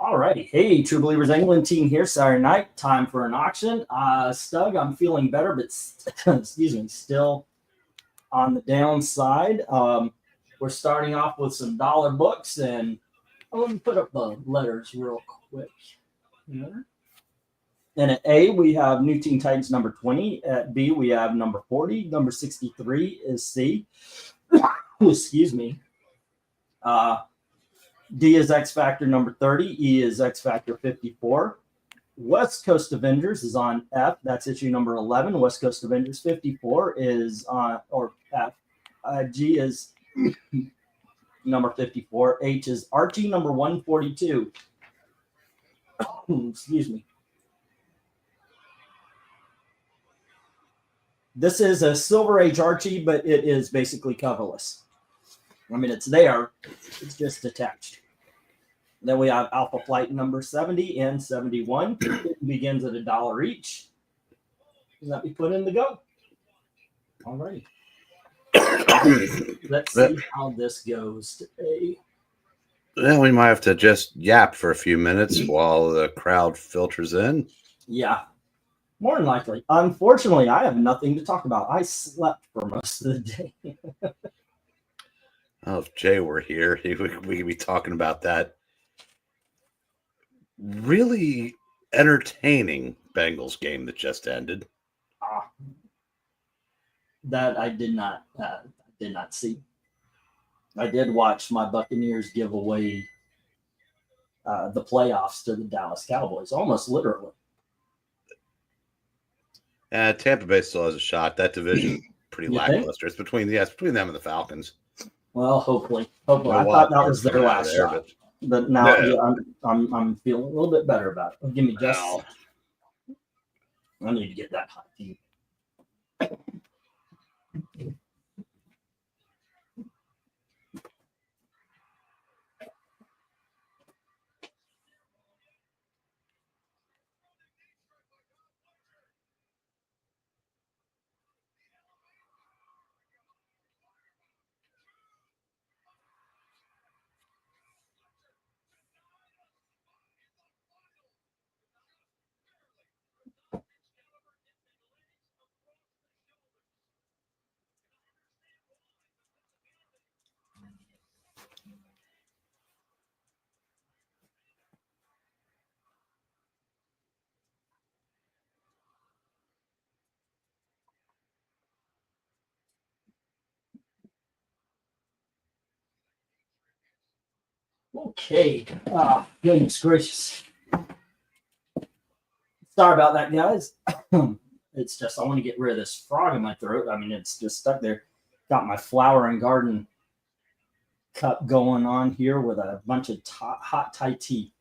Alrighty, hey, True Believers England team here. Saturday night, time for an auction. Stug, I'm feeling better, but excuse me, still on the downside. We're starting off with some dollar books, and let me put up the letters real quick here. And at A, we have New Teen Titans number 20. At B, we have number 40. Number 63 is C. Excuse me. D is X Factor number 30. E is X Factor 54. West Coast Avengers is on F. That's issue number 11. West Coast Avengers 54 is on, or F. G is number 54. H is Archie number 142. Excuse me. This is a Silver Age Archie, but it is basically coverless. I mean, it's there. It's just attached. Then we have Alpha Flight number 70 and 71. It begins at $1 each. Let me put in the go. All right. Let's see how this goes today. Well, we might have to just yap for a few minutes while the crowd filters in. Yeah, more than likely. Unfortunately, I have nothing to talk about. I slept for most of the day. Oh, if Jay were here, we could be talking about that really entertaining Bengals game that just ended. That I did not see. I did watch my Buccaneers give away the playoffs to the Dallas Cowboys, almost literally. Tampa Bay still has a shot. That division pretty lackluster. It's between them and the Falcons. Well, hopefully. I thought that was their last shot. But now I'm feeling a little bit better about it. Give me just a second. I need to get that hot tea. Okay. Goodness gracious. Sorry about that, guys. It's just I want to get rid of this frog in my throat. I mean, it's just stuck there. Got my flower and garden cup going on here with a bunch of hot Thai tea.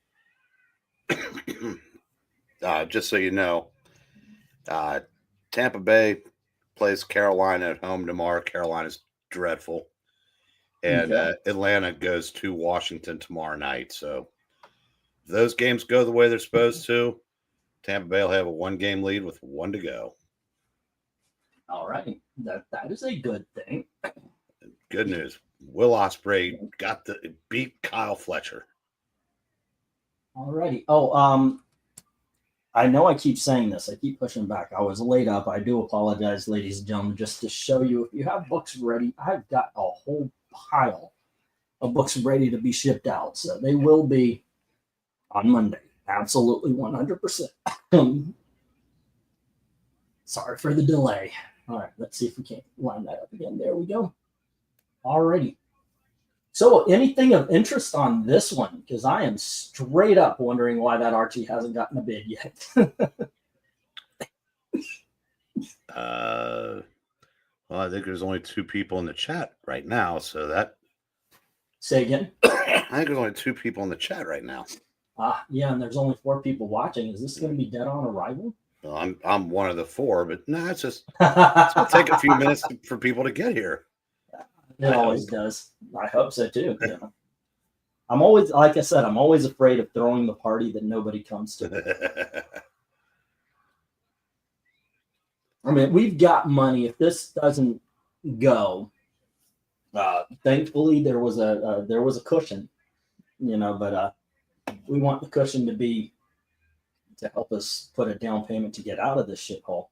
Just so you know, Tampa Bay plays Carolina at home tomorrow. Carolina's dreadful. And Atlanta goes to Washington tomorrow night. So if those games go the way they're supposed to, Tampa Bay will have a 1-game lead with 1 to go. All right. That is a good thing. Good news. Will Ospreay beat Kyle Fletcher. All righty. Oh, I know I keep saying this. I keep pushing back. I was late up. I do apologize, ladies and gentlemen, just to show you. If you have books ready, I've got a whole pile of books ready to be shipped out. So they will be on Monday. Absolutely 100%. Sorry for the delay. All right, let's see if we can't line that up again. There we go. Alrighty. So anything of interest on this one? Because I am straight up wondering why that Archie hasn't gotten a bid yet. Well, I think there's only 2 people in the chat right now, so that. Say again? I think there's only 2 people in the chat right now. Yeah, and there's only 4 people watching. Is this going to be dead on arrival? Well, I'm one of the 4, but no, it's just it's going to take a few minutes for people to get here. It always does. I hope so too. Yeah. I'm always, like I said, I'm always afraid of throwing the party that nobody comes to. I mean, we've got money. If this doesn't go, thankfully there was a cushion, but We want the cushion to be to help us put a down payment to get out of this shithole,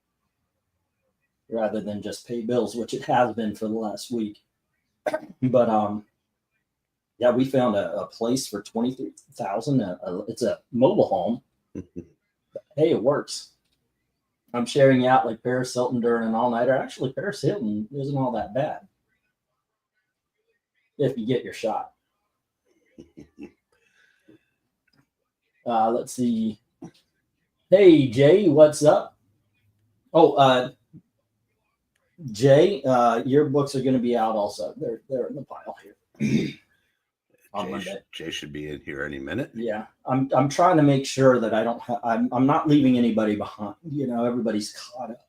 rather than just pay bills, which it has been for the last week. But yeah, we found a place for $23,000. It's a mobile home. Hey, it works. I'm sharing out like Paris Hilton during an all-nighter. Actually, Paris Hilton isn't all that bad if you get your shot. Let's see. Hey, Jay, what's up? Oh, Jay, your books are going to be out also. They're in the pile here. On Monday. Jay should be in here any minute. Yeah, I'm trying to make sure that I don't I'm not leaving anybody behind. You know, everybody's caught up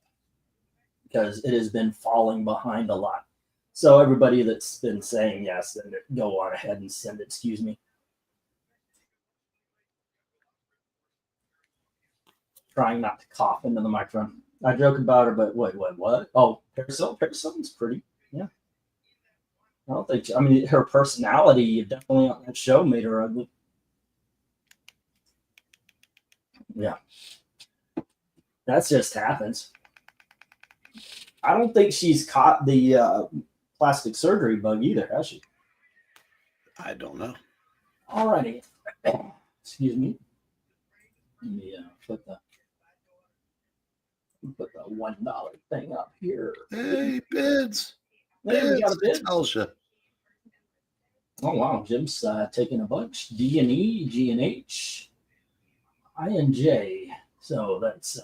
because it has been falling behind a lot. So everybody that's been saying yes, then go on ahead and send it. Excuse me. Trying not to cough into the microphone. I joke about her, but what? Oh, Paris Hilton's pretty. Yeah. I don't think. I mean, her personality definitely on that show made her ugly. Yeah, that just happens. I don't think she's caught the plastic surgery bug either, has she? I don't know. Alrighty. Excuse me. Let me put the $1 thing up here. Hey, bids. Hey, we got a bid. Tells you. Oh wow, Jim's taking a bunch. D and E, G and H, I and J. So that's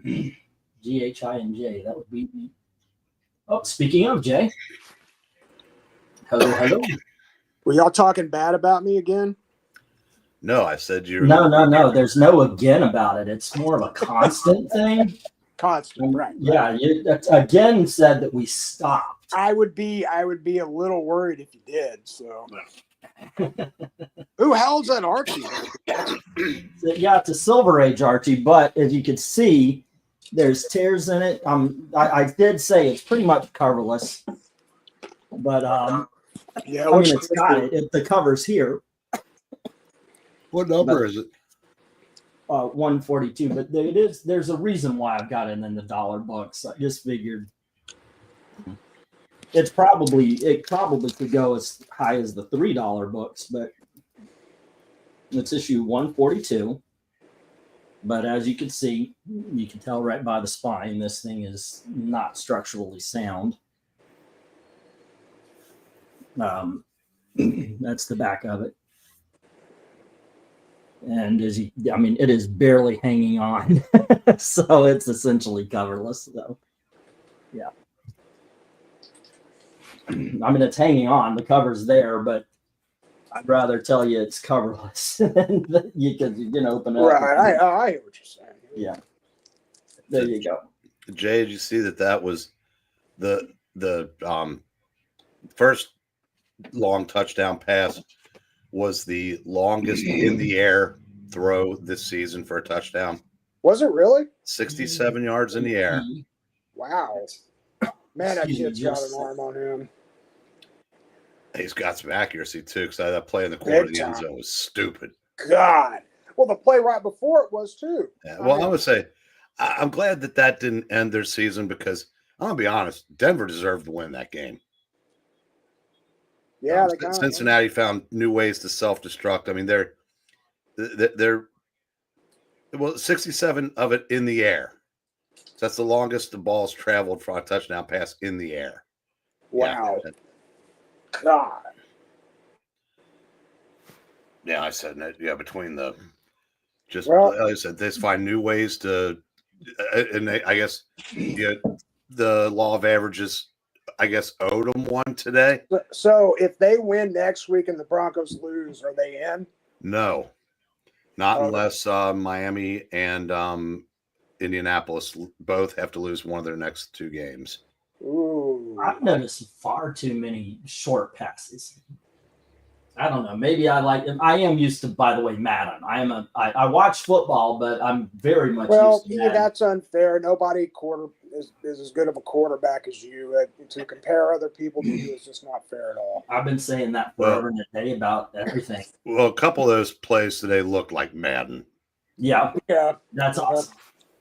G H I and J. That would be me. Oh, speaking of J. Hello. Were y'all talking bad about me again? No, I said you're. No. There's no again about it. It's more of a constant thing. Constant, right? Yeah, you again said that we stopped. I would be a little worried if you did. So, who hell's that Archie? Yeah, it's a Silver Age Archie, but as you can see, there's tears in it. I did say it's pretty much coverless, but yeah, I mean it's got it. The cover's here. What number is it? 142, but it is. There's a reason why I've got it in the $1 books. I just figured. It probably could go as high as the $3 books, but it's issue 142. But as you can see, you can tell right by the spine, this thing is not structurally sound. That's the back of it. And it is barely hanging on. So it's essentially coverless, though. Yeah. I mean, it's hanging on. The cover's there, but I'd rather tell you it's coverless. you can open it up. Right. I hear what you're saying. Yeah. There you go. Jay, did you see that was the first long touchdown pass was the longest in the air throw this season for a touchdown. Was it really? 67 yards in the air. Wow. Man, that kid's got an arm on him. He's got some accuracy, too, because that play in the corner of the end zone was stupid. God. Well, the play right before it was, too. Yeah, well, I would say I'm glad that didn't end their season because, I'm going to be honest, Denver deserved to win that game. Yeah, Cincinnati found new ways to self-destruct. I mean, they're 67 of it in the air. So that's the longest the ball's traveled for a touchdown pass in the air. Wow. Yeah. God. Yeah, I said that. Yeah, between the like I said, they find new ways to, and I guess the law of averages, I guess, owed them one today. So if they win next week and the Broncos lose, are they in? No, not unless Miami and Indianapolis both have to lose one of their next two games. Ooh. I've noticed far too many short passes. I don't know. Maybe I like them. I am used to, by the way, Madden. I watch football, but I'm very much used to Madden. That's unfair. Nobody is as good of a quarterback as you. To compare other people to you is just not fair at all. I've been saying that forever and a day about everything. Well, a couple of those plays today look like Madden. Yeah, that's awesome.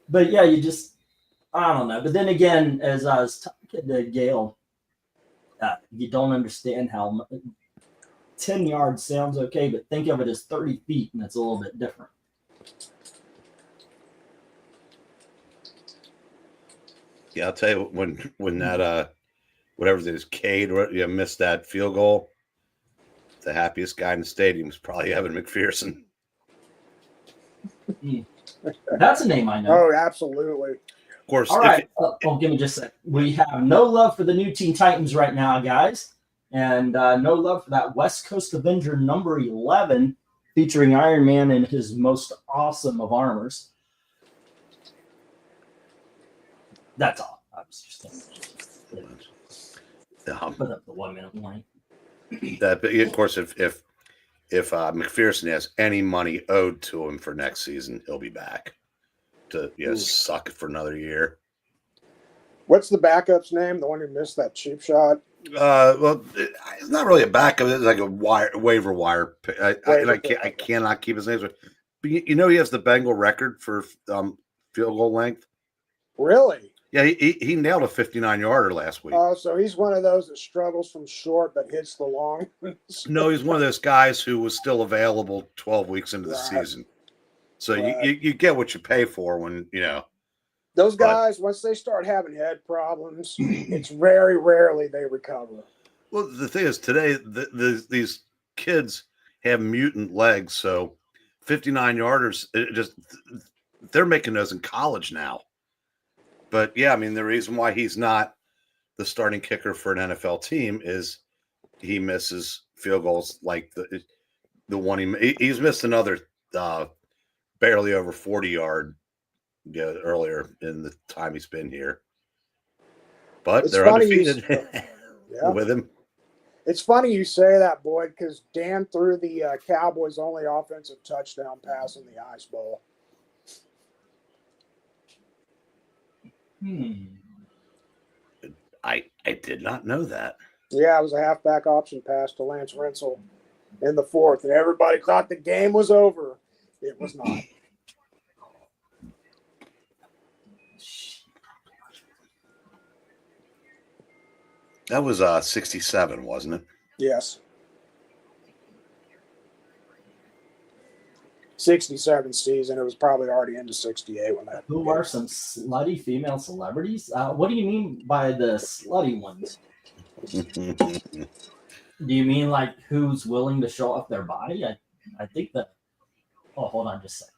But yeah, you just, I don't know. But then again, as I was talking to Gail, you don't understand how 10 yards sounds okay, but think of it as 30 feet, and it's a little bit different. Yeah, I'll tell you, when that whatever it is, Cade missed that field goal, the happiest guy in the stadium was probably Evan McPherson. That's a name I know. Oh, absolutely. Of course. All right. Give me just a sec. We have no love for the new Teen Titans right now, guys. And no love for that West Coast Avenger number 11 featuring Iron Man in his most awesome of armors. That's all. I was just put up the 1 minute warning. That, of course, if McPherson has any money owed to him for next season, he'll be back to suck it for another year. What's the backup's name? The one who missed that cheap shot? Well, it's not really a backup. It's like a waiver wire. I cannot keep his name. But you know, he has the Bengal record for field goal length. Really? Yeah, he nailed a 59-yarder last week. Oh, so he's one of those that struggles from short but hits the long ones. No, he's one of those guys who was still available 12 weeks into the season. So you get what you pay for when, you know. Those guys, once they start having head problems, it's very rarely they recover. Well, the thing is, today, these kids have mutant legs, so 59-yarders, they're making those in college now. But, yeah, I mean, the reason why he's not the starting kicker for an NFL team is he misses field goals like the one he's missed another barely over 40-yard earlier in the time he's been here. But they're undefeated with him. It's funny you say that, Boyd, because Dan threw the Cowboys' only offensive touchdown pass in the Ice Bowl. I did not know that. Yeah, it was a halfback option pass to Lance Rensel in the fourth, and everybody thought the game was over. It was not. That was 67, wasn't it? Yes. 67 season. It was probably already into 68 when that. Who are some slutty female celebrities? What do you mean by the slutty ones? Do you mean like who's willing to show off their body? I think that. Oh, hold on just a second.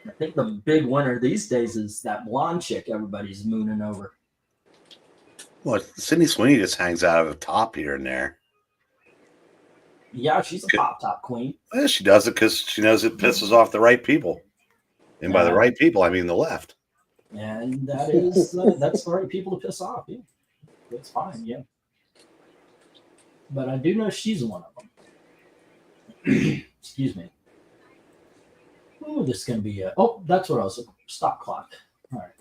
I think the big winner these days is that blonde chick everybody's mooning over. Well, Sydney Sweeney just hangs out of a top here and there. Yeah, she's a top queen. Well, she does it because she knows it pisses off the right people. And by the right people, I mean the left. And that is that's the right people to piss off. Yeah, that's fine. Yeah, but I do know she's one of them. Excuse me. Oh, this is gonna be a. Oh, that's what I was. Stop clock. All right.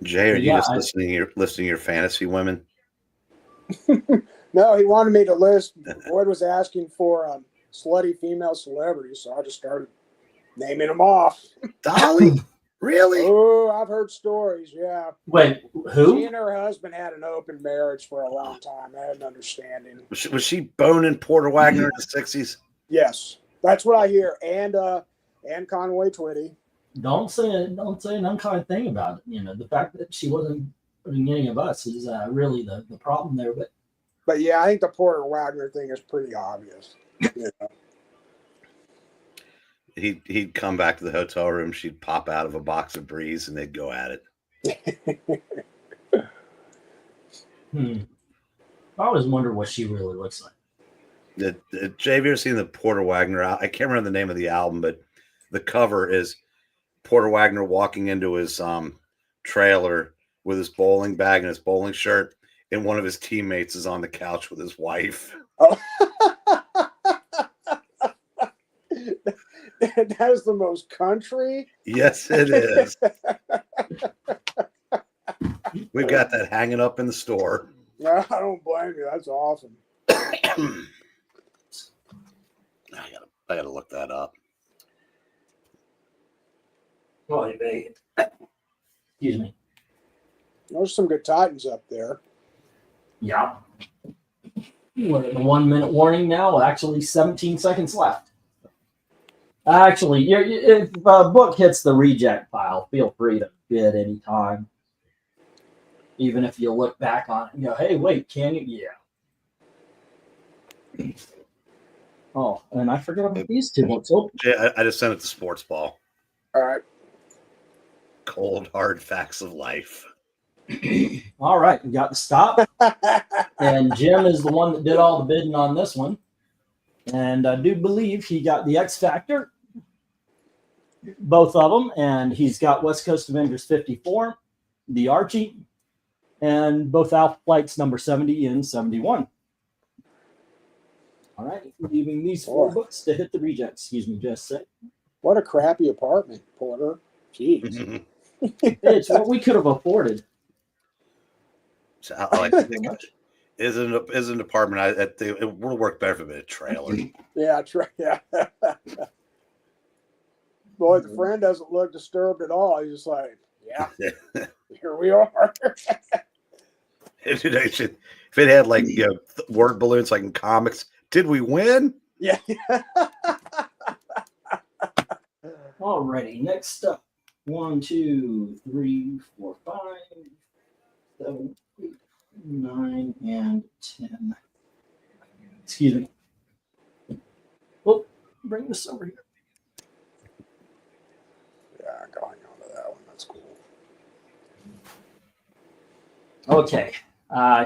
Jay, are you just listing your fantasy women? No, he wanted me to list. Boyd was asking for slutty female celebrities, so I just started naming them off. Dolly? Really? Oh, I've heard stories, yeah. Wait, who? She and her husband had an open marriage for a long time. They had an understanding. Was she boning Porter Wagner in the 60s? Yes, that's what I hear. And Conway Twitty. Don't say an unkind thing about it. You know, the fact that she wasn't putting any of us is really the problem there. But yeah, I think the Porter Wagner thing is pretty obvious. You know? He'd come back to the hotel room. She'd pop out of a box of Breeze, and they'd go at it. I always wonder what she really looks like. Jay, have you ever seen the Porter Wagner? I can't remember the name of the album, but the cover is Porter Wagner walking into his trailer with his bowling bag and his bowling shirt, and one of his teammates is on the couch with his wife. Oh. That is the most country. Yes, it is. We've got that hanging up in the store. I don't blame you. That's awesome. I gotta look that up. Oh, excuse me. There's some good Titans up there. Yeah. We're at the 1 minute warning now. Actually, 17 seconds left. Actually, if a book hits the reject pile, feel free to bid anytime. Even if you look back on it and go, hey, wait, can you? Yeah. Oh, and I forgot about these two books. Oh. Yeah, I just sent it to Sports Ball. All right. Cold, hard facts of life. All right, we got the stop. And Jim is the one that did all the bidding on this one. And I do believe he got the X Factor, both of them. And he's got West Coast Avengers 54, the Archie, and both Alpha Flights number 70 and 71. All right, leaving these 4 books to hit the reject. Excuse me, just a sec. What a crappy apartment, Porter. Jeez. It's what we could have afforded. So I think is an apartment. I think it would work better for a trailer. Yeah, yeah. Boy, the friend doesn't look disturbed at all. He's just like, yeah, here we are. If it had like word balloons like in comics, did we win? Yeah. Alrighty, next up. 1, 2, 3, 4, 5, 7, 8, 9, and 10. Excuse me. Oh, bring this over here. Yeah, going on to that one. That's cool. Okay,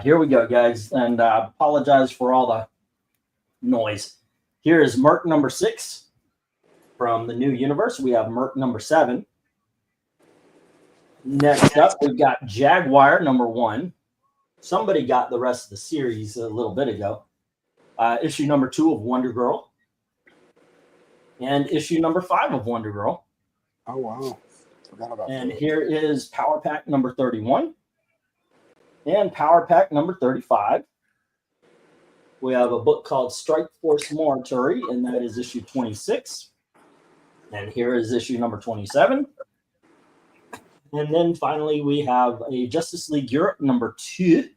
here we go, guys. And apologize for all the noise. Here is Merc number 6 from the new universe. We have Merc number 7. Next up, we've got Jaguar number 1. Somebody got the rest of the series a little bit ago. Issue number 2 of Wonder Girl. And issue number 5 of Wonder Girl. Oh, wow. Forgot about and that. Here is Power Pack number 31. And Power Pack number 35. We have a book called Strike Force Mortuary, and that is issue 26. And here is issue number 27. And then finally, we have a Justice League Europe number 2.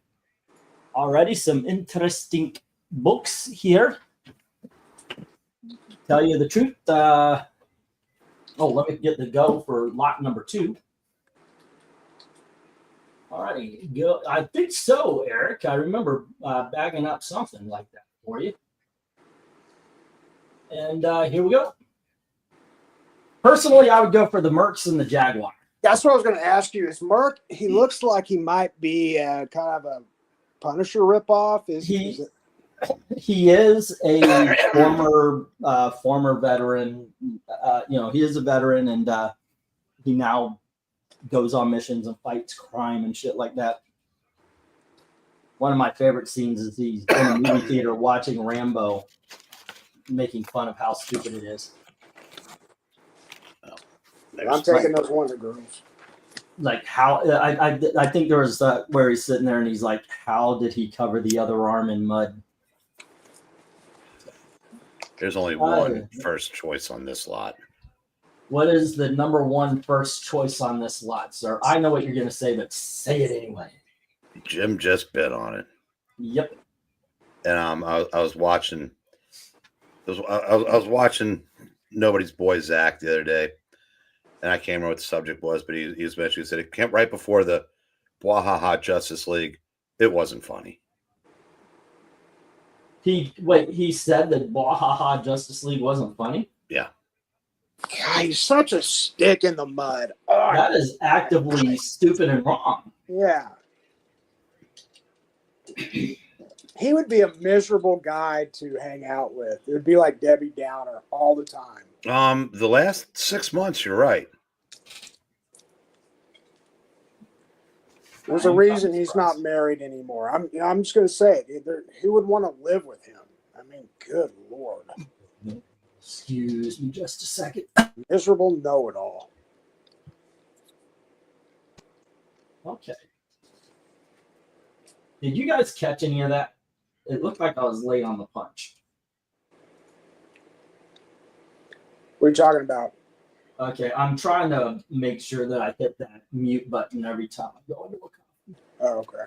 Already some interesting books here. Tell you the truth. Let me get the go for lot number 2. Alrighty, go. I think so, Eric. I remember bagging up something like that for you. And here we go. Personally, I would go for the Mercs and the Jaguar. That's what I was going to ask you. Is Merc, he looks like he might be kind of a Punisher ripoff. He is a former veteran. He is a veteran, and he now goes on missions and fights crime and shit like that. One of my favorite scenes is he's in a movie theater watching Rambo, making fun of how stupid it is. I'm taking those Wonder Girls. Like how I think there was where he's sitting there and he's like, how did he cover the other arm in mud? There's only one first choice on this lot. What is the number 1 first choice on this lot, sir? I know what you're going to say, but say it anyway. Jim just bet on it. Yep. And I was watching. I was watching Nobody's Boy ZACK the other day, and I can't remember what the subject was, but he was mentioning, he said it came right before the Bwahaha Justice League. It wasn't funny. He said that Bwahaha Justice League wasn't funny? Yeah. God, he's such a stick in the mud. Oh, that is actively stupid and wrong. Yeah. He would be a miserable guy to hang out with. It would be like Debbie Downer all the time. The last 6 months, you're right. There's a reason he's not married anymore. I'm just going to say it. Who would want to live with him? I mean, good Lord. Excuse me just a second. Miserable know-it-all. Okay. Did you guys catch any of that? It looked like I was late on the punch. What are you talking about? Okay, I'm trying to make sure that I hit that mute button every time I go into a copy. Oh, okay.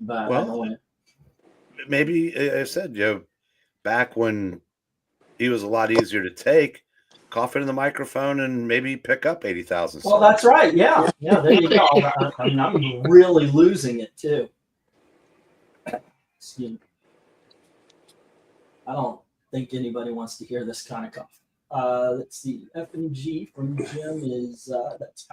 But Well, I don't want it. Maybe I said, back when he was a lot easier to take, cough into the microphone and maybe pick up 80,000. Well, that's right. Yeah. Yeah, there you go. I mean, I'm really losing it too. Excuse me. I don't think anybody wants to hear this kind of cough. Let's see. F and G from Jim is that's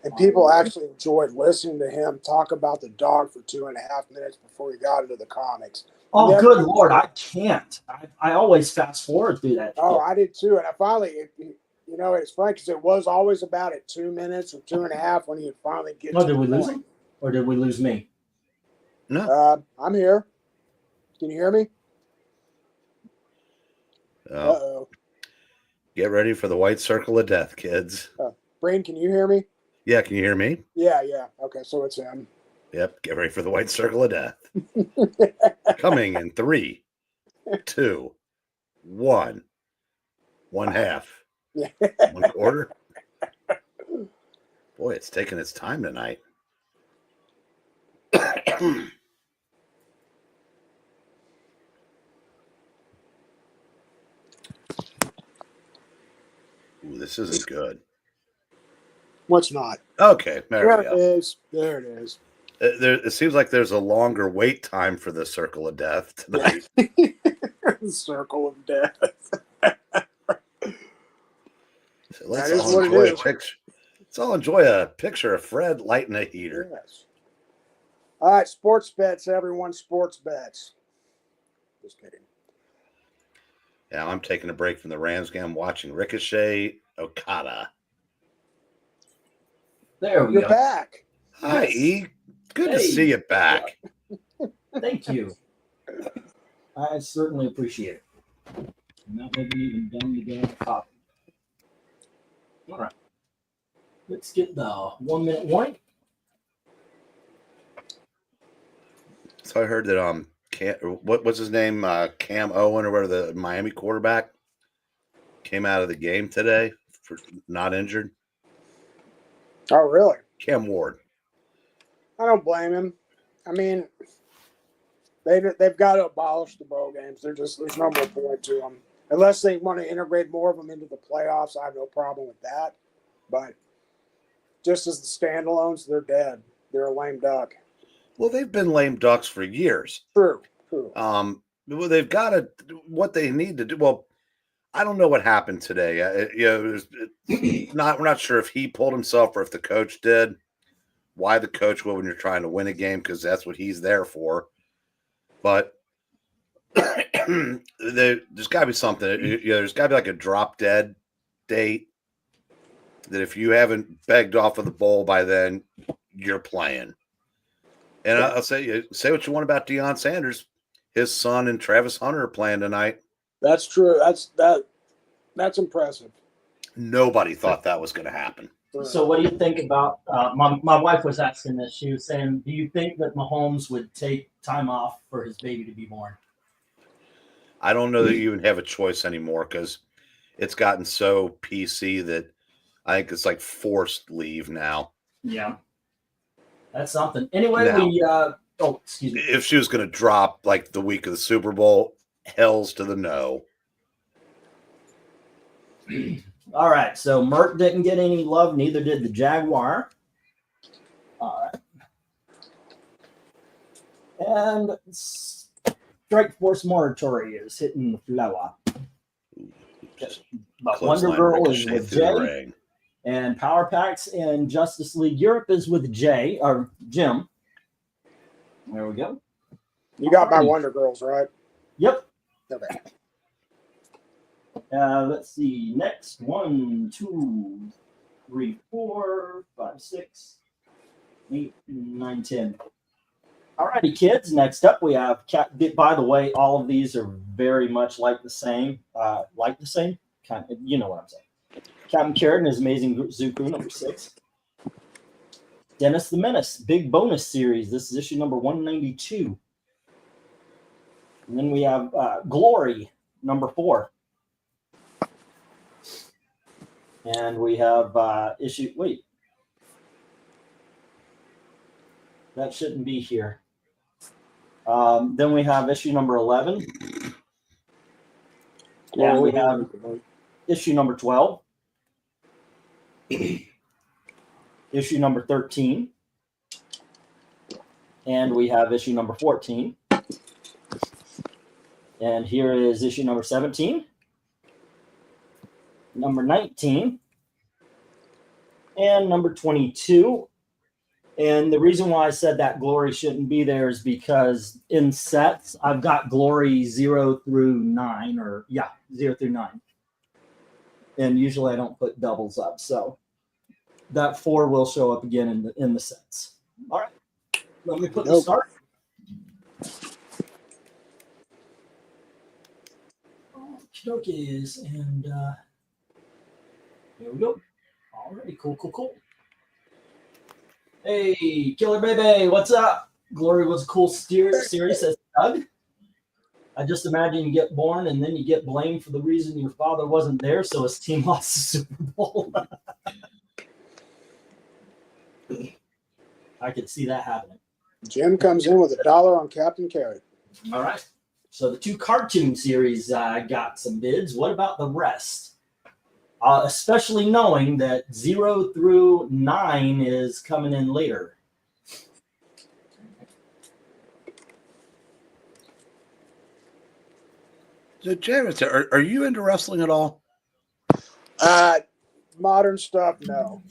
And people actually enjoyed listening to him talk about the dog for 2.5 minutes before he got into the comics. oh, good Lord, I can't. I always fast forward through that. Oh, I did too. And I finally, it's funny because it was always about at 2 minutes or 2.5 when he would finally get to did we the lose point. him? Or did we lose me? No. I'm here. Can you hear me? Uh-oh. Get ready for the white circle of death, kids. Breen, can you hear me? Yeah, can you hear me? Yeah. Okay, so it's him. Yep, get ready for the white circle of death. Coming in 3, 2, 1. 1/2. 1/4. Boy, it's taking its time tonight. Ooh, this isn't good. What's not? Okay, there we There go. it is. There it is. It seems like there's a longer wait time for the circle of death tonight. Circle of death. So let's That is all what it enjoy a is. picture. Let's all enjoy a picture of Fred lighting a heater. Yes. All right, sports bets, everyone. Sports bets. Just kidding. Yeah, I'm taking a break from the Rams game. I'm watching Ricochet Okada. There we You're go. back. Hi, Yes. E. Good to Hey. see you back. Thank you. I certainly appreciate it. And that may be even done to get a copy. All right. Let's get the 1 minute warning. So I heard that what's his name? Cam Owen or whatever, the Miami quarterback, came out of the game today for not injured. Oh, really? Cam Ward. I don't blame him. I mean, they've got to abolish the bowl games. There's no more point to them unless they want to integrate more of them into the playoffs. I have no problem with that. But just as the standalones, they're dead. They're a lame duck. Well, they've been lame ducks for years. True. Well, they've got to what they need to do. Well, I don't know what happened today. We're not sure if he pulled himself or if the coach did. Why the coach will when you're trying to win a game, because that's what he's there for. But there's got to be something. There's got to be like a drop dead date that if you haven't begged off of the bowl by then, you're playing. And I'll say what you want about Deion Sanders. His son and Travis Hunter are playing tonight. That's true. That's impressive. Nobody thought that was going to happen. So what do you think about my wife was asking this. She was saying, do you think that Mahomes would take time off for his baby to be born? I don't know that you even have a choice anymore because it's gotten so PC that I think it's like forced leave now. Yeah. That's something. Anyway, excuse me. If she was going to drop like the week of the Super Bowl, hells to the no. All right, so Merck didn't get any love, neither did the Jaguar. All right. And Strike Force Moratory is hitting the flower. But Wonder Girl is with Jay. And Power Packs and Justice League Europe is with Jay, or Jim. There we go. You got my Wonder Girls, right? Yep. Okay. Let's see. Next, 1, 2, 3, 4, 5, 6, 8, 9, 10. Alrighty, kids. Next up, we have. By the way, all of these are very much like the same. Kind of, you know what I'm saying. Captain Carrot and his Amazing Zoo Crew #6. Dennis the Menace, big bonus series. This is issue number 192. And then we have Glory #4. And we have issue. Wait, that shouldn't be here. Then we have issue number 11. And we have issue number 12. Issue number 13. And we have issue number 14. And here is issue number 17. Number 19. And number 22. And the reason why I said that Glory shouldn't be there is because in sets, I've got Glory 0 through 9, 0 through 9. And usually I don't put doubles up. So that 4 will show up again in the sets. All right. Let me put the start. Okey-dokies. And here we go. All righty. Cool. Hey, Killer Baby, what's up? Glory was a cool series, says Doug. I just imagine you get born and then you get blamed for the reason your father wasn't there, so his team lost the Super Bowl. I could see that happening. Jim comes in with $1 on Captain Carrot. All right. So the 2 cartoon series got some bids. What about the rest? Especially knowing that 0 through 9 is coming in later. So, Jared, are you into wrestling at all? Modern stuff, no.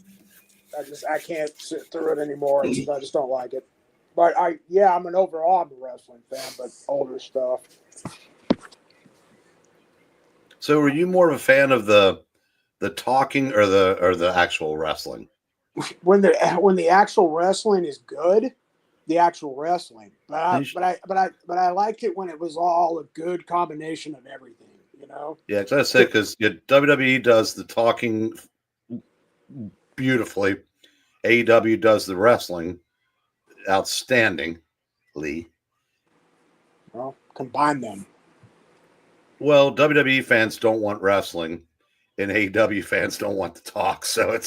I can't sit through it anymore. I just don't like it. But I'm a wrestling fan, but older stuff. So, were you more of a fan of the talking or the actual wrestling? When the actual wrestling is good, the actual wrestling. But I liked it when it was all a good combination of everything, you know? Yeah, it's I say because WWE does the talking beautifully. AEW does the wrestling outstandingly. Well, combine them. Well, WWE fans don't want wrestling, and AEW fans don't want to talk. So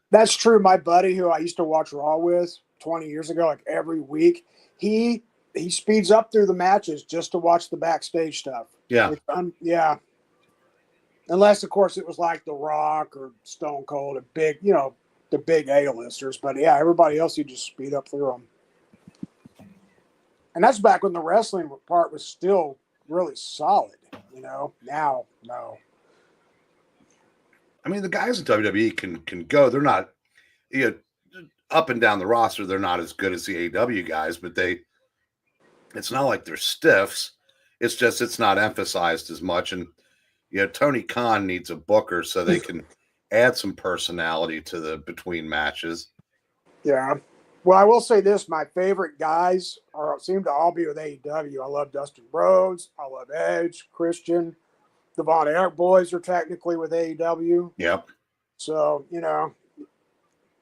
that's true. My buddy who I used to watch Raw with 20 years ago, like every week, he speeds up through the matches just to watch the backstage stuff. Yeah. Yeah. Unless, of course, it was like The Rock or Stone Cold, the big A-listers. But yeah, everybody else, you just speed up through them. And that's back when the wrestling part was still really solid, you know? Now, no. I mean, the guys in WWE can go. They're not, up and down the roster, they're not as good as the AEW guys, but it's not like they're stiffs. It's just it's not emphasized as much. And Tony Khan needs a booker so they can add some personality to the between matches. Yeah. Well, I will say this: my favorite guys seem to all be with AEW. I love Dustin Rhodes. I love Edge, Christian. The Von Erich boys are technically with AEW. Yep. So,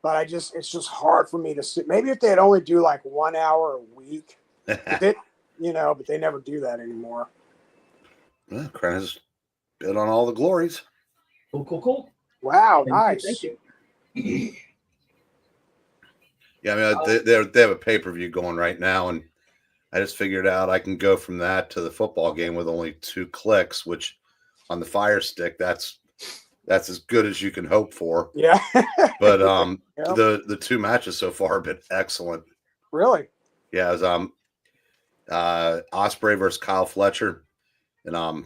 but it's just hard for me to sit. Maybe if they'd only do like 1 hour a week, but they never do that anymore. Well, KRENIZ bid on all the glories. Cool. Wow, nice. Thank you. Yeah, I mean, they have a pay-per-view going right now, and I just figured out I can go from that to the football game with only 2 clicks, which on the Fire Stick, that's as good as you can hope for. Yeah. But Yep. the 2 matches so far have been excellent. Really? Yeah, it was Ospreay versus Kyle Fletcher, and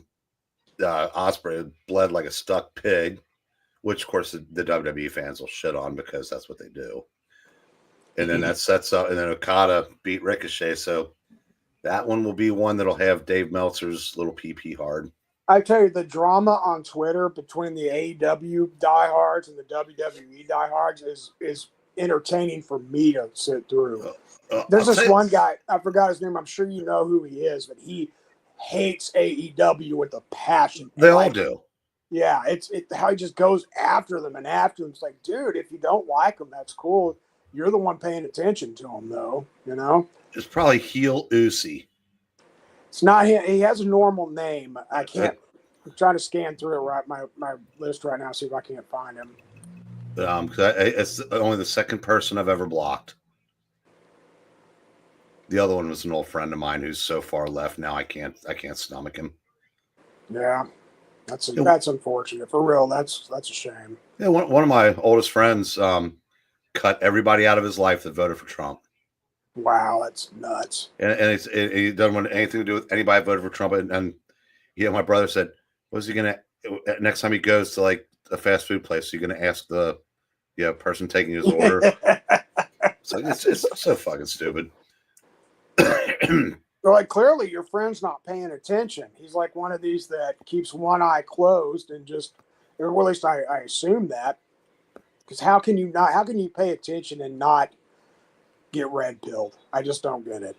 Ospreay bled like a stuck pig, which of course the WWE fans will shit on because that's what they do. And then that sets up, and then Okada beat Ricochet, so that one will be one that'll have Dave Meltzer's little PP hard. I tell you, the drama on Twitter between the AEW diehards and the WWE diehards is entertaining for me to sit through. I'll There's this say- one guy, I forgot his name. I'm sure you know who he is, but he hates AEW with a passion. They all Like, do. yeah, it's how he just goes after them and after them. It's like, dude, if you don't like them, that's cool. You're the one paying attention to them, though. You know, It's probably heel Uzi. it's not him. He has a normal name. I can't. I'm trying to scan through my list right now, see if I can't find him. Because it's only the second person I've ever blocked. The other one was an old friend of mine who's so far left now. I can't stomach him. Yeah, that's unfortunate. For real, that's a shame. Yeah, one of my oldest friends cut everybody out of his life that voted for Trump. Wow, that's nuts. And he doesn't want anything to do with anybody that voted for Trump. And my brother said, "Was he gonna next time he goes to like a fast food place? He gonna ask the person taking his order?" So it's so fucking stupid. They're like, clearly your friend's not paying attention. He's like one of these that keeps one eye closed and just, or at least I assume that. Because how can you pay attention and not get red pilled? I just don't get it.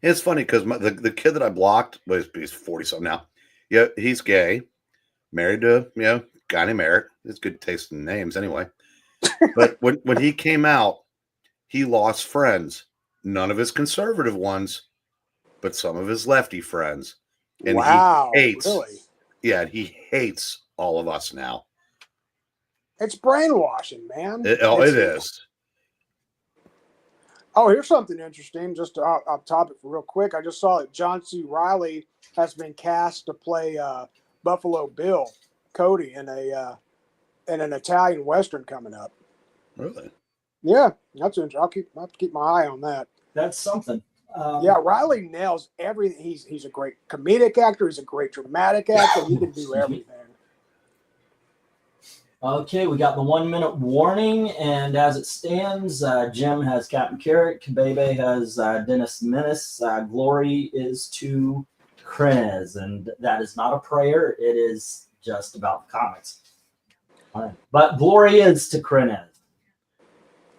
It's funny because the kid that I blocked he's 40 something now. Yeah, he's gay, married to a guy named Eric. It's good taste in names anyway. But when he came out, he lost friends. None of his conservative ones, but some of his lefty friends. And wow, he hates, really? Yeah, he hates all of us now. It's brainwashing, man. It is. Oh, here's something interesting. Just off topic for real quick. I just saw that John C. Reilly has been cast to play Buffalo Bill Cody in an Italian Western coming up. Really? Yeah, that's interesting. I'll have to keep my eye on that. That's something. Yeah, Riley nails everything. He's a great comedic actor. He's a great dramatic actor. He can do everything. Okay, we got the 1 minute warning, and as it stands, Jim has Captain Carrot, Kabebe has Dennis the Menace, Glory is to KRENIZ, and that is not a prayer. It is just about the comics. But Glory is to KRENIZ.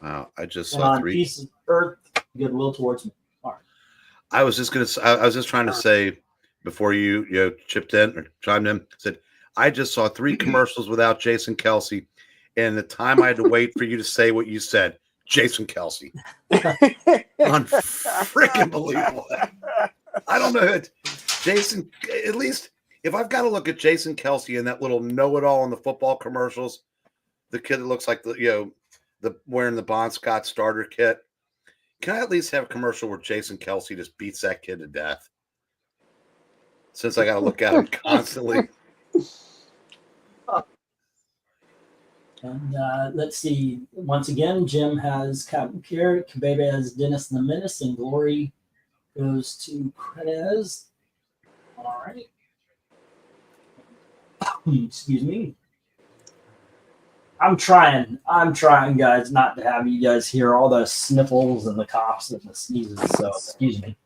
Wow, I just And saw on 3. Peace of Earth, goodwill towards me. All right. I was just trying to say before you chimed in, said I just saw 3 commercials without Jason Kelsey, and the time I had to wait for you to say what you said, Jason Kelsey. Unfreaking believable. I don't know it. Jason, at least if I've got to look at Jason Kelsey and that little know-it-all in the football commercials, the kid that looks like the wearing the Bon Scott starter kit. Can I at least have a commercial where Jason Kelsey just beats that kid to death? Since I got to look at him constantly. And let's see. Once again, Jim has Captain Carrot, Kabebe has Dennis the Menace, and Glory goes to KRENIZ. All right. Excuse me. I'm trying, guys, not to have you guys hear all the sniffles and the coughs and the sneezes. So excuse me.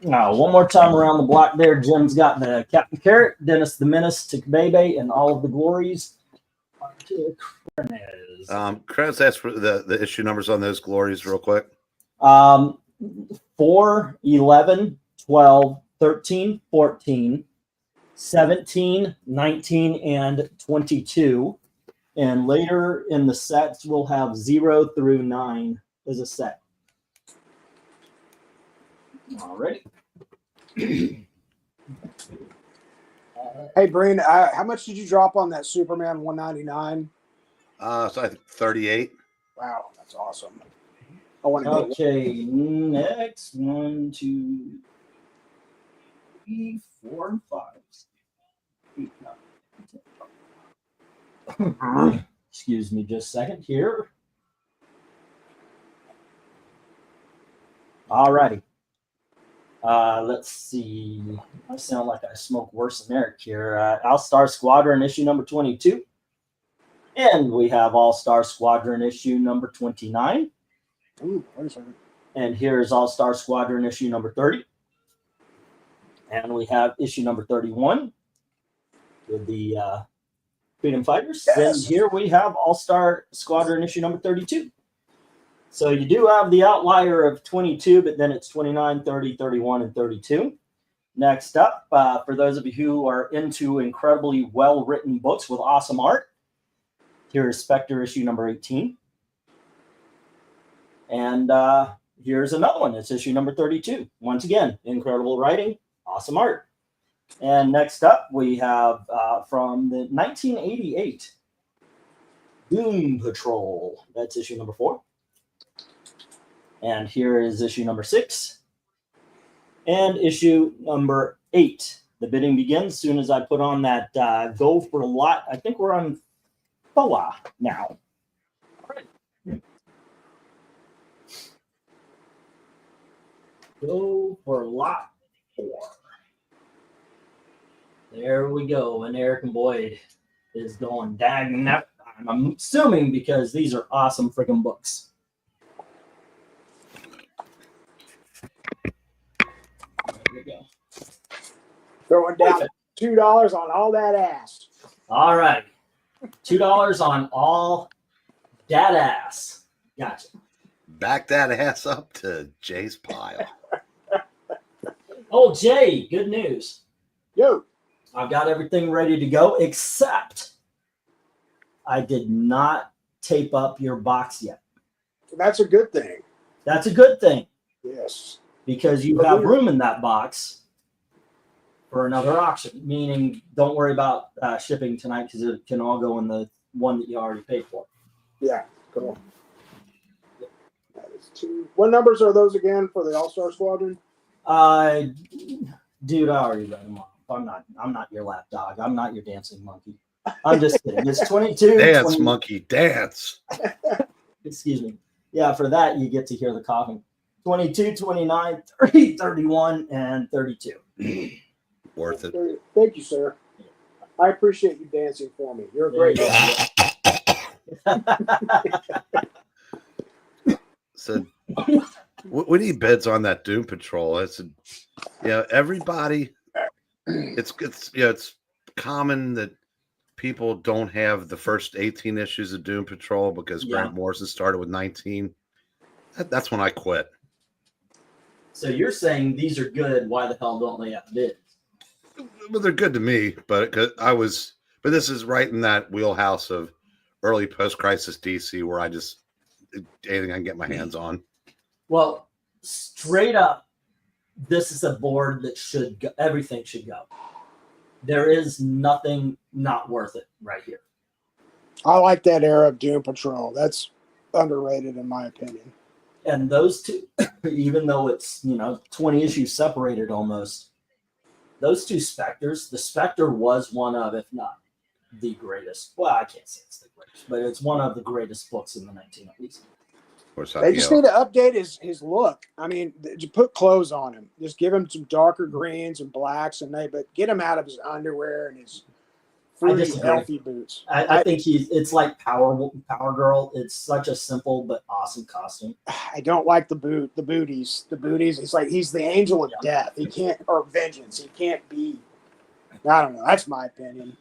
One more time around the block there. Jim's got the Captain Carrot, Dennis the Menace to Kabebe, and all of the glories to KRENIZ. KRENIZ asked for the issue numbers on those glories real quick. 4, 11, 12, 13, 14, 17, 19, and 22. And later in the sets, we'll have 0 through 9 as a set. All right. Hey, Breen, how much did you drop on that Superman 199? So I think 38. Wow, that's awesome. I want to go. Okay, next 1, 2, 3, 4, and 5. 8, 9, 10. Excuse me just a second here. All righty. Let's see. I sound like I smoke worse than Eric here. All-Star Squadron issue number 22. And we have All-Star Squadron issue number 29. Ooh, wait a second. And here's All-Star Squadron issue number 30. And we have issue number 31 with the Freedom Fighters. Yes. Then here we have All-Star Squadron issue number 32. So you do have the outlier of 22, but then it's 29, 30, 31, and 32. Next up, for those of you who are into incredibly well-written books with awesome art, here is Spectre issue number 18. And here's another one. It's issue number 32. Once again, incredible writing, awesome art. And next up, we have from the 1988 Doom Patrol. That's issue number 4. And here is issue number 6. And issue number 8. The bidding begins as soon as I put on that go for a lot. I think we're on FOA now. All right. Go for lot 4. There we go. And Eric and Boyd is going dang that time. I'm assuming because these are awesome freaking books. There we go. Throwing down $2 on all that ass. All right. $2 on all that ass. Gotcha. Back that ass up to Jay's pile. Oh, Jay, good news. Yo. I've got everything ready to go, except I did not tape up your box yet. That's a good thing. That's a good thing Yes. because you have room in that box for another auction, meaning don't worry about shipping tonight because it can all go in the one that you already paid for. Yeah. Cool. That is 2. What numbers are those again for the All-Star Squadron? Dude, I already read them off. I'm not your lap dog. I'm not your dancing monkey. I'm just kidding. It's 22. Dance, 20, monkey, dance. excuse me. Yeah, for that, you get to hear the coughing. 22, 29, 30, 31, and 32. Worth it. Thank you, sir. I appreciate you dancing for me. You're a great guy. So we need bids on that Doom Patrol. It's everybody. It's it's common that people don't have the first 18 issues of Doom Patrol because Grant Morrison started with 19. That's when I quit. So you're saying these are good. Why the hell don't they have bids? Well, they're good to me, but this is right in that wheelhouse of early post-crisis DC where I just anything I can get my hands on. Well, straight up, this is a board that should go. Everything should go. There is nothing not worth it right here. I like that era of Doom Patrol. That's underrated in my opinion. And those two, even though it's 20 issues separated almost, those two Spectres, the Spectre was one of, if not the greatest. Well, I can't say it's the greatest, but it's one of the greatest books in the 1980s. They just need to update his look. I mean, you put clothes on him. Just give him some darker greens and blacks, but get him out of his underwear and his fruity, healthy boots. I think it's like Power Girl. It's such a simple but awesome costume. I don't like the booties. It's like he's the angel of death. He can't, or vengeance. He can't be. I don't know. That's my opinion.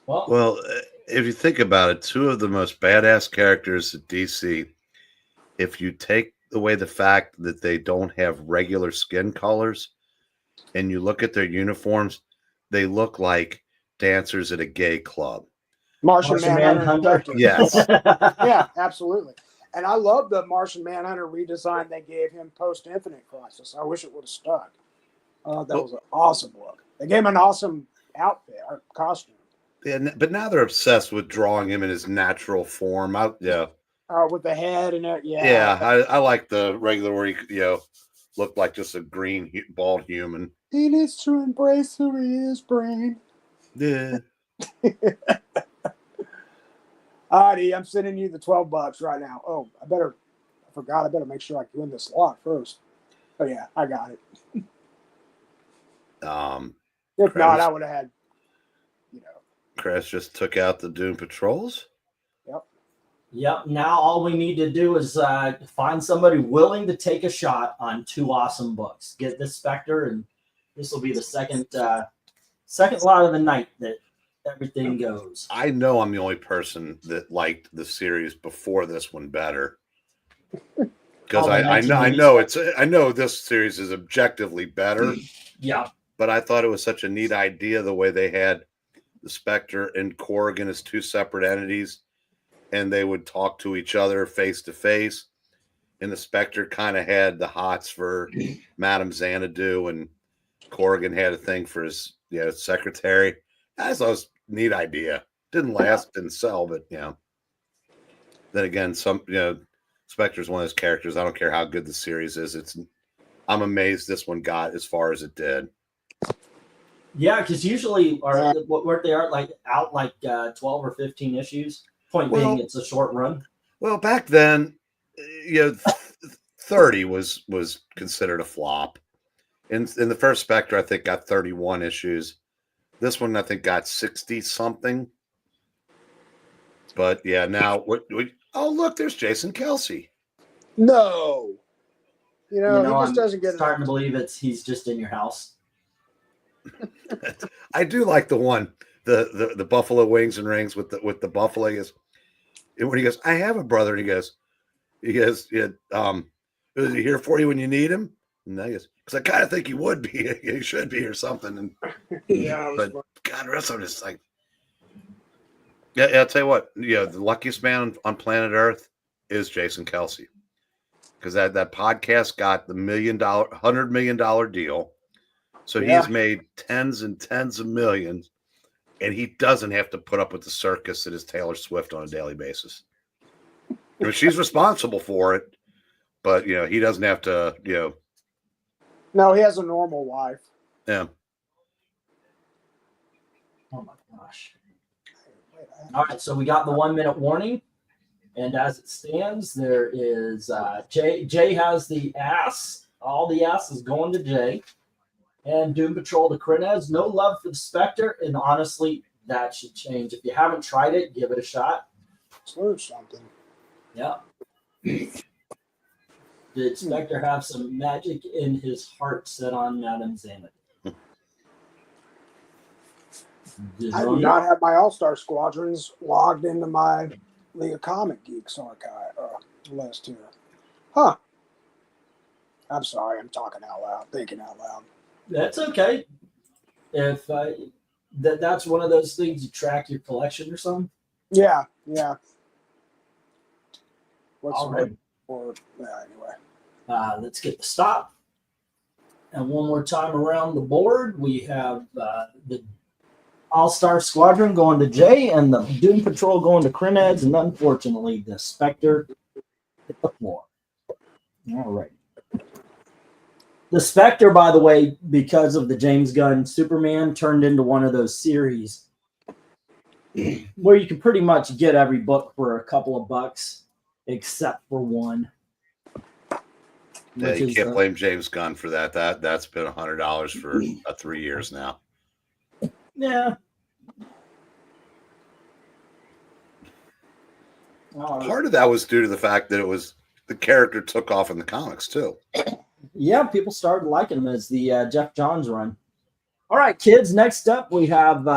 Well, if you think about it, two of the most badass characters at DC. If you take away the fact that they don't have regular skin colors and you look at their uniforms, they look like dancers at a gay club. Martian Manhunter. Yes. Yeah, absolutely. And I love the Martian Manhunter redesign they gave him post-Infinite Crisis. I wish it would have stuck. That was an awesome look. They gave him an awesome outfit or costume. Yeah, but now they're obsessed with drawing him in his natural form. With the head and it, I like the regular where he looked like just a green bald human. He needs to embrace who he is, Breen. Yeah. Alrighty, I'm sending you the $12 right now. Oh, I forgot. I better make sure I win this lot first. Oh yeah, I got it. If not, I would have had. Chris just took out the Doom Patrols. Yep. Now all we need to do is find somebody willing to take a shot on two awesome books. Get this Spectre, and this will be the second lot of the night that everything goes. I know I'm the only person that liked the series before this one better. Because I know this series is objectively better. Yeah. But I thought it was such a neat idea the way they had the Spectre and Corrigan as two separate entities, and they would talk to each other face to face. And the Spectre kind of had the hots for Madame Xanadu, and Corrigan had a thing for his secretary. I thought it was a neat idea. Didn't last, didn't sell, but then again, Spectre's one of those characters. I don't care how good the series is. I'm amazed this one got as far as it did. Yeah, because usually weren't they out like 12 or 15 issues? Point being, it's a short run. Well, back then, 30 was considered a flop. In the first Spectre, I think got 31 issues. This one, I think, got 60 something. But yeah, now oh look, there's Jason Kelsey. No, he just doesn't get it. Starting to believe he's just in your house. I do like the one, the buffalo wings and rings with the buffalo. When he goes, I have a brother, and he goes, is he here for you when you need him? And I guess because I kind of think he would be, he should be or something. And but God, the rest of it is like, yeah. I'll tell you what, the luckiest man on planet Earth is Jason Kelsey, because that podcast got the $100 million deal. So he's made tens and tens of millions, and he doesn't have to put up with the circus that is Taylor Swift on a daily basis. She's responsible for it, but he doesn't have to. No, he has a normal life. Yeah. Oh my gosh! All right, so we got the 1 minute warning, and as it stands, there is Jay has the ass. All the ass is going to Jay. And Doom Patrol to KRENIZ. No love for the Spectre, and honestly, that should change. If you haven't tried it, give it a shot. Learn something. Yeah. Did Spectre have some magic in his heart set on Madame Xanadu? I do not have my All-Star Squadrons logged into my League of Comic Geeks archive list here. Huh. I'm sorry, I'm talking out loud, thinking out loud. That's okay. If that's one of those things you track your collection or something. Yeah. What's all right. Anyway. Let's get the stop. And one more time around the board, we have the All-Star Squadron going to Jay and the Doom Patrol going to KRENIZ, and unfortunately, the Spectre hit the floor. All right. The Spectre, by the way, because of the James Gunn Superman, turned into one of those series where you can pretty much get every book for a couple of bucks, except for one. Yeah, you can't blame James Gunn for that. That's been $100 for 3 years now. Yeah. Part of that was due to the fact that the character took off in the comics too. Yeah, people started liking him as the Jeff Johns run. All right, kids, next up we have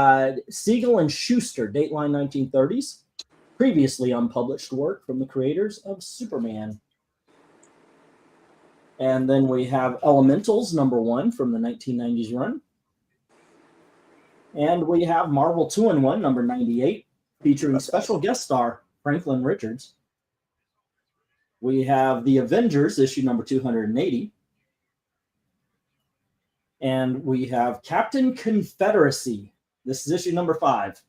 Siegel and Schuster, Dateline 1930s, previously unpublished work from the creators of Superman. And then we have Elementals, #1 from the 1990s run. And we have Marvel 2-in-1, #98, featuring special guest star Franklin Richards. We have The Avengers, issue number 280. And we have Captain Confederacy. This is issue number 5.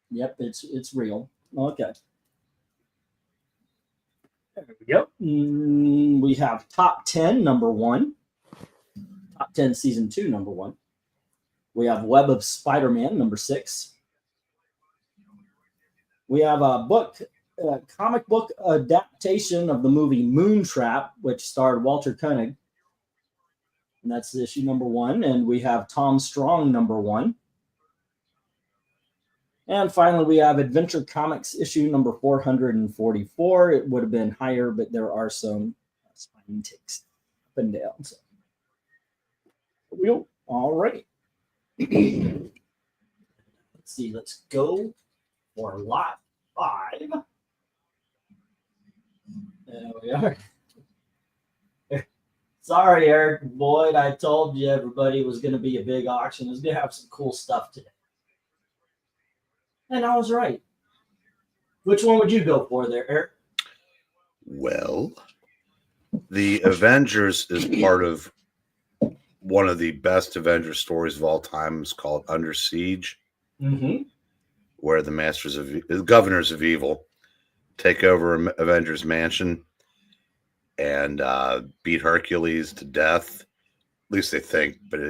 Yep, it's real. Okay. There we go. We have Top 10, #1. Top 10, season 2, #1. We have Web of Spider-Man, #6. We have a comic book adaptation of the movie Moontrap, which starred Walter Koenig. And that's issue #1. And we have Tom Strong, #1. And finally, we have Adventure Comics, issue number 444. It would have been higher, but there are some spine ticks up and down. So, all right. Let's see. Let's go for lot 5. There we are. Sorry, Eric Boyd. I told you everybody was going to be a big auction. It was going to have some cool stuff today. And I was right. Which one would you go for there, Eric? Well, the Avengers is part of one of the best Avengers stories of all time. It's called Under Siege, where the governors of evil take over Avengers Mansion and beat Hercules to death. At least they think, but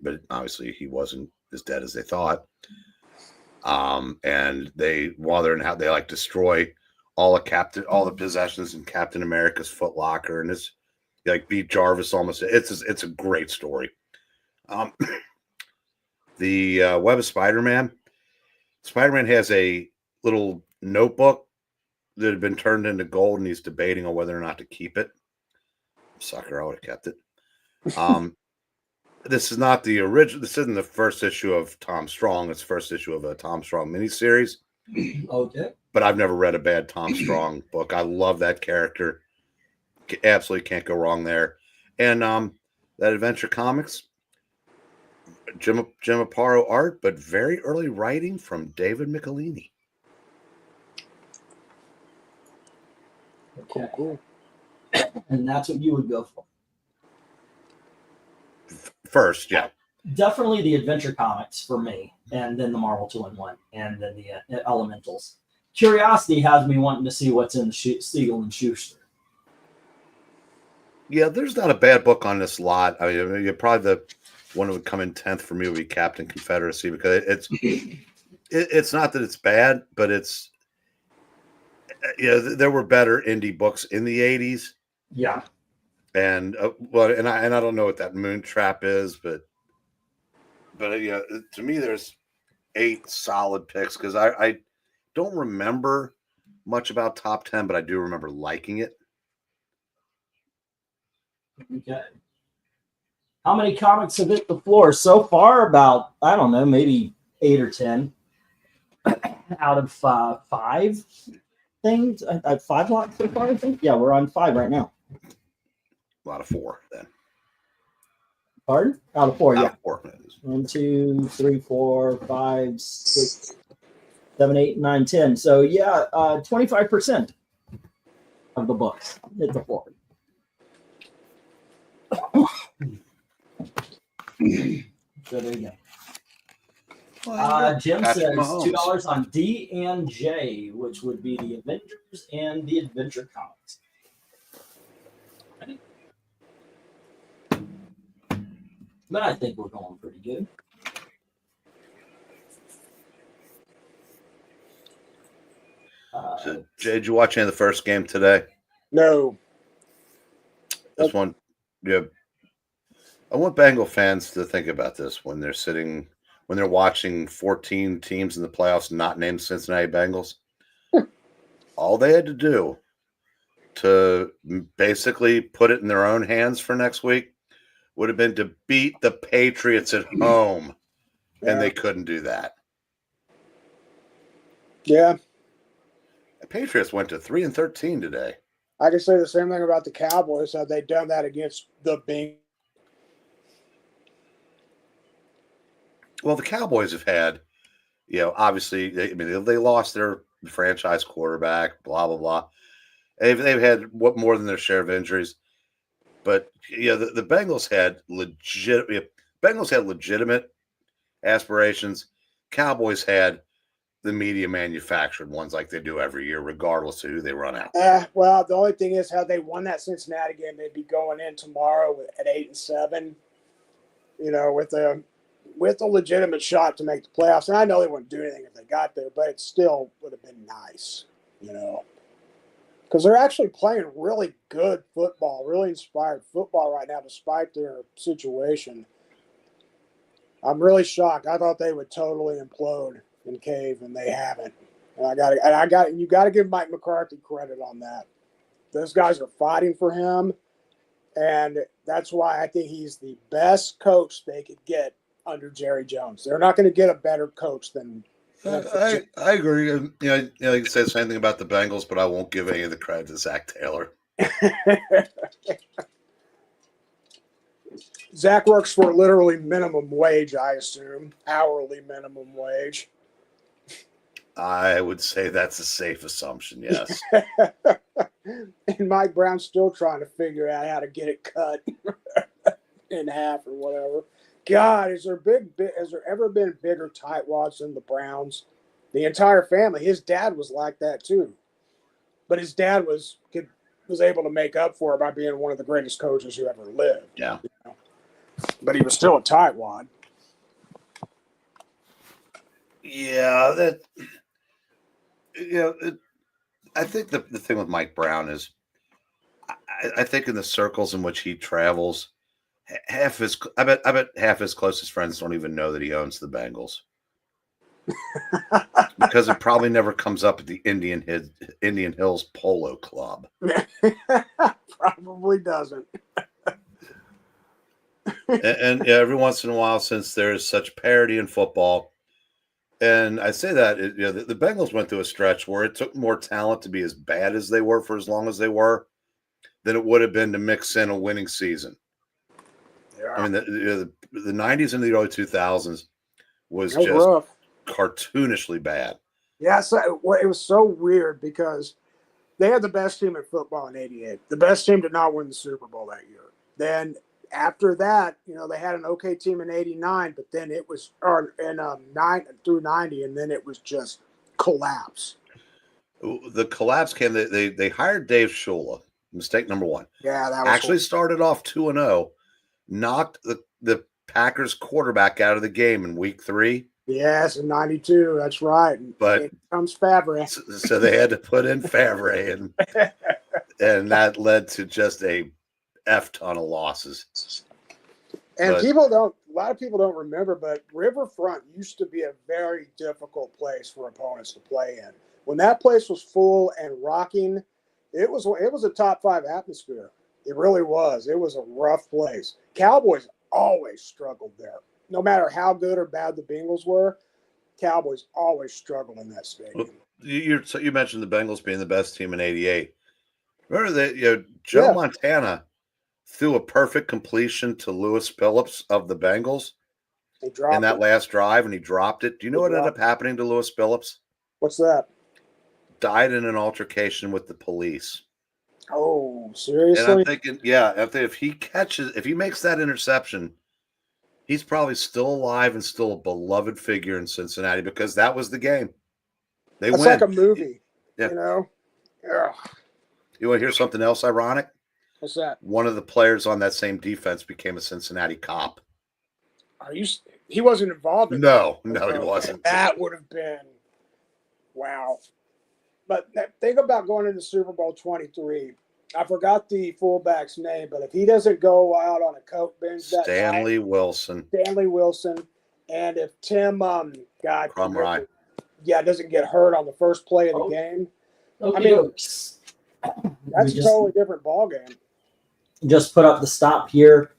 but obviously he wasn't as dead as they thought. And while they're in how they like destroy all the possessions in Captain America's Foot Locker, and it's like beat Jarvis almost. It's a great story. The Web of Spider-Man. Spider-Man has a little notebook that had been turned into gold, and he's debating on whether or not to keep it. Sucker, I would have kept it. This is not the original. This isn't the first issue of Tom Strong. It's the first issue of a Tom Strong miniseries. Okay. But I've never read a bad Tom Strong book. I love that character. Absolutely can't go wrong there. And that Adventure Comics, Jim Aparo art, but very early writing from David Michelini. Okay. Cool. And that's what you would go for. First, yeah. Definitely the Adventure Comics for me, and then the Marvel 2-in-1, and then the Elementals. Curiosity has me wanting to see what's in the Siegel and Schuster. Yeah, there's not a bad book on this lot. I mean, you're probably the one that would come in 10th for me would be Captain Confederacy, because it's not that it's bad, but it's there were better indie books in the 80s. Yeah. And and I don't know what that Moon Trap is, but to me there's 8 solid picks, because I don't remember much about top 10, but I do remember liking it. Okay. How many comics have hit the floor so far? About, I don't know, maybe 8 or 10 out of 5 things. 5 lots so far, I think. Yeah, we're on 5 right now. A lot of 4 then. Pardon? Out of 4, Out yeah. of 4. 1, 2, 3, 4, 5, 6, 7, 8, 9, 10. So yeah, 25% of the books hit the floor. So there you go. Jim says $2 on D and J, which would be the Avengers and the Adventure Comics. But I think we're going pretty good. So, Jay, did you watch any of the first game today? No. This one, yeah. I want Bengal fans to think about this when they're watching 14 teams in the playoffs not named Cincinnati Bengals. All they had to do to basically put it in their own hands for next week would have been to beat the Patriots at home, and they couldn't do that. Yeah. The Patriots went to 3-13 today. I can say the same thing about the Cowboys. Had they done that against the Bengals? Well, the Cowboys have had, obviously, they lost their franchise quarterback, blah, blah, blah. They've had what more than their share of injuries. But, the Bengals had legitimate aspirations. Cowboys had the media manufactured ones like they do every year, regardless of who they run out. Well, the only thing is, had they won that Cincinnati game, they'd be going in tomorrow at 8-7, with a legitimate shot to make the playoffs. And I know they wouldn't do anything if they got there, but it still would have been nice, because they're actually playing really good football, really inspired football right now, despite their situation. I'm really shocked. I thought they would totally implode and cave, and they haven't. And you got to give Mike McCarthy credit on that. Those guys are fighting for him, and that's why I think he's the best coach they could get under Jerry Jones. They're not going to get a better coach than. I agree. You know, you can say the same thing about the Bengals, but I won't give any of the credit to Zach Taylor. Zach works for literally minimum wage, I assume. Hourly minimum wage. I would say that's a safe assumption, yes. And Mike Brown's still trying to figure out how to get it cut in half or whatever. God, has there ever been bigger tightwads than the Browns? The entire family. His dad was like that too, but his dad was able to make up for it by being one of the greatest coaches who ever lived. Yeah, you know? But he was still a tightwad. Yeah, that. You know, I think the thing with Mike Brown is, I think in the circles in which he travels, I bet half his closest friends don't even know that he owns the Bengals. Because it probably never comes up at the Indian Hills Polo Club. Probably doesn't. and yeah, every once in a while, since there's such parity in football, and I say that the Bengals went through a stretch where it took more talent to be as bad as they were for as long as they were than it would have been to mix in a winning season. Yeah. I mean, the 90s and the early 2000s was just rough. Cartoonishly bad. Yeah, so it was so weird because they had the best team in football in '88. The best team did not win the Super Bowl that year. Then after that, they had an okay team in '89, but then it was through '90, and then it was just collapse. The collapse came. They hired Dave Shula. Mistake number one. Yeah, that was actually started off 2-0, knocked the Packers quarterback out of the game in week 3. Yes, in '92. That's right. But here comes Favre. So they had to put in Favre, and that led to just a F ton of losses. And a lot of people don't remember, but Riverfront used to be a very difficult place for opponents to play in. When that place was full and rocking, it was a top 5 atmosphere. It really was. It was a rough place. Cowboys always struggled there. No matter how good or bad the Bengals were, Cowboys always struggled in that stadium. You mentioned the Bengals being the best team in '88. Remember that Joe Montana threw a perfect completion to Lewis Phillips of the Bengals in that last drive, and he dropped it. Do you know what ended up happening to Lewis Phillips? What's that? Died in an altercation with the police. Oh, seriously? And I'm thinking, if he makes that interception, he's probably still alive and still a beloved figure in Cincinnati because that was the game. It's like a movie, Yeah. Ugh. You want to hear something else ironic? What's that? One of the players on that same defense became a Cincinnati cop. He wasn't involved in No, he wasn't. That would have been wow. But think about going into Super Bowl 23. I forgot the fullback's name, but if he doesn't go out on a coke binge that Stanley Wilson. And if Tim Crumry, doesn't get hurt on the first play of the game, that's a totally different ball game. Just put up the stop here.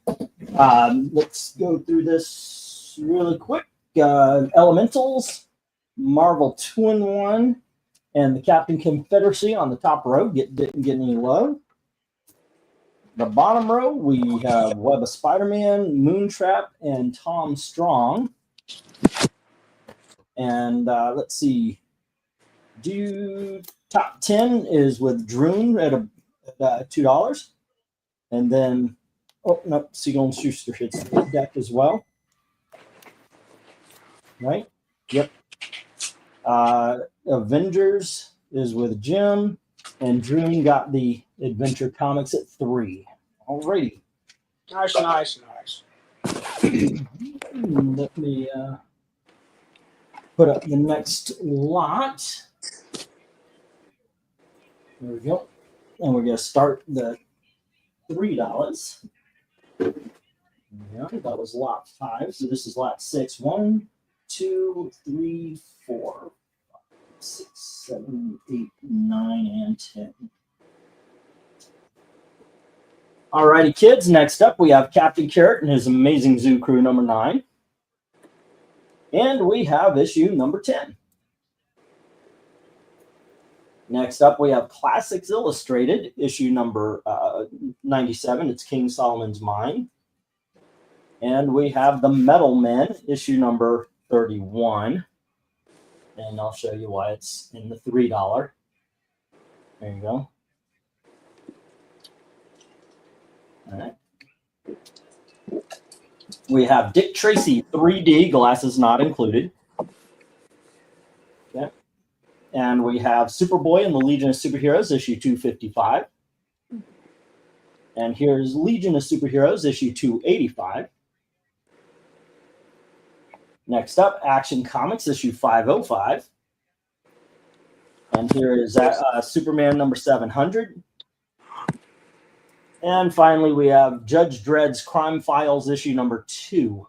Let's go through this really quick. Elementals, Marvel 2-in-1. And the Captain Confederacy on the top row didn't get any love. The bottom row, we have Web of Spider-Man, Moontrap, and Tom Strong. And let's see. Top 10 is with Droon at $2. And then, Siegel and Schuster hits the deck as well. Right? Yep. Avengers is with Jim, and Drew got the Adventure Comics at 3. Alrighty. Nice. Let me put up the next lot. There we go. And we're going to start the $3. Yeah, that was lot 5. So this is lot 6. 1, 2, 3, 4, 6, 7, 8, 9, and 10. Alrighty, kids. Next up, we have Captain Carrot and his amazing zoo crew number 9. And we have issue number 10. Next up, we have Classics Illustrated, issue number 97. It's King Solomon's Mine. And we have The Metal Men, issue number 31. And I'll show you why it's in the $3. There you go. All right. We have Dick Tracy 3D, glasses not included. Okay. And we have Superboy and the Legion of Superheroes, issue 255. And here's Legion of Superheroes, issue 285. Next up, Action Comics, issue 505. And here is Superman number 700. And finally, we have Judge Dredd's Crime Files, issue number 2.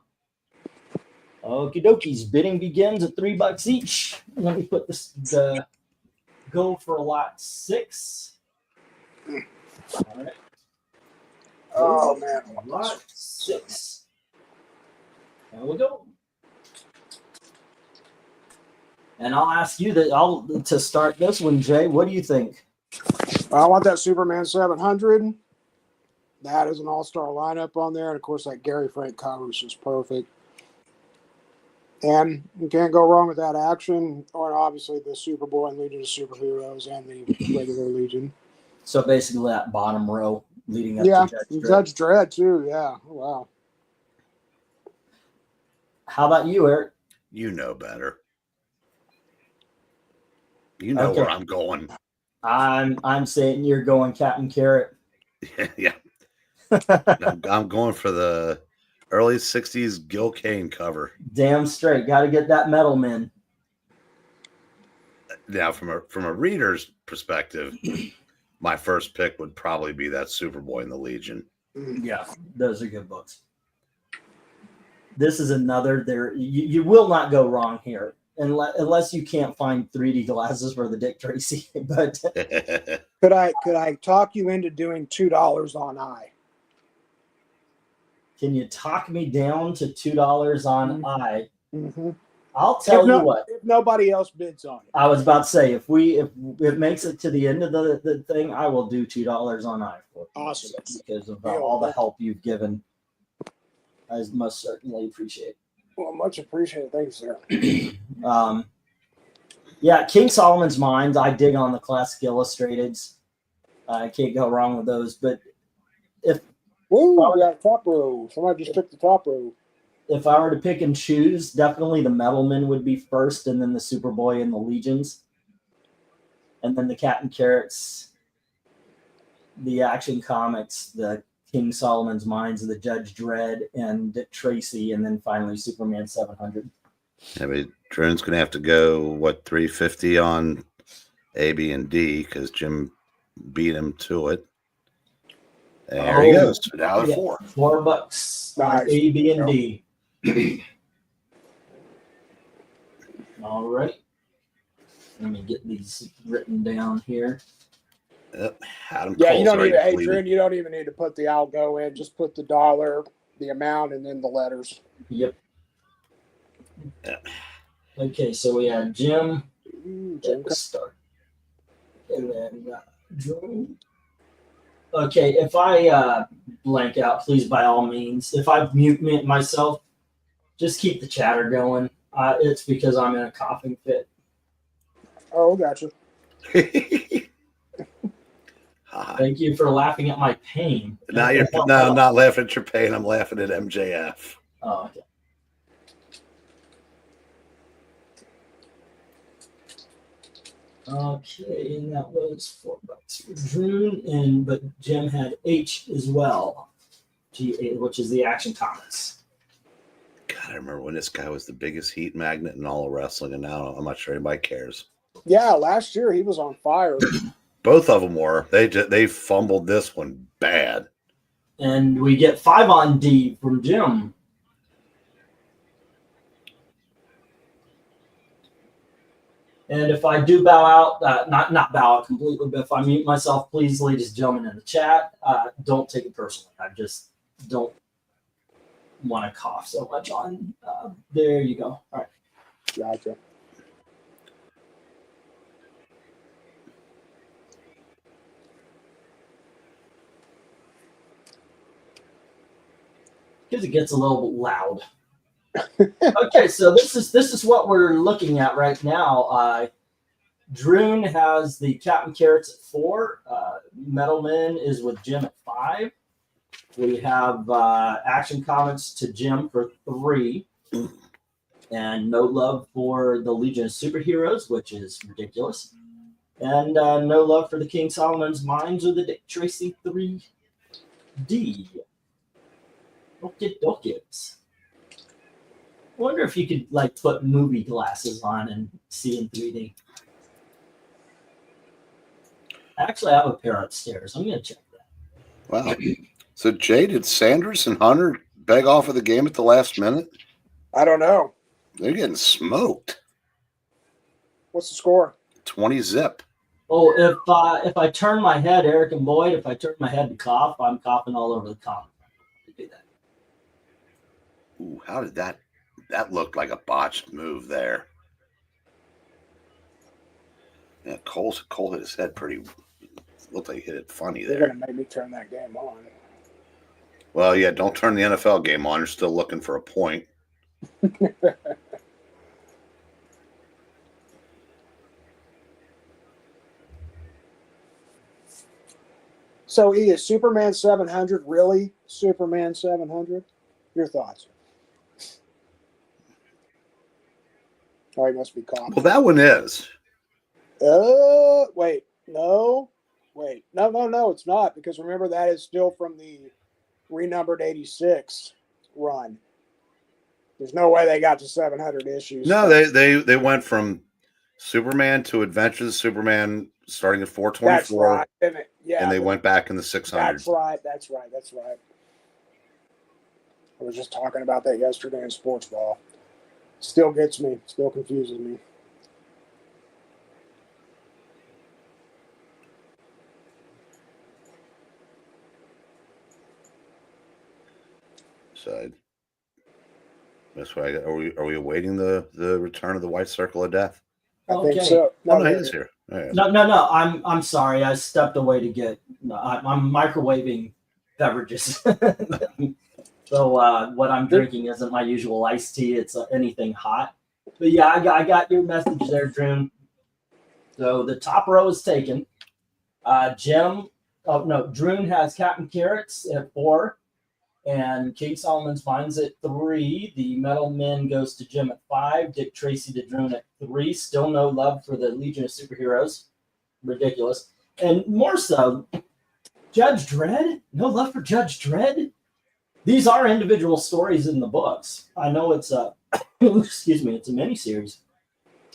Okie dokies, bidding begins at $3 each. Let me put the go for lot 6. All right. Oh man, Lot 6. There we go. And I'll ask you to start this one, Jay. What do you think? I want that Superman 700. That is an all-star lineup on there, and of course that Gary Frank cover is just perfect. And you can't go wrong with that action, or obviously the Superboy and Legion of Superheroes and the regular Legion. So basically that bottom row leading up to Judge Dredd too. Yeah, wow. How about you, Eric? You know better. You know where I'm going. I'm saying you're going Captain Carrot. Yeah. I'm going for the early 60s Gil Kane cover. Damn straight. Got to get that Metal Men. Now, from a reader's perspective, my first pick would probably be that Superboy and the Legion. Yeah, those are good books. This is another there. You will not go wrong here. Unless you can't find 3D glasses for the Dick Tracy. But could I talk you into doing $2 on I? Can you talk me down to $2 on I? Mm-hmm. I'll tell you what. If nobody else bids on it. I was about to say, if it makes it to the end of the thing, I will do $2 on I for awesome because of all the help you've given. I most certainly appreciate. Well, much appreciated. Thanks, sir. Yeah, King Solomon's Mines. I dig on the Classic Illustrateds. I can't go wrong with those. But we got top row. Somebody just took the top row. If I were to pick and choose, definitely the Metal Men would be first, and then the Superboy and the Legions, and then the Captain Carrots, the Action Comics, the King Solomon's Mines, the Judge Dredd, and Dick Tracy, and then finally Superman 700. I mean, Drone's going to have to go, 350 on A, B, and D, because Jim beat him to it. There he goes. Now yeah, $4. $4 Nice. A, B, and D. All right. Let me get these written down here. Yep. Adam Yeah, Cole's you don't already need to, depleted. Adrian, you don't even need to put the algo in. Just put the dollar, the amount, and then the letters. Yep. Yeah. Okay, so we had Jim Jim. at the start. And then Drew. Okay, if I blank out, please, by all means. If I mute myself, just keep the chatter going. It's because I'm in a coughing fit. Oh, gotcha. Thank you for laughing at my pain. No, I'm not laughing at your pain. I'm laughing at MJF. Oh, okay. Okay, and that was $4 for Drew, but Jim had H as well, which is the Action Comics. God, I remember when this guy was the biggest heat magnet in all of wrestling, and now I'm not sure anybody cares. Yeah, last year he was on fire. Both of them were. They fumbled this one bad. And we get 5 on D from Jim. And if I do bow out, not bow out completely, but if I mute myself, please, ladies and gentlemen in the chat, don't take it personally. I just don't want to cough so much on. There you go. All right. Gotcha. Because it gets a little loud. Okay, so this is what we're looking at right now. Droon has the Captain Carrots at 4. Metalman is with Jim at 5. We have Action Comics to Jim for 3. And No Love for the Legion of Superheroes, which is ridiculous. And No Love for the King Solomon's Mines or the Dick Tracy 3D. Okay, dokes. I wonder if you could like put movie glasses on and see in 3D. I actually have a pair upstairs. I'm gonna check that. Wow. So Jay, did Sanders and Hunter beg off of the game at the last minute? I don't know. They're getting smoked. What's the score? 20-zip. Oh, if I turn my head, Eric and Boyd, if I turn my head to cough, I'm coughing all over the comic. Do that. Ooh, how did that looked like a botched move there. Yeah, Cole hit his head pretty. Looked like he hit it funny there. They're gonna make me turn that game on. Well, yeah, don't turn the NFL game on. You're still looking for a point. So, E, is Superman 700 really Superman 700? Your thoughts? Oh, he must be calm. Well, that one is. Wait, no. Wait, no, it's not, because remember that is still from the renumbered 86 run. There's no way they got to 700 issues. No, they went from Superman to Adventures of Superman starting at 424. That's right. And they went back in the 600s. That's right. I was just talking about that yesterday in Sports Ball. Still gets me. Still confuses me. So that's why are we awaiting the return of the White Circle of Death? I think so. No, he's here. Oh, yeah. No. I'm sorry. I stepped away to get. I'm microwaving beverages. So what I'm drinking isn't my usual iced tea. It's anything hot. But yeah, I got your message there, Droon. So the top row is taken. Droon has Captain Carrots at 4. And King Solomon's Mines at 3. The Metal Men goes to Jim at 5. Dick Tracy to Droon at 3. Still no love for the Legion of Superheroes. Ridiculous. And more so, Judge Dredd? No love for Judge Dredd? These are individual stories in the books. I know it's a, excuse me, it's a miniseries.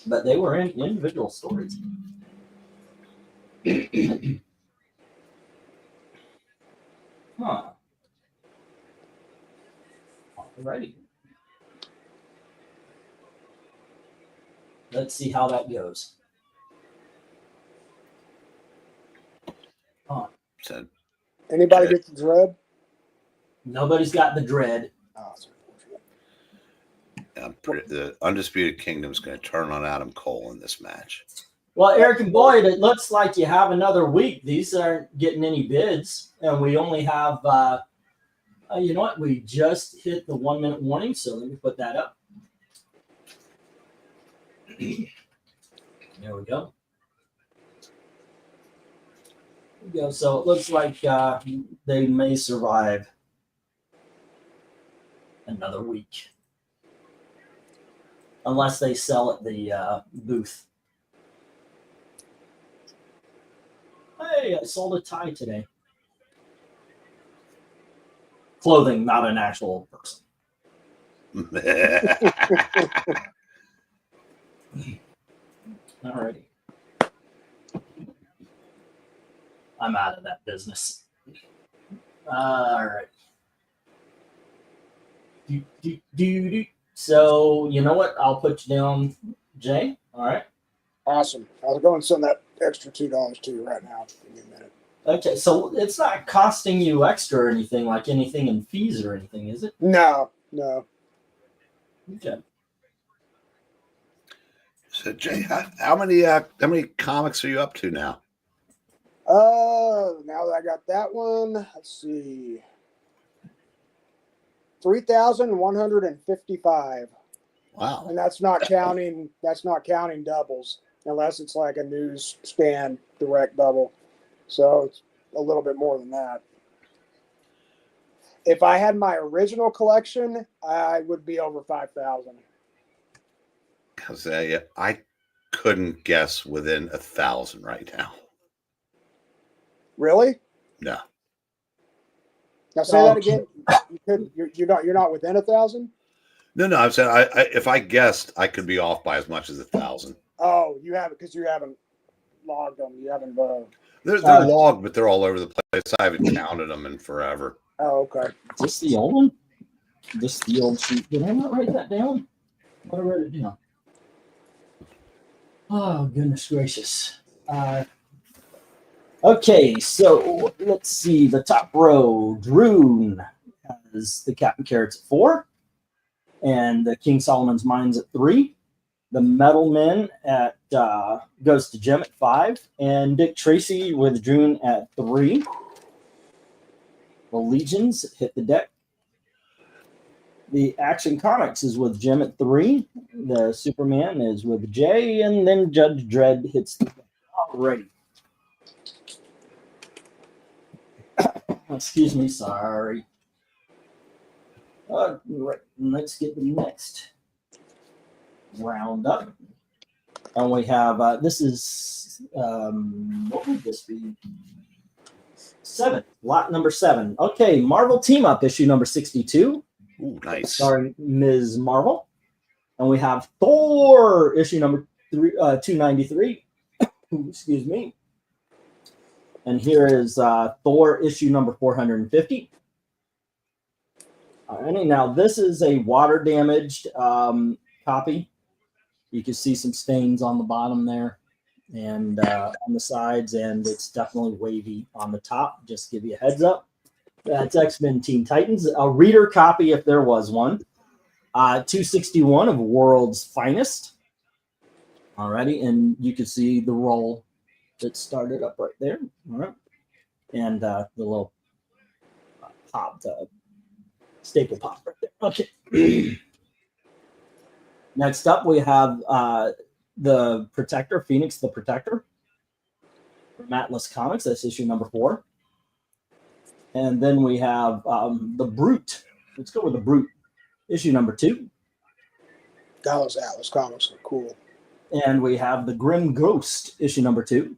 But they were in individual stories. Huh. Alrighty. Let's see how that goes. So, Anybody get the dread? Nobody's got the dread. Oh, that's unfortunate. the Undisputed Kingdom's going to turn on Adam Cole in this match. Well, Eric and Boyd, it looks like you have another week. These aren't getting any bids, and we only have. You know what? We just hit the 1 minute warning, so let me put that up. There we go. So it looks like they may survive another week. Unless they sell at the booth. Hey, I sold a tie today. Clothing, not an actual person. Alrighty. I'm out of that business. All right. So, you know what? I'll put you down, Jay. All right. Awesome. I'll go and send that extra $2 to you right now. Give me a minute. Okay, so it's not costing you extra or anything, like anything in fees or anything, is it? No. No. Okay. So Jay, how many comics are you up to now? Now that I got that one, let's see. 3,155. Wow. And that's not counting doubles, unless it's like a newsstand direct double. So it's a little bit more than that. If I had my original collection, I would be over 5,000. Because I couldn't guess within 1,000 right now. Really? No. Now say that again. You're not within 1,000? No. I'm saying if I guessed, I could be off by as much as 1,000. Oh, you haven't, because you haven't logged them. You haven't. They're logged, but they're all over the place. I haven't counted them in forever. Oh, okay. Is this the old one? This the old sheet? Did I not write that down? I wrote it down. Oh, goodness gracious. Okay, so let's see. The top row, Droon has the Captain Carrots at 4, and the King Solomon's Mines at 3. The Metal Men at goes to Jim at 5, and Dick Tracy with Droon at 3. The Legions hit the deck. The Action Comics is with Jim at 3. The Superman is with Jay, and then Judge Dredd hits the deck. Alrighty. Excuse me, sorry. Right, let's get the next round up. And we have, this is, what would this be? 7, lot number 7. Okay, Marvel Team Up, issue number 62. Ooh, nice. Starring Ms. Marvel. And we have Thor, issue number 293. Excuse me. And here is Thor, issue number 450. Now, this is a water-damaged copy. You can see some stains on the bottom there and on the sides, and it's definitely wavy on the top. Just to give you a heads up. That's X-Men Teen Titans. A reader copy, if there was one. 261 of World's Finest. Alrighty, and you can see the roll that started up right there. All right. And the little pop, staple pop right there. Okay. Next up, we have the Protector, Phoenix the Protector from Atlas Comics. That's issue number 4. And then we have the Brute. Let's go with the Brute, issue number 2. Those Atlas Comics are cool. And we have the Grim Ghost, issue number 2.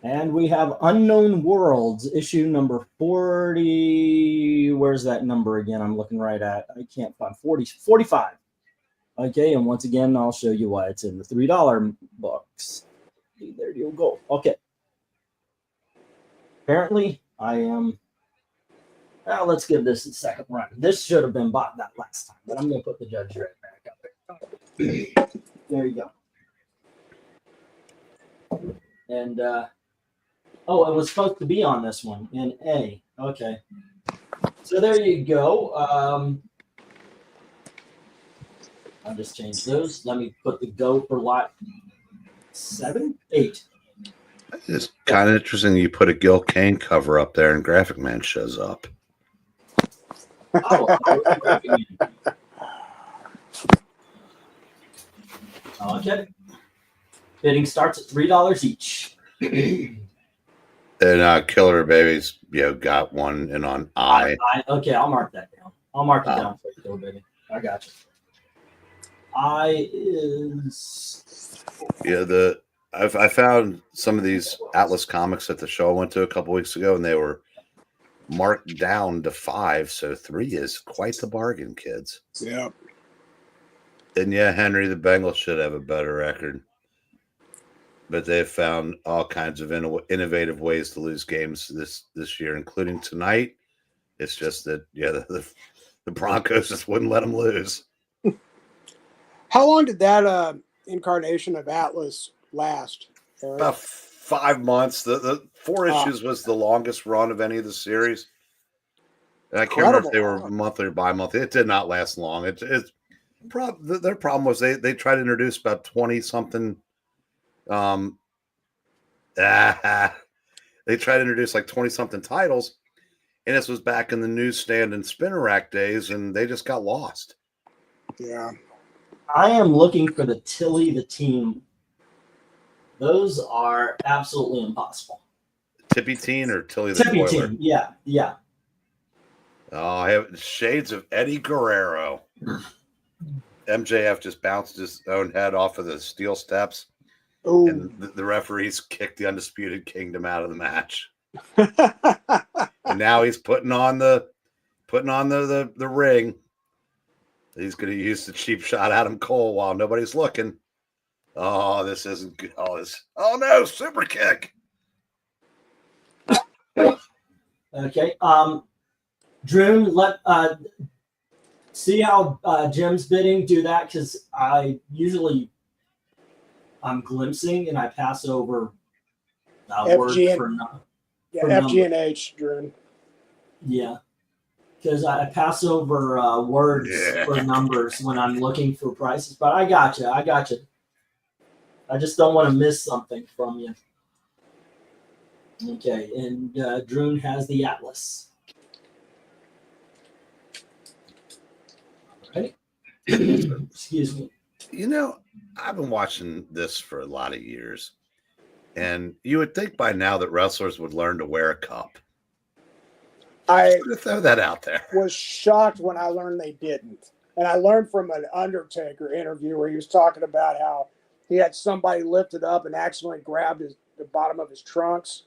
And we have Unknown Worlds, issue number 40. Where's that number again? I'm looking right at. I can't find 45. Okay, and once again, I'll show you why it's in the $3 books. There you go. Okay. Apparently, I am. Well, let's give this a second run. This should have been bought that last time, but I'm going to put the Judge Dredd back up there. There you go. And, oh, it was supposed to be on this one in A. Okay. So there you go. I'll just change those. Let me put the go for lot 7, 8. It's kind of interesting you put a Gil Kane cover up there and Graphic Man shows up. Oh, okay. Bidding starts at $3 each. And Killer Babies, got one in on I. Okay, I'll mark that down. I'll mark it down for you, Killer Baby. I got you. I is. Yeah, I found some of these Atlas Comics at the show I went to a couple weeks ago, and they were marked down to 5, so 3 is quite the bargain, kids. Yeah. And yeah, Henry the Bengal should have a better record, but they've found all kinds of innovative ways to lose games this year, including tonight. It's just that the Broncos just wouldn't let them lose. How long did that incarnation of Atlas last, Eric? About 5 months. The 4 issues was the longest run of any of the series. And I can't remember if they were monthly or bi-monthly. It did not last long. Their problem was they tried to introduce about 20-something. They tried to introduce like 20-something titles, and this was back in the newsstand and spinner rack days, and they just got lost. Yeah. I am looking for the Tilly the Team. Those are absolutely impossible. Tippy Teen or Tilly the Tippy Toiler? Teen, yeah. Oh, I have shades of Eddie Guerrero. MJF just bounced his own head off of the steel steps. Ooh. And the referees kicked the Undisputed Kingdom out of the match. And now he's putting on the ring. He's going to use the cheap shot Adam Cole while nobody's looking. Oh, this isn't good. Oh no, super kick. Okay. Drew, see how Jim's bidding. Do that because I'm glimpsing and I pass over words for FG and H, Drew. Yeah, because I pass over words for numbers when I'm looking for prices. But I got you. I just don't want to miss something from you. Okay, and Drew has the Atlas. Right. Excuse me. You know, I've been watching this for a lot of years, and you would think by now that wrestlers would learn to wear a cup. I throw that out there. Was shocked when I learned they didn't, and I learned from an Undertaker interview where he was talking about how he had somebody lifted up and accidentally grabbed the bottom of his trunks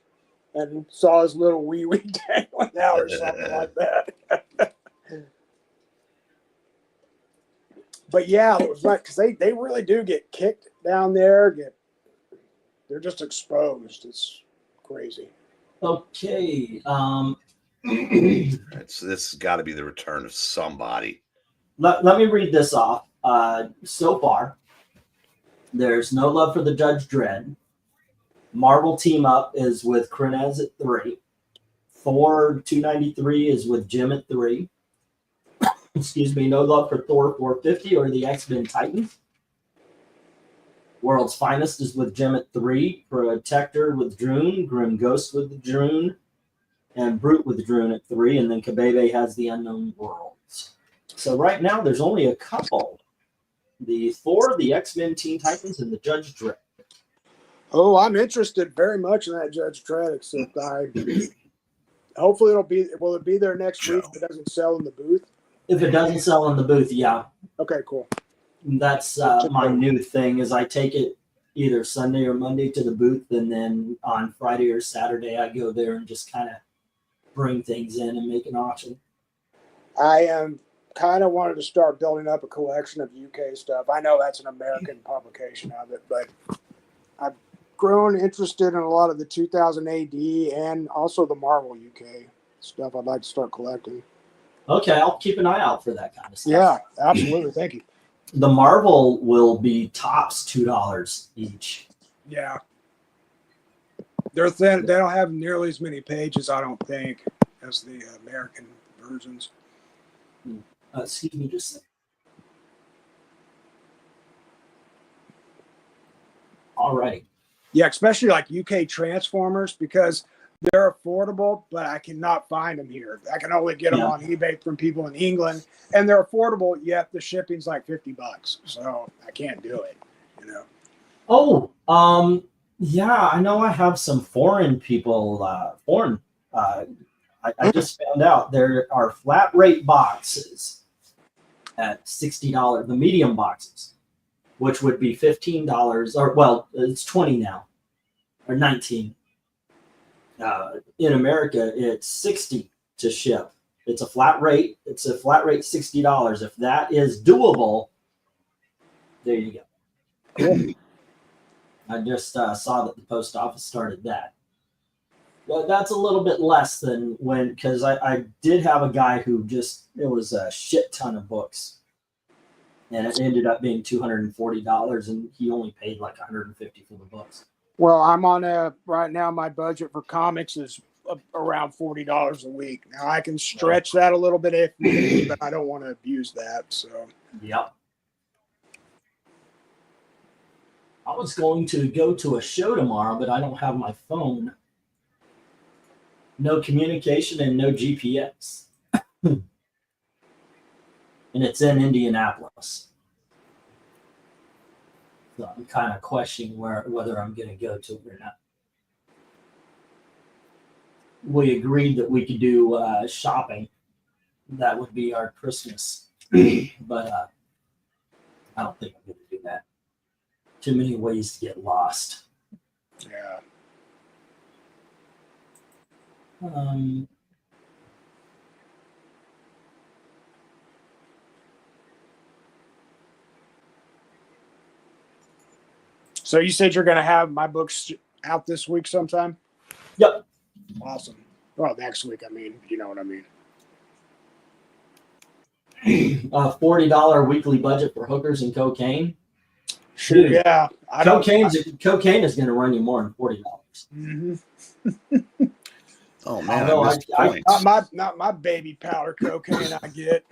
and saw his little wee dangling out or something like that. But yeah, it was like because they really do get kicked down there. They're just exposed. It's crazy. Okay. This has got to be the return of somebody. Let me read this off. So far, there's No Love for the Judge Dredd. Marvel Team Up is with KRENIZ at 3. Thor 293 is with Jim at 3. Excuse me, No Love for Thor 450 or the X-Men Titans. World's Finest is with Jim at 3. Protector with Droon. Grim Ghost with Droon. And Brute with Droon at 3. And then Kabebe has the Unknown Worlds. So right now there's only a couple. The Thor, the X-Men Teen Titans, and the Judge Dredd. Oh, I'm interested very much in that Judge Dredd, except hopefully will it be there next week if it doesn't sell in the booth? If it doesn't sell in the booth, yeah. Okay, cool. That's my new thing is I take it either Sunday or Monday to the booth, and then on Friday or Saturday I go there and just kind of bring things in and make an auction. I am kind of wanted to start building up a collection of UK stuff. I know that's an American publication of it, but I've grown interested in a lot of the 2000 AD and also the Marvel UK stuff I'd like to start collecting. Okay, I'll keep an eye out for that kind of stuff. Yeah, absolutely. Thank you. The Marvel will be tops $2 each. Yeah. They're thin. They don't have nearly as many pages, I don't think, as the American versions. Excuse me, just a second. All right. Yeah, especially like UK Transformers because they're affordable, but I cannot find them here. I can only get them on eBay from people in England, and they're affordable, yet the shipping's like $50. So I can't do it, you know. Oh, yeah, I know I have some foreign people, I just found out there are flat rate boxes at $60, the medium boxes, which would be $15, or well, it's 20 now, or 19. In America, it's 60 to ship. It's a flat rate. It's a flat rate $60. If that is doable, there you go. Cool. I just saw that the post office started that. But that's a little bit less than when, because I did have a guy who it was a shit ton of books. And it ended up being $240, and he only paid like $150 for the books. Well, I'm on right now my budget for comics is around $40 a week. Now I can stretch that a little bit if needed, but I don't want to abuse that. So Yep. I was going to go to a show tomorrow, but I don't have my phone. No communication and no GPS. And it's in Indianapolis. So I'm kind of questioning whether I'm going to go to it or not. We agreed that we could do shopping. That would be our Christmas. But I don't think I'm going to do that. Too many ways to get lost. yeah. So you said you're going to have my books out this week sometime? Yep. Awesome. Well, next week, I mean, you know what I mean. $40 weekly budget for hookers and cocaine. Sure. Dude, Yeah. cocaine is going to run you more than $40. Mm-hmm. Oh man, No, I missed points. Not my baby powder cocaine I get.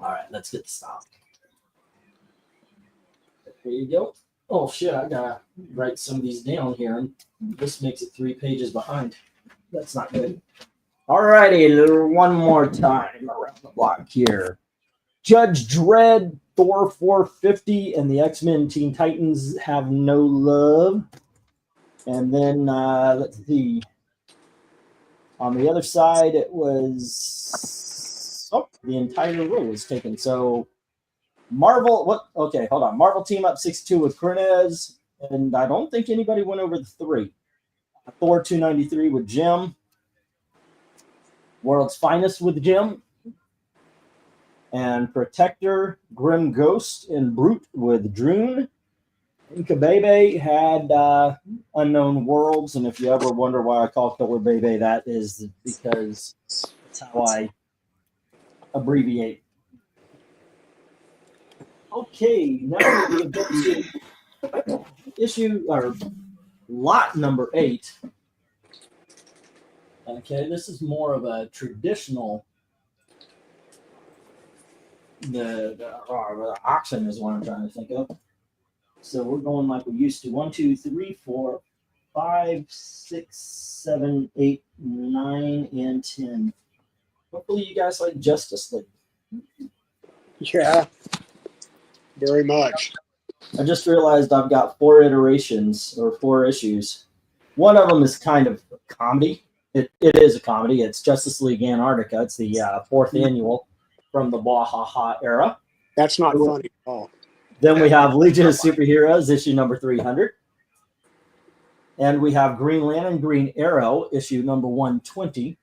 All right, let's get stopped. There you go. Oh shit, I gotta write some of these down here, and this makes it 3 pages behind. That's not good. All righty, one more time around the block here. Judge Dredd, Thor 450, and the X-Men Teen Titans Have No Love. And then let's see. On the other side, it was the entire row was taken. So Marvel, what? Okay, hold on. Marvel team up 6-2 with KRENIZ, and I don't think anybody went over the 3. Thor 293 with Jim. World's Finest with Jim. And Protector, Grim Ghost, and Brute with Droon. And Kabebe had Unknown Worlds, and if you ever wonder why I call Killer Bebe, that is because that's how I abbreviate. Okay, now we get to issue or lot number 8. Okay, this is more of a traditional. The auction is what I'm trying to think of. So we're going like we used to. 1, 2, 3, 4, 5, 6, 7, 8, 9, and 10. Hopefully you guys like Justice League. Yeah. Very much. I just realized I've got 4 iterations or 4 issues. One of them is kind of a comedy. It is a comedy. It's Justice League Antarctica. It's the 4th annual from the Baja era. That's not funny at all. Then we have Legion of Superheroes, issue number 300. And we have Green Lantern, Green Arrow, issue number 120.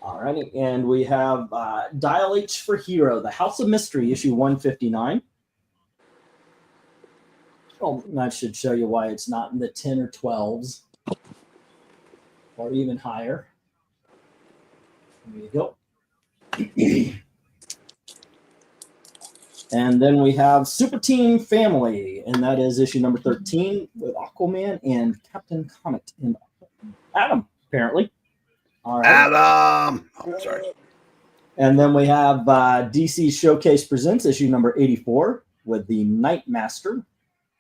All righty. And we have Dial H for Hero, The House of Mystery, issue 159. Oh, I should show you why it's not in the 10 or 12s. Or even higher. There you go. And then we have Super Team Family, and that is issue number 13 with Aquaman and Captain Comet and Adam, apparently. All right. Adam! Oh, sorry. And then we have DC Showcase Presents issue number 84 with the Night Master.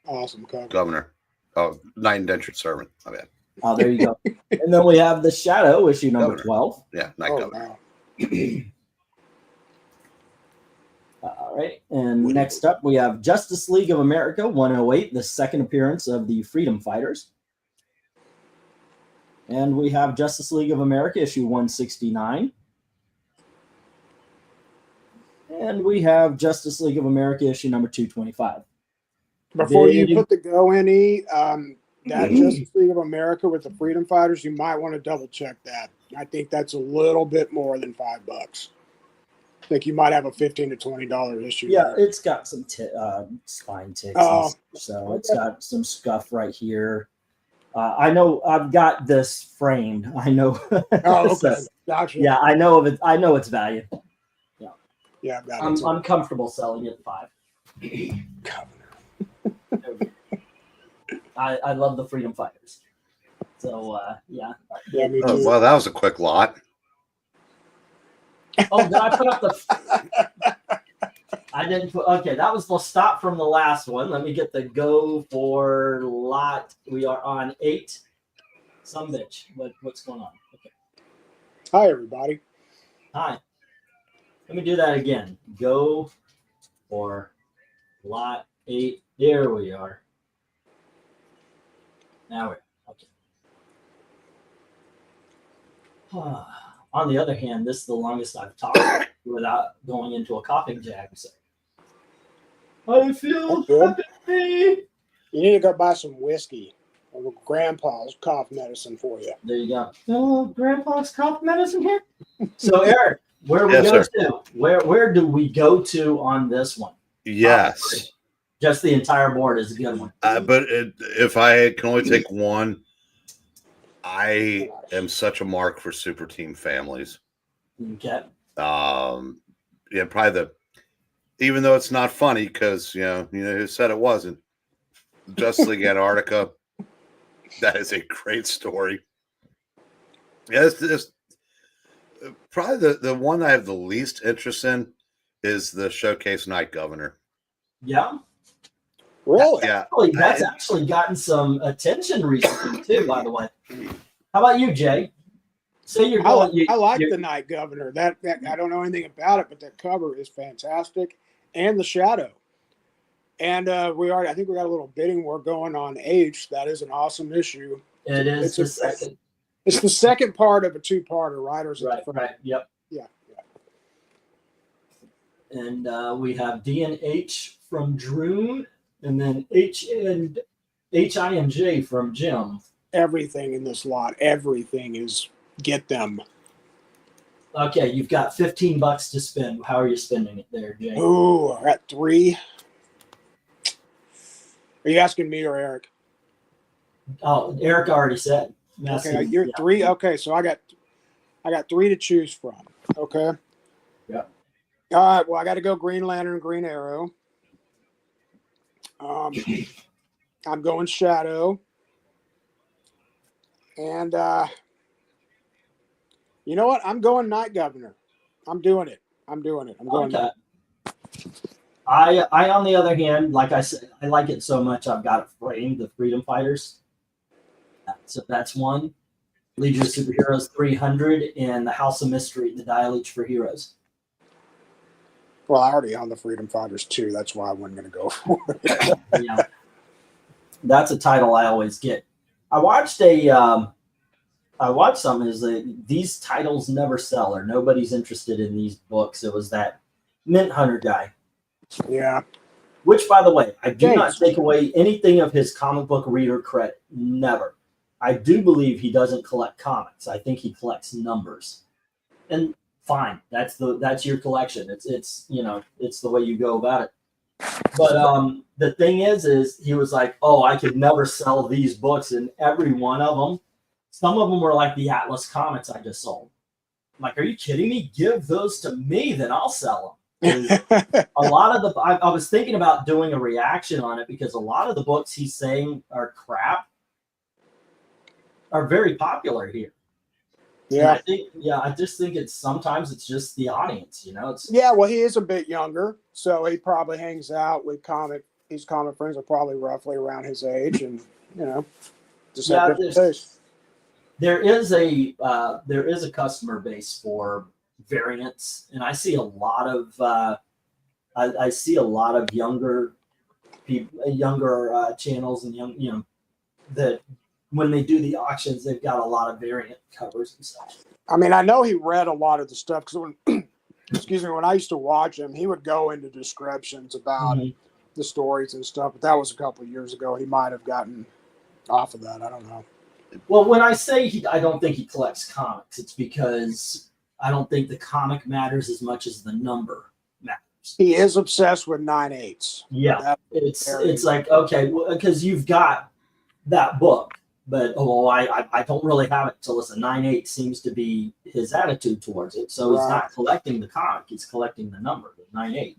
Awesome cover. Governor. Oh, Night Indentured Servant. My bad. Oh, there you go. And then we have the Shadow issue number Governor. 12. Yeah, Night Governor. Wow. All right. And next up, we have Justice League of America 108, the second appearance of the Freedom Fighters. And we have Justice League of America issue 169. And we have Justice League of America issue number 225. Before you put the go in, that Justice League of America with the Freedom Fighters, you might want to double check that. I think that's a little bit more than $5. I think you might have a $15 to $20 issue. Yeah, there. it's got some spine ticks. Oh, so it's got some scuff right here. I know I've got this framed. I know. Oh, okay. So, Gotcha. yeah, I know of it. I know its value. Yeah, Yeah, I've got it. I'm comfortable selling it at $5. I love the Freedom Fighters. So yeah. Yeah, me Oh, too. well, that was a quick lot. Oh, did I put up the? I didn't put. Okay, that was the stop from the last one. Let me get the go for lot. We are on 8. Some bitch. What's going on? Okay. Hi, everybody. Hi. Let me do that again. Go for lot 8. There we are. Now we're okay. On the other hand, this is the longest I've talked without going into a coughing jag. So I feel happy. You need to go buy some whiskey or Grandpa's cough medicine for you. There you go. Oh, Grandpa's cough medicine here. So Eric, where do we Yes, go sir. to? Where do we go to on this one? Yes. Just the entire board is a good one. But if I can only take one, I am such a mark for super team families. Okay. Yeah, probably even though it's not funny because you know who said it wasn't. Justice League Antarctica. That is a great story. Yeah, it's probably the one I have the least interest in is the Showcase Night Governor. Yeah. Really? Yeah. That's actually gotten some attention recently too, by the way. How about you, Jay? Say you're going. I like the Night Governor. That I don't know anything about it, but the cover is fantastic, and the shadow. And I think we got a little bidding war going on H. That is an awesome issue. It is the second. It's the second part of a two-parter, right? Or is it Right. Yep. Yeah. And we have D and H from Drew, and then H and I and J from Jim. Everything in this lot, everything is get them. Okay, you've got $15 to spend. How are you spending it there, Jay? Ooh, I got 3. Are you asking me or Eric? Oh, Eric already said. Okay, you're 3. Okay, so I got 3 to choose from. Okay. Yeah. All right. Well, I got to go Green Lantern, Green Arrow. I'm going Shadow, and you know what? I'm going Night Governor. I'm doing it. I'm going. Okay. I on the other hand, like I said, I like it so much. I've got it framed, the Freedom Fighters. So that's one. Legion of Superheroes 300 and the House of Mystery, the Dialeech for Heroes. Well, I already own the Freedom Fighters too. That's why I wasn't going to go for it. Yeah, that's a title I always get. I watched some. Is that these titles never sell or nobody's interested in these books. It was that Mint Hunter guy. Yeah. Which, by the way, I do not take away anything of his comic book reader credit. Never. I do believe he doesn't collect comics. I think he collects numbers. And fine, that's your collection. It's it's the way you go about it. But the thing is he was like, oh, I could never sell these books, and every one of them, some of them were like the Atlas comics I just sold. I'm like, are you kidding me? Give those to me, then I'll sell them. A lot of I was thinking about doing a reaction on it because a lot of the books he's saying are crap are very popular here. Yeah. I just think sometimes it's just the audience, It's well, he is a bit younger, so he probably hangs out with his comic friends are probably roughly around his age, and just have different tastes. There is a customer base for variants, and I see a lot of I see a lot of younger people, younger channels, and that when they do the auctions, they've got a lot of variant covers and such. I mean, I know he read a lot of the stuff because when I used to watch him, he would go into descriptions about the stories and stuff. But that was a couple of years ago. He might have gotten off of that. I don't know. Well, when I say I don't think he collects comics, it's because I don't think the comic matters as much as the number matters. He is obsessed with 9/8. Yeah, it's like, okay, well, because you've got that book, but I don't really have it till it's a 9/8 seems to be his attitude towards it. So he's not collecting the comic; he's collecting the number, the 9/8.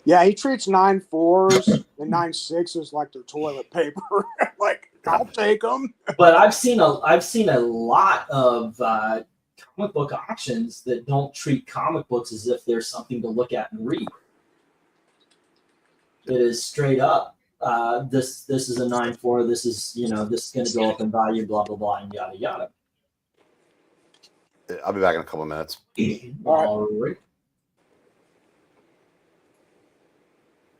Yeah, he treats 9/4s and 9/6s like they're toilet paper. Like I'll take them. But I've seen a lot of comic book auctions that don't treat comic books as if there's something to look at and read. It is straight up. This is a 9.4. This is this is going to go up in value. Blah blah blah and yada yada. I'll be back in a couple of minutes. All right.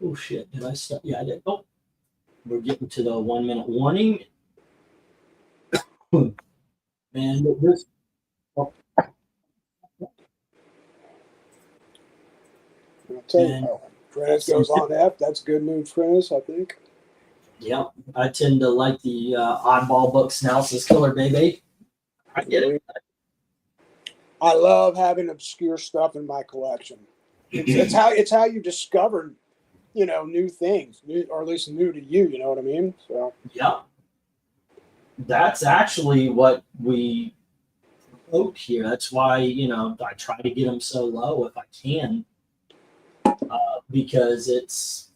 Oh shit! Did I stop? Yeah, I did. Oh, we're getting to the 1 minute warning. And this. Oh. I'll tell you, KRENIZ goes on F. That's good news, KRENIZ, I think. Yeah, I tend to like the oddball books now. Says Killer Baby. I get it. I love having obscure stuff in my collection. It's how you discover, new things, or at least new to you. You know what I mean? So yeah, that's actually what we promote here. That's why I try to get them so low if I can, because it's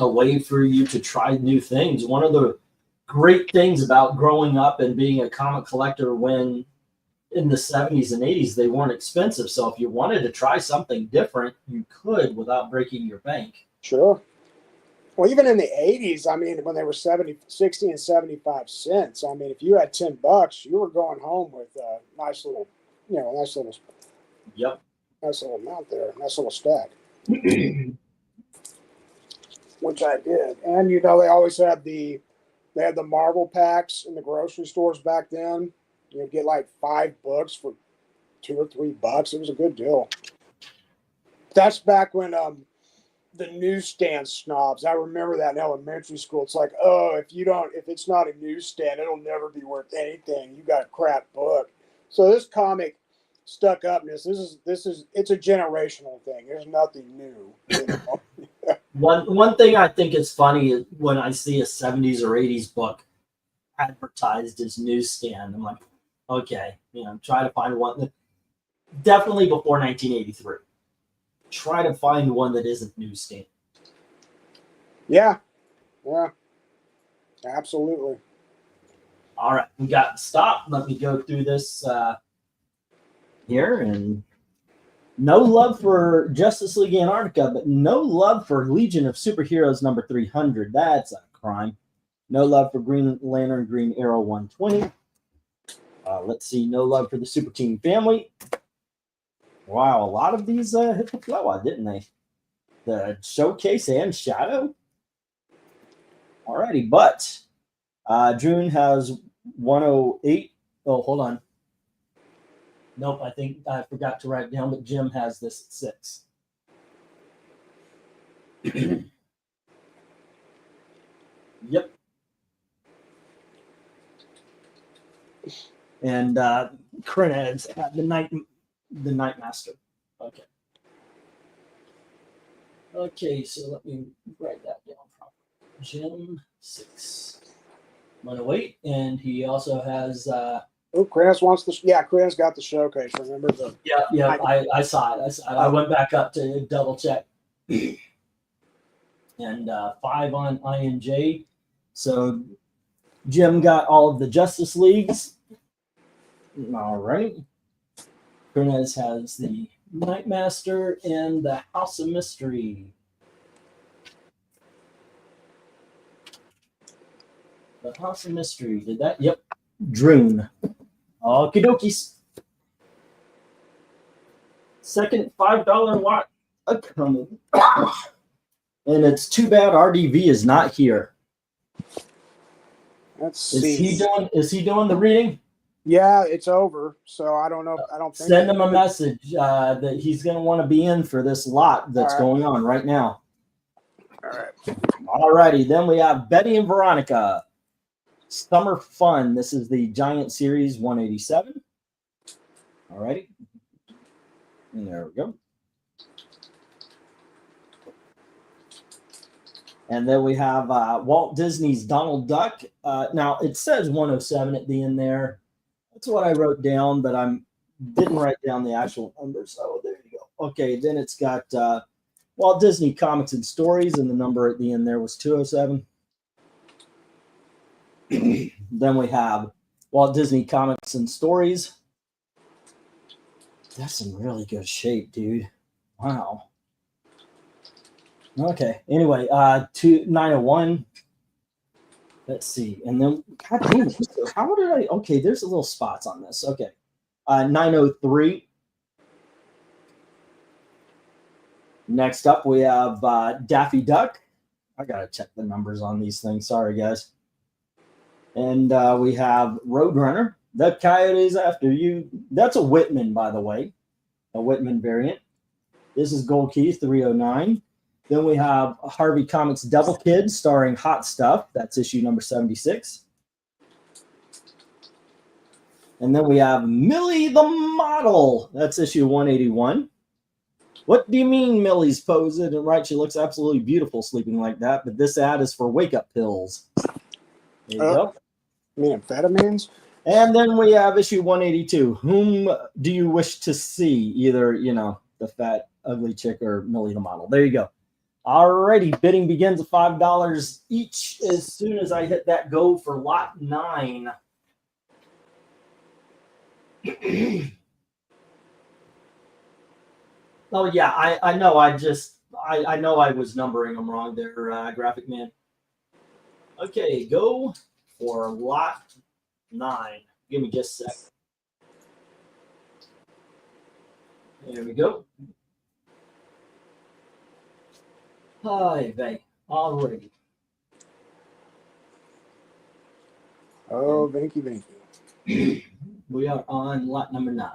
a way for you to try new things. One of the great things about growing up and being a comic collector when in the 70s and 80s, they weren't expensive. So if you wanted to try something different, you could without breaking your bank. Sure. Well, even in the 80s, I mean, when they were 60 and 75 cents, I mean, if you had $10, you were going home with a nice little, Yep. Nice little amount there, nice little stack. Which I did. And, they always had the Marvel packs in the grocery stores back then. You'd get like 5 books for $2 or $3. It was a good deal. That's back when the newsstand snobs. I remember that in elementary school. It's like, oh, if it's not a newsstand, it'll never be worth anything. You got a crap book. So this comic stuck upness. It's a generational thing. There's nothing new. One thing I think is funny is when I see a 70s or 80s book advertised as newsstand, I'm like, okay, try to find one that definitely before 1983. Try to find one that isn't newsstand. Yeah, absolutely. All right, we got to stop. Let me go through this here. And no love for Justice League Antarctica, but no love for Legion of Superheroes number 300. That's a crime. No love for Green Lantern, Green Arrow 120. Let's see. No love for the Super Team family. Wow, a lot of these hit the floor, didn't they? The Showcase and Shadow. Alrighty, but June has 108. Oh, hold on. Nope, I think I forgot to write down, but Jim has this at 6. Yep. And KRENIZ at the Night Master. Okay. Okay, so let me write that down properly. Jim 6. 108, and he also has KRENIZ wants the KRENIZ got the showcase. Remember the I saw it. I went back up to double check. And 5 on INJ. So Jim got all of the Justice Leagues. All right. KRENIZ has the Nightmaster and the House of Mystery. The House of Mystery. Did that? Yep. Drune. Okie dokies. Second $5 lot coming. And it's too bad RDV is not here. Let's see. Is he doing the reading? Yeah, it's over. So I don't know. I don't think send him a message that he's going to want to be in for this lot that's going on right now. All right. All righty. Then we have Betty and Veronica. Summer Fun. This is the Giant Series 187. All righty. And there we go. And then we have Walt Disney's Donald Duck. Now, it says 107 at the end there. That's what I wrote down, but I didn't write down the actual number. So there you go. Okay, then it's got Walt Disney Comics and Stories, and the number at the end there was 207. Then we have Walt Disney Comics and Stories. That's in really good shape, dude. Wow. Okay. Anyway, 901. Let's see. And then, God damn it. How did I? Okay, there's a little spots on this. Okay. 903. Next up, we have Daffy Duck. I got to check the numbers on these things. Sorry, guys. And we have Roadrunner. The Coyotes After You. That's a Whitman, by the way. A Whitman variant. This is Gold Key 309. Then we have Harvey Comics Devil Kid starring Hot Stuff. That's issue number 76. And then we have Millie the Model. That's issue 181. What do you mean Millie's posing? And right, she looks absolutely beautiful sleeping like that. But this ad is for wake-up pills. There you go. You mean amphetamines? And then we have issue 182. Whom do you wish to see? Either, you know, the fat, ugly chick or Millie the Model. There you go. Alrighty, bidding begins at $5 each as soon as I hit that go for lot 9. Oh yeah, I know. I know I was numbering them wrong there, Graphic Man. Okay, go for lot 9. Give me just a sec. There we go. Hi, Vay. Alrighty. Oh, Venky. We are on lot number 9.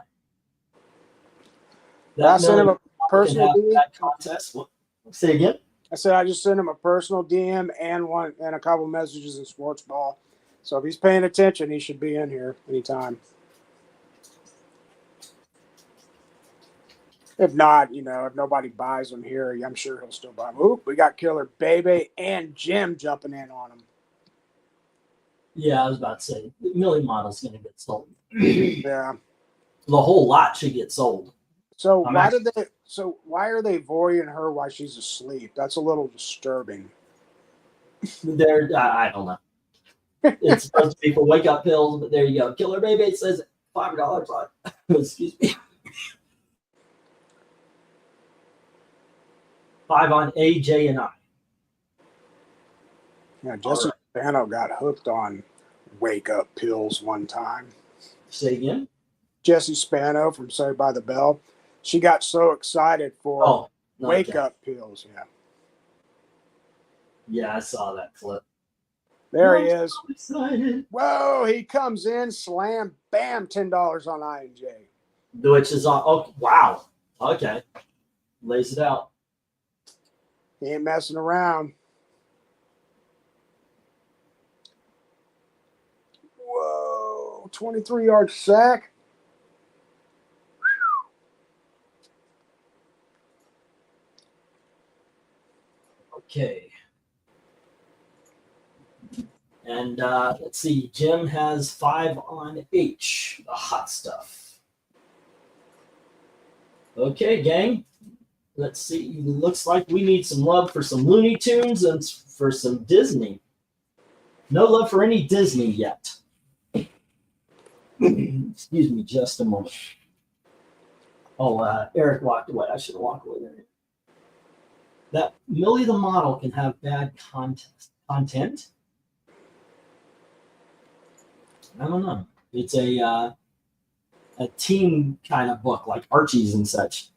I sent him a personal DM. Contest. What? Say again? I said I just sent him a personal DM and a couple messages in Sports Ball. So if he's paying attention, he should be in here anytime. If not, you know, if nobody buys him here, I'm sure he'll still buy him. Oop, we got Killer Baby and Jim jumping in on him. Yeah, I was about to say, Millie Model's going to get sold. Yeah. The whole lot should get sold. So why are they voying her while she's asleep? That's a little disturbing. I don't know. It's supposed to be for wake up pills, but there you go. Killer Baby says $5 on. Excuse me. 5 on AJ and I. Yeah, Jesse Spano got hooked on wake up pills one time. Say again? Jesse Spano from Saved by the Bell. She got so excited for wake up pills. Yeah. Yeah, I saw that clip. There he is. So excited. Whoa, he comes in, slam, bam, $10 on INJ. Which is on. Oh, wow. Okay. Lays it out. He ain't messing around. Whoa, 23-yard sack. Okay. And let's see. Jim has 5 on H, the hot stuff. Okay, gang. Let's see. Looks like we need some love for some Looney Tunes and for some Disney. No love for any Disney yet. Excuse me just a moment. Oh, Eric walked away. I should have walked away there. That Millie the Model can have bad content. I don't know. It's a team kind of book, like Archie's and such.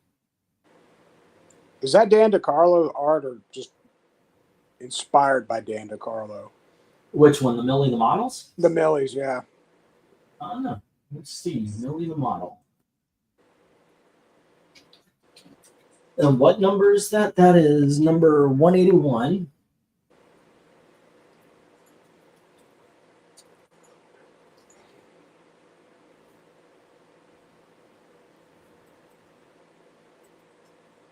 Is that Dan DeCarlo art or just inspired by Dan DeCarlo? Which one? The Millie the Models? The Millies, yeah. I don't know. Let's see. Millie the Model. And what number is that? That is number 181.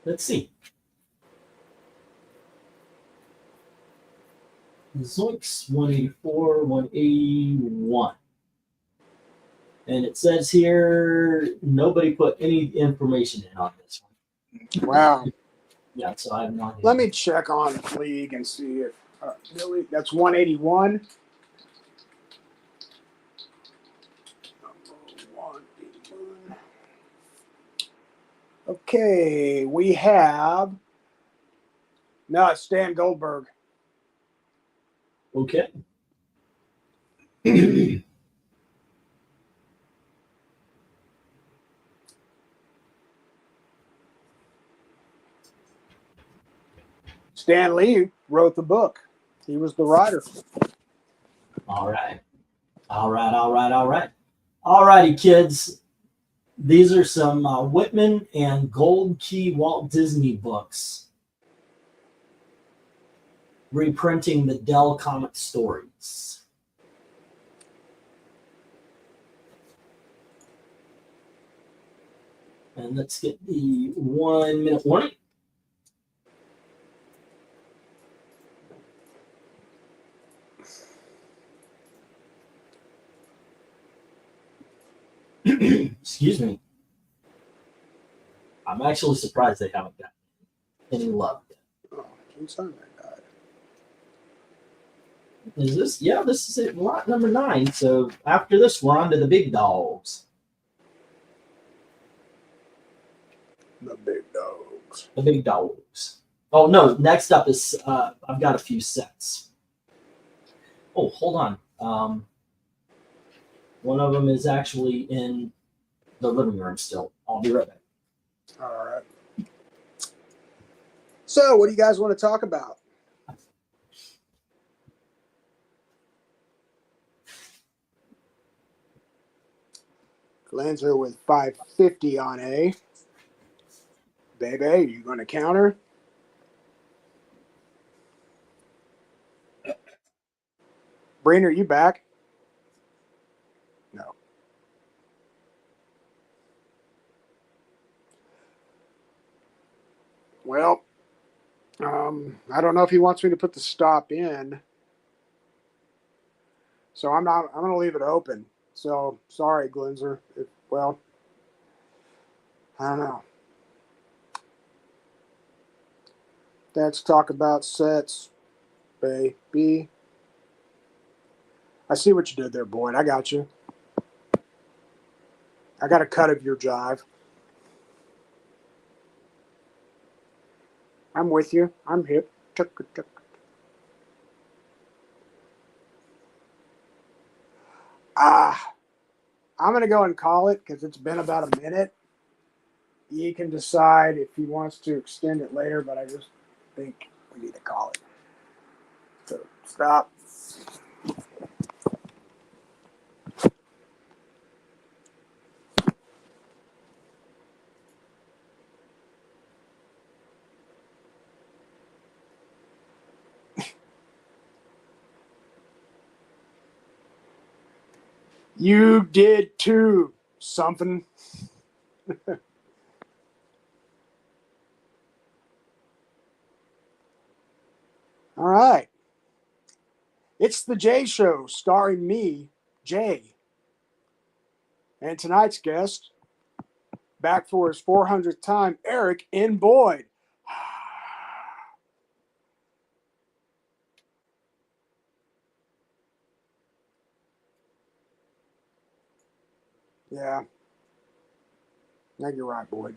Let's see. Zoinks, 184, 181. And it says here, nobody put any information in on this one. Wow. Yeah, so I have no idea. Let me check on the league and see if Millie, that's 181. Okay, we have. No, it's Stan Goldberg. Okay. Stan Lee wrote the book. He was the writer. All right. All right. All right. All right. All righty, kids. These are some Whitman and Gold Key Walt Disney books, reprinting the Dell comic stories. And let's get the 1 minute warning. Excuse me. I'm actually surprised they haven't gotten any love yet. Oh, who's on that guy? Is this? Yeah, this is it. Lot number 9. So after this, we're on to the big dogs. The big dogs. The big dogs. Oh no! Next up is I've got a few sets. Oh, hold on. One of them is actually in the living room still. I'll be right back. All right. So, what do you guys want to talk about? Glanzer with 550 on A. Baby, are you going to counter? Breen, are you back? No. Well, I don't know if he wants me to put the stop in. So I'm going to leave it open. So sorry, Glenzer. Well, I don't know. Let's talk about sets, baby. I see what you did there, Boyd. I got you. I got a cut of your jive. I'm with you. I'm hip. I'm going to go and call it because it's been about a minute. He can decide if he wants to extend it later, but I just think we need to call it. So stop. You did too, something. All right. It's the Jay Show starring me, Jay. And tonight's guest, back for his 400th time, Eric N. Boyd. Yeah. I think you're right, Boyd.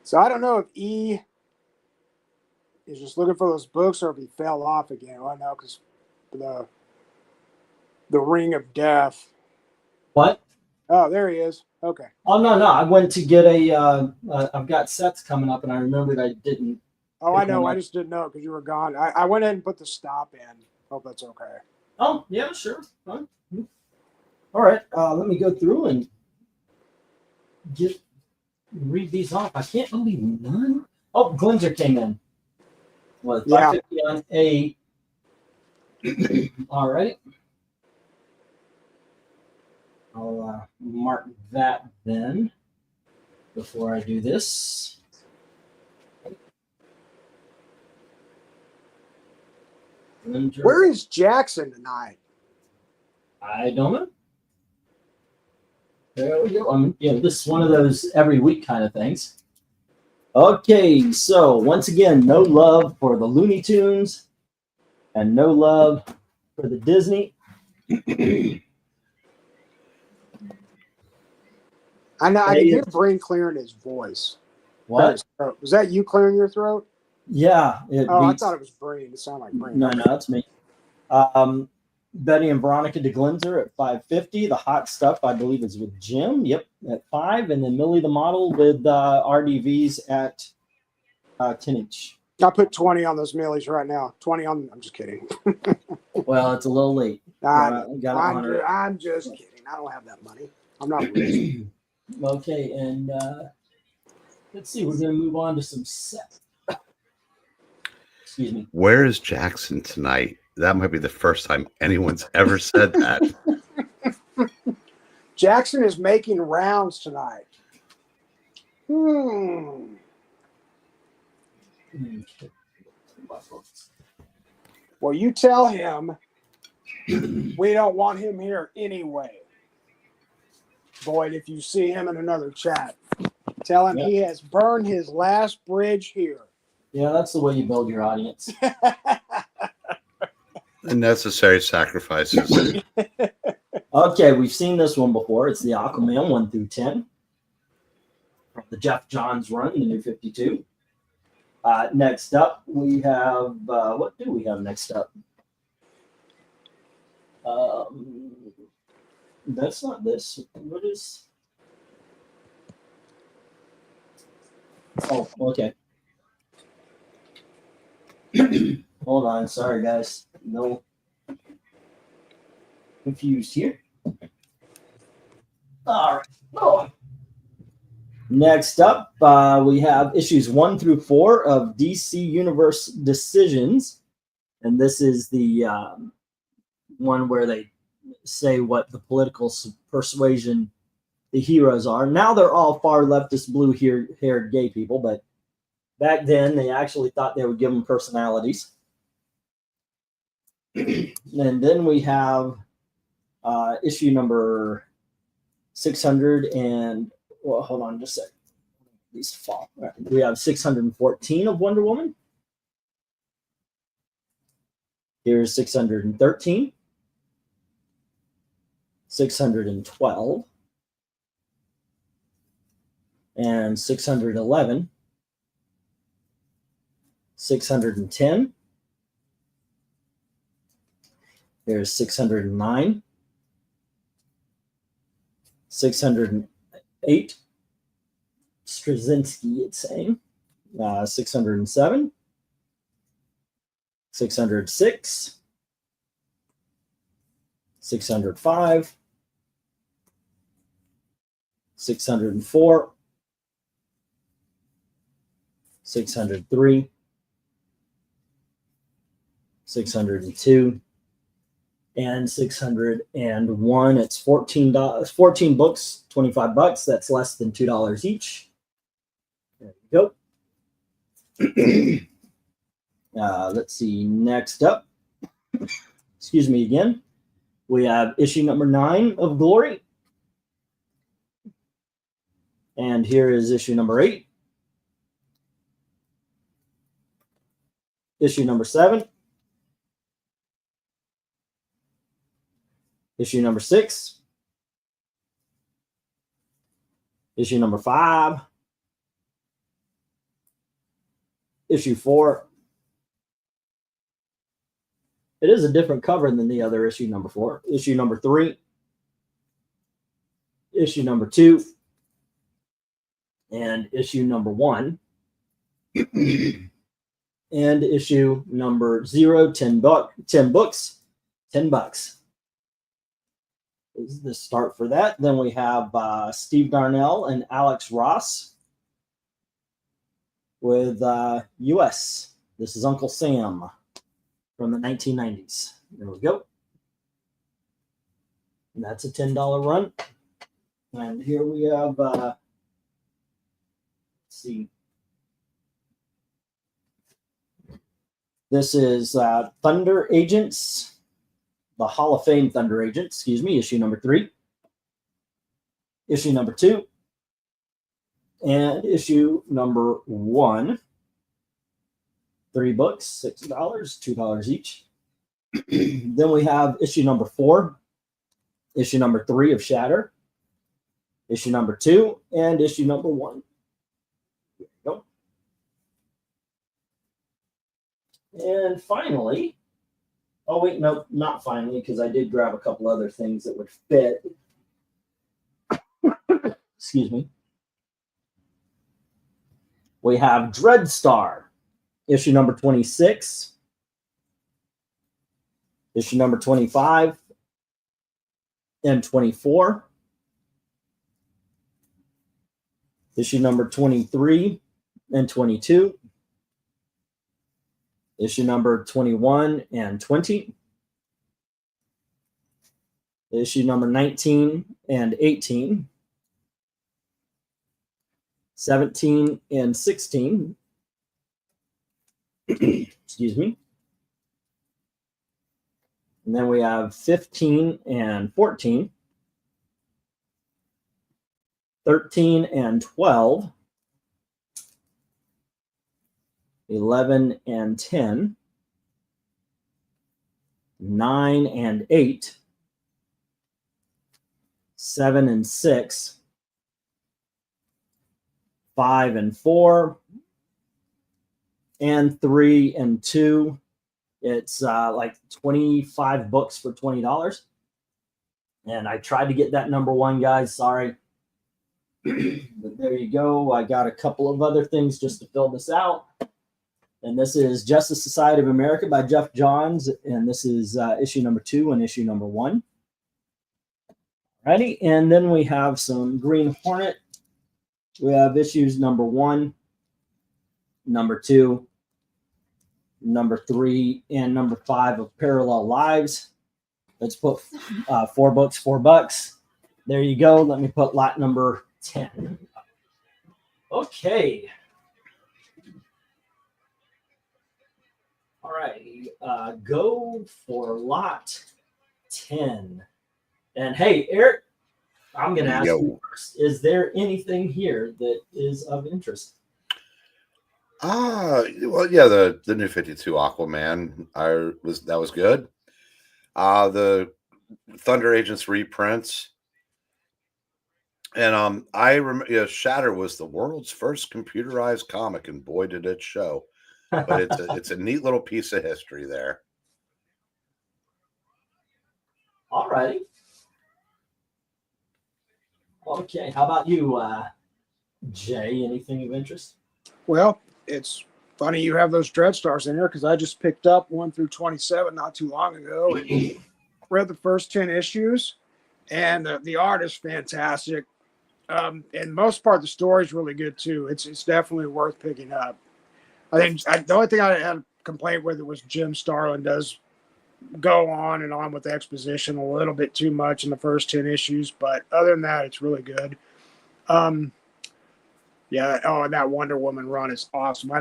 So I don't know if E is just looking for those books or if he fell off again. Well, no, because the Ring of Death. What? Oh, there he is. Okay. Oh no, I went to get I've got sets coming up, and I remembered I didn't. Oh, I know. I just didn't know because you were gone. I went ahead and put the stop in. Hope that's okay. Oh yeah, sure. All right. Let me go through and read these off. I can't believe none. Oh, Glenzer came in. What, 550 on A. All right. I'll mark that then before I do this. Glenzer. Where is Jackson tonight? I don't know. There we go. This is one of those every week kind of things. Okay, so once again, no love for the Looney Tunes and no love for the Disney. I know. I can hear Breen clearing his voice. What? Was that you clearing your throat? Yeah. I thought it was Breen. It sounded like Breen. No, that's me. Betty and Veronica DeGlinzer at 550. The hot stuff, I believe, is with Jim. Yep, at 5. And then Millie the model with RDVs at 10 each. I put 20 on those millies right now. 20 on. I'm just kidding. Well, it's a little late. I'm just kidding. I don't have that money. I'm not rich. Okay, and let's see. We're going to move on to some set. Excuse me. Where is Jackson tonight? That might be the first time anyone's ever said that. Jackson is making rounds tonight. Well, you tell him we don't want him here anyway. Boyd, if you see him in another chat, tell him he has burned his last bridge here. Yeah, that's the way you build your audience. The necessary sacrifices. Okay, we've seen this one before. It's the Aquaman 1 through 10 from the Jeff Johns run, the new 52. Next up, we have what do we have next up? That's not this. What is? Oh, okay. Hold on, sorry guys. No, confused here. All right. Oh. Next up, we have issues 1 through 4 of DC Universe Decisions, and this is the one where they say what the political persuasion the heroes are. Now they're all far leftist, blue-haired gay people, but back then they actually thought they would give them personalities. And then we have issue number 600 and, well, hold on just a second. These fall. Right. We have 614 of Wonder Woman. Here's 613. 612. And 611. 610. There's 609. 608. Straczynski, it's saying. 607. 606. 605. 604. 603. 602. And 601. It's $14. 14 books, $25. That's less than $2 each. There you go. Let's see. Next up, excuse me again. We have issue number 9 of Glory. And here is issue number 8. Issue number 7. Issue number 6. Issue number 5. Issue 4. It is a different cover than the other issue number 4. Issue number 3. Issue number 2. And issue number 1. And issue number 0, 10 books, $10. Is the start for that. Then we have Steve Darnell and Alex Ross with US. This is Uncle Sam from the 1990s. There we go. And that's a $10 run. And here we have, let's see. This is Thunder Agents. The Hall of Fame Thunder Agents, excuse me, issue number 3, issue number 2, and issue number 1. 3 books, $6, $2 each. Then we have issue number 4, issue number 3 of Shatter, issue number 2, and issue number 1. Here we go. And finally, oh wait, no, not finally, because I did grab a couple other things that would fit. Excuse me. We have Dreadstar, issue number 26, issue number 25, and 24, issue number 23 and 22, issue number 21 and 20, issue number 19 and 18, 17 and 16, excuse me. And then we have 15 and 14, 13 and 12, 11 and 10, 9 and 8, 7 and 6, 5 and 4, and 3 and 2. It's like 25 books for $20. And I tried to get that number 1, guys. Sorry. But there you go. I got a couple of other things just to fill this out. And this is Justice Society of America by Jeff Johns. And this is issue number 2 and issue number 1. Ready? And then we have some Green Hornet. We have issues number 1, number 2, number 3, and number 5 of Parallel Lives. Let's put 4 books, $4. There you go. Let me put lot number 10. Okay. All right. Go for lot 10. And hey, Eric, I'm going to ask you first. Is there anything here that is of interest? Well, yeah, the new 52 Aquaman, that was good. The Thunder Agents reprints, and I remember Shatter was the world's first computerized comic, and boy did it show. But it's a neat little piece of history there. All righty. Okay, how about you, Jay? Anything of interest? Well, it's funny you have those Dreadstars in here because I just picked up 1 through 27 not too long ago and read the first 10 issues, and the art is fantastic. And most part, the story is really good too. It's definitely worth picking up. I think the only thing I had a complaint with it was Jim Starlin does go on and on with exposition a little bit too much in the first 10 issues, but other than that, it's really good. Yeah. Oh, and that Wonder Woman run is awesome. I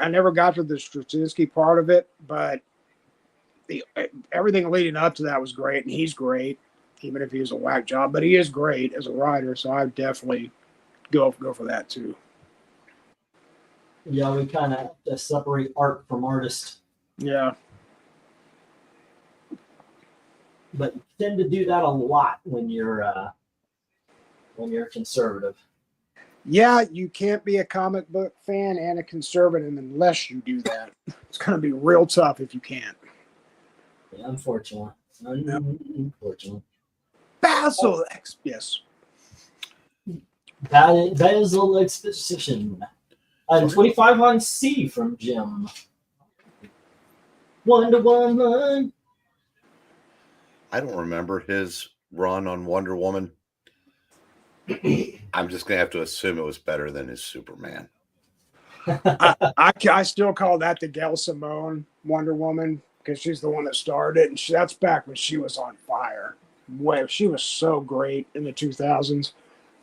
never got to the Straczynski part of it, but everything leading up to that was great, and he's great, even if he was a whack job. But he is great as a writer, so I would definitely go for that too. Yeah, we kind of have to separate art from artist. Yeah. But you tend to do that a lot when you're conservative. Yeah, you can't be a comic book fan and a conservative unless you do that. It's going to be real tough if you can't. Yeah, unfortunately. Unfortunately. Basil X. Yes. Basil Exposition. And 25 on C from Jim. Wonder Woman. I don't remember his run on Wonder Woman. I'm just going to have to assume it was better than his Superman. I still call that the Gail Simone Wonder Woman because she's the one that started it. And that's back when she was on fire. Boy, she was so great in the 2000s.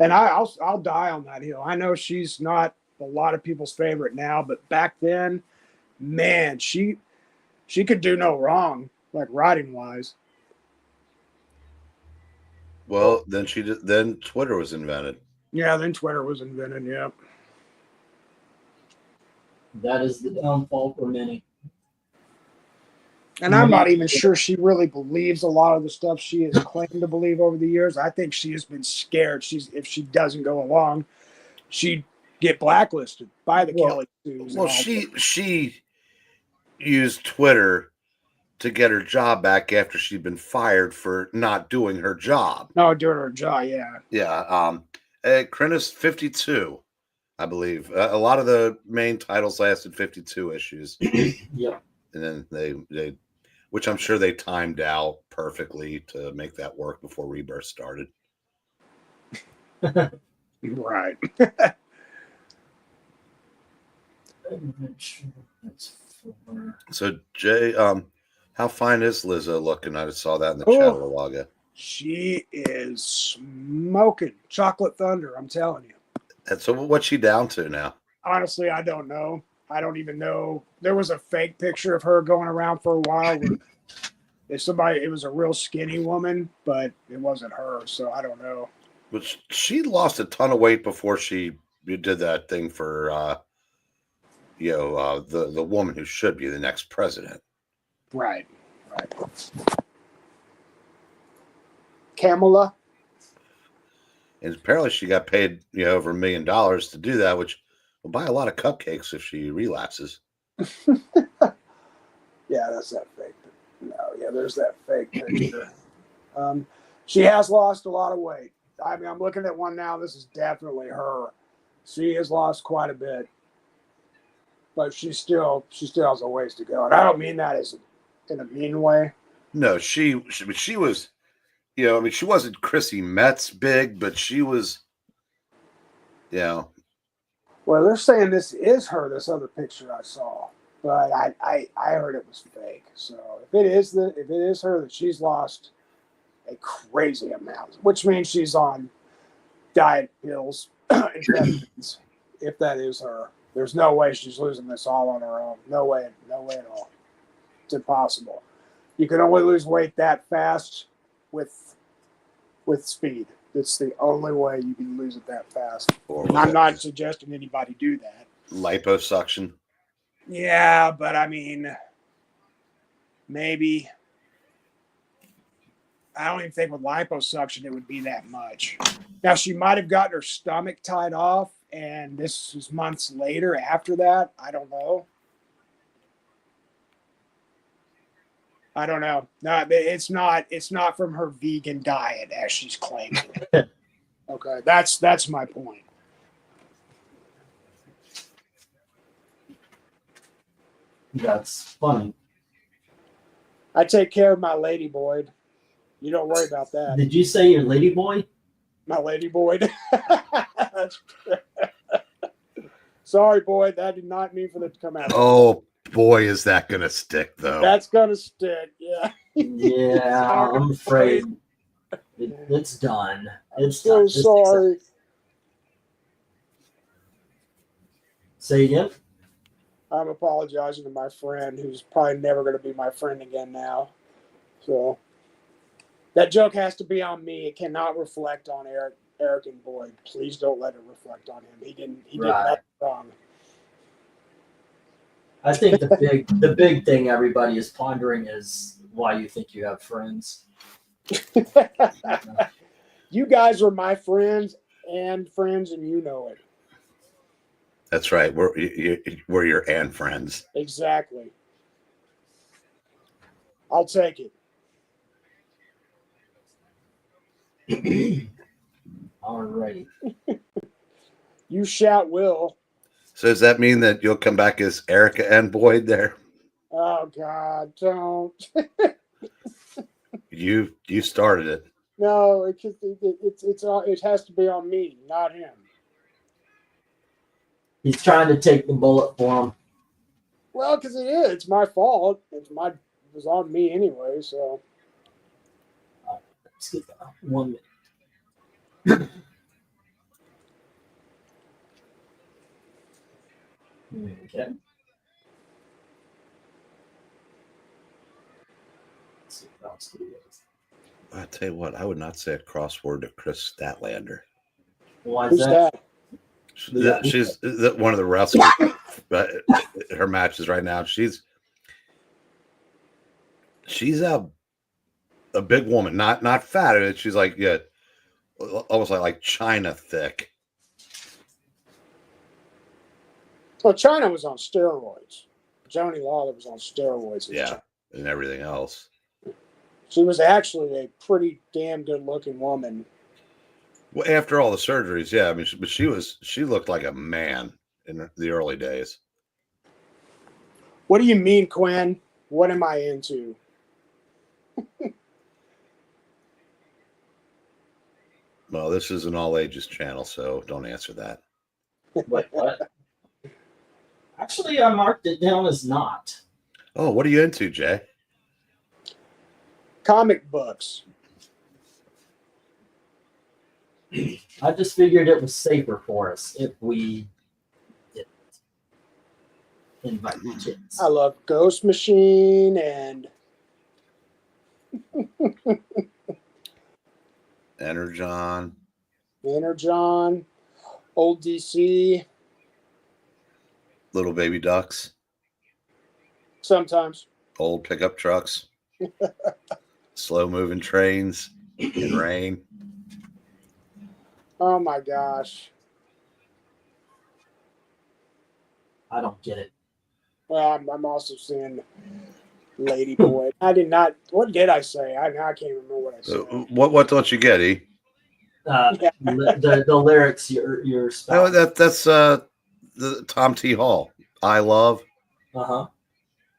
And I'll die on that hill. I know she's not a lot of people's favorite now, but back then, man, she could do no wrong, like writing wise. Well, then then Twitter was invented. Yeah, then Twitter was invented. Yeah. That is the downfall for many. And I'm not even sure she really believes a lot of the stuff she has claimed to believe over the years. I think she has been scared. If she doesn't go along, she'd get blacklisted by the Kelly Sues. Well, she used Twitter to get her job back after she'd been fired for not doing her job. No, doing her job, yeah. Yeah. KRENIZ 52, I believe. A lot of the main titles lasted 52 issues. Yeah. And then they, which I'm sure they timed out perfectly to make that work before Rebirth started. Right. So, Jay, how fine is Lizzo looking? I just saw that in the chat a while ago. She is smoking chocolate thunder, I'm telling you. And so what's she down to now? Honestly, I don't know. I don't even know. There was a fake picture of her going around for a while. It was a real skinny woman, but it wasn't her, so I don't know. But she lost a ton of weight before she did that thing for, the woman who should be the next president. Right. Kamala. And apparently she got paid, over $1 million to do that, which will buy a lot of cupcakes if she relapses. Yeah, that's that fake. No, yeah, there's that fake picture. She has lost a lot of weight. I mean, I'm looking at one now. This is definitely her. She has lost quite a bit, but she still has a ways to go. And I don't mean that as in a mean way. No, she was, she wasn't Chrissy Metz big, but she was, Well, they're saying this is her. This other picture I saw, but I heard it was fake. So if it is her, that she's lost a crazy amount, which means she's on diet pills and vitamins. If that is her, there's no way she's losing this all on her own. No way at all. It's impossible. You can only lose weight that fast with speed. It's the only way you can lose it that fast. And I'm not suggesting anybody do that. Liposuction. Yeah, but I mean, maybe. I don't even think with liposuction it would be that much. Now, she might have gotten her stomach tied off, and this is months later after that. I don't know. No, it's not from her vegan diet as she's claiming. Okay, that's my point. That's funny. I take care of my lady boy. You don't worry about that. Did you say your lady boy? My lady boy. Sorry, boy. That did not mean for that to come out. Oh, boy, is that going to stick, though. That's going to stick, yeah. Yeah, I'm afraid it's done. It's so done. Sorry. Say again? I'm apologizing to my friend who's probably never going to be my friend again now. So that joke has to be on me. It cannot reflect on Eric and Boyd. Please don't let it reflect on him. He did nothing wrong. I think the big thing everybody is pondering is why you think you have friends. You guys are my friends, and you know it. That's right. We're your and friends. Exactly. I'll take it. All right. You shout will. So does that mean that you'll come back as Erica and Boyd there? Oh God, don't. You started it. No, it has to be on me, not him. He's trying to take the bullet for him. Well, because it is. It's my fault. It was on me anyway. So. Let's get that 1 minute. Okay. Let's see what else do we have. I tell you what, I would not say a crossword to Chris Statlander. Why is Who's that? She's one of the wrestlers. Her matches right now. She's she's a big woman, not fat. She's like, yeah, almost like China thick. Well, China was on steroids. Joni Lawler was on steroids. Yeah, and everything else. She was actually a pretty damn good-looking woman. Well, after all the surgeries, yeah. I mean, but she looked like a man in the early days. What do you mean, Quinn? What am I into? Well, this is an all ages channel, so don't answer that. Wait, what? Actually, I marked it down as not. Oh, what are you into, Jay? Comic books. I just figured it was safer for us if we didn't invite the kids. I love Ghost Machine and Energon, Old DC. Little Baby Ducks, Sometimes. old pickup trucks, slow moving trains in rain. Oh my gosh. I don't get it. Well, I'm also seeing Lady Boy. I did not. What did I say? I can't remember what I said. What don't you get, E? The lyrics you're No, spelling. that's the Tom T. Hall. I love. Uh-huh.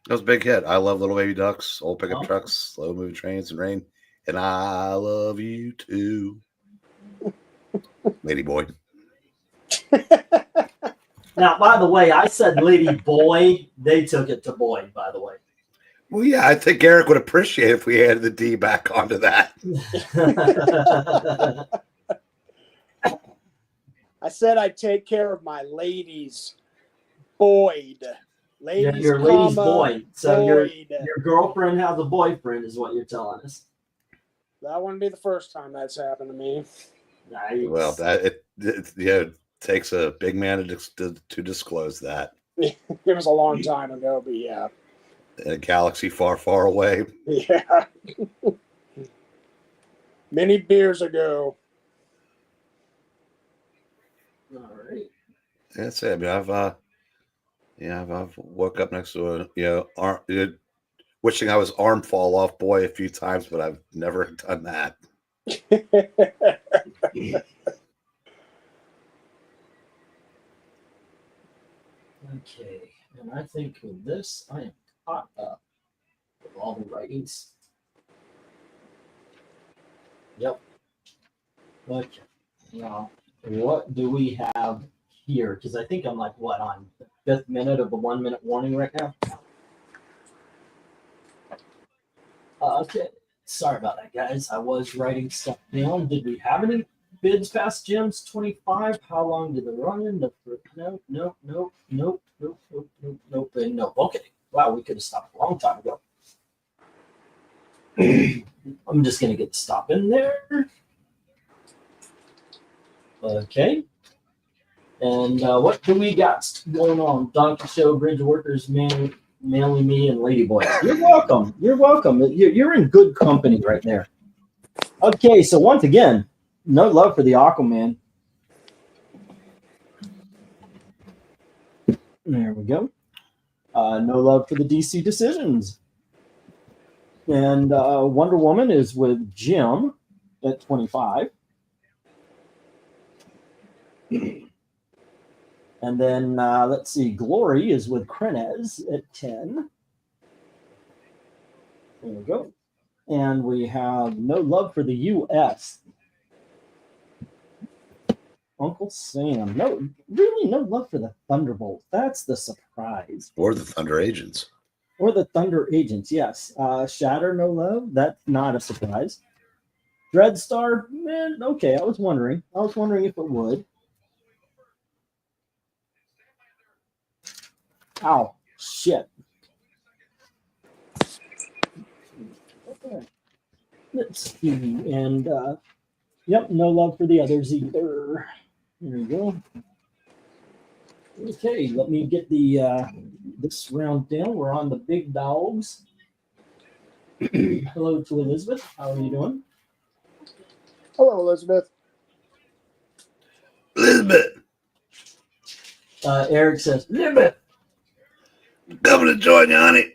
That was a big hit. I love Little Baby Ducks, old pickup Oh. trucks, slow moving trains and rain, and I love you too, Lady Boy. Now, by the way, I said Lady Boy. They took it to boy, by the way. Well, yeah, I think Eric would appreciate if we added the D back onto that. I said I'd take care of my ladies. Boyd. Ladies, your lady's comma, boy. So your Boyd. girlfriend has a boyfriend is what you're telling us. That wouldn't be the first time that's happened to me. Nice. Well, it takes a big man to disclose that. It was a long time ago, but yeah. In a galaxy far, far away. Yeah. Many beers ago. All right. That's it. I mean, I've woke up next to wishing I was arm fall off boy a few times, but I've never done that. Okay. And I think with this, I am caught up with all the writings. Yep. Okay. Now, what do we have here? Because I think I'm like, what, on the 5th minute of the 1 minute warning right now? Okay. Sorry about that, guys. I was writing stuff down. Did we have any bids past Gems 25? How long did the run in? Nope, and nope. Okay. Wow, we could have stopped a long time ago. I'm just going to get the stop in there. Okay. And what do we got going on? Donkey Show, Bridge Workers, Manly Me, and Ladyboy. You're welcome. You're welcome. You're in good company right there. Okay, so once again, no love for the Aquaman. There we go. No love for the DC Decisions. And Wonder Woman is with Jim at 25. And then, let's see, Glory is with KRENIZ at 10. There we go. And we have No Love for the U.S. Uncle Sam. No, really no love for the Thunderbolt. That's the surprise. Or the Thunder Agents. Or the Thunder Agents, yes. Shatter, no love. That's not a surprise. Dreadstar, man, okay, I was wondering if it would. Ow, shit. Okay. Let's see, and yep, no love for the others either. There we go. Okay, let me get the this round down. We're on the big dogs. Hello to Elizabeth. How are you doing? Hello, Elizabeth. Elizabeth, Eric says, Elizabeth. coming to join you, honey.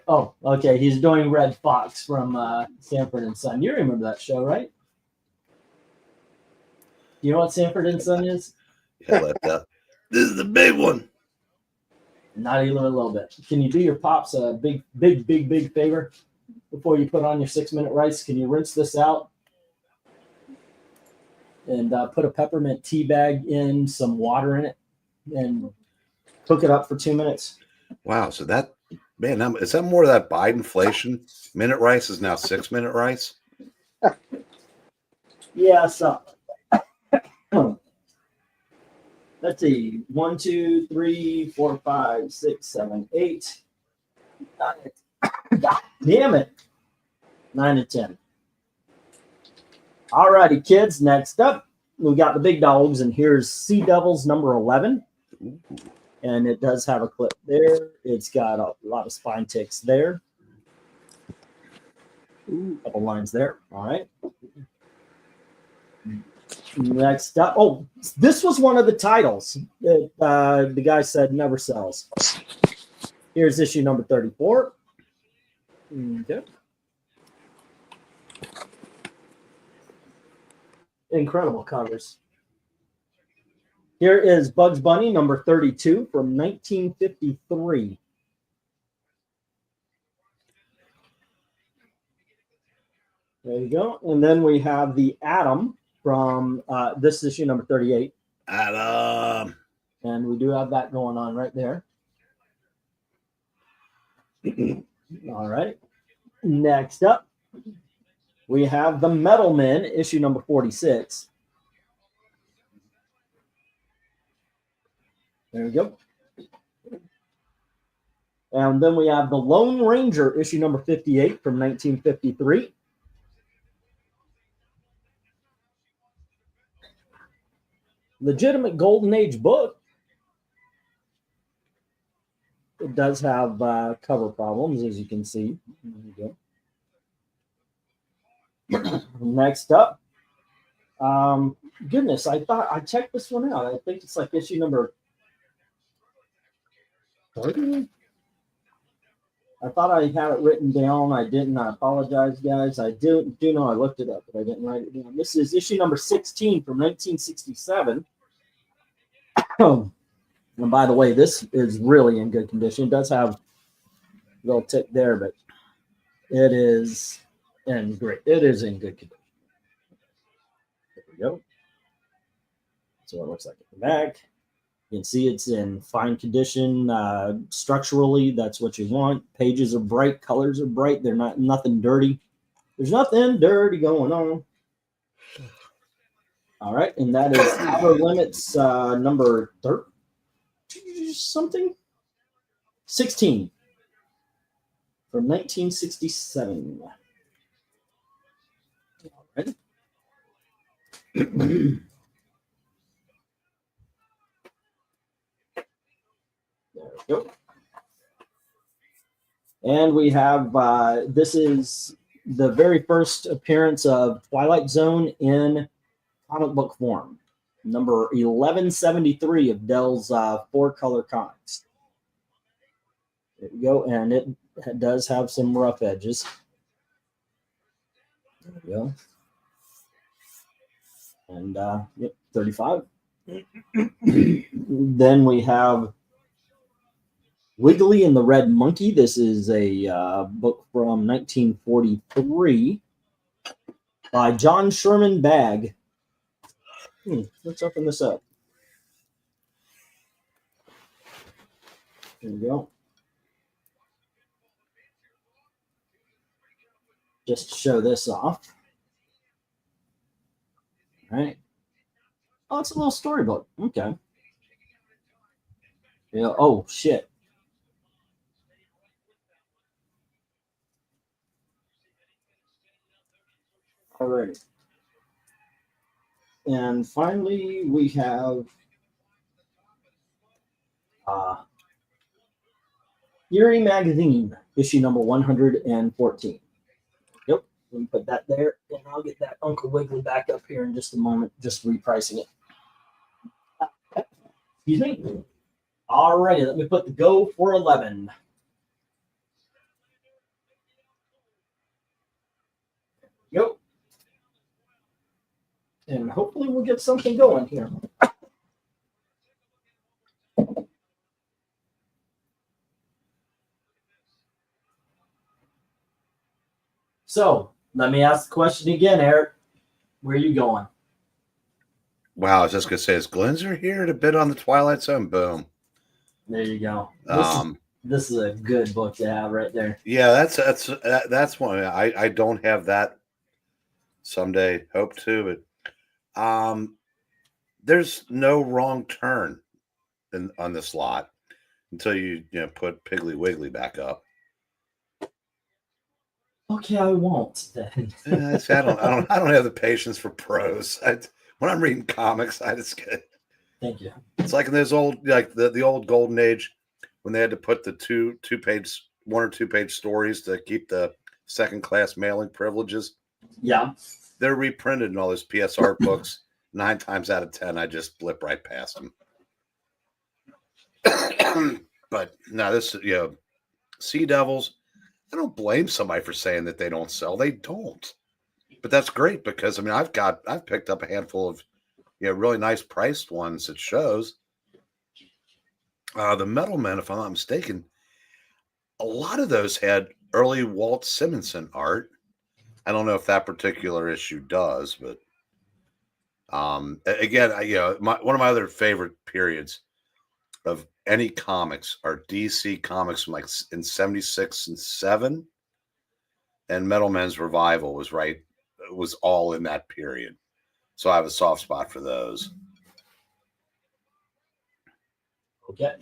Oh, okay. He's doing Red Fox from Sanford and Son. You remember that show, right? You know what Sanford and Son is? Yeah, this is the big one. Not even a little bit. Can you do your pops a big favor before you put on your 6-minute rice? Can you rinse this out and put a peppermint tea bag in, some water in it, and cook it up for 2 minutes? Wow. So that, man, is that more of that Biden-flation? Minute rice is now 6-minute rice? Yeah, so let's see. 1, 2, 3, 4, 5, 6, 7, 8. God damn it. 9 and 10. All righty, kids. Next up, we got the big dogs, and here's Sea Devils number 11. And it does have a clip there. It's got a lot of spine ticks there. A couple lines there. All right. Next up, oh, this was one of the titles that the guy said never sells. Here's issue number 34. Okay. Incredible covers. Here is Bugs Bunny number 32 from 1953. There you go. And then we have the Atom from this issue number 38. Adam. And we do have that going on right there. All right. Next up, we have the Metal Men, issue number 46. There we go. And then we have the Lone Ranger, issue number 58 from 1953. Legitimate Golden Age book. It does have cover problems, as you can see. There you go. Next up, goodness, I thought I checked this one out. I think it's like issue number 30. I thought I had it written down. I didn't. I apologize, guys. I do know I looked it up, but I didn't write it down. This is issue number 16 from 1967. And by the way, this is really in good condition. It does have a little tick there, but it is in great. It is in good condition. There we go. That's what it looks like at the back. You can see it's in fine condition. Structurally, that's what you want. Pages are bright. Colors are bright. They're not nothing dirty. There's nothing dirty going on. All right, and that is Outer Limits number 30 something 16 from 1967. All right. There we go. And we have this is the very first appearance of Twilight Zone in comic book form. Number 1173 of Dell's 4-color comics. There we go. And it does have some rough edges. There we go. And yep, 35. Then we have Wiggly and the Red Monkey. This is a book from 1943 by John Sherman Bagg. Let's open this up. There we go. Just to show this off. All right. Oh, it's a little storybook. Okay. Yeah. Oh, shit. All right. And finally, we have Eerie Magazine, issue number 114. Yep, let me put that there, and I'll get that Uncle Wiggily back up here in just a moment, just repricing it. Excuse me. All righty, let me put the go for 11. Yep. And hopefully we'll get something going here. So let me ask the question again, Eric. Where are you going? Wow, I was just gonna say, is Glenzer here to bid on the Twilight Zone? Boom. There you go. This is a good book to have right there. Yeah, that's one. I don't have that. Someday, hope to, but there's no wrong turn on this lot until you put Piggly Wiggly back up. Okay, I won't then. I don't have the patience for prose. When I'm reading comics, I just get. Thank you. It's like in those old, like the old golden age, when they had to put the one or two page stories to keep the second class mailing privileges. Yeah, they're reprinted in all those PSR books. 9 times out of 10, I just blip right past them. But no, this Sea Devils. I don't blame somebody for saying that they don't sell. They don't. But that's great because I mean I've picked up a handful of really nice priced ones at shows. The Metal Men, if I'm not mistaken, a lot of those had early Walt Simonson art. I don't know if that particular issue does, but again, one of my other favorite periods of any comics are DC comics from like in 76 and 7, and Metal Men's Revival was all in that period. So I have a soft spot for those. Okay.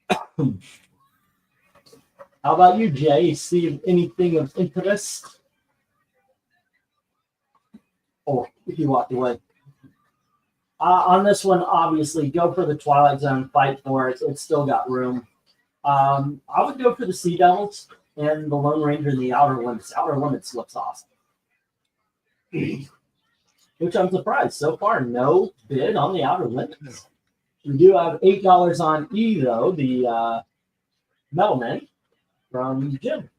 How about you, Jay? See anything of interest? Oh, he walked away. On this one, obviously, go for the Twilight Zone, fight for it. It's still got room. I would go for the Sea Devils and the Lone Ranger and the Outer Limits. Outer Limits looks awesome. Which I'm surprised. So far, no bid on the Outer Limits. We do have $8 on E, though, the Metal Men from Jim.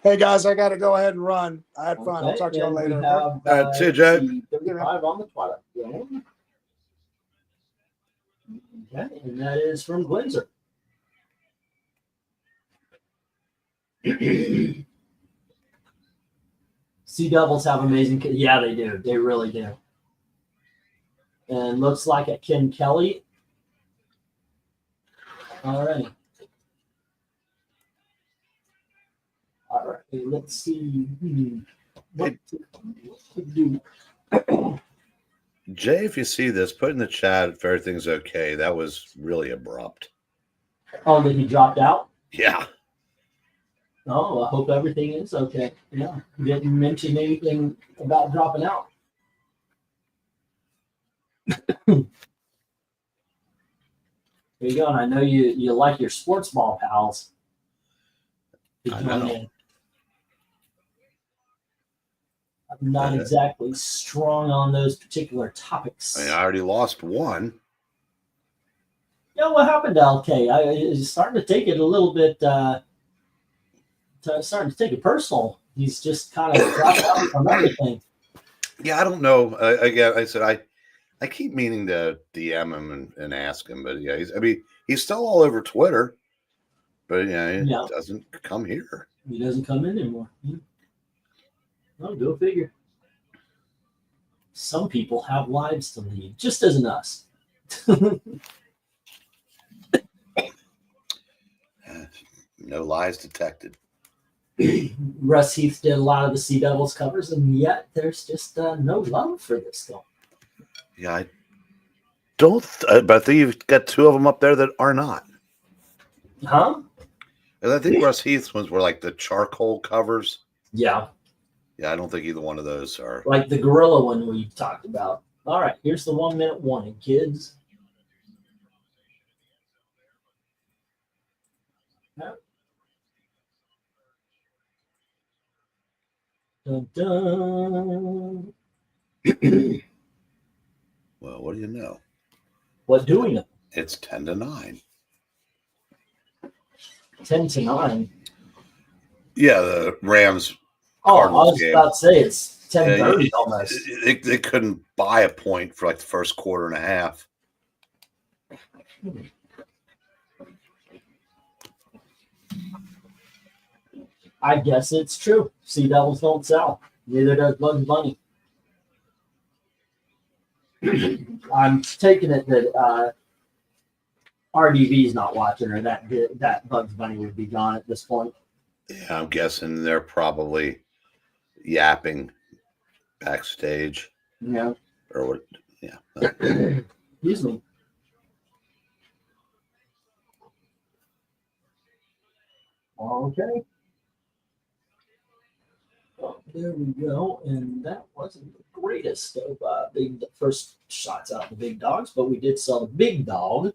Hey, guys, I got to go ahead and run. I had fun. I'll talk to you all later. See you, Jay. 35 on the Twilight Zone. Okay, and that is from Glenzer. Sea Devils have amazing. Yeah, they do. They really do. And looks like a Ken Kelly. All right. All right. Let's see. What to do. Jay, if you see this, put in the chat if everything's okay. That was really abrupt. Oh, that he dropped out? Yeah. Oh, I hope everything is okay. Yeah. You didn't mention anything about dropping out. There you go. And I know you like your sports ball pals. I know. I'm not exactly strong on those particular topics. I mean, I already lost one. What happened to LK? I was starting to take it a little bit, starting to take it personal. He's just kind of dropped out from everything. Yeah, I don't know. Again, I said I keep meaning to DM him and ask him, but yeah, he's still all over Twitter, but he doesn't come here. He doesn't come in anymore. Well, go figure. Some people have lives to lead, just isn't us. No lies detected. Russ Heath did a lot of the Sea Devils covers, and yet there's just no love for this film. Yeah, I don't. But I think you've got 2 of them up there that are not. Huh? And I think Russ Heath's ones were like the charcoal covers. Yeah. Yeah, I don't think either one of those are. Like the gorilla one we talked about. All right, here's the 1-minute warning, kids. Dun, dun. Well, what do you know? What do we know? It's 10-9. 10-9. Yeah, the Rams. Oh, Cardinals I was game. about to say it's 10:30 almost. They couldn't buy a point for like the first quarter and a half. I guess it's true. Sea Devils don't sell. Neither does Bugs Bunny. I'm taking it that RDV's not watching, or that Bugs Bunny would be gone at this point. Yeah, I'm guessing they're probably yapping backstage. Yeah. Or what? Yeah. Excuse me. Okay. Oh, there we go. And that wasn't the greatest of big first shots out of the big dogs, but we did sell the big dog.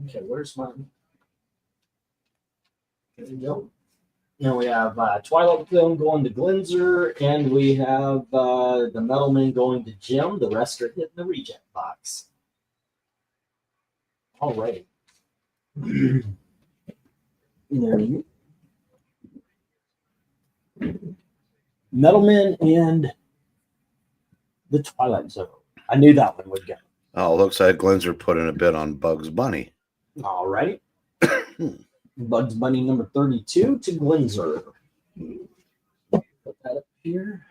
Okay, where's mine? There we go. Now we have Twilight Film going to Glinzer, and we have the Metalman going to Jim. The rest are hitting the reject box. All right. There you go. Metalman and the Twilight Zone. I knew that one would go. Oh, looks like Glinzer put in a bid on Bugs Bunny. All right. Bugs Bunny number 32 to Glinzer. Put that up here.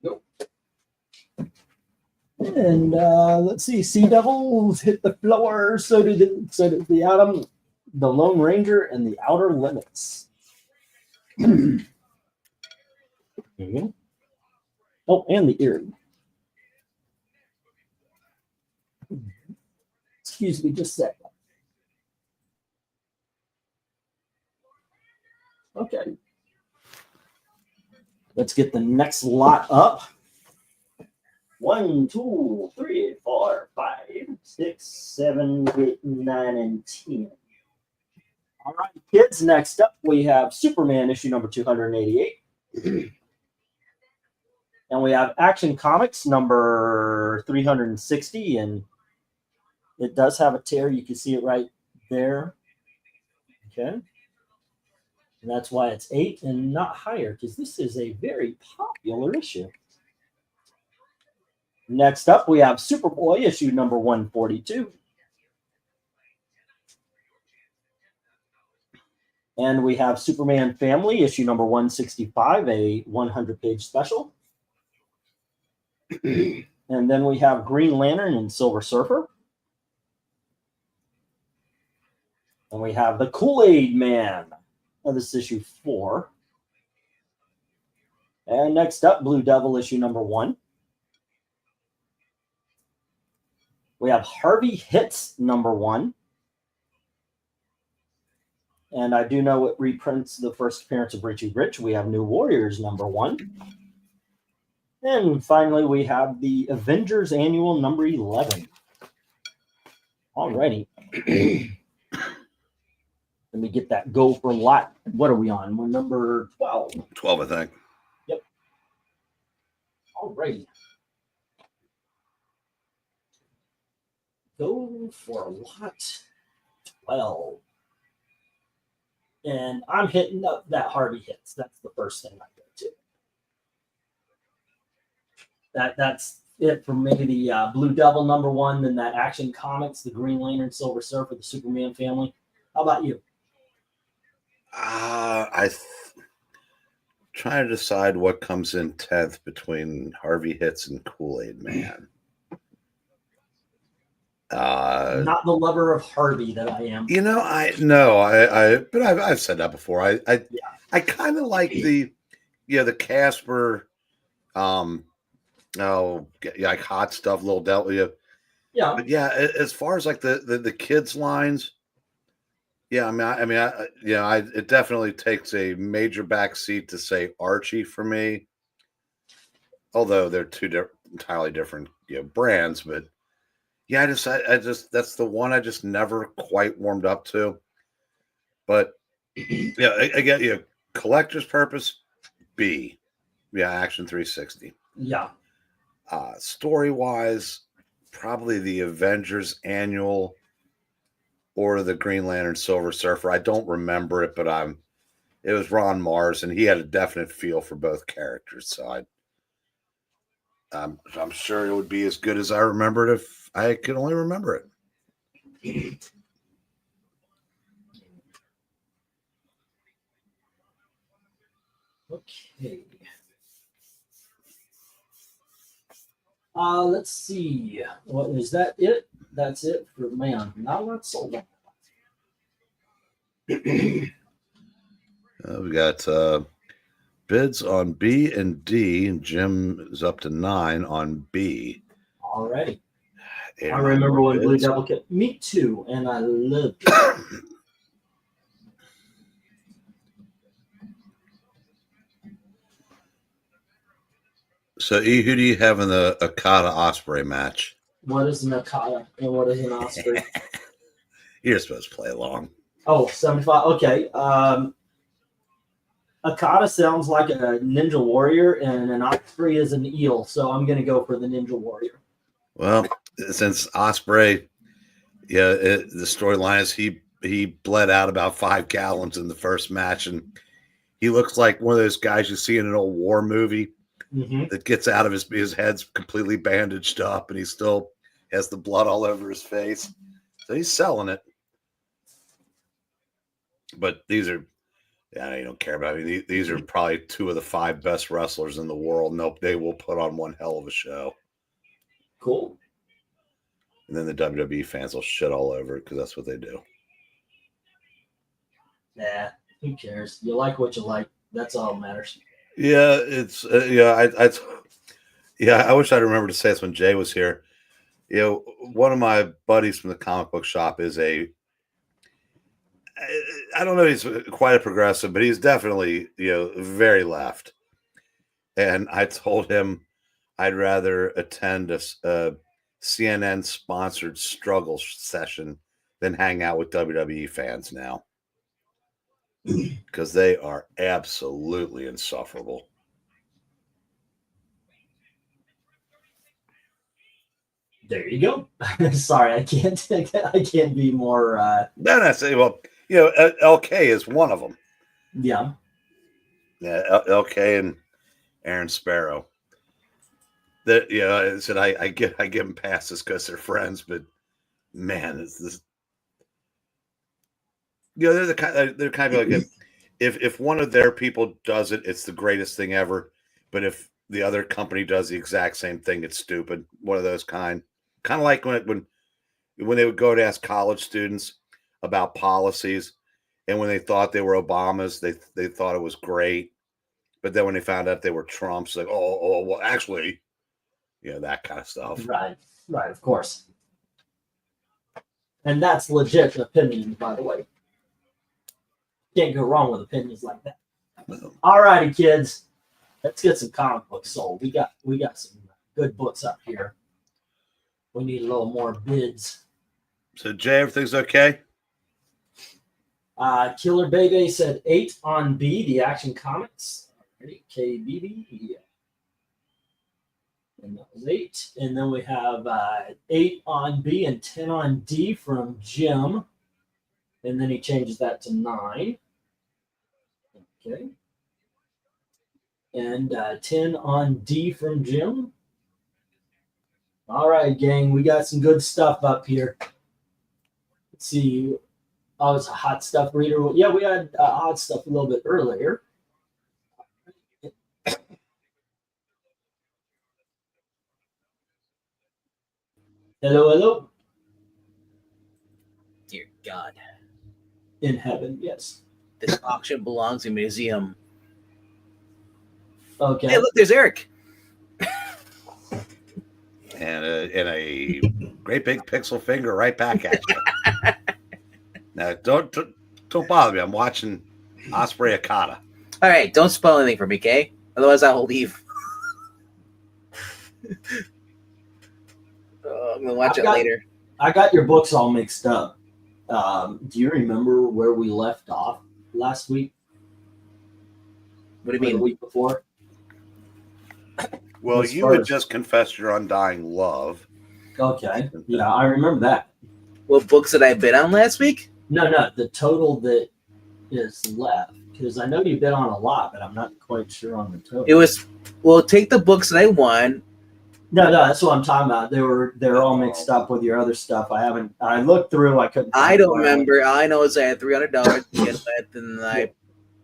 Go. And let's see, Sea Devils hit the floor. So did the Atom, the Lone Ranger, and the Outer Limits. There you go. Oh, and the Erie. Excuse me, just a second. Okay. Let's get the next lot up. 1, 2, 3, 4, 5, 6, 7, 8, 9, and 10. All right, kids, next up we have Superman issue number 288. And we have Action Comics number 360, and it does have a tear. You can see it right there. Okay. And that's why it's 8 and not higher, because this is a very popular issue. Next up, we have Superboy issue number 142. And we have Superman Family issue number 165, a 100-page special. And then we have Green Lantern and Silver Surfer. And we have the Kool-Aid Man. Now, this is issue 4. And next up, Blue Devil issue number 1. We have Harvey Hits number 1. And I do know it reprints the first appearance of Richie Rich. We have New Warriors number 1. And finally, we have the Avengers Annual number 11. Alrighty. Let me get that go for lot. What are we on? We're number 12. 12, I think. Yep. Alrighty. Go for lot 12. And I'm hitting up that Harvey Hits. That's the first thing I go to. That's it for me. The Blue Devil number 1, then that Action Comics, the Green Lantern, Silver Surfer, the Superman Family. How about you? Trying to decide what comes in 10th between Harvey Hits and Kool-Aid Man. Not the lover of Harvey that I am. You know, but I've said that before. I kind of like the Casper, like Hot Stuff, Little Devil. Yeah. But yeah, as far as like the kids lines, yeah, it definitely takes a major backseat to say Archie for me. Although they're two entirely different brands, but Yeah, I just that's the one I just never quite warmed up to. But yeah, I get you. Collector's purpose, B. Yeah, Action 360. Yeah. Story wise, probably the Avengers Annual or the Green Lantern Silver Surfer. I don't remember it, but it was Ron Mars, and he had a definite feel for both characters. So I'm sure it would be as good as I remember it if I could only remember it. Okay. Let's see. What is that? That's it for man. Not a lot sold. We got bids on B and D, and Jim is up to 9 on B. Alrighty. I remember when Blue Devil kept me too, and I loved it. So, E, who do you have in the Okada Osprey match? What is an Okada and what is an Osprey? You're supposed to play along. Oh, 75. Okay. Okada sounds like a Ninja Warrior, and an Osprey is an eel. So I'm going to go for the Ninja Warrior. Well, since Osprey, yeah, the storyline is he bled out about 5 gallons in the first match, and he looks like one of those guys you see in an old war movie. Mm-hmm. That gets out of his head's completely bandaged up, and he still has the blood all over his face. So he's selling it. But these are, yeah, you don't care about me. These are probably 2 of the 5 best wrestlers in the world. Nope, they will put on one hell of a show. Cool. And then the WWE fans will shit all over it because that's what they do. Nah, who cares? You like what you like. That's all that matters. Yeah, it's I wish I'd remember to say this when Jay was here. You know, one of my buddies from the comic book shop is I don't know, he's quite a progressive, but he's definitely, very left. And I told him I'd rather attend a CNN sponsored struggle session than hang out with WWE fans now. Because they are absolutely insufferable. There you go. Sorry, I can't be more. Then say, well, LK is one of them. Yeah. Yeah, LK and Aaron Sparrow. That I said I give them passes because they're friends, but man, it's this. They're kind of like if one of their people does it, it's the greatest thing ever. But if the other company does the exact same thing, it's stupid. One of those kind of like when they would go to ask college students about policies, and when they thought they were Obamas, they thought it was great. But then when they found out they were Trumps, like, oh, well, actually, that kind of stuff. Right, of course. And that's legit opinion, by the way. Can't go wrong with opinions like that. All righty, kids. Let's get some comic books sold. We got some good books up here. We need a little more bids. So, Jay, everything's okay? Killer Bebe said 8 on B, the Action Comics. Ready? KBB. Yeah. And that was 8. And then we have 8 on B and 10 on D from Jim. And then he changes that to 9. Okay. And 10 on D from Jim. All right, gang. We got some good stuff up here. Let's see. Oh, it's a hot stuff reader. Yeah, we had hot stuff a little bit earlier. Hello. Dear God. In heaven, yes. This auction belongs in a museum. Okay. Hey, look, there's Eric. And a great big pixel finger right back at you. Now, don't bother me. I'm watching Osprey Okada. All right, don't spoil anything for me, okay? Otherwise, I will leave. Oh, I'm gonna watch I've it got- later. I got your books all mixed up. Do you remember where we left off last week? What do you Or the mean? week before? Well, As you far had as- just confessed your undying love. Okay. Yeah, I remember that. What books did I bid on last week? No, the total that is left. Because I know you bid on a lot, but I'm not quite sure on the total. It was take the books that I won. No, that's what I'm talking about. They're all mixed up with your other stuff. I looked through, I couldn't I find don't where remember. All I know is I had $300 to get with, and I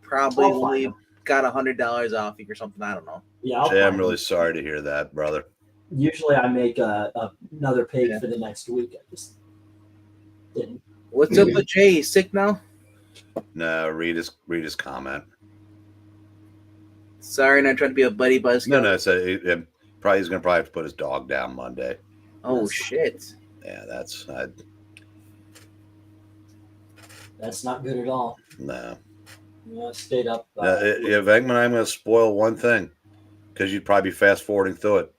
probably I'll find only them. got $100 off or something. I don't know. Yeah, I'll Jay, I'm find really them. sorry to hear that, brother. Usually I make another page for the next week. I just didn't. What's up with Jay? He's sick now? No, read his comment. Sorry, not trying to be a buddy buzz. No, so he's gonna probably have to put his dog down Monday. Oh Yes. shit. Yeah, that's That's not good at all. no. Yeah, stayed up. Yeah, Venkman, I'm going to spoil one thing because you'd probably be fast forwarding through it.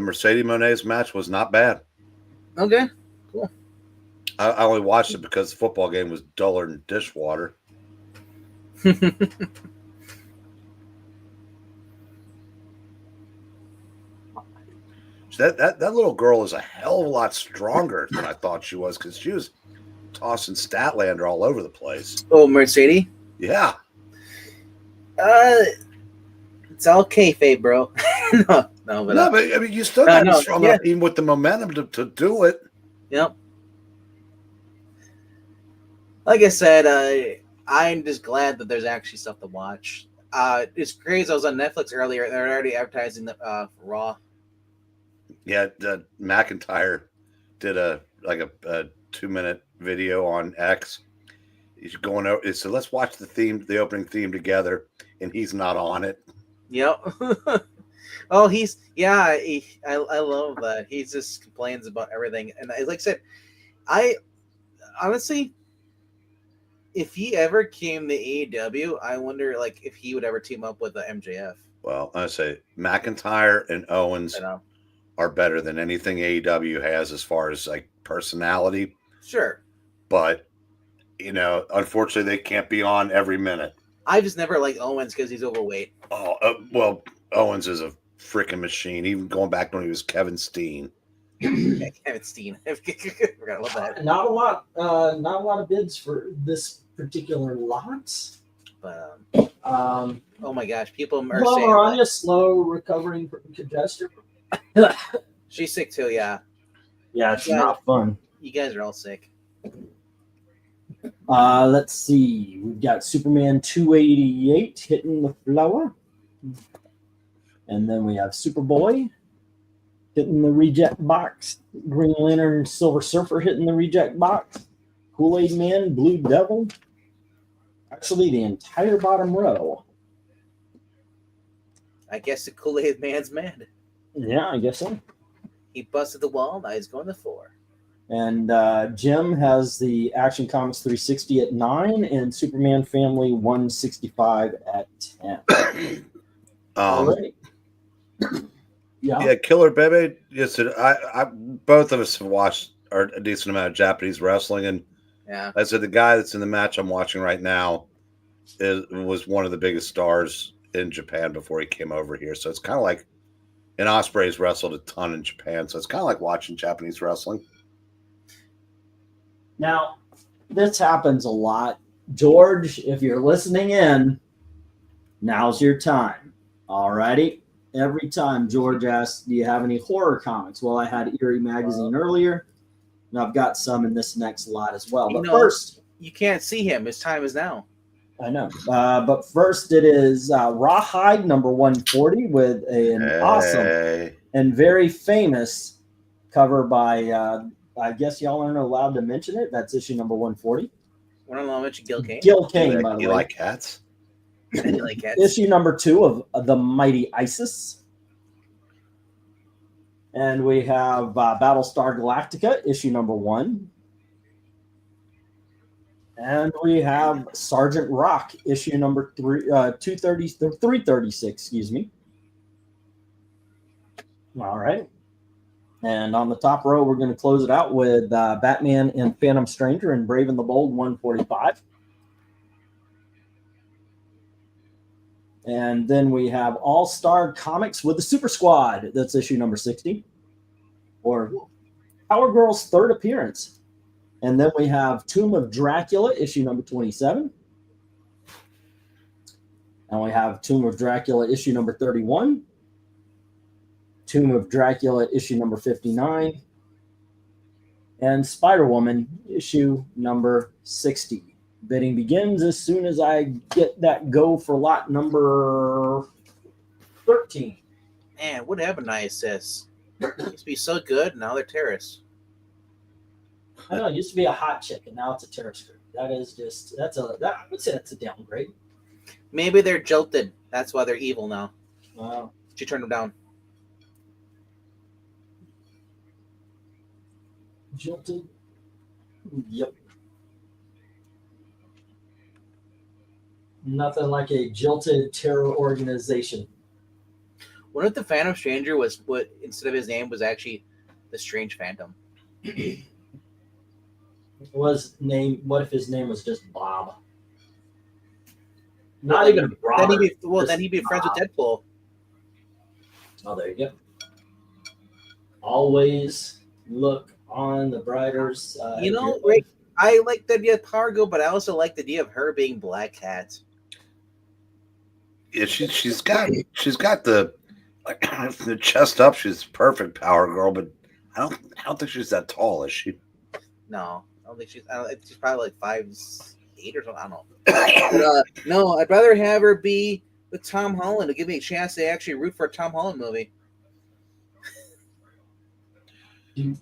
Mercedes Monet's match was not bad. Okay. I only watched it because the football game was duller than dishwater. That little girl is a hell of a lot stronger than I thought she was because she was tossing Statlander all over the place. Oh, Mercedes? Yeah. It's all kayfabe, bro. But I mean, you still got to be no, strong yeah. enough even with the momentum to do it. Yep. Like I said, I'm just glad that there's actually stuff to watch. It's crazy. I was on Netflix earlier. They're already advertising the Raw. Yeah, McIntyre did a 2-minute video on X. He's going over. So let's watch the opening theme together, and he's not on it. Yep. Oh, I love that. He just complains about everything, and like I said, I honestly, if he ever came to AEW, I wonder if he would ever team up with the MJF. Well, I say McIntyre and Owens You know, are better than anything AEW has as far as personality. sure. But unfortunately, they can't be on every minute. I just never liked Owens because he's overweight. Oh, well, Owens is a freaking machine. Even going back when he was Kevin Steen. Kevin Steen. I forgot about that. Not a lot of bids for this particular lot. But Oh my gosh, people are well, saying Maranya slow recovering from congestion. she's sick too. Yeah, Yeah, it's Yeah. not fun. you guys are all sick. Let's see. We've got Superman 288 hitting the floor. And then we have Superboy hitting the reject box. Green Lantern Silver Surfer hitting the reject box. Kool-Aid Man, Blue Devil. Actually, the entire bottom row. I guess the Kool-Aid Man's mad. Yeah, I guess so. He busted the wall. Now he's going to 4. And Jim has the Action Comics 360 at 9 and Superman Family 165 at 10. All right. Yeah, Killer Bebe. Yes, I both of us have watched a decent amount of Japanese wrestling, and Yeah. I said the guy that's in the match I'm watching right now was one of the biggest stars in Japan before he came over here. So it's kind of like, and Ospreay's wrestled a ton in Japan, so it's kind of like watching Japanese wrestling. Now, this happens a lot. George, if you're listening in, now's your time. All righty. Every time George asks, do you have any horror comics? Well, I had Eerie Magazine earlier, and I've got some in this next lot as well. But first, You can't see him. His time is now. I know. But first, it is Rawhide number 140 with an awesome and very famous cover by, I guess y'all aren't allowed to mention it. That's issue number 140. We're not allowed to mention Gil Kane. Gil Kane, by the You way. like cats? You like cats? Issue number 2 of The Mighty Isis. And we have Battlestar Galactica, issue number 1. And we have Sergeant Rock, issue number 336, excuse me. All right. And on the top row, we're going to close it out with Batman and Phantom Stranger and Brave and the Bold 145. And then we have All-Star Comics with the Super Squad. That's issue number 60. Or Power Girl's third appearance. And then we have Tomb of Dracula, issue number 27. And we have Tomb of Dracula, issue number 31. Tomb of Dracula, issue number 59. And Spider-Woman, issue number 60. Bidding begins as soon as I get that go for lot number 13. Man, what happened to ISS? It used to be so good, now they're terrorists. I know, it used to be a hot chick, and now it's a terrorist group. That is just, I would say that's a downgrade. Maybe they're jilted. That's why they're evil now. Wow. She turned them down. Jilted? Yep. Nothing like a jilted terror organization. What if the Phantom Stranger was what instead of his name was actually the Strange Phantom? What if his name was just Bob? Not even Robert. Then he'd be friends with Deadpool. Oh, there you go. Always look on the brighter side. You know, Rick, I like the idea of Power Girl, but I also like the idea of her being Black Cat. Yeah, she's got the the chest up. She's perfect Power Girl, but I don't think she's that tall, is she? No, I don't think she's probably like 5'8" or something. I don't know. But, no, I'd rather have her be with Tom Holland to give me a chance to actually root for a Tom Holland movie. That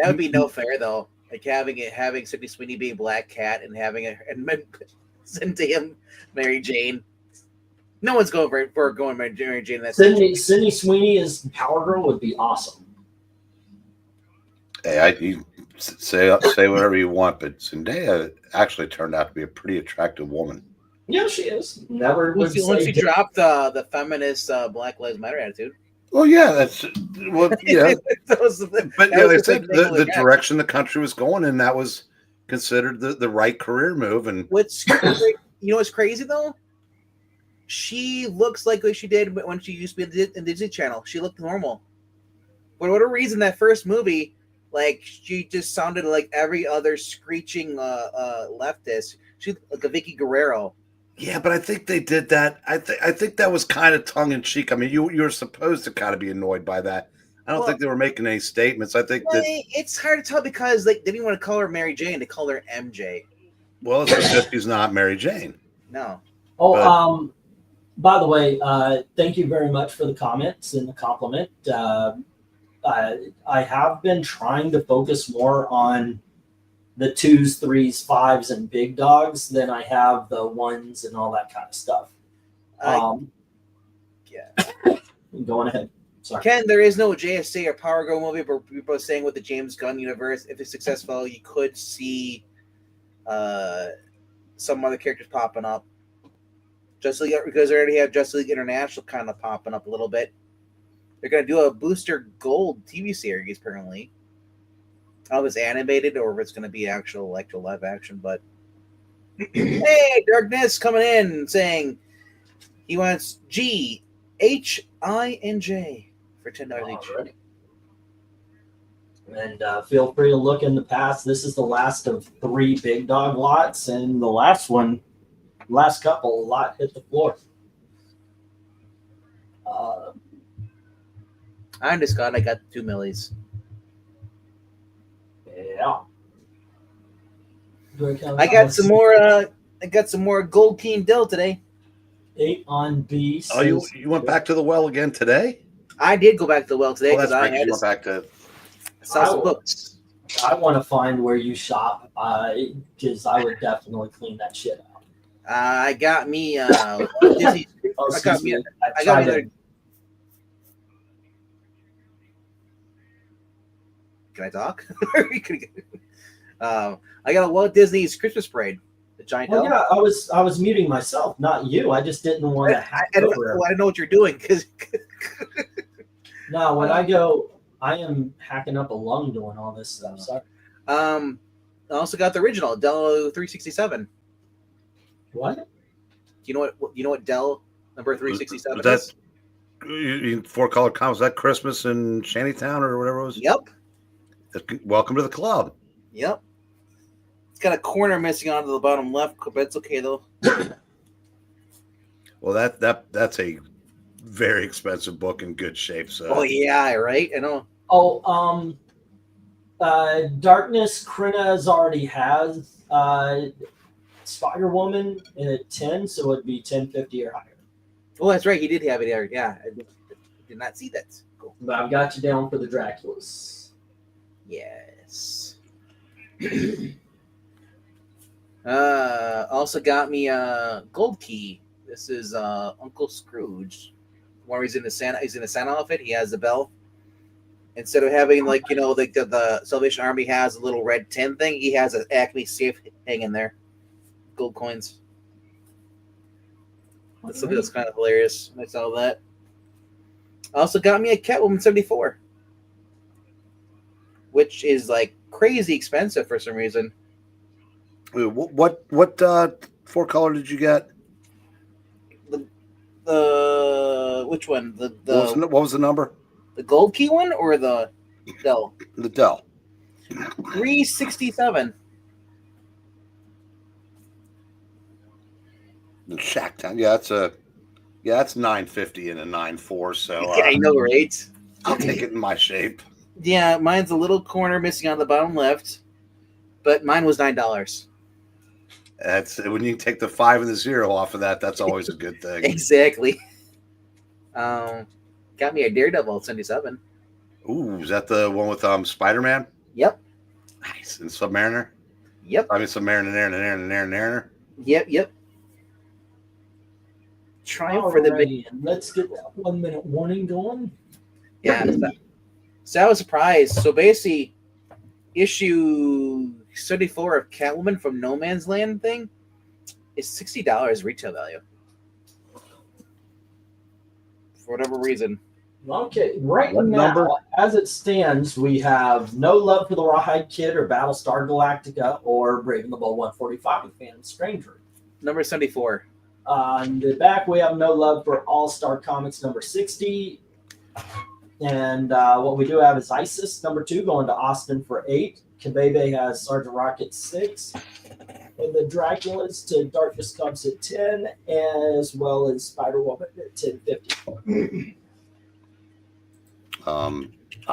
would be no fair though. Like having Sydney Sweeney be Black Cat and having Zendaya Mary Jane. No one's going for going Mary Jane. That's Sydney Sweeney as Power Girl would be awesome. Hey, you say whatever you want, but Zendaya actually turned out to be a pretty attractive woman. Yeah, she is. Never. Once she dropped the feminist Black Lives Matter attitude. Well, yeah, yeah. But yeah, they said the direction the country was going in, that was considered the right career move. And what's crazy though? She looks like what she did when she used to be in the Disney Channel. She looked normal. For whatever reason, that first movie, like she just sounded like every other screeching leftist. She like a Vicky Guerrero. Yeah, but I think they did that. I think that was kind of tongue in cheek. I mean, you were supposed to kind of be annoyed by that. I don't think they were making any statements. I think that it's hard to tell because like they didn't want to call her Mary Jane; they call her MJ. Well, it's because she's not Mary Jane. No. Oh, by the way, thank you very much for the comments and the compliment. I have been trying to focus more on the 2s, 3s, 5s, and big dogs than I have the 1s and all that kind of stuff. Yeah. Going ahead. Sorry. Ken, there is no JSA or Power Girl movie, but people are saying with the James Gunn universe, if it's successful, you could see some other characters popping up. Justice League, because they already have Justice League International kind of popping up a little bit. They're going to do a Booster Gold TV series, apparently. I don't know if it's animated or if it's going to be actual live action, but hey, Darkness coming in saying he wants GHINJ for $10 each. And feel free to look in the past. This is the last of 3 big dog lots, and the last couple lot hit the floor. I'm just glad I got 2 millies. Yeah. I got some more. I got some more Gold King Dill today. 8 on B. Oh, you went back to the well again today? I did go back to the well today because I had back to saw some books. I want to find where you shop because I would definitely clean that shit out. I got me Disney. I got me. Can I talk? I got a Walt Disney's Christmas Parade. The giant Well, Dell? yeah, I was muting myself, not you. I just didn't want to hack I don't over. know what you're doing because No, when I go, I am hacking up a lung doing all this stuff. Sorry. I also got the original Dell 367. What? You know what Dell number 367 Was that- is? Four color comics. Was that Christmas in Shantytown or whatever it was? Yep. Welcome to the club. Yep. It's got a corner missing onto the bottom left, but it's okay though. Well, that's a very expensive book in good shape. So. Oh yeah, right. I know. Oh, Darkness KRENIZ already has Spider Woman at 10, so it'd be 1050 or higher. Oh, that's right. He did have it there. Yeah, I did not see that. Cool. But I've got you down for the Draculas. Yes. Also got me a gold key. This is Uncle Scrooge. Where he's in the Santa outfit. He has the bell. Instead of having like the Salvation Army has a little red tin thing, he has an Acme safe hanging there. Gold coins. That's kind of hilarious. I saw that. Also got me a Catwoman 74, which is like crazy expensive for some reason. What four color did you get? The which one? The what was the number? The gold key one or the Dell? The Dell. 367. In Shacktown. Yeah, that's 950 and a 9.4. So I know, right? I'll take it in my shape. Yeah, mine's a little corner missing on the bottom left, but mine was $9. That's when you take the 5 and the 0 off of that. That's always a good thing. Exactly. Got me a Daredevil 77. Ooh, is that the one with Spider-Man? Yep. Nice. And Submariner? Yep. I mean, Submariner. Yep. Trying for the big. Alrighty, and let's get that 1 minute warning going. Yeah. So I was surprised. So basically, issue 74 of Catwoman from No Man's Land thing is $60 retail value. For whatever reason. Okay, right What now, number? as it stands, we have No Love for the Rawhide Kid or Battlestar Galactica or Brave and the Bold 145 with Phantom Stranger. Number 74. On the back, we have No Love for All-Star Comics number 60. And what we do have is ISIS number 2 going to Austin for 8. Kabebe has Sergeant Rocket 6. And the Draculas to Darkness Cubs at 10, as well as Spider-Woman at 1050. I'm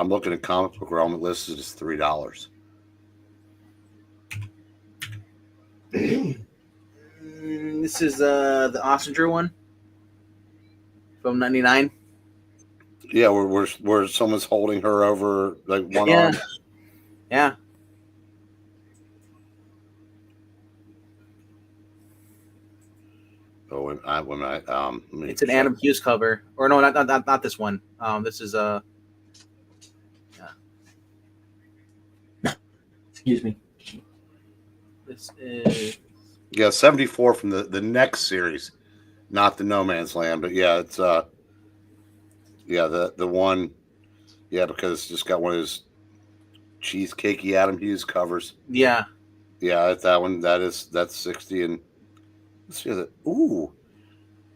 looking at comic book where I'm listed as $3. This is the Ostringer one from 99. Yeah, where someone's holding her over like one Yeah. arm. Yeah. Oh, It's an Adam Hughes cover. Or no, not this one. This is Excuse me. this is 74 from the next series, not the No Man's Land, but yeah, it's the one, because it's just got one of those cheesecakey Adam Hughes covers. yeah. Yeah, that one. That's 60 and let's see that. Ooh,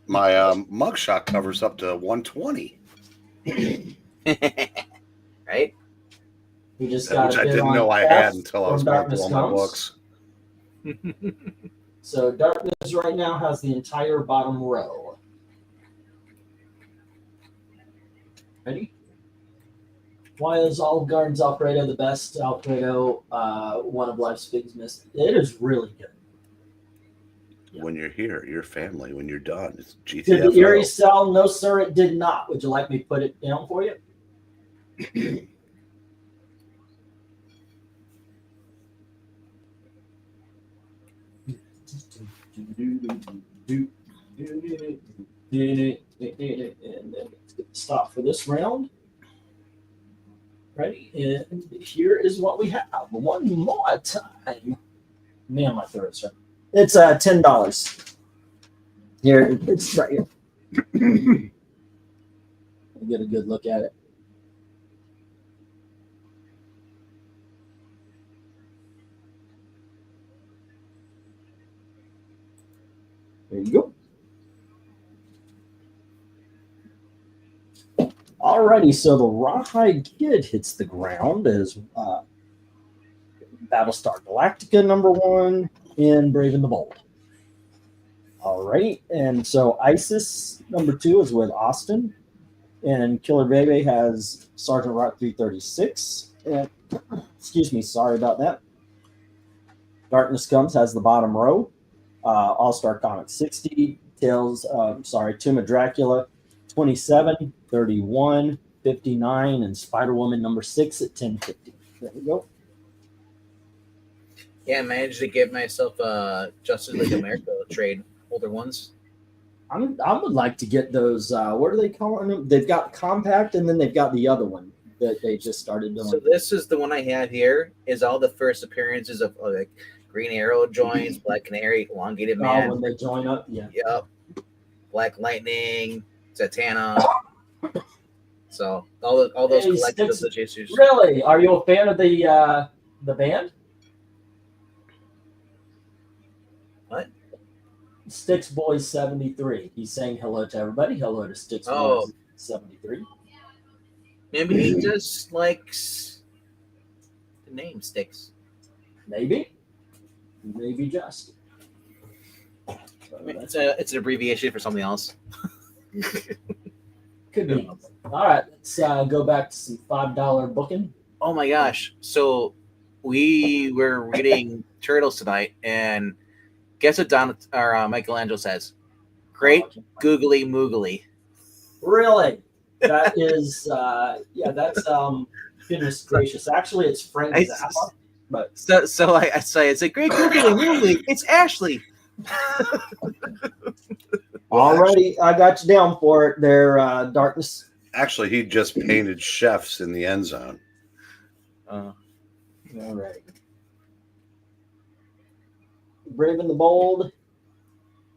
my mugshot covers up to 120. Right? We just got Which a I bid didn't on know I F had until I was from going Darkness through all my Comes. books. So Darkness right now has the entire bottom row. Ready? Why is Olive Garden's Alfredo the best Alfredo? One of life's biggest mistakes. It is really good. When you're here, your family. When you're done, it's Did the GTFO. Erie sell? No, sir, it did not. Would you like me to put it down for you? And then stop for this round. Ready? And here is what we have. One more time. Man, my throat's hurt. It's $10. Here, it's right here. Get a good look at it. There you go. Alrighty, so the Rawhide Kid hits the ground as Battlestar Galactica #1 and Brave and the Bold. Alright, and so ISIS #2 is with Austin, and Killer Bebe has Sergeant Rock 336. And excuse me, sorry about that. Darkness Comes has the bottom row. All-Star Comics 60, Tomb of Dracula 27, 31, 59, and Spider-Woman #6 at 1050. There we go. Yeah, I managed to get myself a Justice League America trade, older ones. I would like to get those. What are they calling them? They've got Compact, and then they've got the other one that they just started doing. So this is the one I have here. Is all the first appearances of like Green Arrow joins, Black Canary, Elongated Man. when they join up, yeah. Yep. Black Lightning, Zatanna. So all those collected of the issues. Really? Are you a fan of the band? What? Sticks Boys 73. He's saying hello to everybody. Hello to Sticks Oh. Boys 73. Maybe he just likes the name Sticks. Maybe just. It's an abbreviation for something else. Could be. All right, let's go back to some $5 booking. Oh my gosh! So we were reading Turtles tonight, and guess what Michelangelo says? Great googly moogly. Really? That is, that's goodness gracious. Actually, it's Frank Zappa. But So I say it's a great googly moogly. It's Ashley. already, I got you down for it there, Darkness. Actually, he just painted chefs in the end zone. All right. Brave and the Bold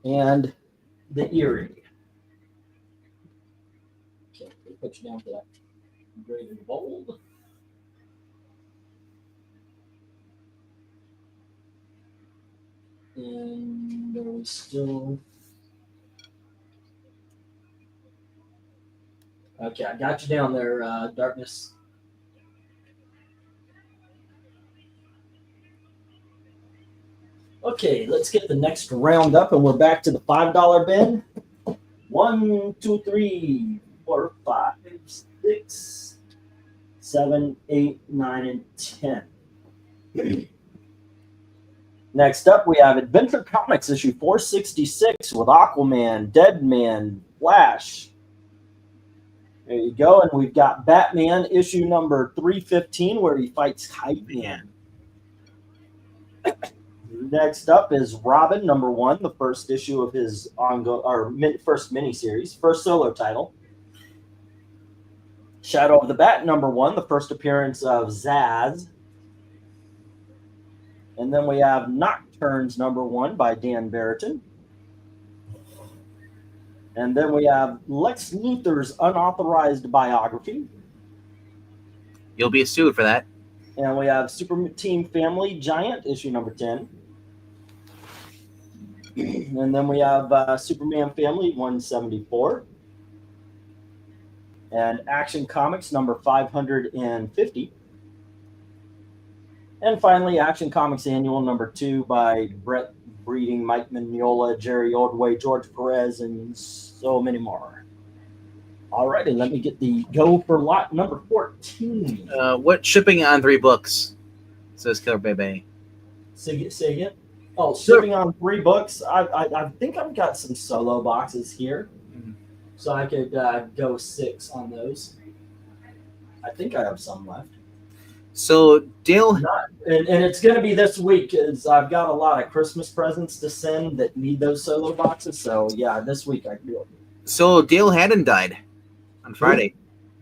and the Eerie. Okay, put you down for that. Brave and the Bold. And there was still. Okay, I got you down there, Darkness. Okay, let's get the next round up, and we're back to the $5 bin. 1, 2, 3, 4, 5, 6, 7, 8, 9, and 10. Next up, we have Adventure Comics issue 466 with Aquaman, Deadman, Flash. There you go. And we've got Batman issue number 315 where he fights Kite Man. Next up is Robin #1, the first issue of his first miniseries, first solo title. Shadow of the Bat #1, the first appearance of Zaz. And then we have Nocturnes #1 by Dan Barrington. And then we have Lex Luthor's unauthorized biography. You'll be sued for that. And we have Super Team Family Giant, issue number 10. And then we have Superman Family 174. And Action Comics number 550. And finally, Action Comics Annual number 2 by Brett Breeding, Mike Mignola, Jerry Ordway, George Perez, and so many more. All righty, let me get the go for lot number 14. What shipping on 3 books? Says Killer Bebe. Say again? Oh, shipping on 3 books. I think I've got some solo boxes here. So I could go 6 on those. I think I have some left. So Dale, and it's going to be this week because I've got a lot of Christmas presents to send that need those solo boxes. So yeah, this week I can do it. So Dale Haddon died on Friday.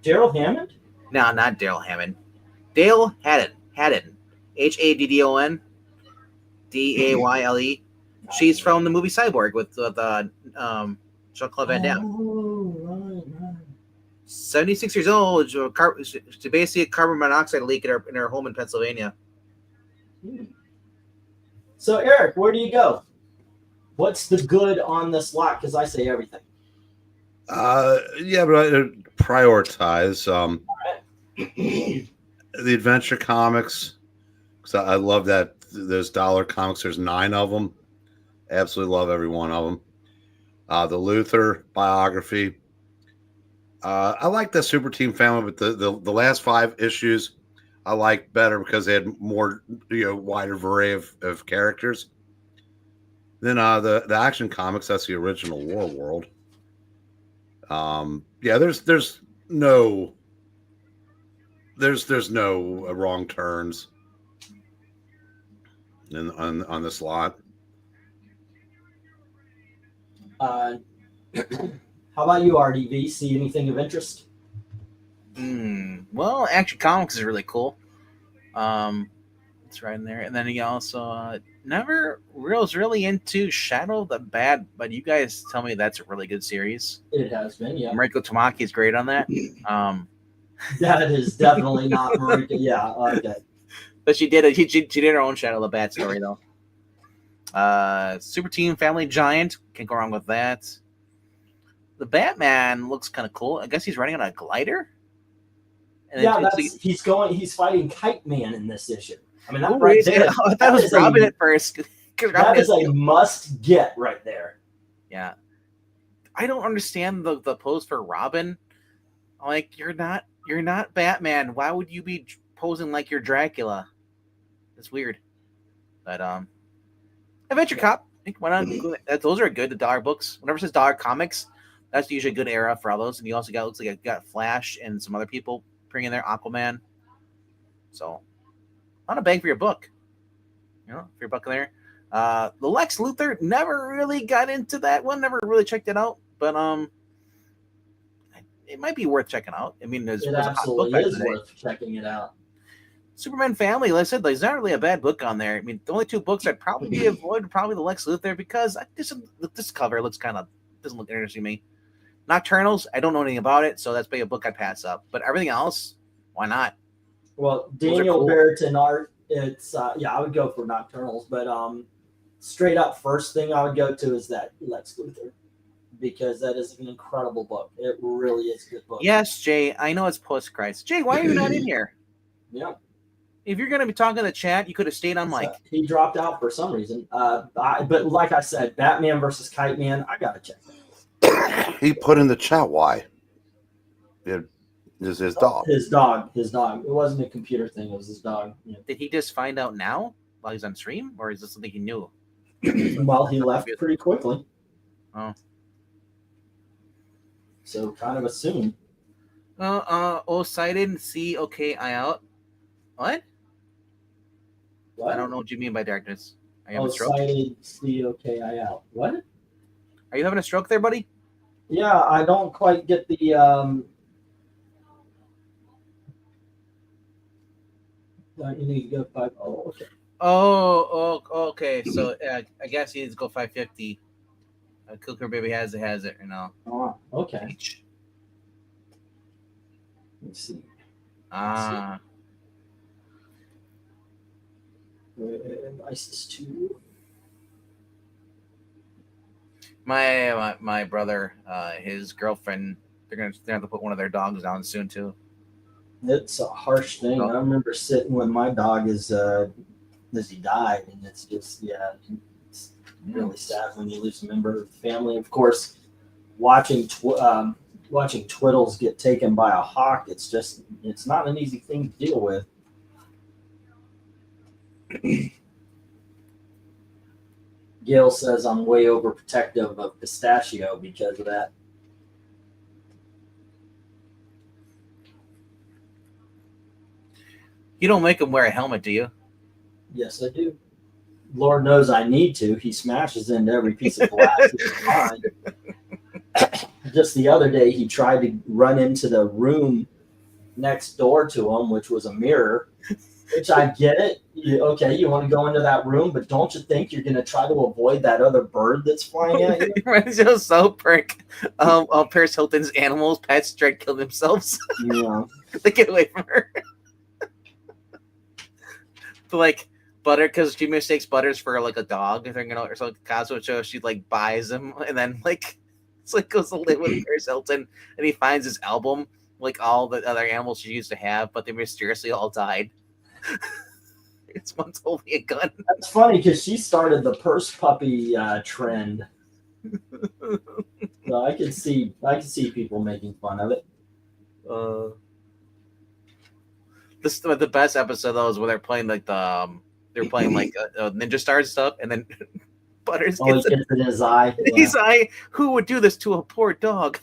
Daryl Hammond? No, not Daryl Hammond. Dale Haddon. Haddon. HADDON. DAYLE. She's from the movie Cyborg with Jean-Claude Van Damme. Oh, right. 76 years old. She basically a carbon monoxide leak in her home in Pennsylvania. So, Eric, where do you go? What's the good on this lot? Because I say everything. Yeah, but I prioritize the adventure comics, because I love that those dollar comics. There's 9 of them. Absolutely love every one of them. The Luther biography. I like the Super Team Family, but the last 5 issues I like better because they had more, wider variety of characters. Then the Action Comics, that's the original War World. Yeah, there's no wrong turns on this lot. How about you, RDV? See anything of interest? Well, Action Comics is really cool. It's right in there. And then he also never was really into Shadow of the Bat, but you guys tell me that's a really good series. It has been, yeah. Mariko Tamaki is great on that. That is definitely not Mariko. Yeah, okay. But she did her own Shadow of the Bat story though. Super Team Family Giant, can't go wrong with that. The Batman looks kind of cool. I guess he's running on a glider. And yeah, he's fighting Kite Man in this issue. I mean, that right there. I thought it was Robin at first. That is a must get right there. Yeah, I don't understand the pose for Robin. Like, you're not Batman. Why would you be posing like you're Dracula? It's weird. But Adventure Cop. I think why not? Those are good. The dollar books. Whenever it says dollar comics, that's usually a good era for all those. And you also looks like you got Flash and some other people bringing their Aquaman. So, not a bang for your book. For your buck in there. The Lex Luthor, never really got into that one. Never really checked it out. But it might be worth checking out. I mean, it absolutely is worth checking it out. Superman Family, like I said, there's not really a bad book on there. I mean, the only 2 books I'd probably avoid are probably the Lex Luthor, because this cover looks doesn't look interesting to me. Nocturnals, I don't know anything about it, so that's maybe a book I'd pass up. But everything else, why not? Well, Daniel cool. Barrington art, it's I would go for Nocturnals, but straight up first thing I would go to is that Lex Luthor, because that is an incredible book. It really is a good book. Yes, Jay, I know it's post-Christ. Jay, why are you not in here? Yeah. If you're going to be talking in the chat, you could have stayed on mic. He dropped out for some reason. But like I said, Batman versus Kite Man, I got to check that. He put in the chat why. It is his dog. His dog. It wasn't a computer thing. It was his dog. Yeah. Did he just find out now while he's on stream? Or is this something he knew? Well, he left pretty quickly. Oh. So kind of assume. Cited, see, okay, I out. What? I don't know what you mean by darkness. Are you having a stroke? Cited, see, okay, I out. What? Are you having a stroke there, buddy? Yeah, I don't quite get the you need to go 5. Oh, okay. Oh, okay. So I guess he needs to go 550. Cooker Baby has it, Oh, okay. Let's see. ISIS 2. My brother, his girlfriend, they're gonna have to put one of their dogs down soon too. It's a harsh thing. I remember sitting with my dog as he died, and it's just it's really sad when you lose a member of the family. Of course, watching Twiddles get taken by a hawk, it's not an easy thing to deal with. Gail says I'm way overprotective of Pistachio because of that. You don't make him wear a helmet, do you? Yes, I do. Lord knows I need to. He smashes into every piece of glass he can find. Just the other day, he tried to run into the room next door to him, which was a mirror, Which I get it. Okay, you want to go into that room, but don't you think you're going to try to avoid that other bird that's flying at you? Reminds me of South Park. Paris Hilton's animals, pets, tried to kill themselves. Yeah. They get away from her. But like Butter, because she mistakes Butters for like a dog, or something. Cosmo show, she like buys him, and then like it's like goes to live with Paris Hilton, and he finds his album, like all the other animals she used to have, but they mysteriously all died. It's one's holding a gun. That's funny because she started the purse puppy trend. So I can see people making fun of it. The best episode though is when they're playing like they're playing like Ninja Stars stuff, and then Butters He gets gets it in his eye. Yeah. his eye. Who would do this to a poor dog?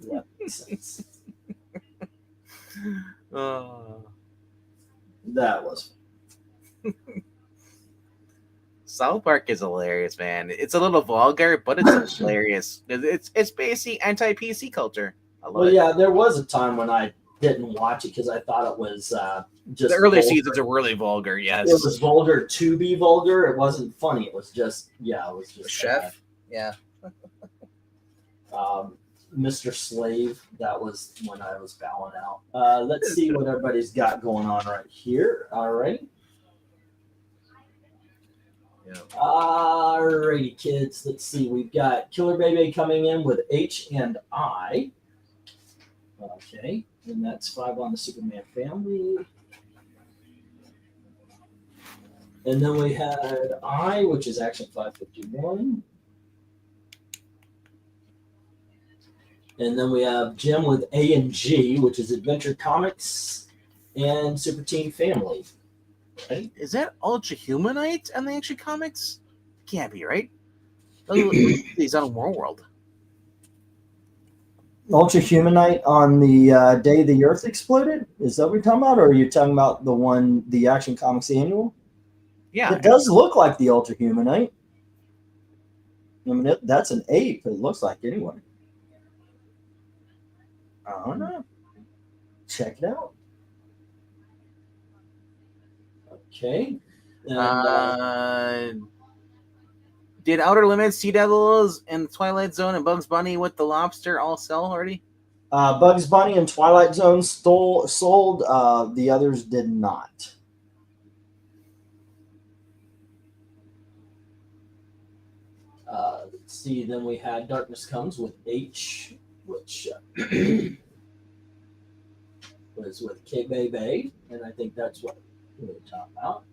Yeah, makes sense. That was South Park is hilarious, man. It's a little vulgar, but it's hilarious. It's basically anti-PC culture. I love it. Yeah. There was a time when I didn't watch it because I thought it was just The early vulgar. seasons are really vulgar. Yes, It was vulgar to be vulgar. It wasn't funny. It was just it was just Chef. Yeah. Mr. Slave. That was when I was bowing out. Let's see what everybody's got going on right here. All right. Yeah. Alrighty, kids. Let's see. We've got Killer Bebe coming in with H and I. Okay, and that's 5 on the Superman family. And then we had I, which is Action 551. And then we have Jim with A and G, which is Adventure Comics and Super Team Family. Right? Is that Ultra Humanite on the Action Comics? Can't be, right? He's on World. Ultra Humanite on the day the Earth exploded? Is that what you're talking about? Or are you talking about the Action Comics annual? Yeah. It does look like the Ultra Humanite. I mean, that's an ape, it looks like, anyway. I don't know. Check it out. Okay. And, did Outer Limits, Sea Devils, and Twilight Zone, and Bugs Bunny with the Lobster all sell already? Bugs Bunny and Twilight Zone sold. The others did not. Let's see. Then we had Darkness Comes with H, which was with K Bebe, and I think that's what we were talking about.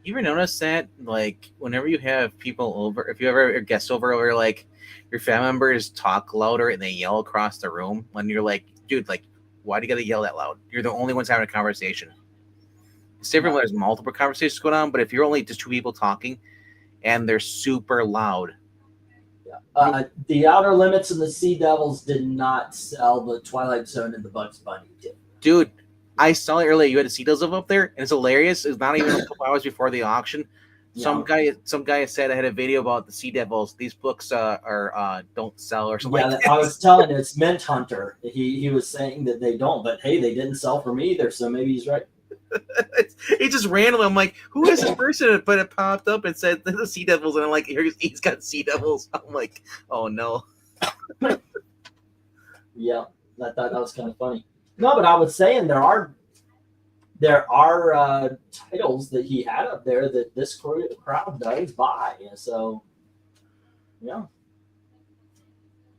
You ever notice that, like, whenever you have people over, if you ever a guest over, like, your family members talk louder and they yell across the room when you're like, dude, like, why do you gotta yell that loud? You're the only ones having a conversation. It's different when there's multiple conversations going on, but if you're only just 2 people talking and they're super loud. Yeah. The Outer Limits and the Sea Devils did not sell. The Twilight Zone and the Bugs Bunny did. Dude, I saw it earlier. You had a Sea Devils up there, and it's hilarious. It's not even a couple hours before the auction. Some guy said I had a video about the Sea Devils. These books are don't sell or something. Yeah, like I was telling you, it's Mint Hunter. He was saying that they don't, but hey, they didn't sell for me either, so maybe he's right. It's just random. I'm like, who is this person? But it popped up and said the Sea Devils, and I'm like, he's got Sea Devils. I'm like, oh no. Yeah, I thought that was kind of funny. No, but I was saying there are titles that he had up there that this crowd does buy. So, yeah.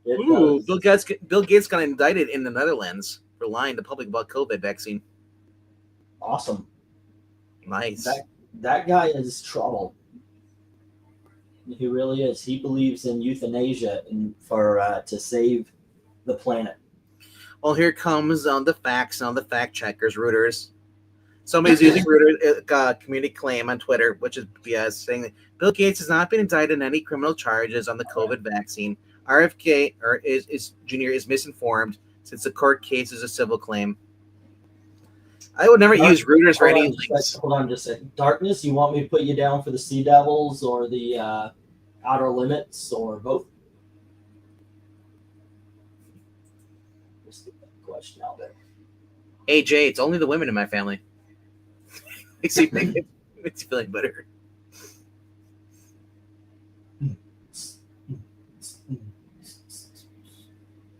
Ooh, Bill Gates got indicted in the Netherlands for lying to the public about COVID vaccine. Awesome. Nice. That guy is trouble. He really is. He believes in euthanasia to save the planet. Well, here comes the facts on the fact checkers, Reuters. Somebody's using Reuters community claim on Twitter, which is BS, saying that Bill Gates has not been indicted in any criminal charges on the COVID vaccine. RFK is Jr. is misinformed since the court case is a civil claim. I would never use Reuters for any links. Hold on just a second. Darkness, you want me to put you down for the Sea Devils or the Outer Limits or both? much now, but Hey Jay, it's only the women in my family. makes you feeling better.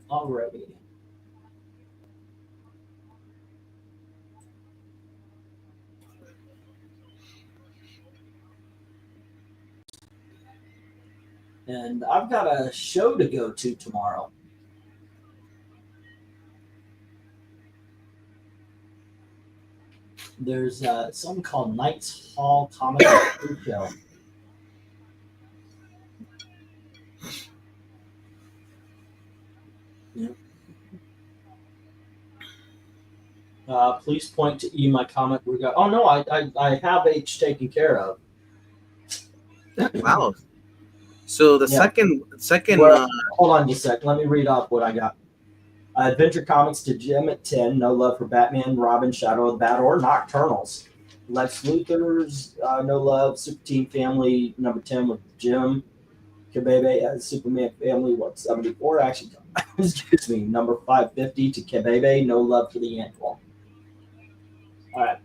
Alrighty. And I've got a show to go to tomorrow. There's something called Knights Hall Comic Show. Yeah. Please point to E my comic. We got. Oh no, I have H taken care of. Wow. So the Yeah. second. Well, hold on just a sec. Let me read off what I got. Adventure Comics to Jim at 10. No love for Batman, Robin, Shadow of the Bat, or Nocturnals. Lex Luthor's No Love. Super Team Family number 10 with Jim. Kebebe as Superman Family 174. Action. Excuse me. Number 550 to Kebebe. No love for the Ant-Wall. All right.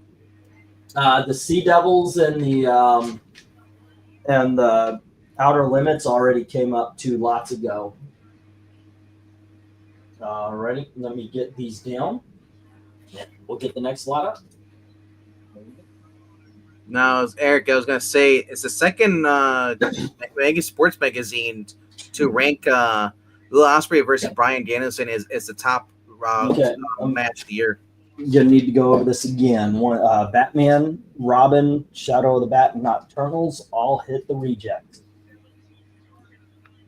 The Sea Devils and the Outer Limits already came up 2 lots ago. Alrighty, let me get these down. Yeah, we'll get the next lot up. Now, Eric, I was gonna say it's the second Mega Sports magazine to rank Will Ospreay versus Bryan Danielson as the top match of the year. You need to go over this again. Batman, Robin, Shadow of the Bat, and Nocturnals all hit the reject.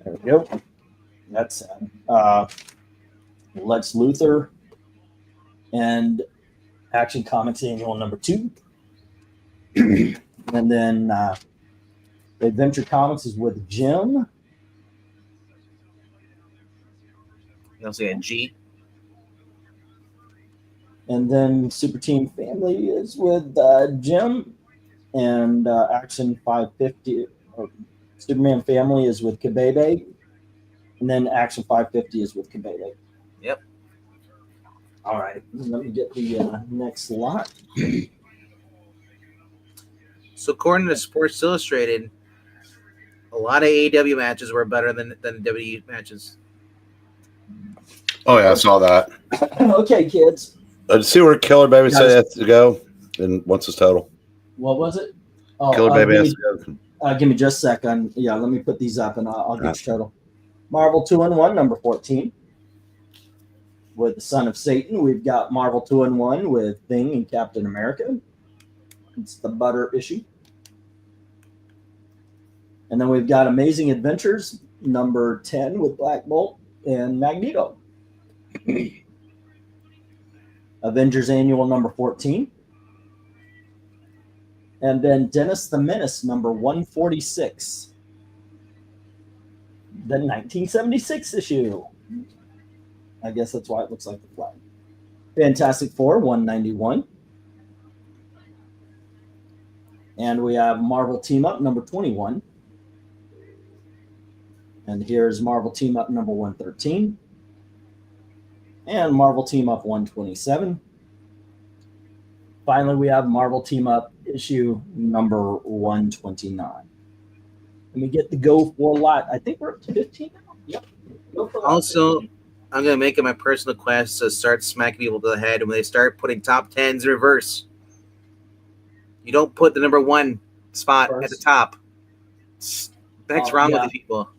There we go. That's Lex Luthor and Action Comics Annual number 2. And then Adventure Comics is with Jim. You also got G. And then Super Team Family is with Jim. And Action 550, or Superman Family is with Kebebe. And then Action 550 is with Kebebe. Yep. All right. Let me get the next lot. So according to Sports Illustrated, a lot of AEW matches were better than WWE matches. Oh yeah, I saw that. Okay, kids. Did you see where Killer Baby said has to go? And what's his total? What was it? Oh, Killer Baby has to go. give me just a second. Yeah, let me put these up and I'll get your total. Marvel 2-in-1, number 14. With the Son of Satan, we've got Marvel 2-in-1 with Thing and Captain America. It's the butter issue. And then we've got Amazing Adventures, number 10 with Black Bolt and Magneto. Avengers Annual number 14. And then Dennis the Menace, number 146. The 1976 issue. I guess that's why it looks like the flag. Fantastic Four, 191. And we have Marvel Team Up, number 21. And here's Marvel Team Up, number 113. And Marvel Team Up 127. Finally, we have Marvel Team Up issue number 129. Let me get the go for lot. I think we're up to 15 now. Yep. Also, I'm going to make it my personal quest to start smacking people to the head when they start putting top 10s in reverse. You don't put the number 1 spot at the top. What's wrong with these people?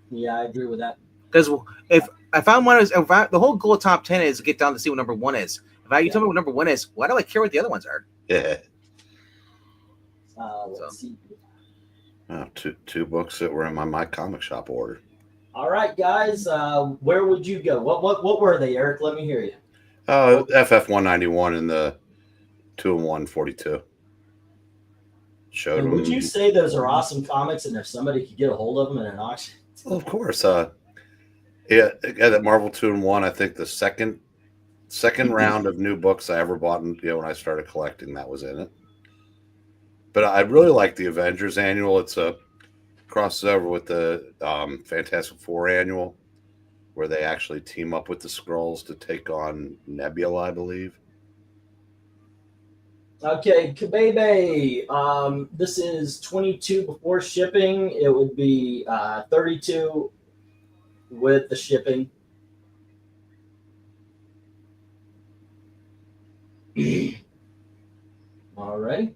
Yeah, I agree with that. Because if I found one, the whole goal of top 10 is to get down to see what number 1 is. If you tell me what number 1 is, why do I care what the other ones are? Yeah. Let's see. Two books that were in my comic shop order. All right, guys. Where would you go? What were they, Eric? Let me hear you. FF 191 and the 2-in-1 42. Showed them. Would you say those are awesome comics, and if somebody could get a hold of them in an auction? Well, of course. Yeah, that Marvel 2-in-1. I think the second round of new books I ever bought, when I started collecting, that was in it. But I really like the Avengers Annual. It's a crosses over with the Fantastic Four Annual. where they actually team up with the Skrulls to take on Nebula, I believe. Okay, Kabebe. This is 22 before shipping. It would be 32 with the shipping. All right.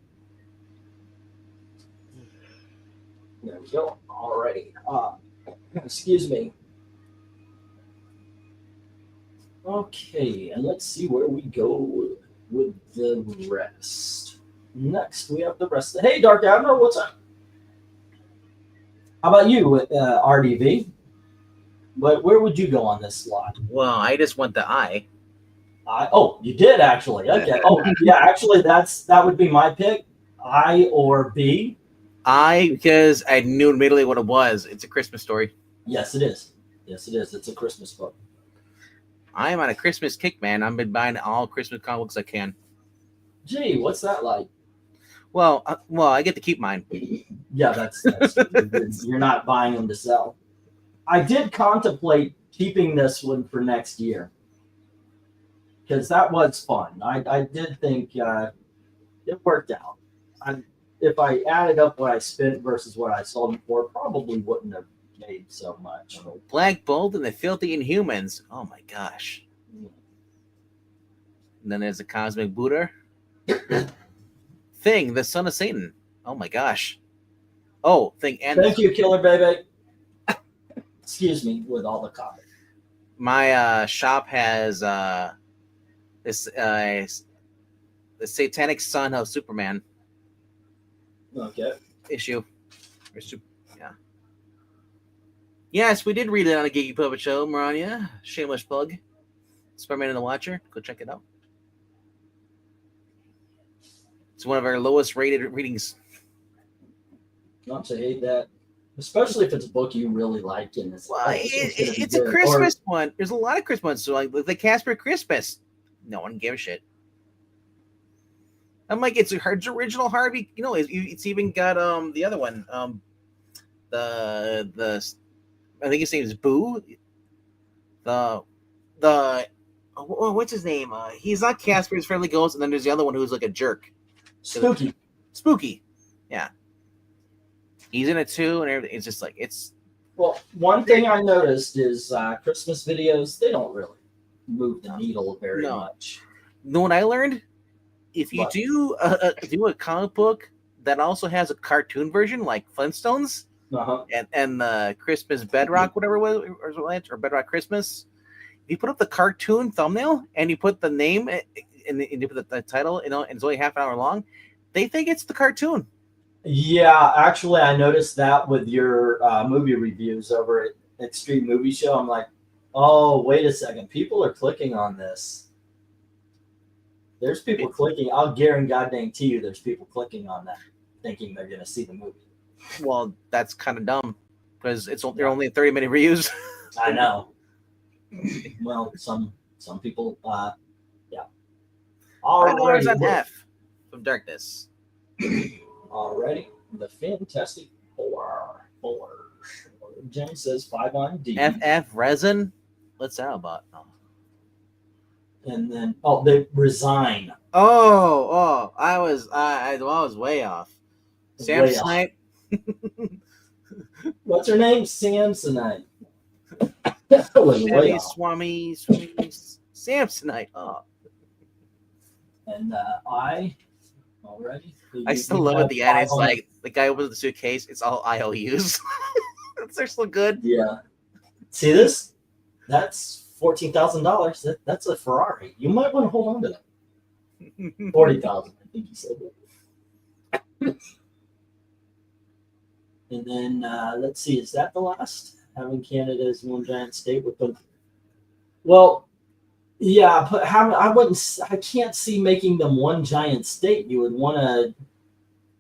There we go. Alrighty. Excuse me. Okay, and let's see where we go with the rest. Next, we have the rest. Hey, Dark Admiral, what's up? How about you with RDV? But where would you go on this slot? Well, I just want the eye. Oh, you did actually. Okay. Oh, yeah. Actually, that would be my pick. I or B. I, because I knew immediately what it was. It's a Christmas story. Yes, it is. Yes, it is. It's a Christmas book. I am on a Christmas kick, man. I've been buying all Christmas comic books I can. Gee, what's that like? Well, I get to keep mine. Yeah, that's you're not buying them to sell. I did contemplate keeping this one for next year because that was fun. I did think it worked out. If I added up what I spent versus what I sold them for, probably wouldn't have made so much. Black Bolt and the Filthy Inhumans. Oh my gosh. And then there's the Cosmic Buddha. Thing, the Son of Satan. Oh my gosh. Oh, Thing and thank you, Killer Baby. Excuse me, with all the coffee. My shop has this the Satanic Son of Superman Okay. issue. Yeah. Yes, we did read it on a Geeky Puppet Show, Maranya. Shameless plug. Spider-Man and the Watcher. Go check it out. It's one of our lowest rated readings. Not to hate that. Especially if it's a book you really like and it's, Well, it's a good. Christmas one. There's a lot of Christmas ones. So like the Casper Christmas. No one gave a shit. I'm like, it's original Harvey. You know, it's even got the other one. The I think his name is Boo. What's his name? He's not Casper, he's Friendly Ghost, and then there's the other one who's like a jerk. Spooky. Yeah. He's in it too, and everything. It's just like it's. Well, one thing I noticed is Christmas videos, they don't really move the needle very much. You know what I learned? If you do a comic book that also has a cartoon version, like Flintstones, and the Christmas Bedrock, whatever it was, or Bedrock Christmas, if you put up the cartoon thumbnail and you put the name and you put the title, and it's only half an hour long, they think it's the cartoon. Yeah, actually, I noticed that with your movie reviews over at Extreme Movie Show. I'm like, oh, wait a second. People are clicking on this. There's people clicking. I'll guarantee you there's people clicking on that thinking they're going to see the movie. Well, that's kind of dumb because they're only 30-minute reviews. I know. Well, some people, yeah. $5 on F from Darkness. Alrighty, the Fantastic Four. James says 5 on D. FF Resin. What's that about? Oh. And then they resign. Oh, I was way off. Samsonite. What's her name? Samsonite. Swami Samsonite. Oh. And I already. I still love it. The ad is like the guy opens the suitcase. It's all IOUs. They're so good. Yeah. See this? That's $14,000. That's a Ferrari. You might want to hold on to that. 40,000. I think you said that. And then let's see. Is that the last? Having Canada as one giant state with them. Well, yeah, but I can't see making them one giant state. You would want to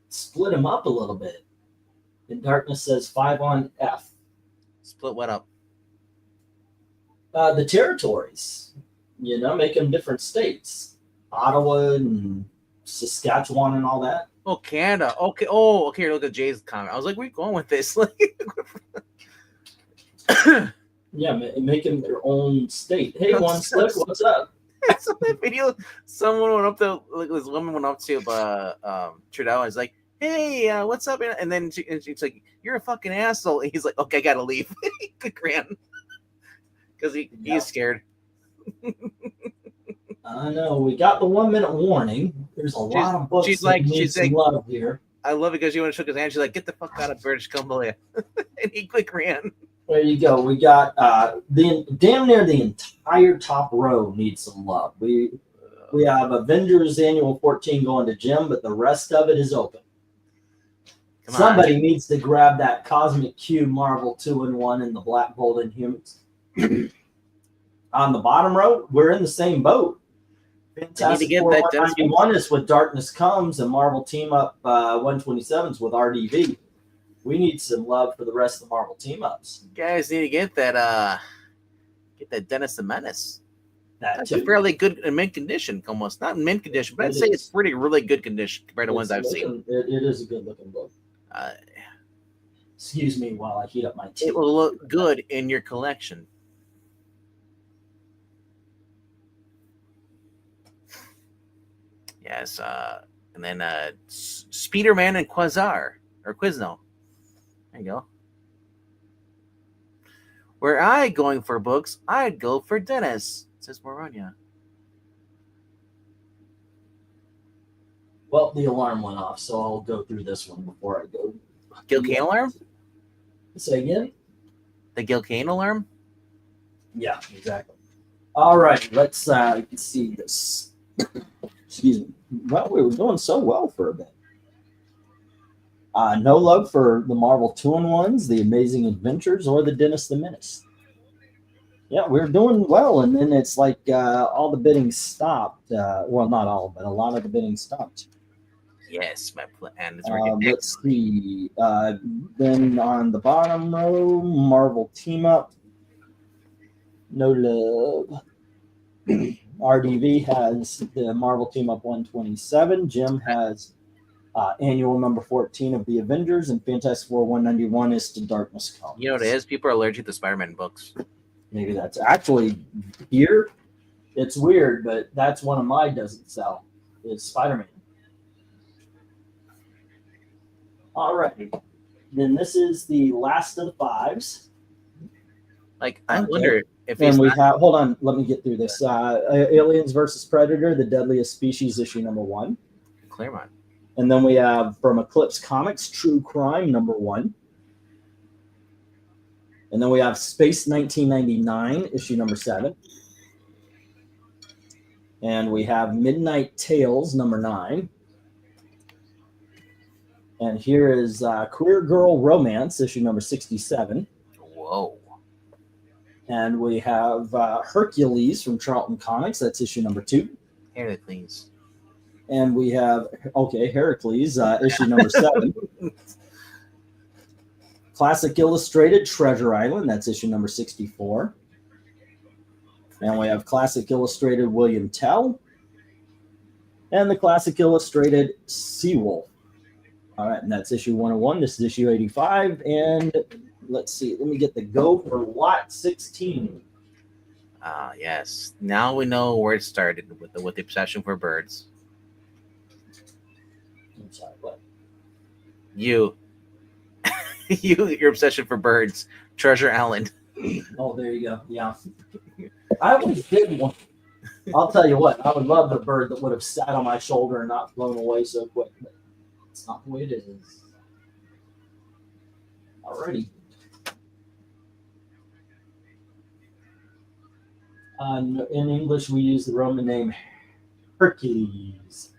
split them up a little bit. And Darkness says 5 on F. Split what up? The territories. Make them different states. Ottawa and Saskatchewan and all that. Oh, Canada. Okay. Oh, okay. Look at Jay's comment. I was like, where are you going with this? Yeah, making their own state. Hey, One Slick, what's up? I saw that video. Someone went up to, like, this woman went up to Trudeau and was like, "Hey, what's up?" And then she's like, "You're a fucking asshole." And he's like, "Okay, I gotta leave." He ran because he's scared. I know. We got the 1 minute warning. There's a lot of books. She's like, love here. I love it because she went and shook his hand. She's like, "Get the fuck out of British Columbia," and he quick ran. There you go. We got damn near the entire top row needs some love. We have Avengers Annual 14 going to Jim, but the rest of it is open. Somebody needs to grab that Cosmic Q Marvel 2-in-1 and the Black Bolt Inhumans. On the bottom row, we're in the same boat. Fantastic Four 191 is with Darkness Comes, and Marvel Team Up 127s with RDV. We need some love for the rest of the Marvel team ups. You guys need to get that Dennis the Menace. That's too. A fairly good in mint condition, almost not in mint condition, but I'd say it's really good condition compared to ones I've seen. It is a good looking book. Excuse me while I heat up my tea. It will look good in your collection. Yes, and then Spider-Man and Quasar or Quizno. There you go. Were I going for books, I'd go for Dennis, says Maranya. Well, the alarm went off, so I'll go through this one before I go. Gil Kane alarm? Say again? The Gil Kane alarm? Yeah, exactly. All right, let's see this. Excuse me. Well, we were doing so well for a bit. No love for the Marvel 2-in-1s, the Amazing Adventures, or the Dennis the Menace. Yeah, we're doing well, and then it's like all the bidding stopped. Well, not all, but a lot of the bidding stopped. Yes, my plan is let's see. Then on the bottom row, Marvel Team Up. No love. RDV has the Marvel Team Up 127. Jim has annual number 14 of the Avengers, and Fantastic Four 191 is to Darkness Comes. You know what it is? People are allergic to Spider-Man books. Maybe that's actually here. It's weird, but that's one of my doesn't sell. Is Spider-Man. All right. Then this is the last of the fives. Like, I wonder if and we have. Hold on, let me get through this. Aliens versus Predator: The Deadliest Species, issue number 1. Claremont. And then we have from Eclipse Comics, True Crime number 1. And then we have Space 1999, issue number 7. And we have Midnight Tales number 9. And here is Queer Girl Romance, issue number 67. Whoa. And we have Hercules from Charlton Comics. That's issue number 2. Hercules. And we have, Hercules, issue number 7. Classic Illustrated Treasure Island. That's issue number 64. And we have Classic Illustrated William Tell. And the Classic Illustrated Seawolf. All right, and that's issue 101. This is issue 85. And let's see. Let me get the go for lot 16. Yes. Now we know where it started with the obsession for birds. I'm sorry, what? Your obsession for birds. Treasure Island. Oh, there you go. Yeah. I always did one. I'll tell you what. I would love the bird that would have sat on my shoulder and not flown away so quick. But it's not the way it is. Alrighty. In English, we use the Roman name Hercules.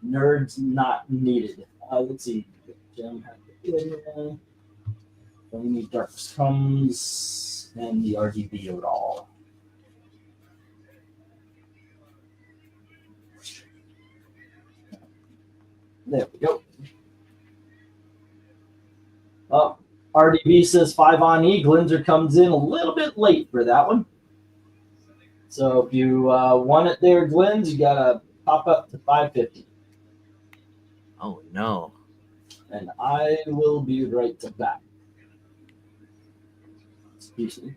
Nerds not needed. Let's see. Jim had the then we need Darkness Comes and the RGB of it all. There we go. RDB says 5 on E. Glinzer comes in a little bit late for that one. So if you want it there, Glens, you got to pop up to 550. Oh, no. And I will be right back. Excuse me.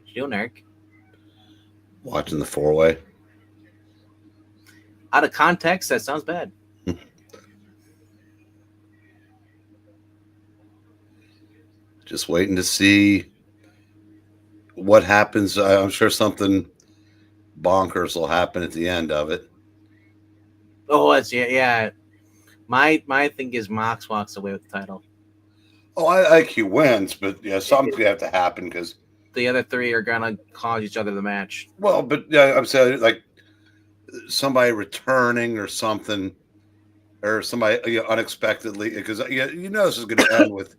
What you doing, Eric? Watching the 4-way. Out of context, that sounds bad. Just waiting to see what happens. I'm sure something bonkers will happen at the end of it. Oh, it's yeah. My thing is Mox walks away with the title. Oh, I think he wins, but yeah, something's gonna have to happen because the other three are gonna cause each other the match. Well, but yeah, I'm saying like somebody returning or something, or somebody unexpectedly, because you know this is going to end with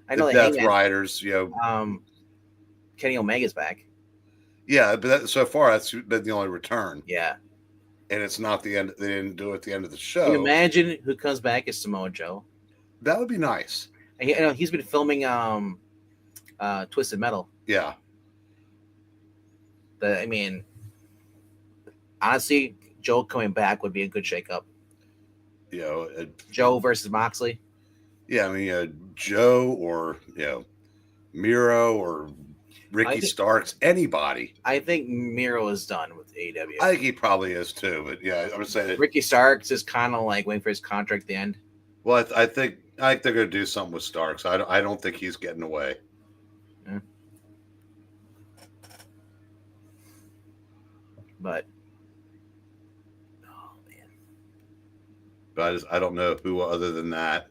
I know the Death Riders. Kenny Omega's back. Yeah, but so far that's been the only return. Yeah, and it's not the end. They didn't do it at the end of the show. Can you imagine who comes back as Samoa Joe? That would be nice. And, he's been filming Twisted Metal. Yeah. I mean, honestly, Joe coming back would be a good shakeup. Joe versus Moxley. Yeah, I mean, Joe or Miro or Ricky Starks, anybody. I think Miro is done with AEW. I think he probably is too, but yeah, I'm saying that Ricky Starks is kind of like waiting for his contract at the end. Well, I think they're going to do something with Starks. I don't think he's getting away. Yeah. But oh man, but I don't know who other than that.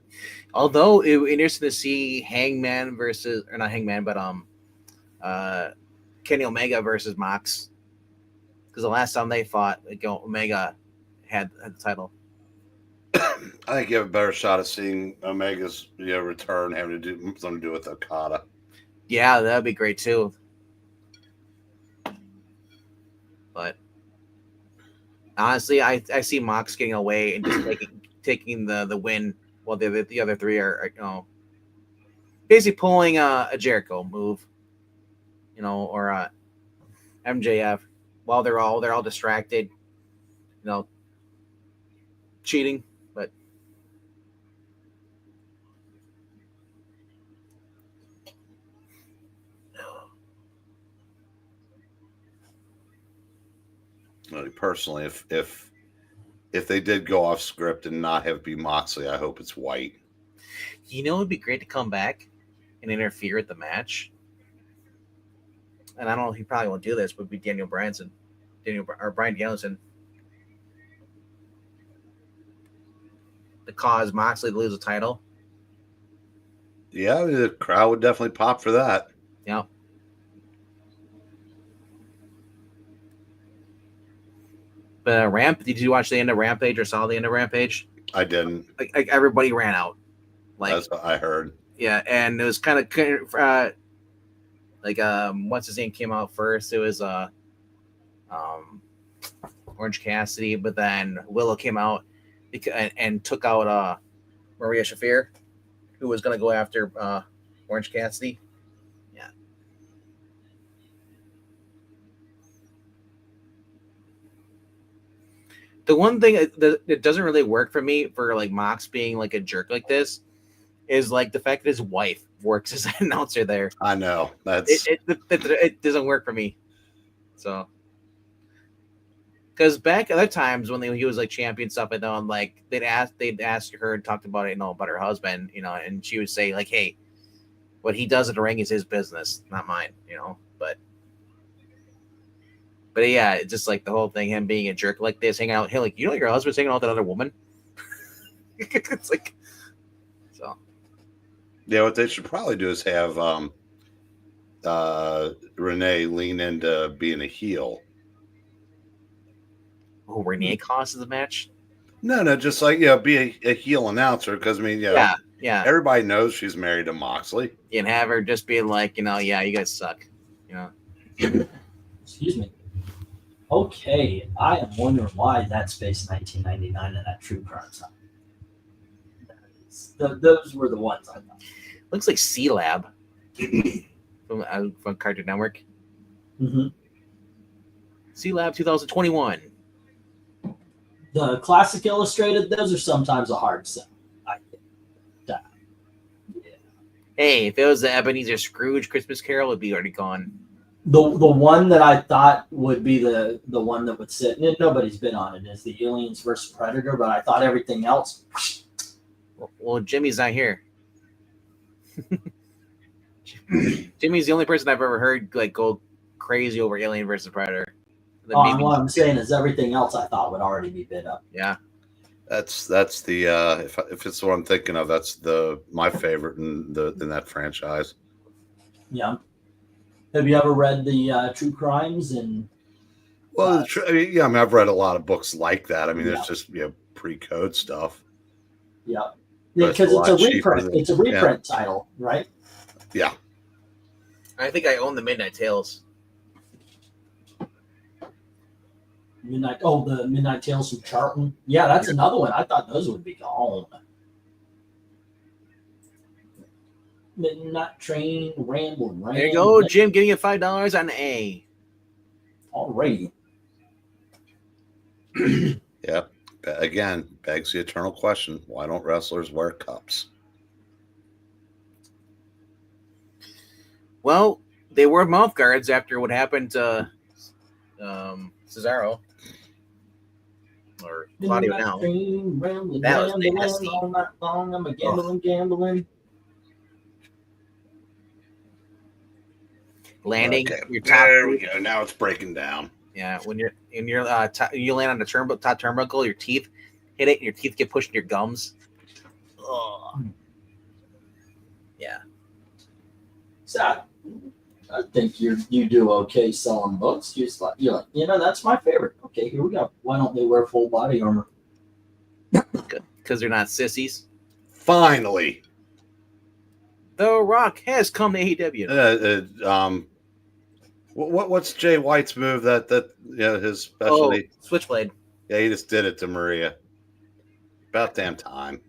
Although it would be interesting to see Hangman versus, or not Hangman, but Kenny Omega versus Mox, because the last time they fought, Omega had the title. I think you have a better shot of seeing Omega's return having to do something to do with Okada. Yeah, that'd be great too. But honestly, I see Mox getting away and just taking the win, while the other three are basically pulling a Jericho move, or MJF, while they're all distracted, cheating. But personally, if they did go off script and not have it be Moxley, I hope it's White. It'd be great to come back and interfere with the match. And I don't know if he probably won't do this, but it'd be Brian Danielson, to cause Moxley to lose the title. Yeah, the crowd would definitely pop for that. Yep. But did you watch the end of Rampage or saw the end of Rampage? I didn't. Like everybody ran out. That's what I heard. Yeah, and it was kind of what's his name came out first. It was Orange Cassidy, but then Willow came out and took out Maria Shafir, who was going to go after Orange Cassidy. Yeah. The one thing that doesn't really work for me for like Mox being like a jerk like this is like the fact that his wife works as an announcer there. I know that's it doesn't work for me. So, because back other times when he was like champion stuff, I know, and like they'd ask her and talked about it, about her husband, and she would say like, "Hey, what he does in the ring is his business, not mine," But yeah, it's just like the whole thing, him being a jerk like this, hanging out. Hey, like your husband's hanging out with another woman. It's like so. Yeah, what they should probably do is have Renee lean into being a heel. Oh, Renee causes the match? No, just like be a heel announcer, because I mean, yeah, everybody knows she's married to Moxley. And have her just be like, yeah, you guys suck, Excuse me. Okay, I am wondering why that space 1999 and that True Crime sign. Those were the ones I thought. Looks like C-Lab from Cartoon Network. Mm-hmm. C-Lab 2021. The classic illustrated, those are sometimes a hard sell. I think. Yeah. Hey, if it was the Ebenezer Scrooge Christmas Carol, it'd be already gone. The one that I thought would be the one that would sit, and nobody's been on it, is the Aliens versus Predator, but I thought everything else. Well, Jimmy's not here. Jimmy's the only person I've ever heard like go crazy over Alien versus Predator. What I'm saying is everything else I thought would already be bid up. Yeah. That's the if it's what I'm thinking of, that's my favorite in that franchise. Yeah. Have you ever read the True Crimes and? Well, yeah, I mean, I've read a lot of books like that. I mean, there's just pre-code stuff. Yeah, because it's a reprint. It's a reprint title, right? Yeah. I think I own the Midnight Tales. The Midnight Tales from Charlton. Yeah, that's another one. I thought those would be gone. Midnight Train Rambling. There you go, Jim, getting you $5 on A. Alrighty. Yeah. Again, begs the eternal question: why don't wrestlers wear cups? Well, they wore mouth guards after what happened to Cesaro. Or Claudio now. That was nasty. All night long, I'm gambling. Landing your top. There we go. Now it's breaking down. Yeah, when you land on the top turnbuckle, your teeth hit it, and your teeth get pushed in your gums. Ugh. Yeah. So I think you do okay selling books. You're like, that's my favorite. Okay, here we go. Why don't they wear full body armor? Because they're not sissies. Finally, The Rock has come to AEW. What's Jay White's move that his specialty? Oh, Switchblade. Yeah, he just did it to Maria. About damn time.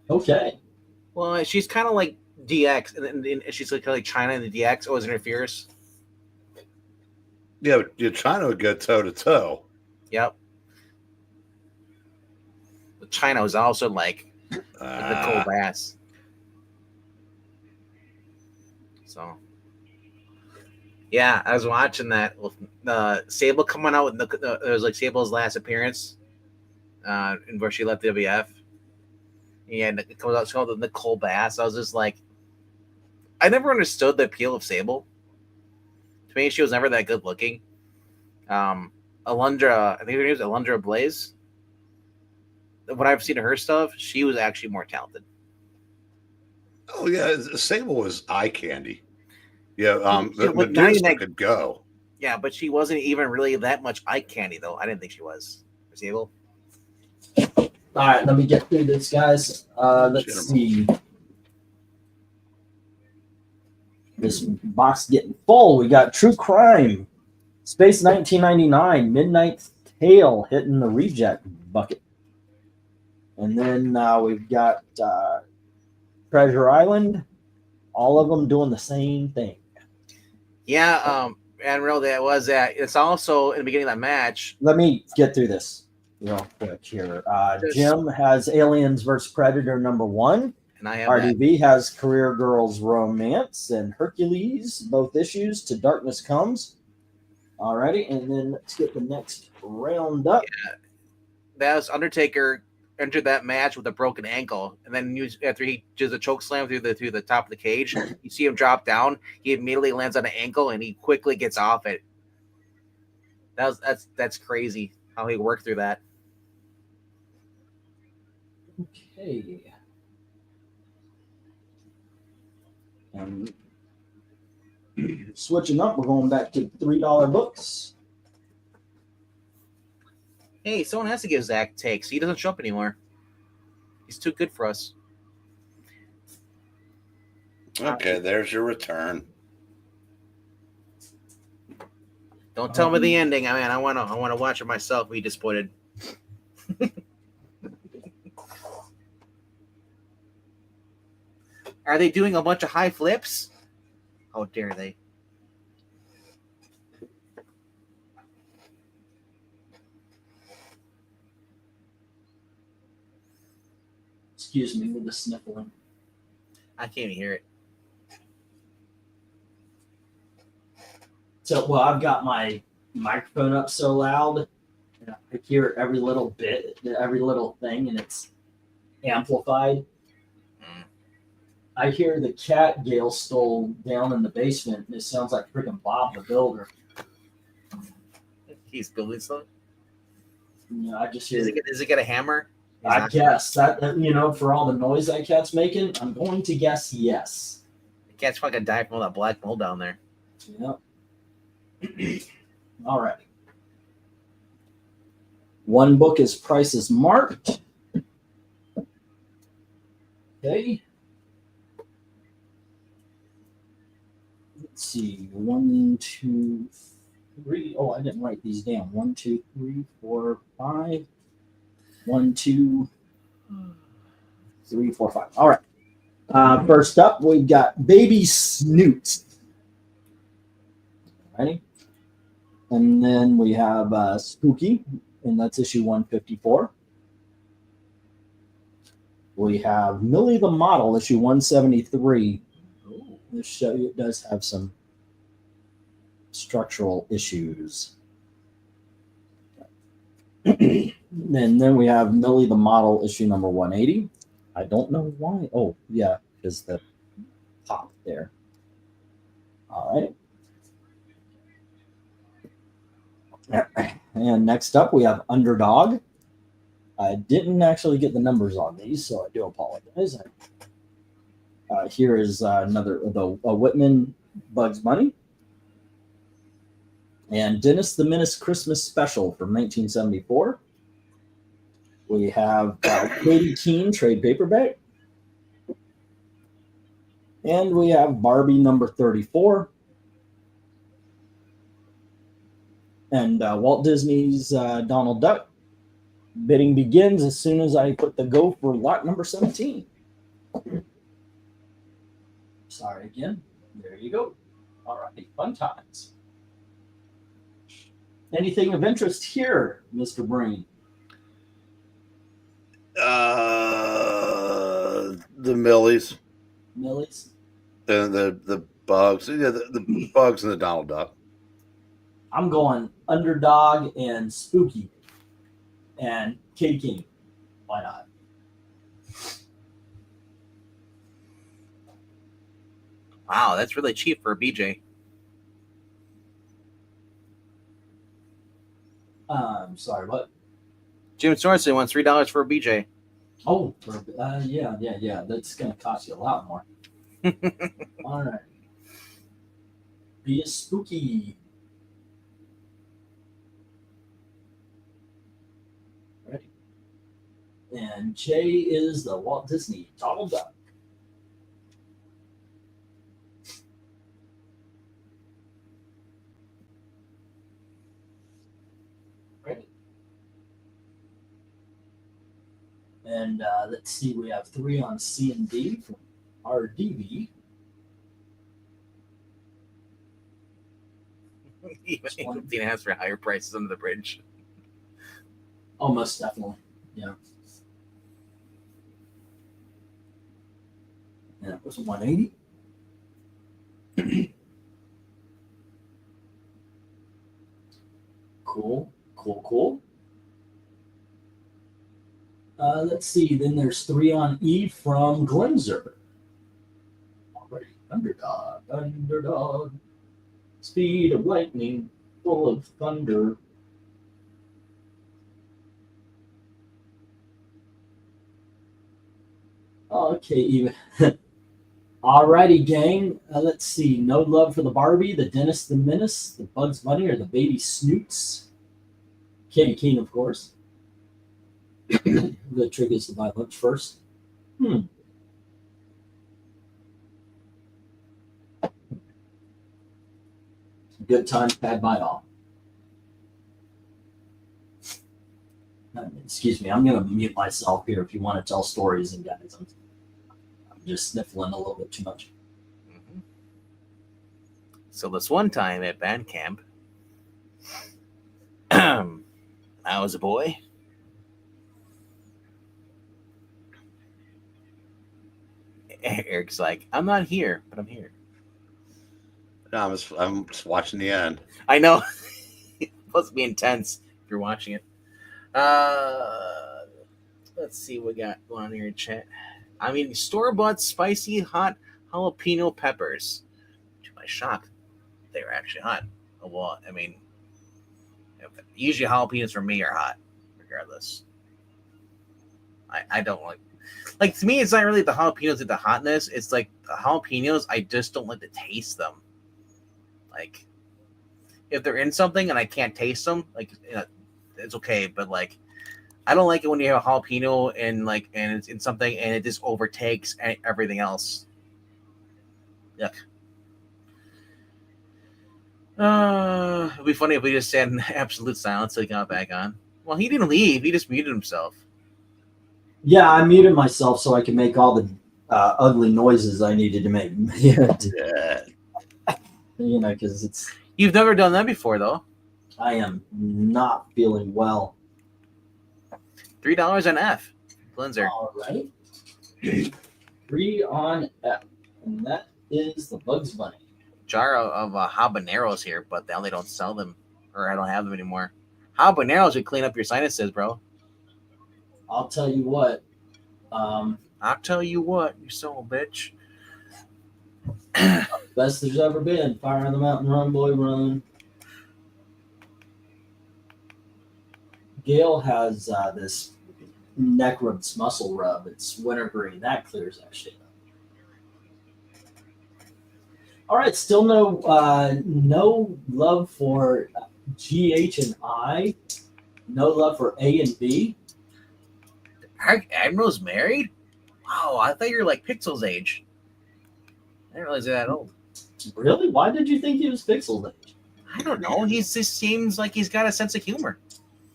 Okay. Well, she's kind of like DX, and she's like kind of like China in the DX. Always interferes. Yeah, but China would go toe to toe. Yep. But China was also like Nicole Bass. So, yeah, I was watching that with Sable coming out with it was like Sable's last appearance, and where she left the WF. And it comes out called Nicole Bass. I was just like, I never understood the appeal of Sable. To me, she was never that good looking. Alundra, I think her name is Alundra Blaze. When I've seen her stuff, she was actually more talented. Oh yeah, Sable was eye candy. Yeah, Medusa Medusa could go. Yeah, but she wasn't even really that much eye candy, though. I didn't think she was. Sable. All right, let me get through this, guys. Let's see. This box getting full. We got True Crime, Space 1999, Midnight Tale hitting the reject bucket. And then we've got Treasure Island, all of them doing the same thing. Yeah, and real that was that. It's also in the beginning of that match. Let me get through this real quick here. Jim has Aliens vs. Predator #1. And I have RDV has Career Girls Romance and Hercules, both issues, To Darkness Comes. Alrighty, and then let's get the next round up. Yeah. That was Undertaker entered that match with a broken ankle, and then after he does a choke slam through the top of the cage, you see him drop down. He immediately lands on an ankle, and he quickly gets off it. That's crazy how he worked through that. Okay. And switching up, we're going back to $3 books. Hey, someone has to give Zach takes. He doesn't show up anymore. He's too good for us. Okay, there's your return. Don't tell me the ending. I mean, I want to watch it myself. Be disappointed. Are they doing a bunch of high flips? How dare they? Excuse me for the sniffling. I can't even hear it. So, well, I've got my microphone up so loud, and I hear every little bit, every little thing, and it's amplified. I hear the cat Gail stole down in the basement, and it sounds like freaking Bob the Builder. He's building something. I just hear. Is it got a hammer? I guess that for all the noise that cat's making, I'm going to guess yes. The cat's fucking died from all that black mold down there. Yep. All right. One book is price is marked. Okay. Let's see. 1, 2, 3. Oh, I didn't write these down. 1, 2, 3, 4, 5. 1, 2, 3, 4, 5. All right. First up, we've got Baby Snoots. Ready? And then we have Spooky, and that's issue 154. We have Millie the Model, issue 173. This show does have some structural issues. And then we have Millie the Model, issue number 180. I don't know why. Oh, yeah, because the pop there. All right. And next up, we have Underdog. I didn't actually get the numbers on these, so I do apologize. Here is another Whitman Bugs Bunny. And Dennis the Menace Christmas Special from 1974. We have Katie Keene trade paperback. And we have Barbie number 34. And Walt Disney's Donald Duck. Bidding begins as soon as I put the go for lot number 17. Sorry again. There you go. All right, fun times. Anything of interest here, Mr. Breen? The Millies. Millies? And the Bugs. Yeah, the Bugs and the Donald Duck. I'm going Underdog and Spooky and Katie King. Why not? Wow, that's really cheap for a BJ. I'm sorry, what? Jim Sorensen wants $3 for a BJ. Oh, yeah. That's going to cost you a lot more. All right. Be a Spooky. Ready? And J is the Walt Disney Donald Duck. Ready? And let's see, we have 3 on C and D from RDB. Even Dina has for higher prices under the bridge. Oh, most definitely. Yeah. And that was 180. Cool. Let's see. Then there's 3 on E from Glenzer. Already. Underdog. Speed of lightning, full of thunder. Okay, even. Alrighty, gang. Let's see. No love for the Barbie, the Dennis the Menace, the Bugs Bunny, or the Baby Snoots. Katie Keene, of course. The trick is to buy lunch first. Good times had by all. Excuse me, I'm going to mute myself here if you want to tell stories, and guys, I'm just sniffling a little bit too much. Mm-hmm. So this one time at band camp, I was a boy, Eric's like, I'm not here, but I'm here. No, I'm just watching the end. I know. It's supposed to be intense if you're watching it. Let's see what we got going on here in chat. I mean, store-bought spicy hot jalapeno peppers. To my shock, they were actually hot. Oh, well, I mean, usually jalapenos for me are hot, regardless. I don't like to me, it's not really the jalapenos with the hotness. It's like the jalapenos, I just don't like to taste them. Like, if they're in something and I can't taste them, like, you know, it's okay. But like, I don't like it when you have a jalapeno and it's in something and it just overtakes everything else. Yuck. It'd be funny if we just sat in absolute silence so he got back on. Well, he didn't leave. He just muted himself. Yeah, I muted myself so I could make all the ugly noises I needed to make. Yeah. You know, because it's... You've never done that before, though. I am not feeling well. $3 on F. Cleanser. All right. 3 on F. And that is the Bugs Bunny. Jar of habaneros here, but they don't sell them, or I don't have them anymore. Habaneros would clean up your sinuses, bro. I'll tell you what. I'll tell you what, you son of a bitch. Best there's ever been. Fire on the mountain, run, boy, run. Gail has this neck rubs muscle rub. It's wintergreen. That clears that shit up. All right, still no love for GH and I. No love for A and B. Admiral's married? Wow, I thought you were like Pixel's age. I didn't realize you're that old. Really? Why did you think he was Pixel's age? I don't know. He just seems like he's got a sense of humor.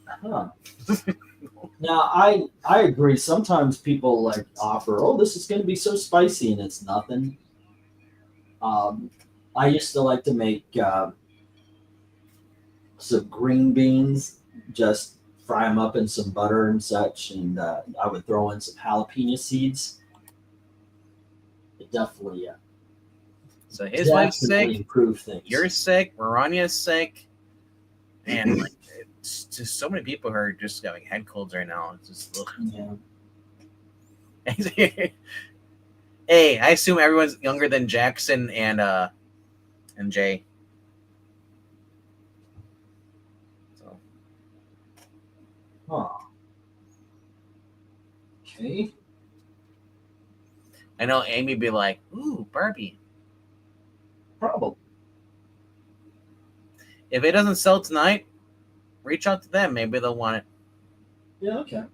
Huh. Now, I agree. Sometimes people like offer, oh, this is going to be so spicy, and it's nothing. I used to like to make some green beans, just fry them up in some butter and such, and I would throw in some jalapeno seeds. It definitely, so his wife's sick, improve things. You're sick, Maranya's sick, and like, it's just so many people who are just having head colds right now. It's just yeah. Hey, I assume everyone's younger than Jackson and Jay. So. Huh. Okay. I know Amy would be like, ooh, Barbie. Probably. If it doesn't sell tonight, reach out to them. Maybe they'll want it. Yeah, okay.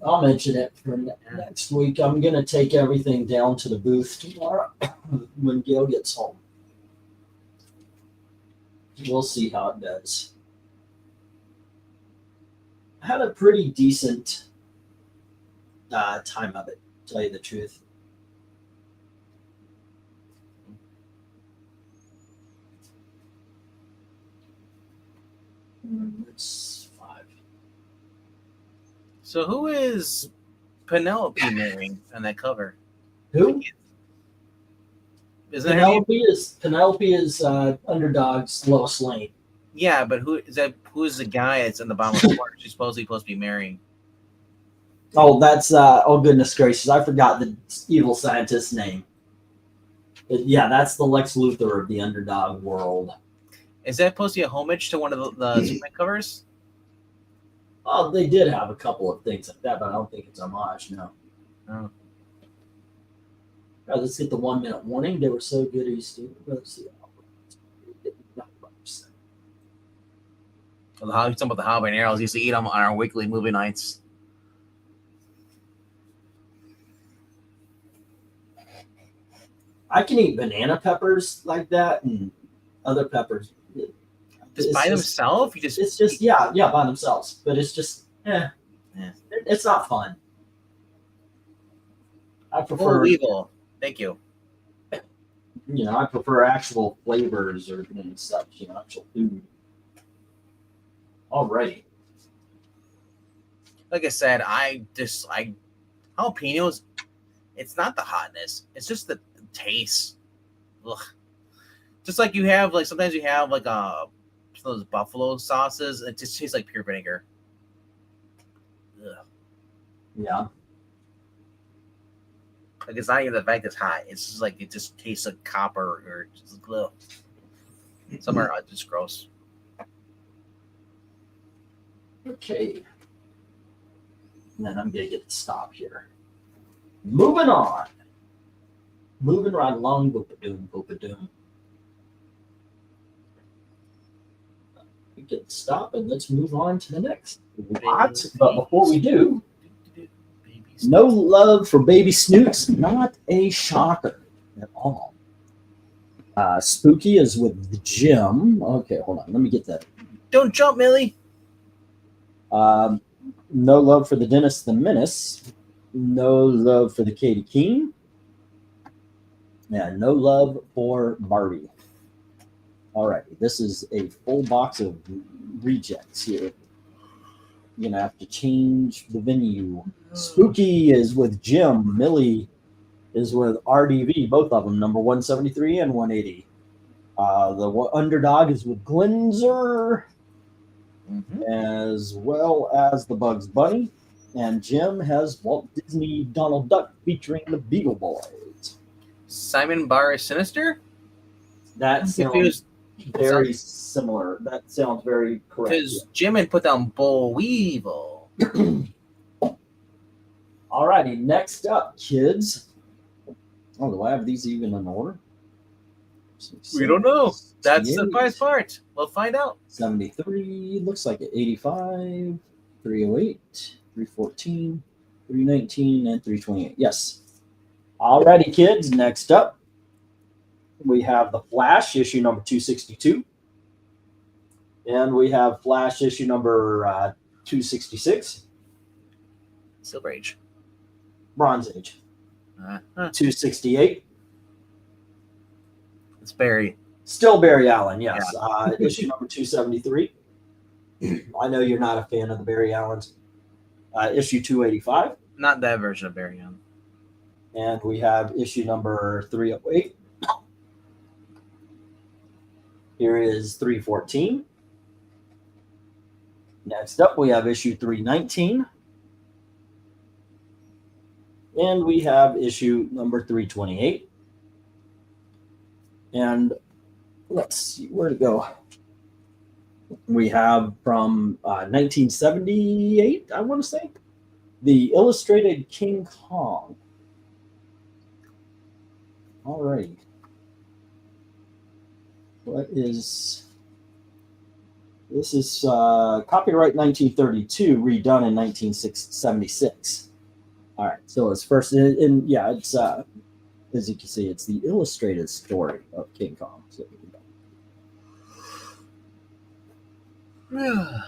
I'll mention it for next week. I'm going to take everything down to the booth tomorrow when Gail gets home. We'll see how it does. I had a pretty decent time of it, to tell you the truth. It's 5. So who is Penelope marrying on that cover? Who? Isn't Penelope is Underdog's Lois Lane. Yeah, but who is that? Who is the guy that's in the bottom of the corner? She's supposed to be marrying. Oh, that's oh goodness gracious! I forgot the evil scientist's name. Yeah, that's the Lex Luthor of the Underdog world. Is that supposed to be a homage to one of the Superman covers? Oh, they did have a couple of things like that, but I don't think it's homage. No. Oh. All right, let's get the 1 minute warning. They were so good, he's stupid. Let's see. Well, he's talking about the habaneros. He used to eat them on our weekly movie nights. I can eat banana peppers like that and other peppers. Just by themselves? It's just yeah, by themselves. But it's just it's not fun. I prefer evil. Thank you. You know, I prefer actual flavors or such, you know, actual food. Alrighty. Like I said, jalapenos. It's not the hotness. It's just the taste. Ugh. Just like you have, like sometimes you have like those buffalo sauces. It just tastes like pure vinegar. Ugh. Yeah. Like it's not even the fact it's hot. It's just like it just tastes like copper or just ugh. Some are just gross. Okay. And then I'm gonna get the stop here. Moving on. Moving right along, boop-a-doom, boop-a-doom. We get the stop and let's move on to the next lot. But before we do, no love for baby snoots, not a shocker at all. Spooky is with the gym. Okay, hold on. Let me get that. Don't jump, Millie. No love for the Dennis the Menace. No love for the Katie Keene. Yeah, no love for Barbie. All right, this is a full box of rejects here. You're gonna have to change the venue. Spooky is with Jim. Millie is with RDV, both of them, number 173 and 180. The underdog is with Glenzer, as well as the Bugs Bunny. And Jim has Walt Disney Donald Duck featuring the Beagle Boys. Simon Barr is Sinister? That sounds very similar. That sounds very correct. Because Jim had put down Bo Weevil. All righty, next up, kids. Oh, do I have these even in order? We don't know. That's the surprise part. We'll find out. 73, looks like 85, 308, 314, 319, and 328. Yes. All righty, kids. Next up, we have the Flash issue number 262. And we have Flash issue number 266. Silver Age. Bronze Age. 268. It's Barry. Still Barry Allen, yes. Issue number 273. I know you're not a fan of the Barry Allens. Issue 285. Not that version of Barry Allen. And we have issue number 308. Here is 314. Next up, we have issue 319. And we have issue number 328. And let's see, where to go? We have from 1978, I want to say, the Illustrated King Kong. All right. What is this? Is copyright 1932, redone in 1976. All right, so it's first in yeah, it's as you can see, it's the illustrated story of King Kong. So,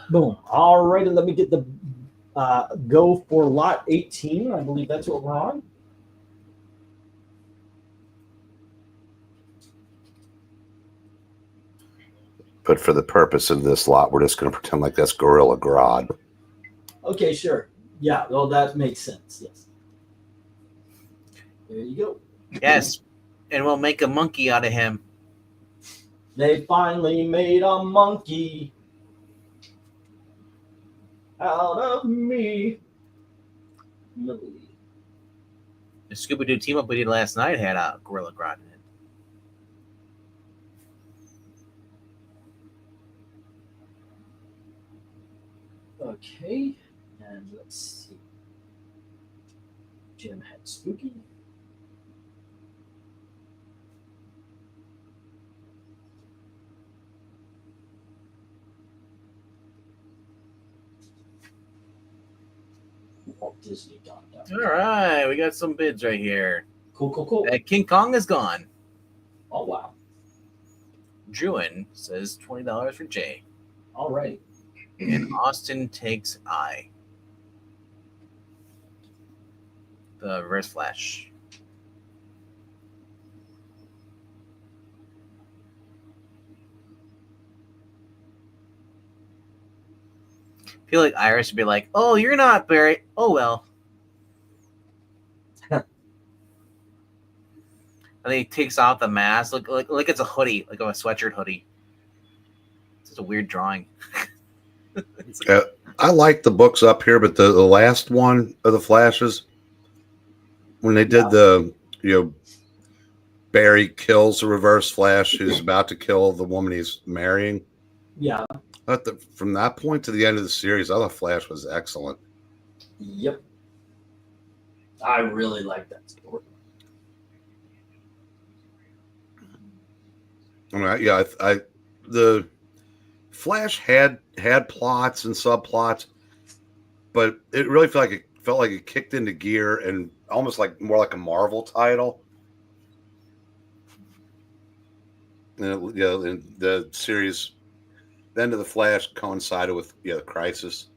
boom. All right, let me get the go for lot 18. I believe that's what we're on. But for the purpose of this lot, we're just going to pretend like that's Gorilla Grodd. Okay, sure. Yeah, well, that makes sense. Yes. There you go. Yes, and we'll make a monkey out of him. They finally made a monkey out of me. Millie. The Scooby-Doo team-up we did last night had a Gorilla Grodd in it. Okay, and let's see. Jim had Spooky. Walt Disney Donald Duck. All right, we got some bids right here. Cool, cool, cool. King Kong is gone. Oh, wow. Druin says $20 for Jay. All right. And Austin takes I. The Reverse Flash. I feel like Iris would be like, "Oh, you're not Barry. Oh well." And he takes off the mask. Like it's a hoodie, like a sweatshirt hoodie. It's just a weird drawing. I like the books up here, but the last one of the Flashes, when they did the, Barry kills the Reverse Flash who's about to kill the woman he's marrying. Yeah. From that point to the end of the series, I thought Flash was excellent. Yep. I really like that story. I mean, the Flash had plots and subplots, but it really felt like it kicked into gear and almost more like a Marvel title. And the series, the end of the Flash coincided with the Crisis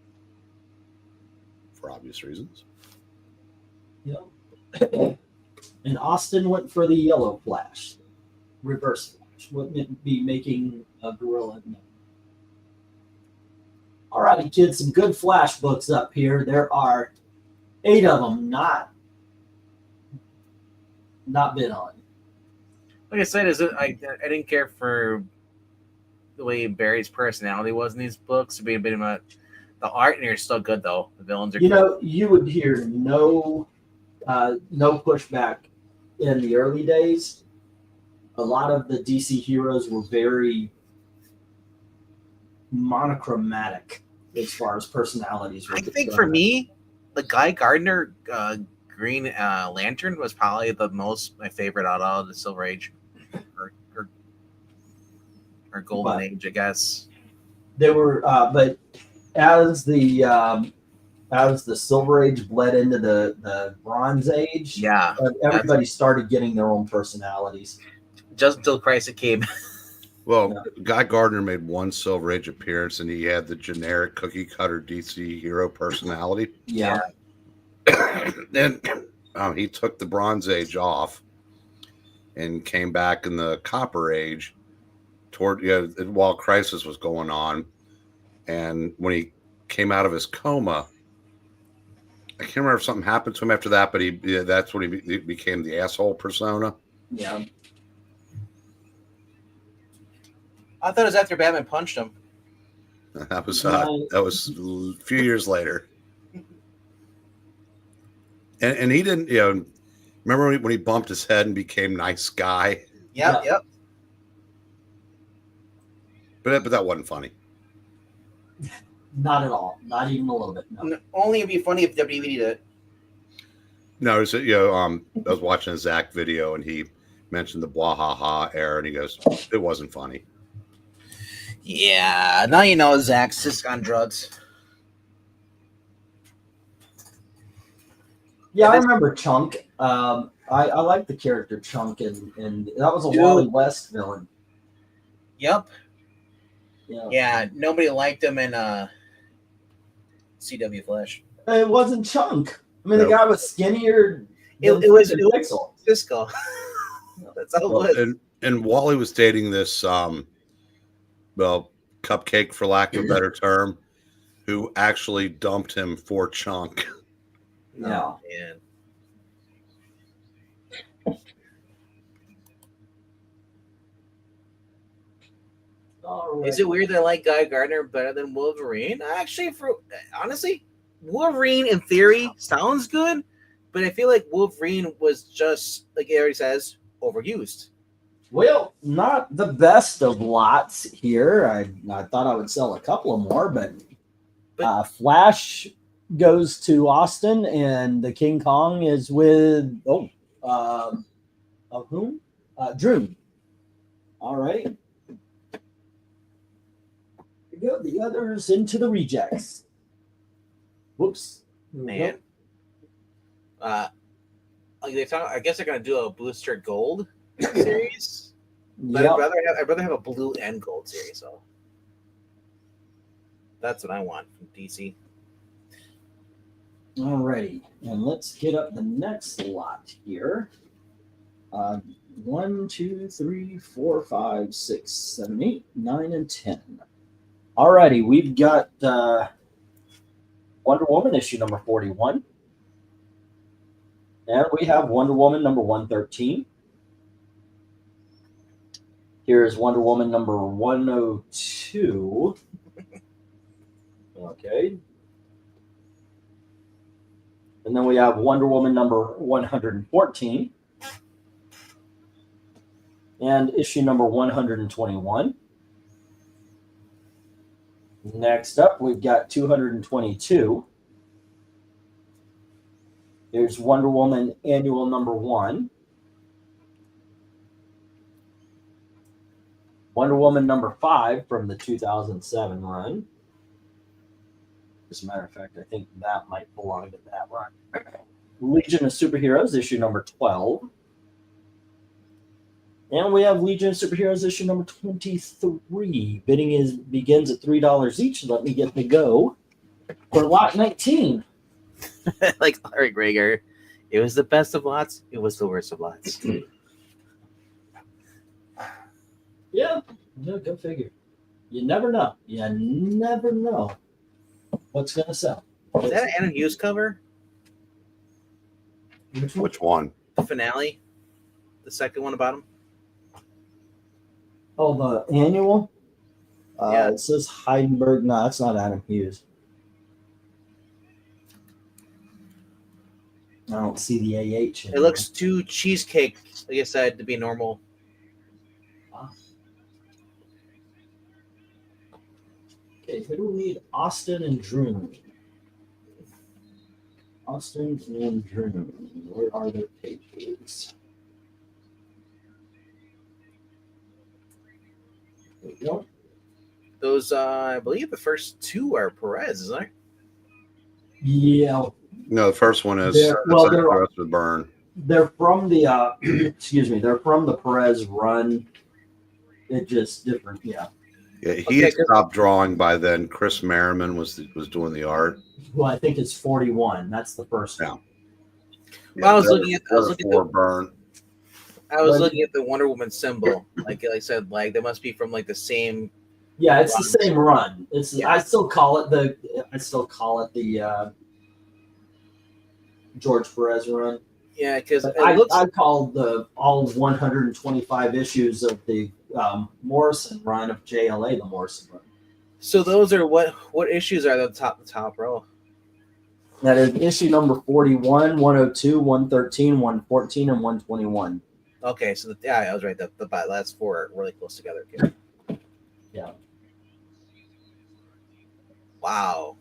for obvious reasons. Yep. And Austin went for the yellow Flash, Reverse Flash. Wouldn't be making a gorilla. No. All righty, kids, some good Flash books up here. There are 8 of them not been on. Like I said, I didn't care for the way Barry's personality was in these books. It'd be a bit about the art, and you're still good though. The villains are. You would hear no pushback in the early days. A lot of the DC heroes were very monochromatic as far as personalities were concerned. I think for me, the Guy Gardner Green Lantern was probably my favorite out of the Silver Age or Golden Age, I guess. There were, but as the Silver Age bled into the Bronze Age, everybody started getting their own personalities. Just until Crisis came. Well, Guy Gardner made one Silver Age appearance, and he had the generic cookie cutter DC hero personality. Yeah. Then he took the Bronze Age off and came back in the Copper Age while Crisis was going on. And when he came out of his coma, I can't remember if something happened to him after that, but that's when he became the asshole persona. Yeah. I thought it was after Batman punched him. That was a few years later. And he didn't, remember when he bumped his head and became Nice Guy? Yep. But that wasn't funny. Not at all. Not even a little bit. No. Only it'd be funny if WWE did it. No, I was watching a ZACK video and he mentioned the blah ha ha era and he goes, it wasn't funny. Yeah, now you know Zack's just on drugs. Yeah, I remember Chunk. I like the character Chunk, and that was a Wally West villain. Yep. Yeah. Yeah, nobody liked him in CW Flash. It wasn't Chunk. I mean, the guy was skinnier. It was Pixel. Cisco. That's how it was. And Wally was dating this cupcake, for lack of a better term, who actually dumped him for Chunk. Yeah. Oh, man. All right. Is it weird that I like Guy Gardner better than Wolverine? Actually, honestly, Wolverine in theory sounds good, but I feel like Wolverine was just, like it already says, overused. Well, not the best of lots here. I thought I would sell a couple of more, but Flash goes to Austin, and the King Kong is with of whom? Drew. All right. Here we go. The others into the rejects. Whoops. Man. I guess they're gonna do a Booster Gold series. But Yep. I'd rather have a blue and gold series, so that's what I want from DC. Alrighty, and let's get up the next lot here. 1, 2, 3, 4, 5, 6, 7, 8, 9, and 10. Alrighty, we've got Wonder Woman issue number 41. And we have Wonder Woman number 113. Here's Wonder Woman number 102. Okay. And then we have Wonder Woman number 114. And issue number 121. Next up, we've got 222. Here's Wonder Woman Annual number 1. Wonder Woman number 5 from the 2007 run. As a matter of fact, I think that might belong to that run. Legion of Superheroes, issue number 12. And we have Legion of Superheroes issue number 23. Bidding begins at $3 each. Let me get the go for lot 19. Like Larry Gregor, it was the best of lots. It was the worst of lots. Yeah, go figure. You never know. You never know what's going to sell. Is that an Adam Hughes cover? Which one? The finale? The second one about him? Oh, the annual? Yeah. It says Heidenberg. No, that's not Adam Hughes. I don't see the AH. It looks too cheesecake, like I said, to be normal. Okay, who do we need? Austin and Drew. Austin and Drew. Where are their pages? There we go. Those, I believe the first two are Perez, isn't it? Yeah, No, the first one is they're with Burn. they're from the excuse me, they're from the Perez run. It just different, yeah. Yeah, he had stopped drawing by then. Chris Merriman was doing the art. Well, I think it's 41. That's the first one. Yeah, I was looking at Burn. I was looking at the Wonder Woman symbol. Like I said, like they must be from like the same. Yeah, it's the same run. It's Yeah. I still call it the George Perez run. Yeah, because I call all 125 issues of the Morrison run of JLA the Morrison run. so those are what issues are the top row? That is issue number 41, 102, 113, 114, and 121. Okay, so yeah, I was right. The last four are really close together. Okay. Yeah. Wow,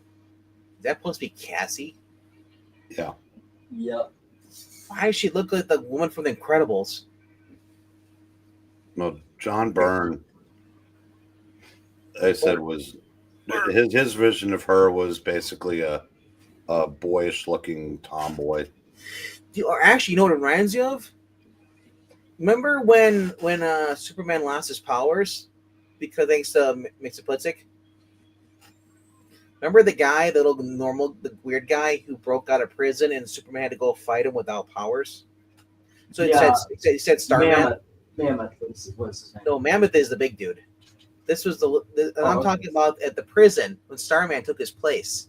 is that supposed to be Cassie? Yeah. Yep. Why does she look like the woman from The Incredibles? Well, John Byrne, they said was his vision of her was basically a boyish looking tomboy. Or actually, you know what it reminds you of? Remember when Superman lost his powers because thanks to Mxyzptlk? Remember the guy, the weird guy who broke out of prison and Superman had to go fight him without powers? So it said Starman. Mammoth was his name. No, Mammoth is the big dude. This was I'm talking about at the prison when Starman took his place.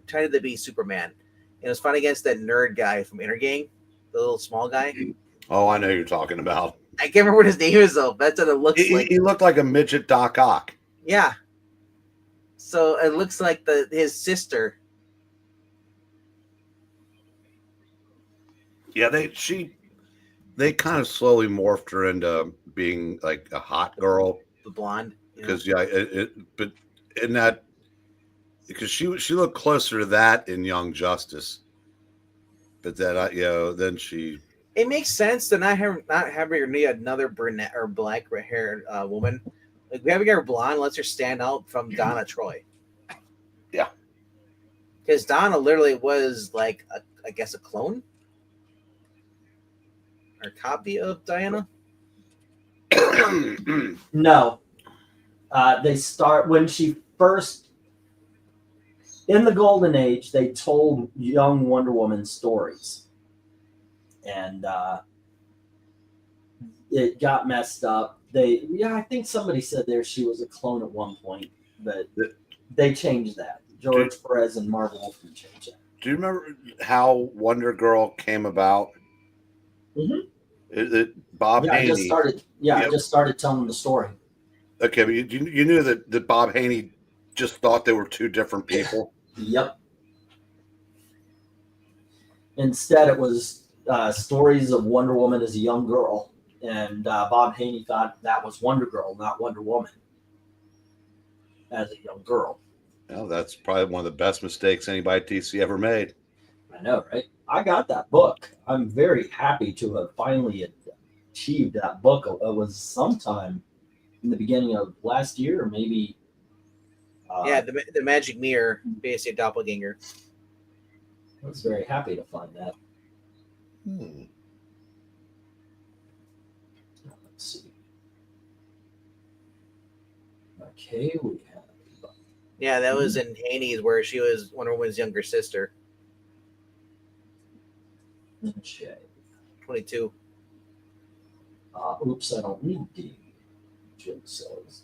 Trying to be Superman. And it was fighting against that nerd guy from Intergang, the little small guy. Oh, I know who you're talking about. I can't remember what his name is though. That's what it looks like. He looked like a midget Doc Ock. Yeah. So it looks like his sister. Yeah, they kind of slowly morphed her into being like a hot girl. The blonde. Because but in that, because she looked closer to that in Young Justice. But then then she. It makes sense to not have her need another brunette or black haired woman. Like having her blonde lets her stand out from Donna Troy. Yeah. Because Donna literally was like I guess a clone or copy of Diana. No. They start when she first in the Golden Age. They told young Wonder Woman stories, and it got messed up. I think somebody said she was a clone at one point, but they changed that. George Perez and Marv Wolfman changed that. Do you remember how Wonder Girl came about? Mm-hmm. Bob Yeah, I Haney. just started. Yeah, Yep. I just started telling the story. Okay, but you knew that Bob Haney just thought they were two different people. Yep. Instead, it was stories of Wonder Woman as a young girl, and Bob Haney thought that was Wonder Girl, not Wonder Woman, as a young girl. Well, that's probably one of the best mistakes anybody at DC ever made. I know, right? I got that book. I'm very happy to have finally achieved that book. It was sometime in the beginning of last year, or maybe. Yeah, the Magic Mirror, basically a doppelganger. I was very happy to find that. Let's see. Okay, we have. Yeah, that was in Haney's, where she was Wonder Woman's younger sister. Okay. 22. Oops, I don't need the gym cells.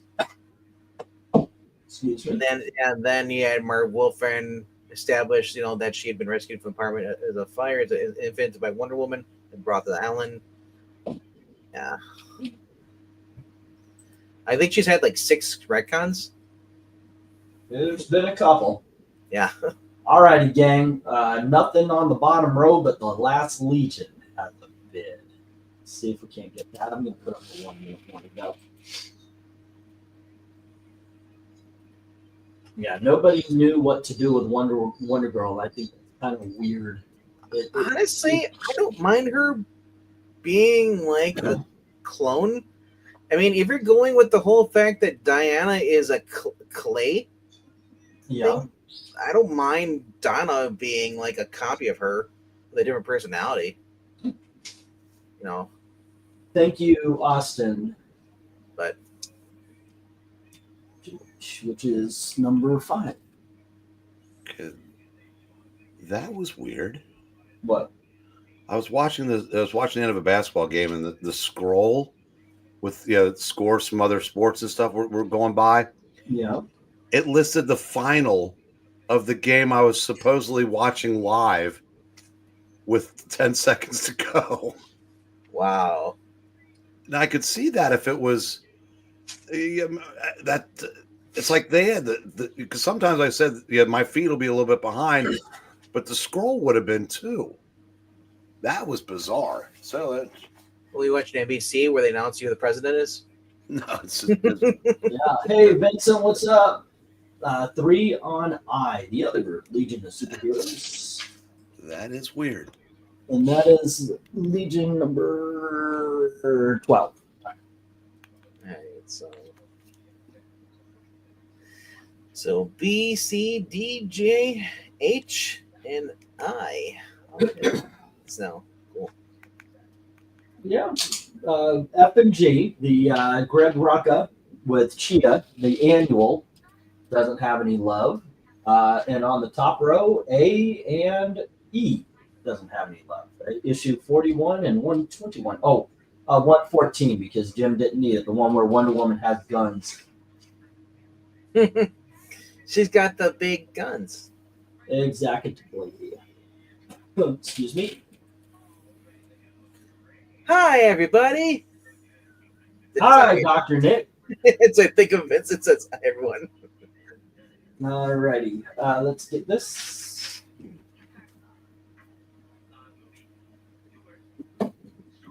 Excuse me. And then you had Mark Wolfman established, that she had been rescued from apartment as a fire, as an infant by Wonder Woman, and brought to the island. Yeah. I think she's had like 6 retcons. There's been a couple. Yeah. Alrighty, gang. Nothing on the bottom row, but the Last Legion has the bid. Let's see if we can't get that. I'm going to put up the one to go. Yeah, nobody knew what to do with Wonder Girl. I think it's kind of weird. Honestly, I don't mind her being like a clone. I mean, if you're going with the whole fact that Diana is a clay, Yeah. I don't mind Donna being like a copy of her with a different personality. Thank you, Austin. But which is number 5. Okay. That was weird. What? I was watching the end of a basketball game, and the scroll with scores from other sports and stuff were going by. Yeah. It listed the final of the game I was supposedly watching live with 10 seconds to go. wow. Now I could see that if it was that. It's like they had because sometimes I said, my feed will be a little bit behind, but the scroll would have been too. That was bizarre. So Will you watch NBC where they announce who the president is? no, Yeah. Hey, Vincent, what's up? 3 on I, the other group, Legion of Superheroes. that is weird. And that is Legion number 12. All right, so B, C, D, J, H, and I. Okay. So cool. Yeah. F and G, the Greg Rucka with Cheetah, the annual, doesn't have any love. And on the top row, A and E doesn't have any love. Issue 41 and 121. 114 because Jim didn't need it. The one where Wonder Woman has guns. She's got the big guns. Exactly. Excuse me. Hi, everybody. Hi, Dr. Nick. It's I think of Vincent says hi, everyone. Alrighty. Let's get this.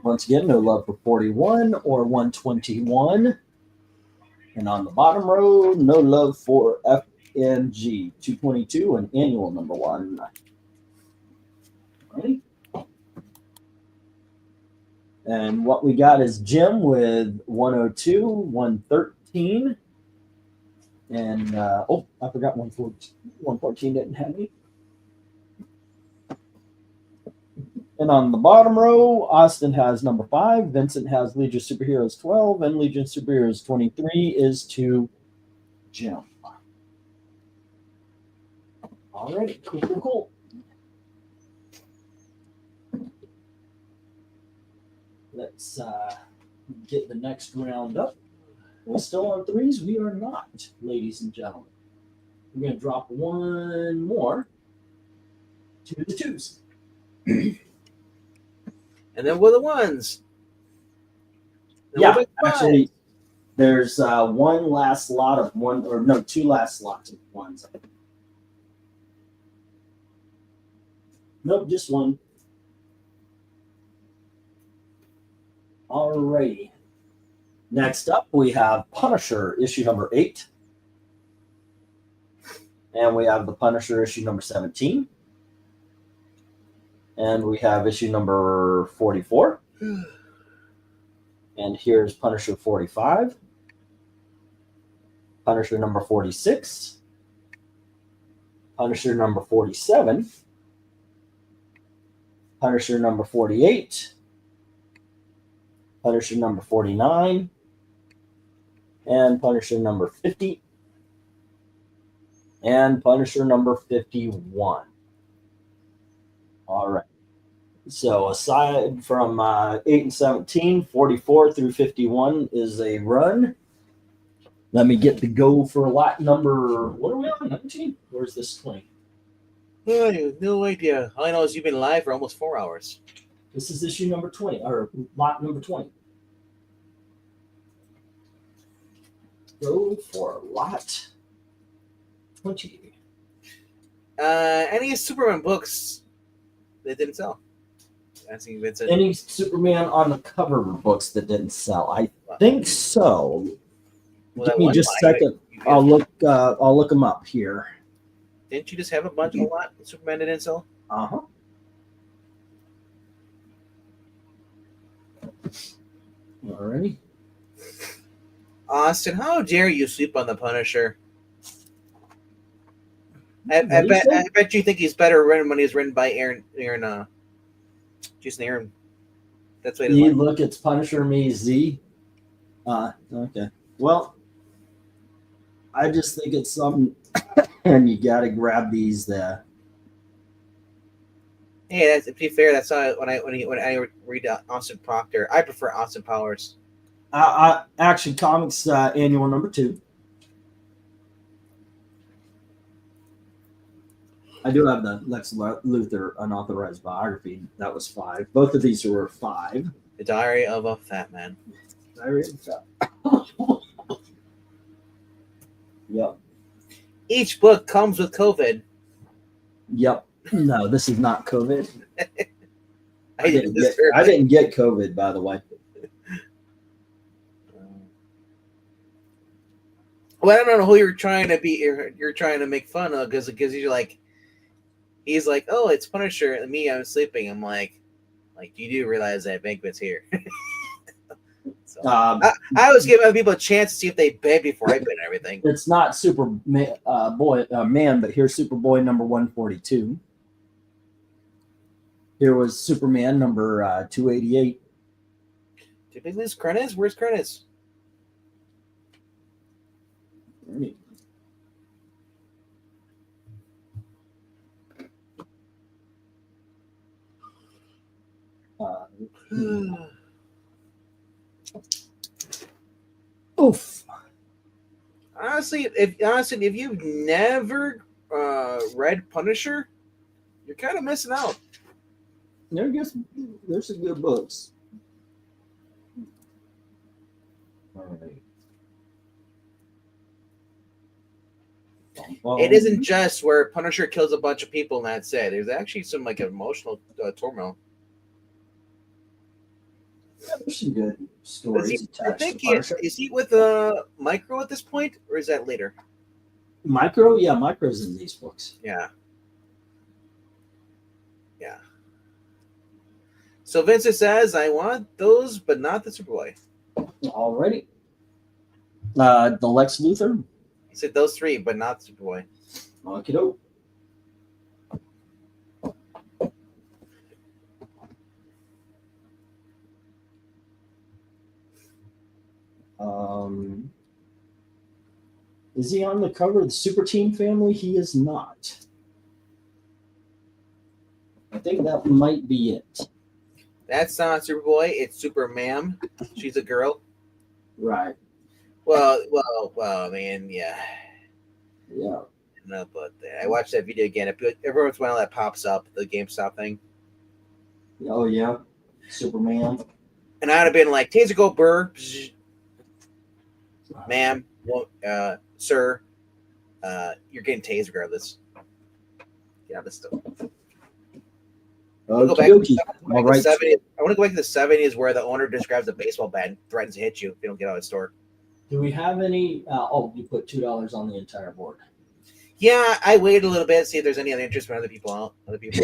Once again, no love for 41 or 121. And on the bottom row, no love for FNG 222 and annual number 1. Right. And what we got is Jim with 102, 113. And, I forgot 114 didn't have me. And on the bottom row, Austin has number 5, Vincent has Legion of Superheroes 12, and Legion of Superheroes 23 is to Jim. All right, cool. Let's get the next round up. We're still on 3s. We are not, ladies and gentlemen. We're going to drop one more to the 2s. And then with the 1s, Yeah, actually, there's one last lot of one, or no, two last lots of ones. Nope, just one. Alrighty. Next up, we have Punisher issue number 8. And we have the Punisher issue number 17. And we have issue number 44. And here's Punisher 45. Punisher number 46. Punisher number 47. Punisher number 48. Punisher number 49. And Punisher number 50. And Punisher number 51. All right. So aside from 8 and 17, 44 through 51 is a run. Let me get the go for lot number, what are we on, 19? Where's this 20? Oh, I have no idea. All I know is you've been live for almost 4 hours. This is issue number 20, or lot number 20. Go for lot 20. Any Superman books that didn't sell? Asking Vincent. Any Superman on the cover books that didn't sell? I think so. Well, Give me just a second. I'll look them up here. Didn't you just have a lot of Superman that didn't sell? Uh-huh. Alrighty. Austin, how dare you sleep on the Punisher? I bet you think he's better written when he's written by Jason Aaron. That's what You look, it's Punisher Me Z. Okay. Well, I just think it's something, and you got to grab these there. Hey, that's, to be fair, that's how when I read Austin Proctor, I prefer Austin Powers. Action Comics annual number 2. I do have the Lex Luthor unauthorized biography. That was 5. Both of these were 5. The Diary of a Fat Man. Diary of a Fat. Yep. Each book comes with COVID. Yep. No, this is not COVID. I didn't get COVID, by the way. Well, I don't know who you're trying to be. You're trying to make fun of because you're like, he's like, oh, it's Punisher, and me, I'm sleeping. I'm like, you do realize that VENKMAN's here. So, I always give other people a chance to see if they bed before I bed and everything. It's not Man, but here's Superboy number 142. Here was Superman number 288. Did we lose KRENIZ? Where's KRENIZ? Oof. Honestly, if you've never read Punisher, you're kind of missing out. There's some good books. All right. Well, It isn't just where Punisher kills a bunch of people and that's it. There's actually some emotional turmoil. Yeah, there's some good stories attached to Punisher. Is he with Micro at this point, or is that later? Micro? Yeah, Micro's in these books. Yeah. So Vincent says, I want those, but not the Superboy. Alrighty. The Lex Luthor. He said those 3, but not the Superboy. Okie Is he on the cover of the Super Team family? He is not. I think that might be it. That's not Superboy. It's Superman. She's a girl. Right. Well, man, yeah. Yeah. No, but I watched that video again. Every once in a while that pops up, the GameStop thing. Oh, yeah. Superman. And I'd have been like, taser go burr. Ma'am, well, sir, you're getting tased regardless. Yeah, this stuff. I want to go back to the 70s where the owner just grabs a baseball bat and threatens to hit you if you don't get out of the store. Do we have any? You put $2 on the entire board. Yeah, I waited a little bit, see if there's any other interest from other people out. Other people,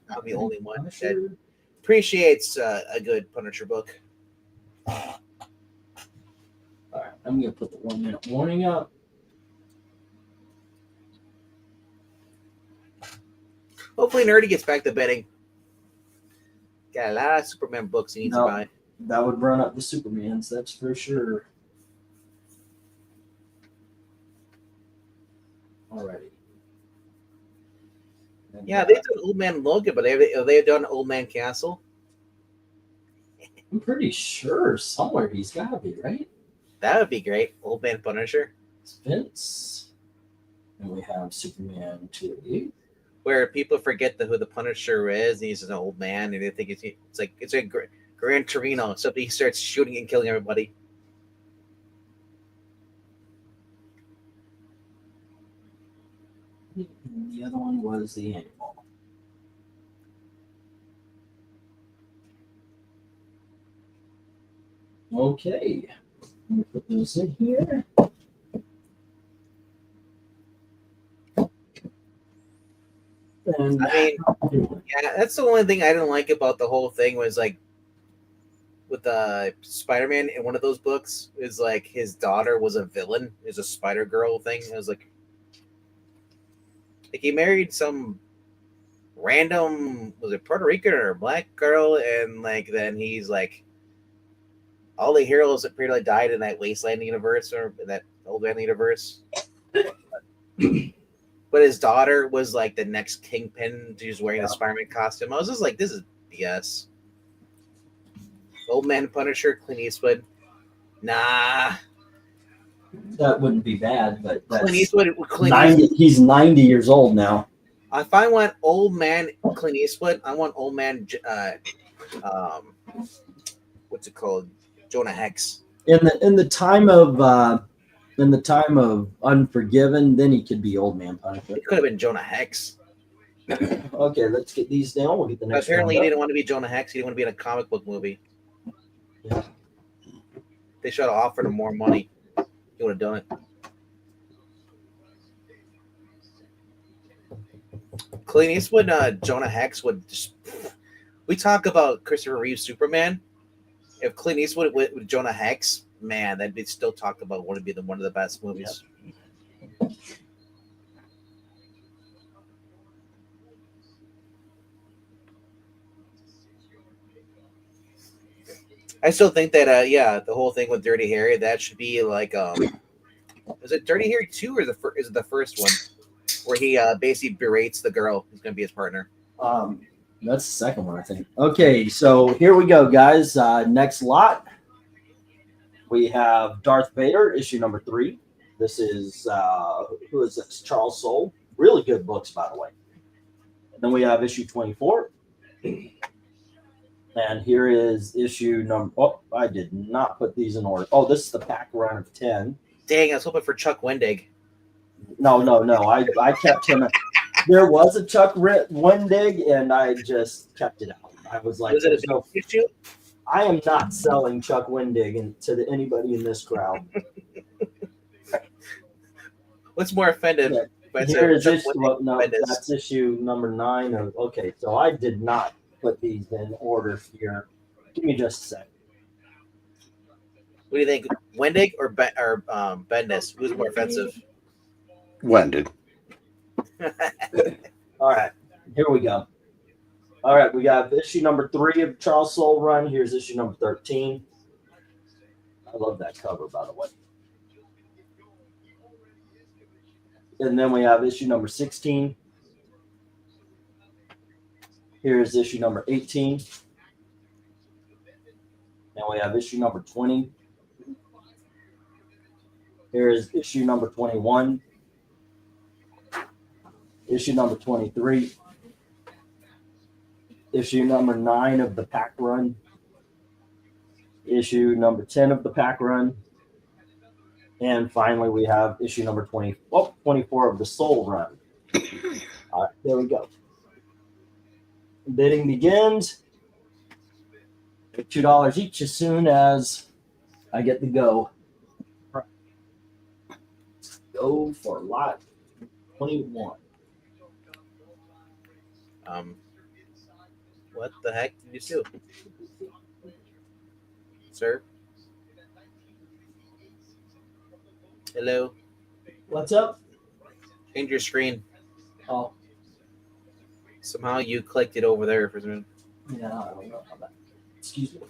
I'm the only one that appreciates a good Punisher book. All right, I'm gonna put the 1 minute warning up. Hopefully, Nerdy gets back to betting. Got a lot of Superman books he needs to buy. That would run up the Supermans, that's for sure. Alrighty. Yeah, they've done Old Man Logan, but they've done Old Man Castle. I'm pretty sure somewhere he's got to be, right? That would be great. Old Man Punisher. It's Vince. And we have Superman 2. Where people forget who the Punisher is, and he's an old man, and they think it's like Gran Torino. So he starts shooting and killing everybody. And the other one was the animal. Okay. Let me put those in here. And I mean, yeah, that's the only thing I didn't like about the whole thing was like with Spider-Man in one of those books is like his daughter was a villain, is a Spider Girl thing. It was like he married some random, was it Puerto Rican or black girl, and like then he's like all the heroes that pretty much died in that Wasteland universe or in that Old Man universe. But his daughter was like the next Kingpin. She was wearing a Spider-Man costume. I was just like, this is BS. Old Man Punisher, Clint Eastwood. Nah. that wouldn't be bad, but that's Clint Eastwood. 90, he's 90 years old now. If I want old man Clint Eastwood, I want old man, what's it called? Jonah Hex. In the time of Unforgiven, then he could be Old Man Punisher. It could have been Jonah Hex. Okay, let's get these down. We'll get the next. Apparently, he one didn't want to be Jonah Hex. He didn't want to be in a comic book movie. Yeah. They should have offered him more money. He would have done it. Clint Eastwood, Jonah Hex would just. We talk about Christopher Reeve's Superman. If Clint Eastwood with Jonah Hex, man, that'd be still talk about one of the best movies. Yep. I still think that the whole thing with Dirty Harry, that should be like is it Dirty Harry 2 or is it the first one where he basically berates the girl who's going to be his partner? That's the second one, I think. Okay, so here we go, guys. Next lot, we have Darth Vader, issue number 3. This is who is this? Charles Soule. Really good books, by the way. And then we have issue 24. And here is issue number. Oh, I did not put these in order. Oh, this is the pack run of 10. Dang, I was hoping for Chuck Wendig. No. I kept him. There was a Chuck Wendig, and I just kept it out. I was like, was it a issue? I am not selling Chuck Wendig to anybody in this crowd. What's more offensive? Yeah. Here is issue, that's issue number 9. Okay, so I did not put these in order here. Give me just a second. What do you think, Wendig or Bendis? Who's more offensive? Wendig. All right, here we go. All right, we got issue number 3 of Charles Soule run. Here's issue number 13. I love that cover, by the way. And then we have issue number 16. Here's issue number 18. And we have issue number 20. Here's issue number 21. Issue number 23. Issue number 9 of the pack run. issue number 10 of the pack run. And finally, we have issue number 24 of the Soul run. All right, there we go. Bidding begins. $2 each as soon as I get the go. Go for lot 21. What the heck did you do, sir? Hello. What's up? Change your screen. Oh, Somehow you clicked it over there for some. yeah, I don't know about that. Excuse me.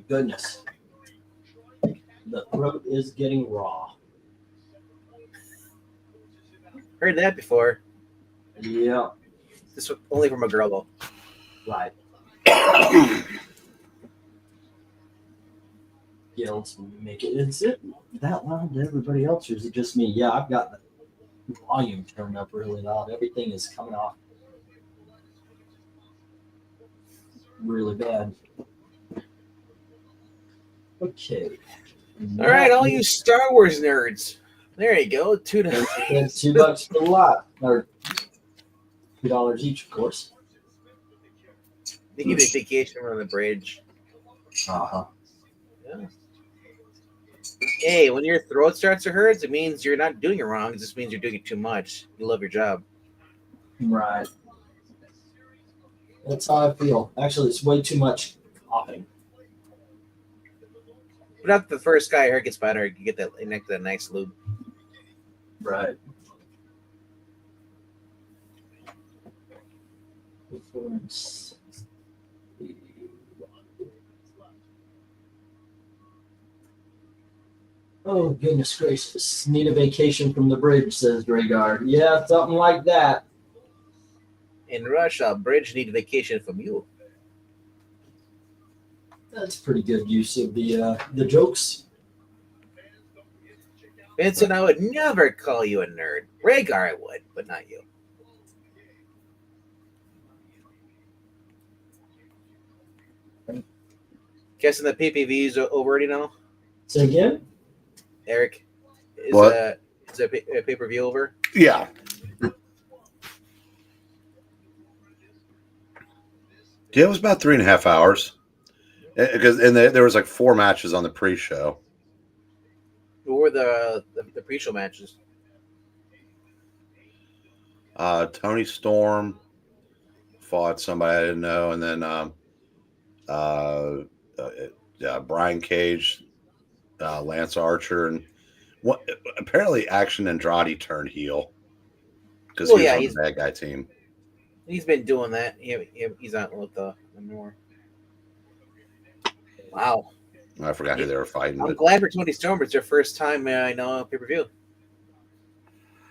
Goodness. The throat is getting raw. Heard that before. Yeah, This was only from a girl though. right. Yeah, let's make it. Is it that loud to everybody else, or is it just me? Yeah, I've got the volume turned up really loud. Everything is coming off really bad. Okay. All right, all you Star Wars nerds. There you go. $2. It's $2 for the lot, or $2 each, of course. They give you a vacation on the bridge. Uh-huh. Yeah. Hey, when your throat starts to hurt, it means you're not doing it wrong. It just means you're doing it too much. You love your job. Right. That's how I feel. Actually, it's way too much coughing. But after the first guy hurt gets better, you get that nice lube. Right. Oh, goodness gracious. Need a vacation from the bridge, says Dragar. Yeah, something like that. In Russia, bridge need a vacation from you. That's pretty good use of the jokes. Vincent, I would never call you a nerd. Rhaegar, I would, but not you. Guessing the PPV is over already now? Say again? Eric, is What? Is a pay-per-view over? Yeah. Yeah, it was about 3.5 hours. Because there was like 4 matches on the pre-show. Who were the pre-show matches? Tony Storm fought somebody I didn't know, and then Brian Cage, Lance Archer, and apparently Action Andrade turned heel because Well, he was yeah, on he's- the bad guy team. He's been doing that. He's not with the more. Wow. I forgot who they were fighting, I'm but glad for Tony Storm. It's their first time I know pay-per-view.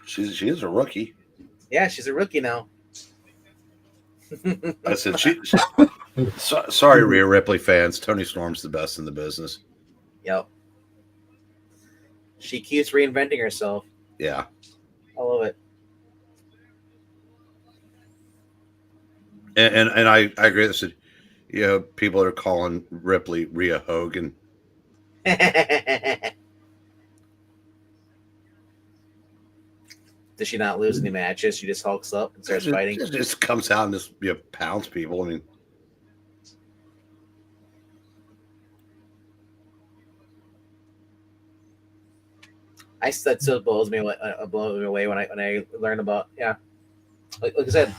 she is a rookie. Yeah, she's a rookie now. I said sorry, Rhea Ripley fans. Tony Storm's the best in the business. Yep. She keeps reinventing herself. Yeah. I love it. And I agree. I said, people are calling Ripley Rhea Hogan. Does she not lose any matches? She just hulks up and starts fighting. It just comes out and just pounds people. I mean, That still blows me away when I learn about like I said,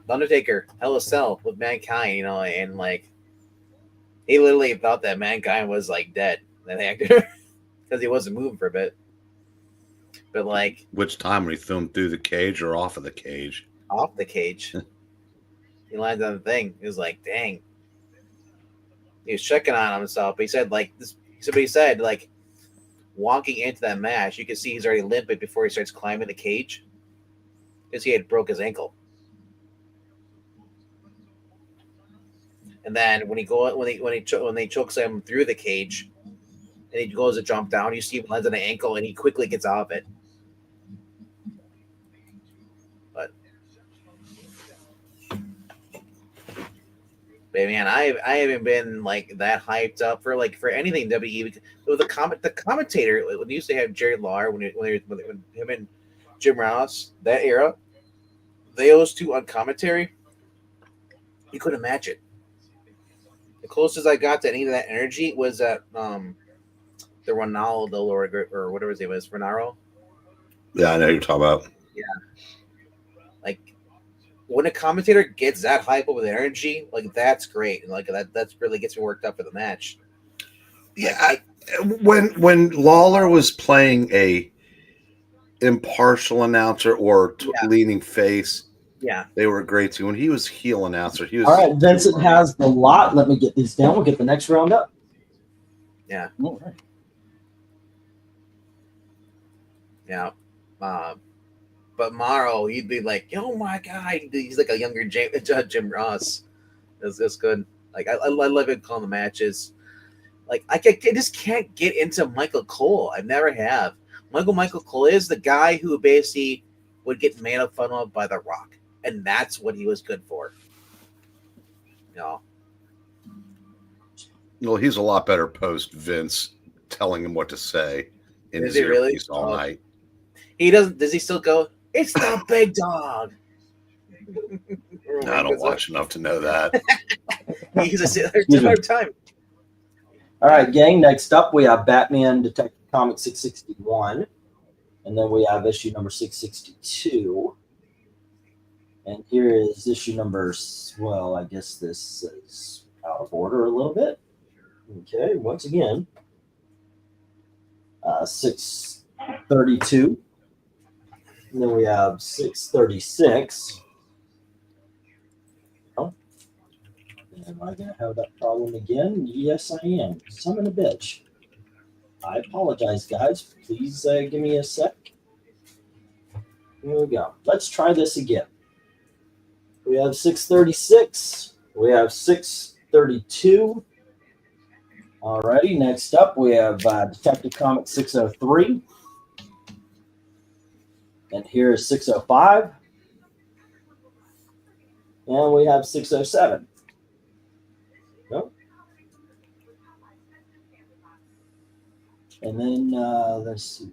The Undertaker, Hell in a Cell with Mankind, and like he literally thought that Mankind was like dead, that actor, because he wasn't moving for a bit. But like which time when he filmed through the cage or off of the cage? off the cage, he lands on the thing. He was like, "Dang." He was checking on himself, but he said like this. Somebody said like walking into that match, you can see he's already limping before he starts climbing the cage because he had broke his ankle. And then when they chokes him through the cage, and he goes to jump down, you see him lands on the ankle, and he quickly gets off it. But man, I haven't been like that hyped up for anything WWE. With the commentator, when they used to have Jerry Lawler, when him and Jim Ross, that era, those two on commentary, you couldn't match it. The closest I got to any of that energy was at the Ronaldo or whatever his name was, Ronaldo. Yeah, I know you're talking about. Yeah, like when a commentator gets that hype up with energy, like that's great, and like that's really gets me worked up for the match. Yeah, when Lawler was playing a impartial announcer or leaning face, yeah, they were great too. When he was heel announcer, he was all right. Vincent has the lot. Let me get these down. We'll get the next round up. Yeah. All right. Yeah. But Morrow, he'd be like, "Oh my god!" He's like a younger Jim Ross. It's good. Like I love it calling the matches. Like I just can't get into Michael Cole. I never have. Michael Cole is the guy who basically would get made up fun of by The Rock, and that's what he was good for. You know. Well, he's a lot better post Vince telling him what to say in his earpiece all night. He doesn't. Does he still go? It's the big dog. I don't watch enough to know that. He's a hard time. All right, gang. Next up, we have Batman Detective Comics 661, and then we have issue number 662. And here is issue number. Well, I guess this is out of order a little bit. Okay, once again, 632. And then we have 636. Oh, am I going to have that problem again? Yes, I am. Son of a bitch. I apologize, guys. Please give me a sec. Here we go. Let's try this again. We have 636. We have 632. Alrighty, next up we have Detective Comics 603. And here is 605. And we have 607. Nope. And then let's see.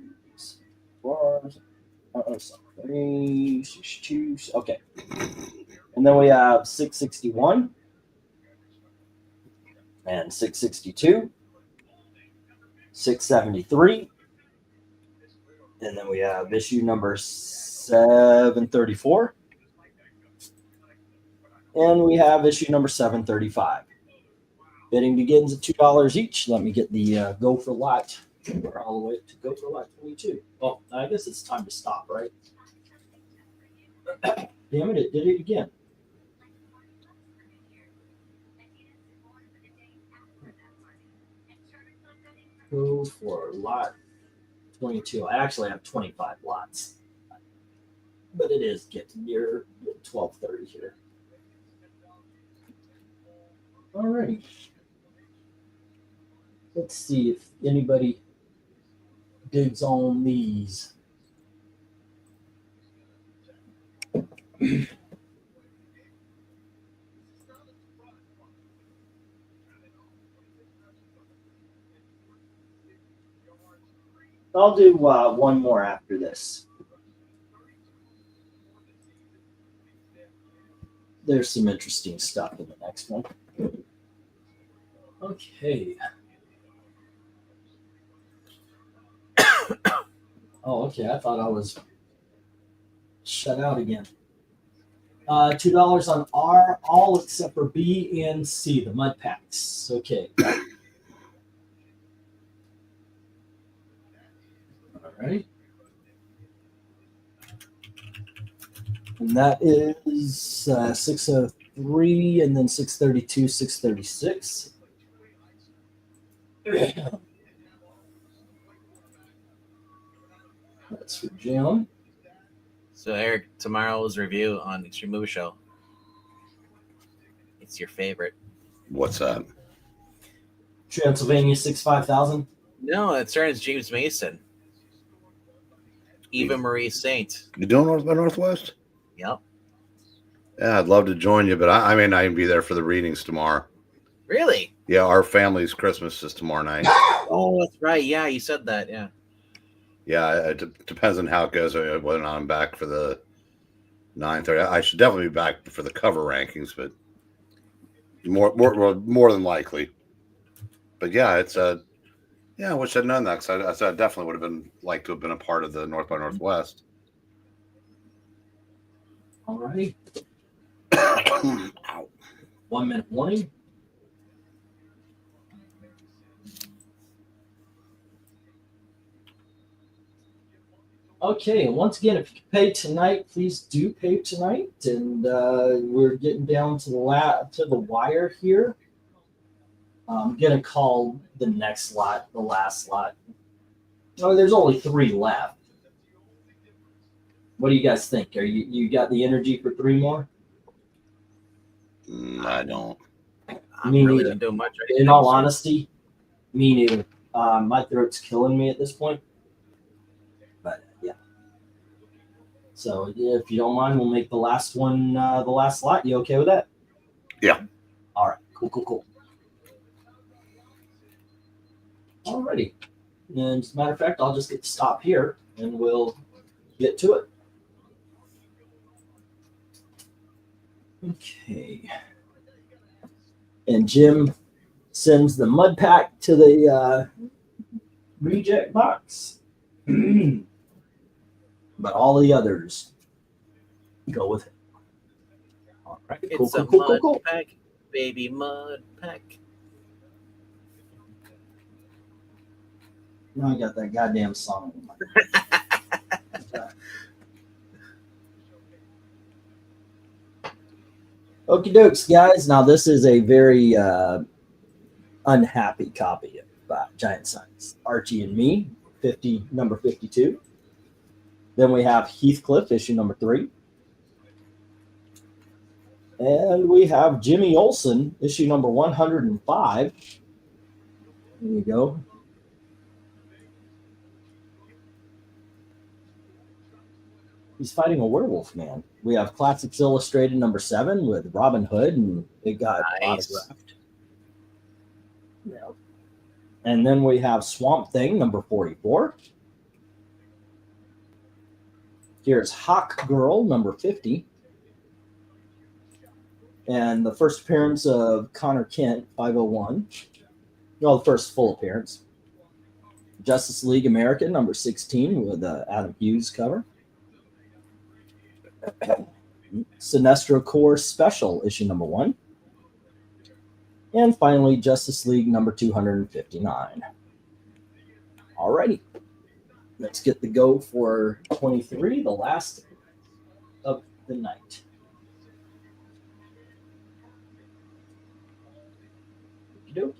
3, 2, okay. And then we have 661. And 662. 673. And then we have issue number 734. And we have issue number 735. Bidding begins at $2 each. Let me get the go for lot. We're all the way to go for lot 22. Oh, I guess it's time to stop, right? Damn it did it again. Go for lot 22. I actually have 25 lots, but it is getting near 12:30 here. All right. Let's see if anybody digs on these. I'll do one more after this. There's some interesting stuff in the next one. Okay. Oh, okay. I thought I was shut out again. $2 on R, all except for B and C, the mud packs. Okay. All right. And that is 603 and then 632, 636. That's for Jim. So, Eric, tomorrow's review on Extreme Movie Show. It's your favorite. What's that? Transylvania 65000. No, it stars James Mason. Eva Marie Saint. You doing North by Northwest? Yep. Yeah, I'd love to join you, but I may not even be there for the readings tomorrow. Really? Yeah, our family's Christmas is tomorrow night. Oh, that's right. Yeah, you said that. Yeah. Yeah, it depends on how it goes. Whether or not I'm back for the 9:30. I should definitely be back for the cover rankings, but more than likely. But yeah, it's yeah, I wish I'd known that because I definitely would have been like to have been a part of the North by Northwest. All right. Ow. 1 minute warning. Okay, and once again, if you pay tonight, please do pay tonight. And we're getting down to the wire here. I'm gonna call the next lot the last lot. Oh, there's only 3 left. What do you guys think? Are you got the energy for 3 more? I don't. I'm Me really neither. not doing much. In all honesty, me neither. My throat's killing me at this point. But yeah. So yeah, if you don't mind, we'll make the last one the last slot. You okay with that? Yeah. All right. Cool. Alrighty. And as a matter of fact, I'll just get to stop here and we'll get to it. Okay. And Jim sends the mud pack to the reject box. But all the others go with it. All right. It's a mud pack, baby mud pack. Now I got that goddamn song in my Okie dokes, guys. Now this is a very unhappy copy of Giant Science. Archie and Me, number 52. Then we have Heathcliff, issue number 3. And we have Jimmy Olsen, issue number 105. There you go. He's fighting a werewolf man. We have Classics Illustrated number 7 with Robin Hood, and it got autographed. Yeah. And then we have Swamp Thing number 44. Here's Hawk Girl number 50. And the first appearance of Connor Kent, 501. Well, the first full appearance. Justice League America number 16 with Adam Hughes cover. Sinestro Corps Special issue number 1. And finally, Justice League number 259. Alrighty. Let's get the go for 23, the last of the night. Okey-doke.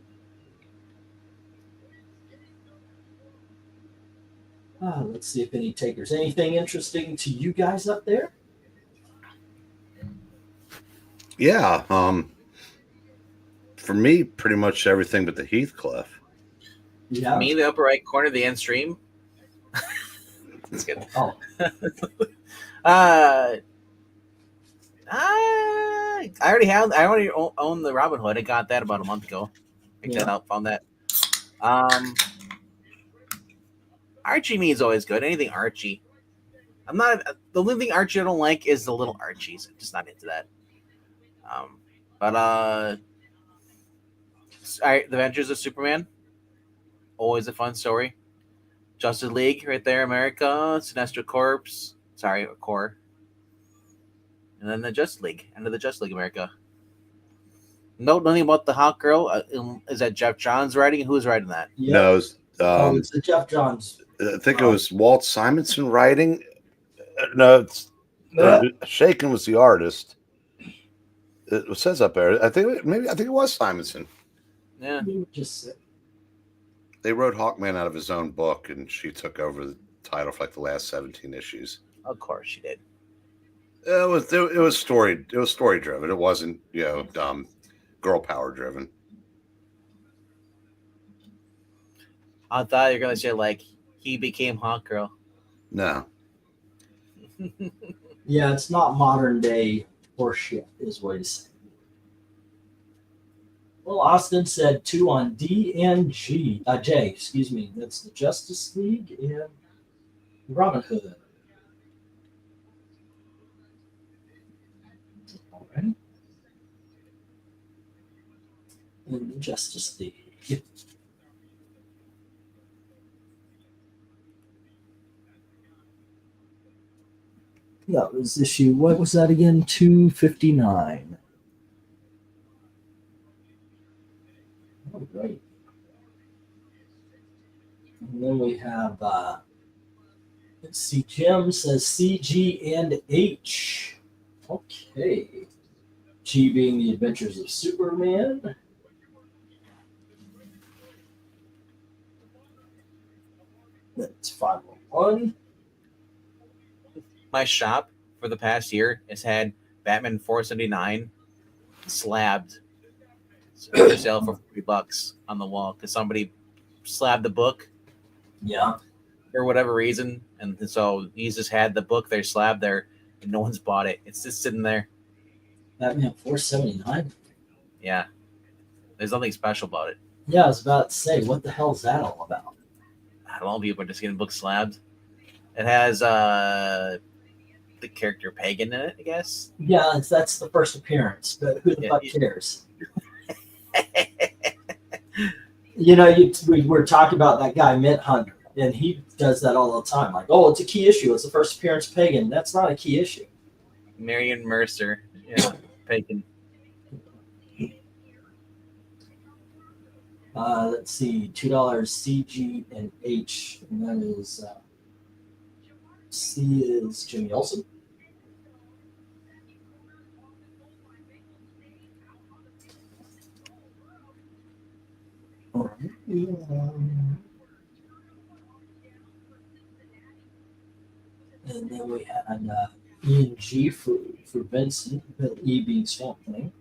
Let's see if any takers. Anything interesting to you guys up there? Yeah. For me, pretty much everything but the Heathcliff. Yeah. Me in the upper right corner of the end stream. That's good. Oh. I already own the Robin Hood. I got that about a month ago. Picked that up, found that. Archie Me is always good. Anything Archie. I'm not the only thing Archie I don't like is the little Archies. I'm just not into that. But all right, The Adventures of Superman. Always a fun story. Justice League, right there, America. Sinestro Corps. Corps. And then the Justice League. End of the Justice League, America. Note nothing about the Hawk Girl. Is that Jeff Johns writing? Who's writing that? Yep. No, it's the Jeff Johns. I think it was Walt Simonson writing. No, Shaken was the artist. It says up there. I think it was Simonson. Yeah. They wrote Hawkman out of his own book, and she took over the title for like the last 17 issues. Of course she did. It was story driven. It wasn't girl power driven. I thought you were gonna say like he became Hawk Girl. No. Yeah, it's not modern day Horse shit is what he said. Well, Austin said 2 on D and J. Excuse me. That's the Justice League and Robin Hood. All right. And the Justice League. That was issue. What was that again? 259. Oh, great. And then we have, let's see, Jim says C, G, and H. Okay. G being the Adventures of Superman. That's 501. My shop for the past year has had Batman 479 slabbed for sale for $40 on the wall because somebody slabbed the book. Yeah. For whatever reason, and so he's just had the book there slabbed there, and no one's bought it. It's just sitting there. Batman 479. Yeah, there's nothing special about it. Yeah, I was about to say, what the hell is that all about? I don't know. People are just getting books slabbed. It has the character Pagan in it, I guess. Yeah, that's the first appearance, but who the fuck cares? You know, we were talking about that guy, Mint Hunter, and he does that all the time. Like, oh, it's a key issue. It's the first appearance of Pagan. That's not a key issue. Marion Mercer. Yeah, Pagan. Let's see, $2 C, G, and H. And that is, C is Jimmy Olsen. All right. And then we had E and G for Vincent, but E being Swamp Thing.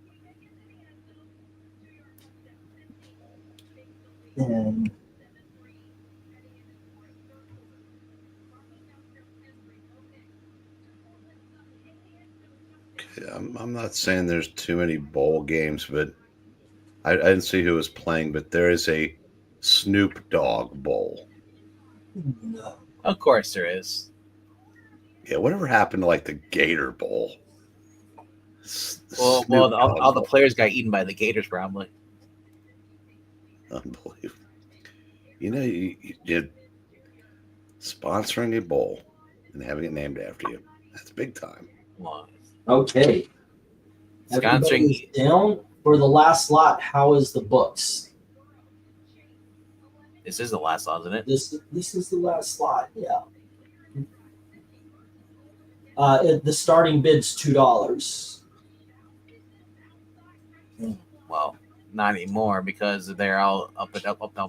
And I'm not saying there's too many bowl games, but I didn't see who was playing, but there is a Snoop Dogg Bowl. no. Of course there is. Yeah, whatever happened to like the Gator Bowl? Well, Snoop all Dogg the Bowl. players got eaten by the Gators probably. Unbelievable. You know, you're sponsoring a bowl and having it named after you. That's big time. Well, Okay. sponsoring. Everybody's down for the last lot. How is the books? This is the last lot, isn't it? This is the last slot. Yeah. The starting bid's $2. Well, not anymore because they're all up.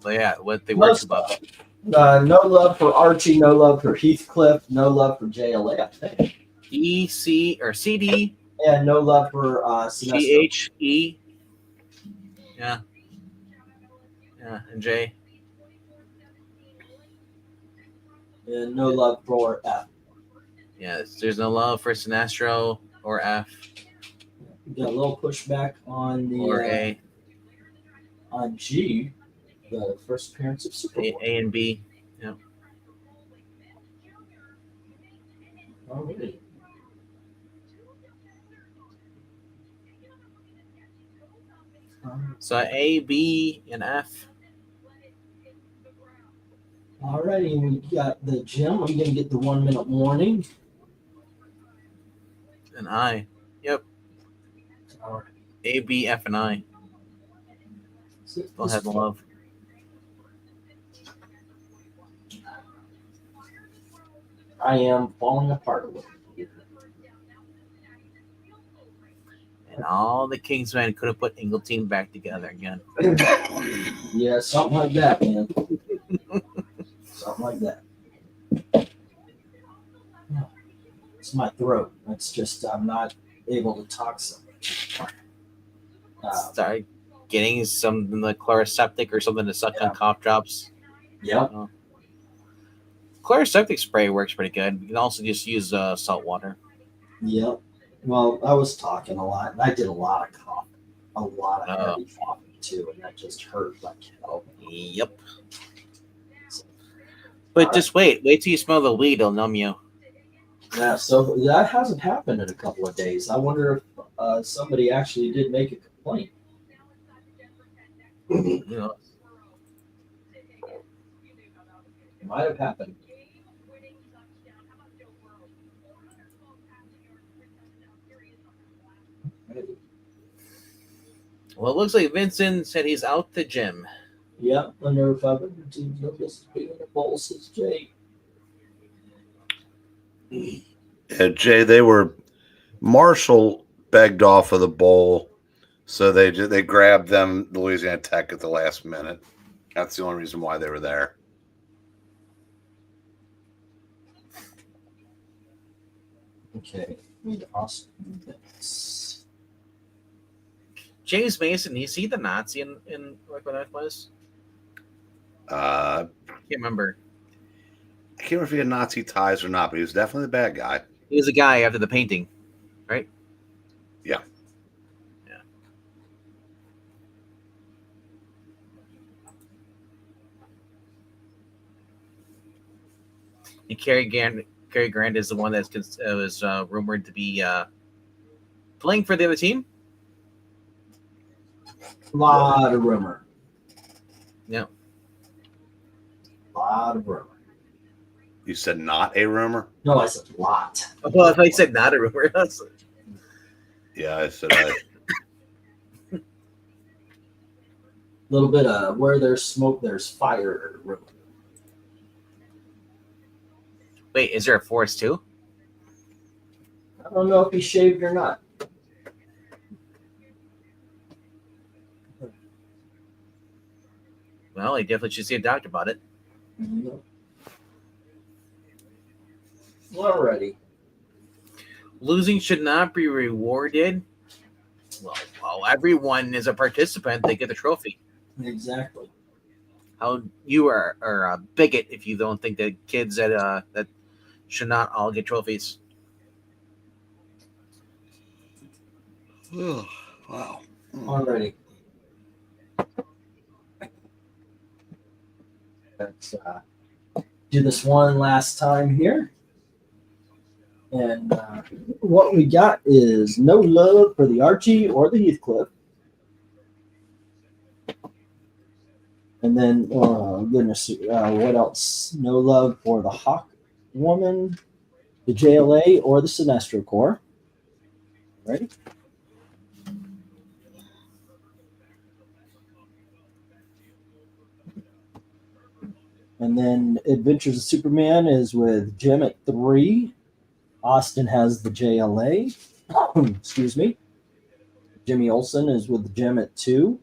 Yeah, what they were Most about. no love for Archie. No love for Heathcliff. No love for JLA, I think. EC or CD. And no love for Sinestro. CHE. Yeah. Yeah, and J. And no love for F. Yes, there's no love for Sinestro or F We got a little pushback on the or A. On G, the first appearance of Superboy. A and B. Yeah. Alrighty. So A, B, and F. Alrighty, we got the gym. I'm gonna get the 1 minute warning. And I. Yep. Alright. A, B, F, and I. Still have love. I am falling apart a little. And all the Kingsmen could have put Ingle team back together again. Yeah, something like that, man. Something like that. It's my throat. It's just I'm not able to talk so much. Start getting some like chloroseptic or something to suck on cough drops. Yep. Chloroseptic spray works pretty good. You can also just use salt water. Yep. Well, I was talking a lot, and I did a lot of coughing, a lot of Oh. heavy coughing too, and that just hurt like hell. Yep. But just wait till you smell the weed, it'll numb you. Yeah, so that hasn't happened in a couple of days. I wonder if somebody actually did make a complaint. You know, It might have happened. well, it looks like Vincent said he's out the gym. Yeah, under 500 teams, no business being in the bowl, says Jay. Yeah, Jay, they were Marshall begged off of the bowl, so they grabbed them Louisiana Tech at the last minute. That's the only reason why they were there. Okay. James Mason, is he the Nazi in like what that was? I Can't remember. can't remember if he had Nazi ties or not, but he was definitely the bad guy. He was the guy after the painting, right? Yeah. Yeah. And Cary Grant is the one that was rumored to be playing for the other team. Lot of rumor. Yeah. Lot of rumor. You said not a rumor? No, I said lot. Well, I thought you said not a rumor. Yeah, I said A little bit of where there's smoke, there's fire. Rumor. Wait, is there a forest too? I don't know if he shaved or not. Well, I definitely should see a doctor about it. Alrighty. Losing should not be rewarded. Well, everyone is a participant. They get the trophy. Exactly. How you are a bigot if you don't think that kids that should not all get trophies. Oh, wow. Alrighty. Let's do this one last time here. And what we got is no love for the Archie or the Heathcliff. And then, oh goodness, what else? No love for the Hawk Woman, the JLA, or the Sinestro Corps. Ready? And then Adventures of Superman is with Jim at 3. Austin has the JLA. Excuse me. Jimmy Olsen is with Jim at 2.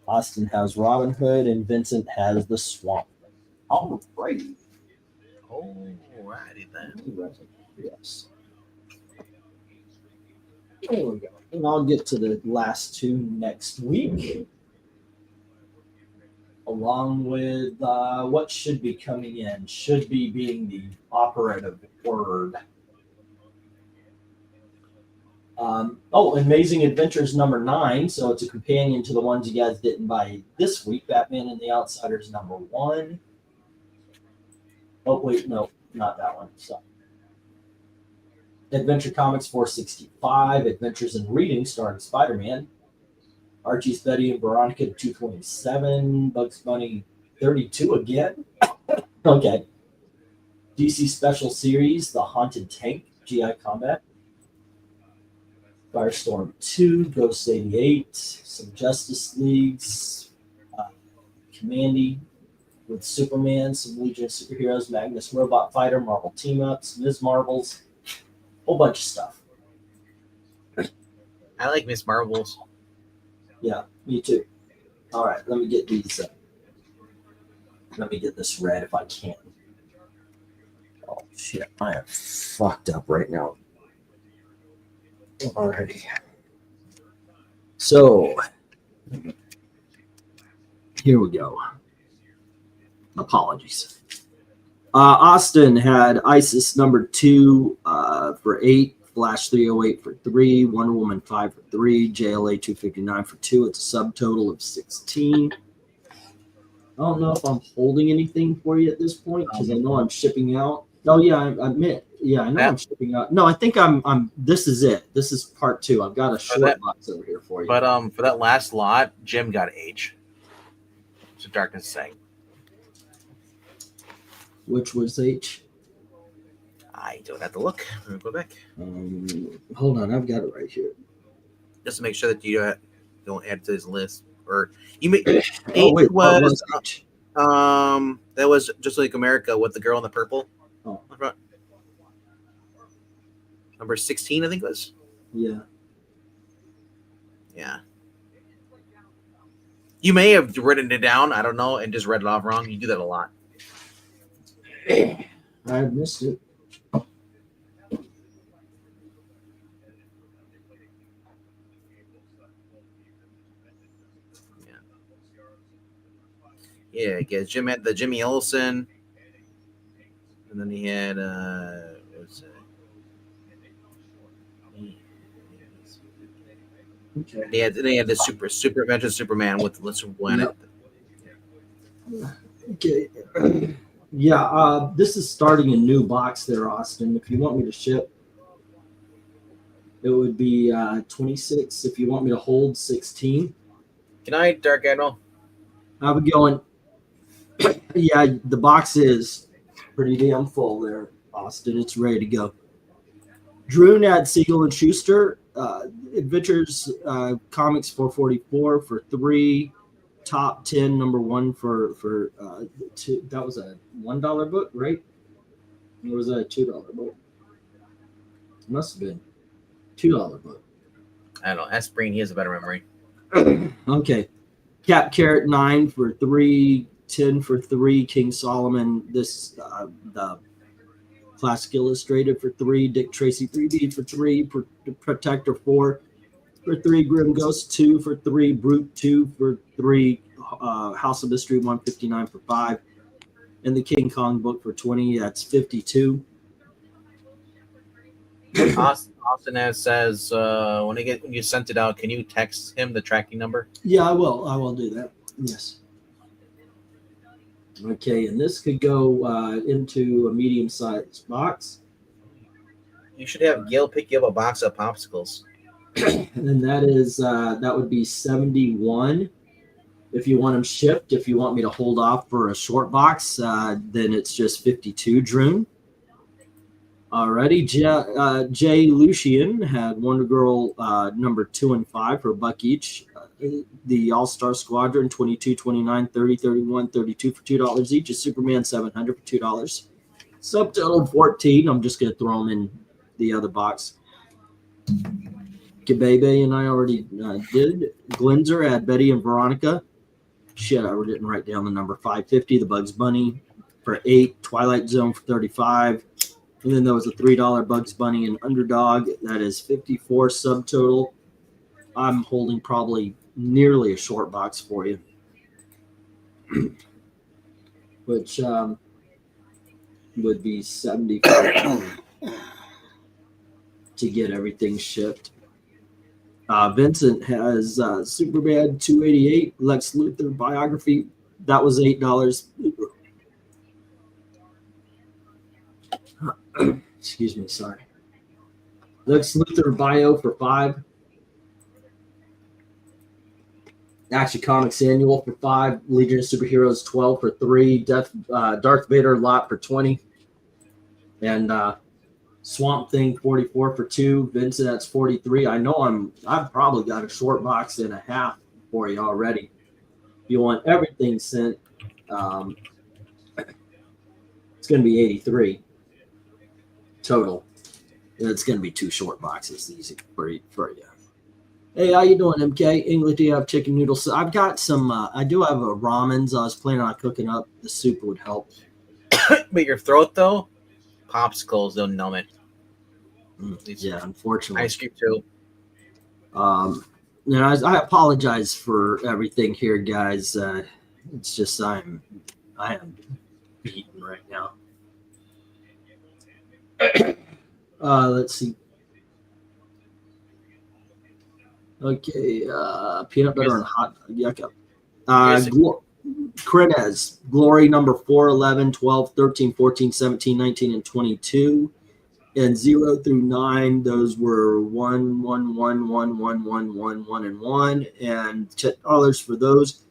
Austin has Robin Hood, and Vincent has the Swamp. All right. Alrighty then. Yes. There we go. And I'll get to the last two next week, along with what should be coming in. Should be being the operative word. Amazing Adventures number 9. So it's a companion to the ones you guys didn't buy this week. Batman and the Outsiders number 1. Oh, wait, no, not that one. So, Adventure Comics 465. Adventures in Reading starring Spider-Man. Archie's Betty and Veronica 227. Bugs Bunny 32 again. Okay. DC Special Series, The Haunted Tank, GI Combat. Firestorm 2, Ghost 88, some Justice Leagues, Commandy with Superman, some Legion of Superheroes, Magnus Robot Fighter, Marvel Team-Ups, Ms. Marvels, whole bunch of stuff. I like Miss Marvels. Yeah, me too. All right, let me get these. Let me get this read if I can. Oh, shit, I am fucked up right now. Alrighty. So here we go. Apologies. Austin had ISIS number 2 for 8 Flash 308 for 3, Wonder Woman 5 for 3, JLA 259 for 2. It's a subtotal of 16. I don't know if I'm holding anything for you at this point because I know I'm shipping out. Oh yeah, I admit. Yeah, I know I'm shipping out. No, I think I'm. This is it. This is part 2. I've got a short box over here for you. But for that last lot, Jim got H. So Darkness saying. Which was H? I don't have to look. Let me go back. Hold on, I've got it right here. Just to make sure that you don't add to his list. Or you may Oh wait, what was H? That was Just Like America with the girl in the purple. Oh. Number 16, I think it was. Yeah. Yeah. You may have written it down, I don't know, and just read it off wrong. You do that a lot. I missed it. Yeah, I guess Jim had the Jimmy Olsen, and then he had what was it? Okay. They had the super adventure Superman with Listen Planet. Yep. Okay. Yeah, this is starting a new box there, Austin. If you want me to ship, it would be 26. If you want me to hold, 16. Good night, Dark Admiral. I'll be going. Yeah, the box is pretty damn full there, Austin. It's ready to go. Drew at Siegel and Schuster, Adventures Comics 444 for 3. Top 10 number 1 for 2. That was a $1 book, right? Or was that a $2 book? It must have been $2 book. I don't know. Ask Breen. He has a better memory. Okay. Cap Carrot 9 for 3, 10 for 3. King Solomon, this the Classic Illustrated for 3. Dick Tracy 3D for 3. Protector 4 for 3. Grim Ghost 2 for 3. Brute 2 for 3. House of Mystery 159 for 5. And the King Kong book for 20. That's 52. Austin says when you sent it out, can you text him the tracking number? Yeah, I will. I will do that. Yes. Okay, and this could go into a medium-sized box. You should have Gil pick you up a box of popsicles. And that would be 71. If you want them shipped, if you want me to hold off for a short box, then it's just 52, Drew. Alrighty, Jay Lucian had Wonder Girl number 2 and 5 for $1 each. The All-Star Squadron 22, 29, 30, 31, 32 for $2 each. A Superman 700 for $2. Subtotal 14. I'm just gonna throw them in the other box. Kebebe and I already did. Glinzer had Betty and Veronica. Shit, I didn't write down the number. 550. The Bugs Bunny for 8. Twilight Zone for 35. And then there was a $3 Bugs Bunny and Underdog. That is 54 subtotal. I'm holding probably nearly a short box for you, which would be 75 to get everything shipped. Vincent has Superman 288 Lex Luthor biography. That was $8. Excuse me, sorry. Lex Luthor bio for 5. Action Comics Annual for 5. Legion of Superheroes 12 for 3. Darth Vader lot for 20. And Swamp Thing 44 for 2. Vincent, that's 43. I know I've probably got a short box and a half for you already. If you want everything sent, it's going to be 83 total. It's going to be 2 short boxes easy for you. Hey, how you doing, MK? English, do you have chicken noodles? I've got some. I do have a ramens. I was planning on cooking up. The soup would help. But your throat, though, popsicles don't numb it. Yeah, unfortunately. Ice cream too. I apologize for everything here, guys. It's just I am beaten right now. Let's see. Okay, peanut butter and hot yuck. Here's KRENIZ, Glory number 4, 11, 12, 13, 14, 17, 19, and 22. And 0 through 9, those were 1, 1, 1, 1, 1, 1, 1, 1, and 1. And $10 for those.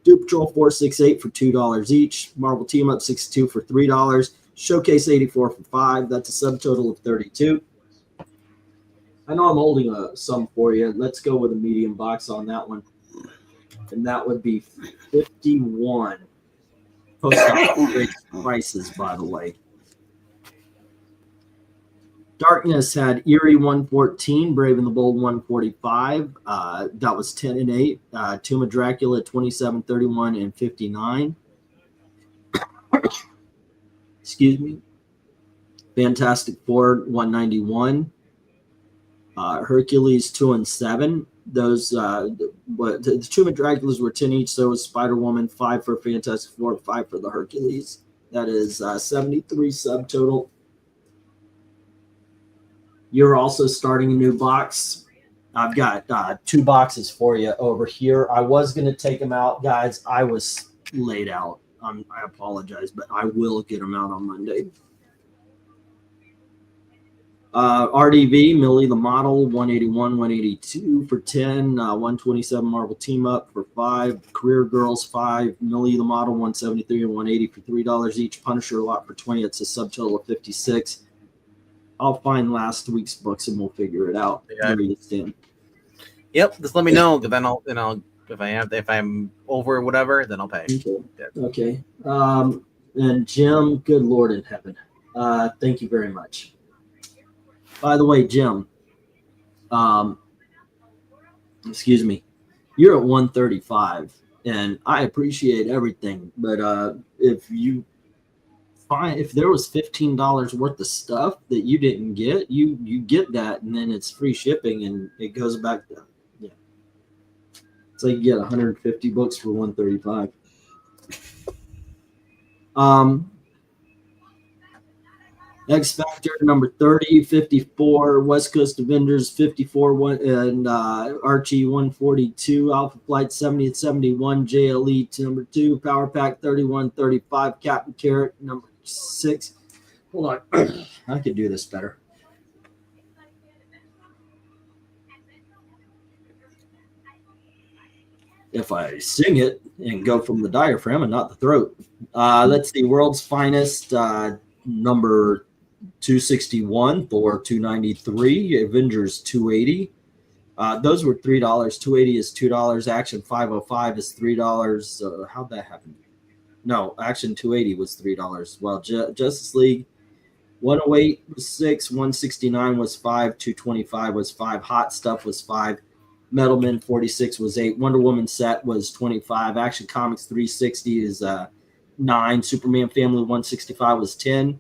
Doom Patrol 468 for $2 each. Marvel Team Up 62 for $3. Showcase 84 for $5. That's a subtotal of 32. I know I'm holding some for you. Let's go with a medium box on that one. And that would be 51. Post office prices, by the way. Darkness had Eerie 114, Brave and the Bold 145. That was 10 and 8. Tomb of Dracula 27, 31, and 59. Excuse me. Fantastic Four 191. Hercules 2 and 7. Those the Tomb of Draculas were 10 each. So was Spider Woman 5 for Fantastic Four, 5 for the Hercules. That is 73 subtotal. You're also starting a new box. I've got 2 boxes for you over here. I was going to take them out, guys. I was laid out. I apologize, but I will get them out on Monday. RDV, Millie the Model, 181, 182 for 10. 127 Marvel Team Up for 5. Career Girls, 5. Millie the Model, 173 and 180 for $3 each. Punisher a lot for 20. It's a subtotal of 56. I'll find last week's books and we'll figure it out. Yeah. Yep, just let me know. Then I'll if I'm over whatever, then I'll pay. Okay. And Jim, good Lord in heaven. Thank you very much. By the way, Jim, excuse me, you're at 135 and I appreciate everything, but if there was $15 worth of stuff that you didn't get, you get that, and then it's free shipping, and it goes back to it's like you get 150 books for 135. X Factor number 30, 54, West Coast Avengers 54, 1 and Archie 142, Alpha Flight 70 and 71, JLE number 2, Power Pack 31, 35, Captain Carrot number 6. Hold on. I could do this better. If I sing it and go from the diaphragm and not the throat. Let's see. World's Finest number 261, Thor 293, Avengers 280. Those were $3. 280 is $2. Action 505 is $3. How'd that happen? No, Action 280 was $3. Well, Justice League 108 was 6, 169 was 5, 225 was 5, Hot Stuff was 5, Metalman 46 was 8, Wonder Woman set was 25, Action Comics 360 is 9, Superman Family 165 was 10,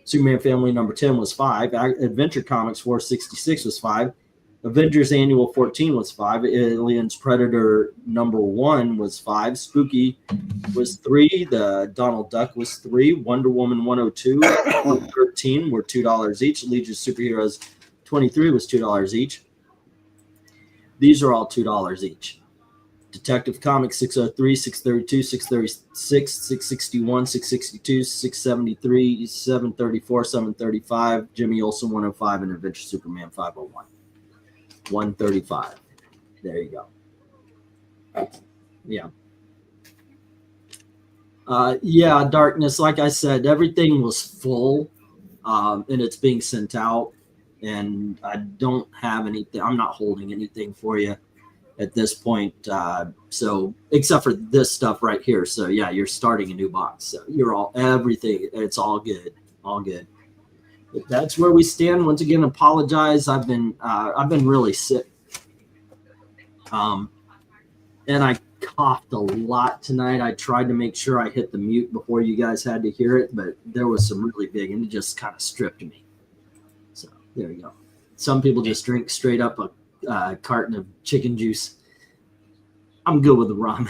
Superman Family number 10 was 5, Adventure Comics 466 was 5, Avengers Annual 14 was 5, Aliens Predator number 1 was 5, Spooky was 3, the Donald Duck was 3, Wonder Woman 102, 13 were $2 each, Legion of Superheroes 23 was $2 each. These are all $2 each. Detective Comics 603, 632, 636, 661, 662, 673, 734, 735, Jimmy Olsen 105, and Adventure Superman 501. 135. There you go. Yeah. Yeah, Darkness, like I said, everything was full and it's being sent out, and I don't have anything. I'm not holding anything for you at this point. So except for this stuff right here. So yeah, you're starting a new box. So you're everything. It's all good. All good. But that's where we stand. Once again, apologize. I've been really sick. And I coughed a lot tonight. I tried to make sure I hit the mute before you guys had to hear it, but there was some really big, and it just kind of stripped me. So there you go. Some people just drink straight up a carton of chicken juice. I'm good with the ramen.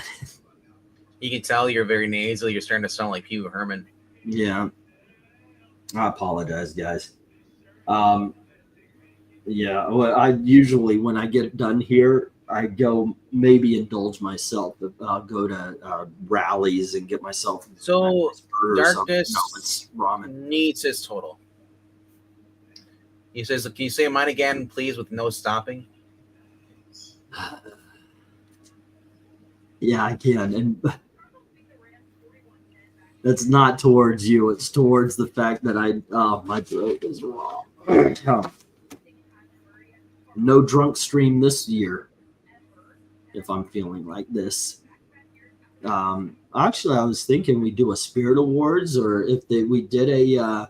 You can tell you're very nasal. You're starting to sound like Pee Wee Herman. Yeah. I apologize, guys. Yeah, well, I usually, when I get done here, I go maybe indulge myself. I'll go to rallies and get myself. So Darkness Darkness ramen. needs his total. He says, "Can you say mine again, please, with no stopping?" Yeah, I can, and that's not towards you. It's towards the fact that my throat is raw. No drunk stream this year. If I'm feeling like this, actually, I was thinking we do a Spirit Awards, or if we did a.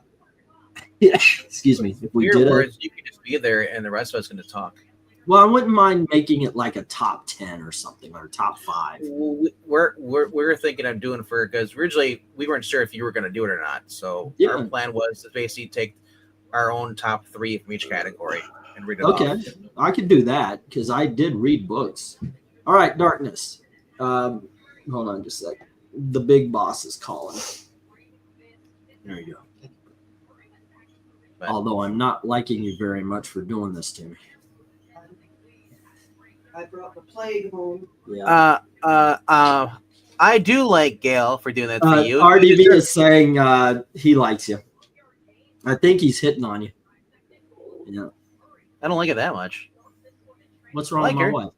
Excuse me. If we Your did words, you can just be there, and the rest of us going to talk. Well, I wouldn't mind making it like a top 10 or something, or top 5. We're thinking of doing because originally we weren't sure if you were going to do it or not. So our plan was to basically take our own top 3 from each category and read it off. Okay, I could do that because I did read books. All right, Darkness. Hold on just a sec. The big boss is calling. There you go. But, although I'm not liking you very much for doing this to me. I brought the plague home. Yeah. I do like Gail for doing that to you. RDB is saying he likes you. I think he's hitting on you. Yeah. I don't like it that much. What's wrong with my wife?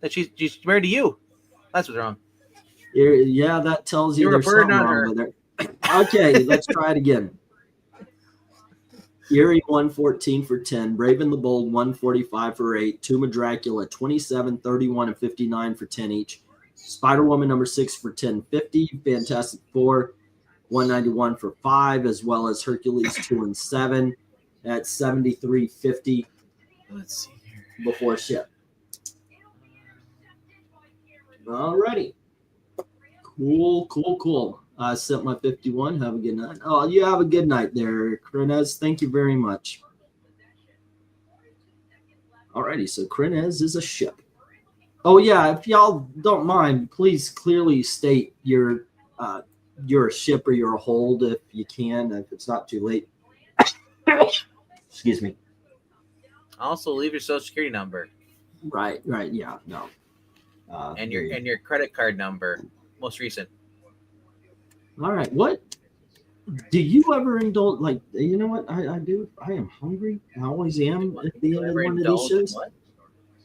That she's married to you. That's what's wrong. Yeah, that tells you there's something wrong with her. Okay, let's try it again. Eerie 114 for 10, Brave and the Bold 145 for 8, Tomb of Dracula 27, 31, and 59 for 10 each. Spider-Woman number 6 for 1050, Fantastic Four 191 for 5, as well as Hercules 2 and 7 at 73.50. Let's see here. Before ship. Alrighty. Cool. I sent my 51. Have a good night. Oh, you have a good night there, KRENIZ. Thank you very much. Alrighty, so KRENIZ is a ship. Oh yeah, if y'all don't mind, please clearly state you're a ship or you're a hold if you can, if it's not too late. Excuse me. Also, leave your social security number. Right, yeah, no. And your credit card number, most recent. All right. What do you ever indulge? Like, you know what I do? I am hungry. I always am at the end of one of these shows.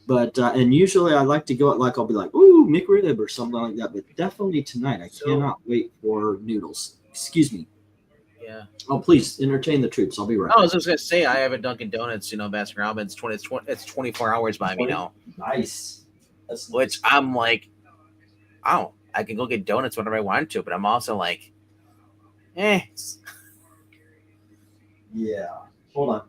But and usually I like to go at I'll be like, ooh, McRib or something like that. But definitely tonight, I cannot wait for noodles. Excuse me. Yeah. Oh, please entertain the troops. I'll be right. I was just gonna say I have a Dunkin' Donuts, Baskin Robbins. It's 24 hours by me now. Nice. Which I'm like, I can go get donuts whenever I want to, but I'm also like, Yeah. Hold on.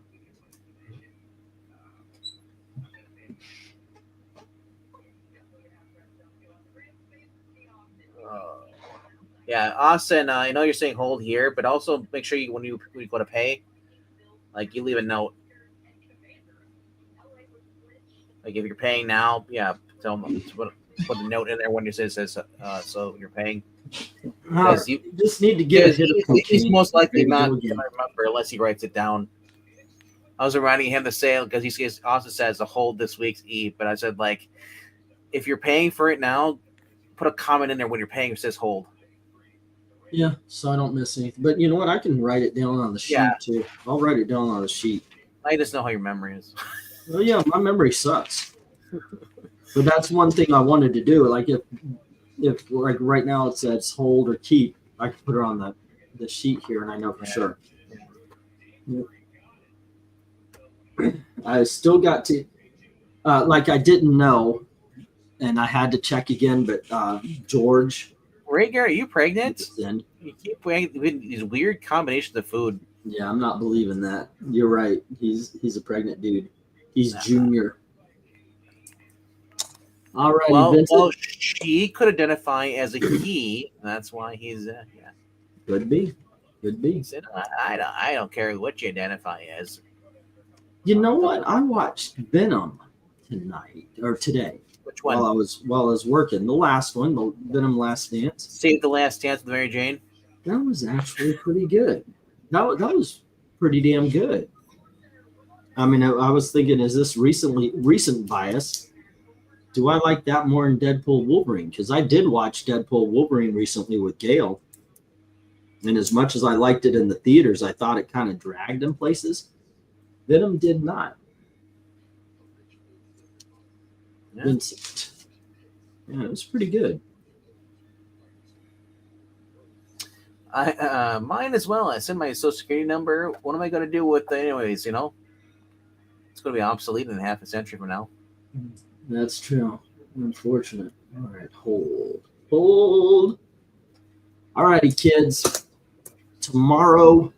Yeah, Austin, I know you're saying hold here, but also make sure when you go to pay, you leave a note. If you're paying now, tell them to put a note in there when you says so you're paying. You just need to get he's most likely not going to remember unless he writes it down. I was reminding him to say because he also says a hold this week's Eve, but I said if you're paying for it now, put a comment in there when you're paying. It says hold. Yeah, so I don't miss anything. But you know what? I can write it down on the sheet too. I'll write it down on the sheet. I just know how your memory is. Well, yeah, my memory sucks. But that's one thing I wanted to do. If right now it says hold or keep, I can put it on the sheet here, and I know for sure. Yeah. I still got to, I didn't know, and I had to check again. But George, Rhaegar, are you pregnant? You keep playing these weird combinations of food. Yeah, I'm not believing that. You're right. He's a pregnant dude. He's junior. All right. Well, she could identify as a he. That's why he's Could be. He said, I don't care what you identify as. You know what? I watched Venom today. Which one? While I was working. The last one, the Venom Last Dance. Save the Last Dance with Mary Jane. That was actually pretty good. That was pretty damn good. I mean, I was thinking, is this recent bias? do I like that more than Deadpool Wolverine? Because I did watch Deadpool Wolverine recently with Gail. And as much as I liked it in the theaters, I thought it kind of dragged in places. Venom did not. Yeah. Vincent. Yeah, it was pretty good. Mine as well. I sent my social security number. What am I going to do with it anyways, you know? It's going to be obsolete in half a century from now. That's true. Unfortunate. All right, hold. All righty, kids. Tomorrow,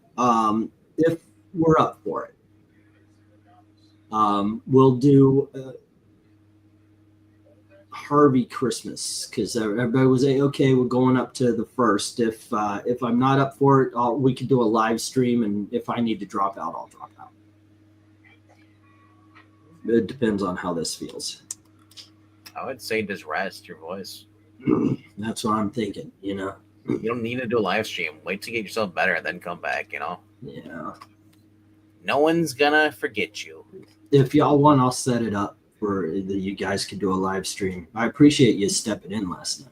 if we're up for it, we'll do Harvey Christmas, because everybody was okay. We're going up to the 1st. If I'm not up for it, we could do a live stream, and if I need to drop out, I'll drop out. It depends on how this feels. I would say just rest your voice. That's what I'm thinking. You know, you don't need to do a live stream. Wait to get yourself better and then come back. You know. Yeah. No one's gonna forget you. If y'all want, I'll set it up for you guys can do a live stream. I appreciate you stepping in last night.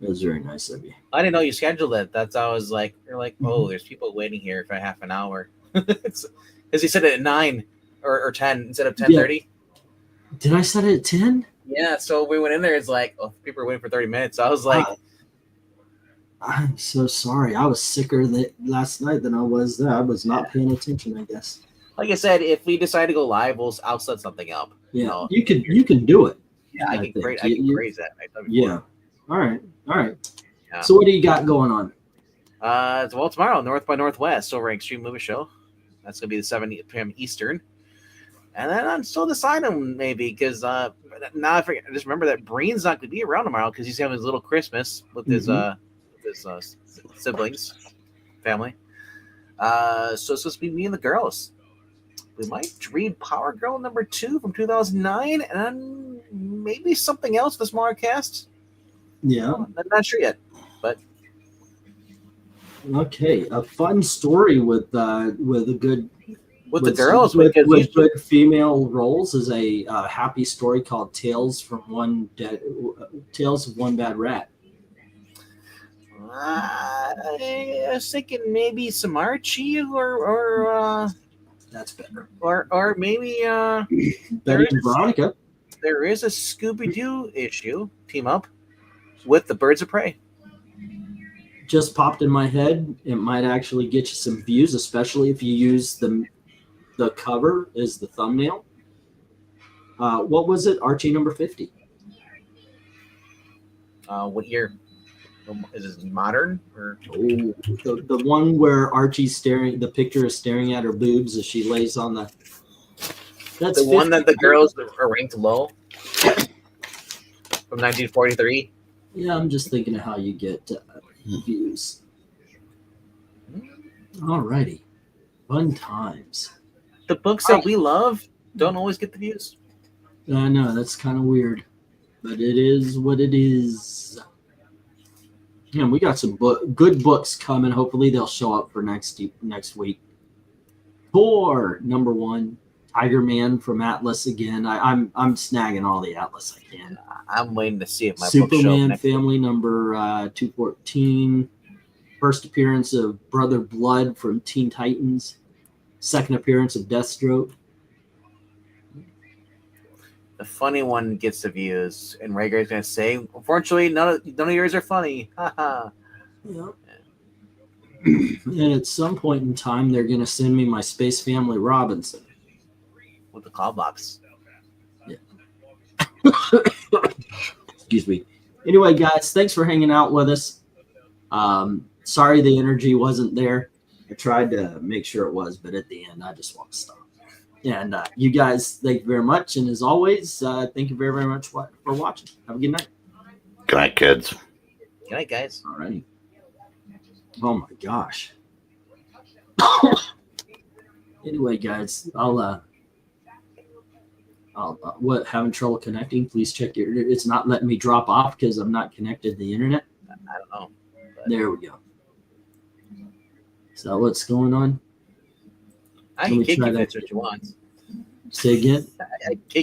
It was very nice of you. I didn't know you scheduled it. That's how I was like, you're like, oh, there's people waiting here for half an hour. Because he said it at 9 or 10 instead of 10:30. Yeah. Did I set it at 10? Yeah, so we went in there. It's like, oh, people are waiting for 30 minutes. I was like, I'm so sorry. I was sicker last night than I was there. I was not paying attention, I guess. Like I said, if we decide to go live, I'll set something up. Yeah, you know? you can do it. Yeah, I can praise that. Yeah. All right. Yeah. So what do you got going on? Well, tomorrow, North by Northwest over at Extreme Movie Show. That's gonna be the 7 p.m. Eastern. And then I'm still deciding maybe because now I forget. I just remember that Breen's not gonna be around tomorrow because he's having his little Christmas with his siblings, family. So it's supposed to be me and the girls. We might read Power Girl #2 from 2009, and then maybe something else for the smaller cast. Yeah, I'm not sure yet, but okay. A fun story with a good with the girls with because good female roles is a happy story called Tales of One Bad Rat. I was thinking maybe some Archie or that's better. Or maybe Betty and Veronica. There is a Scooby-Doo issue team up with the Birds of Prey. Just popped in my head. It might actually get you some views, especially if you use the cover as the thumbnail. What was it? Archie #50. What year? Is it modern or the one where Archie's staring? The picture is staring at her boobs as she lays on the. That's the 50. One that the girls are ranked low from 1943. Yeah, I'm just thinking of how you get views. Alrighty, fun times. The books that we love don't always get the views. I know that's kind of weird, but it is what it is. Yeah, we got some good books coming. Hopefully, they'll show up for next week. Thor #1, Tiger Man from Atlas again. I'm snagging all the Atlas I can. I'm waiting to see if my Superman Family #214. First appearance of Brother Blood from Teen Titans. Second appearance of Deathstroke. The funny one gets the views, and Rager's gonna say, "Unfortunately, none of yours are funny." Haha. Yeah. And at some point in time, they're gonna send me my Space Family Robinson with the call box. Yeah. Excuse me. Anyway, guys, thanks for hanging out with us. Sorry the energy wasn't there. I tried to make sure it was, but at the end, I just want to stop. And you guys, thank you very much. And as always, thank you very, very much for watching. Have a good night. Good night, kids. Good night, guys. All righty. Oh, my gosh. Anyway, guys, I'll what, having trouble connecting? Please check your, it's not letting me drop off because I'm not connected to the internet. I don't know. There we go. Is that what's going on? I can kick you if that's what you want. Say again? I kick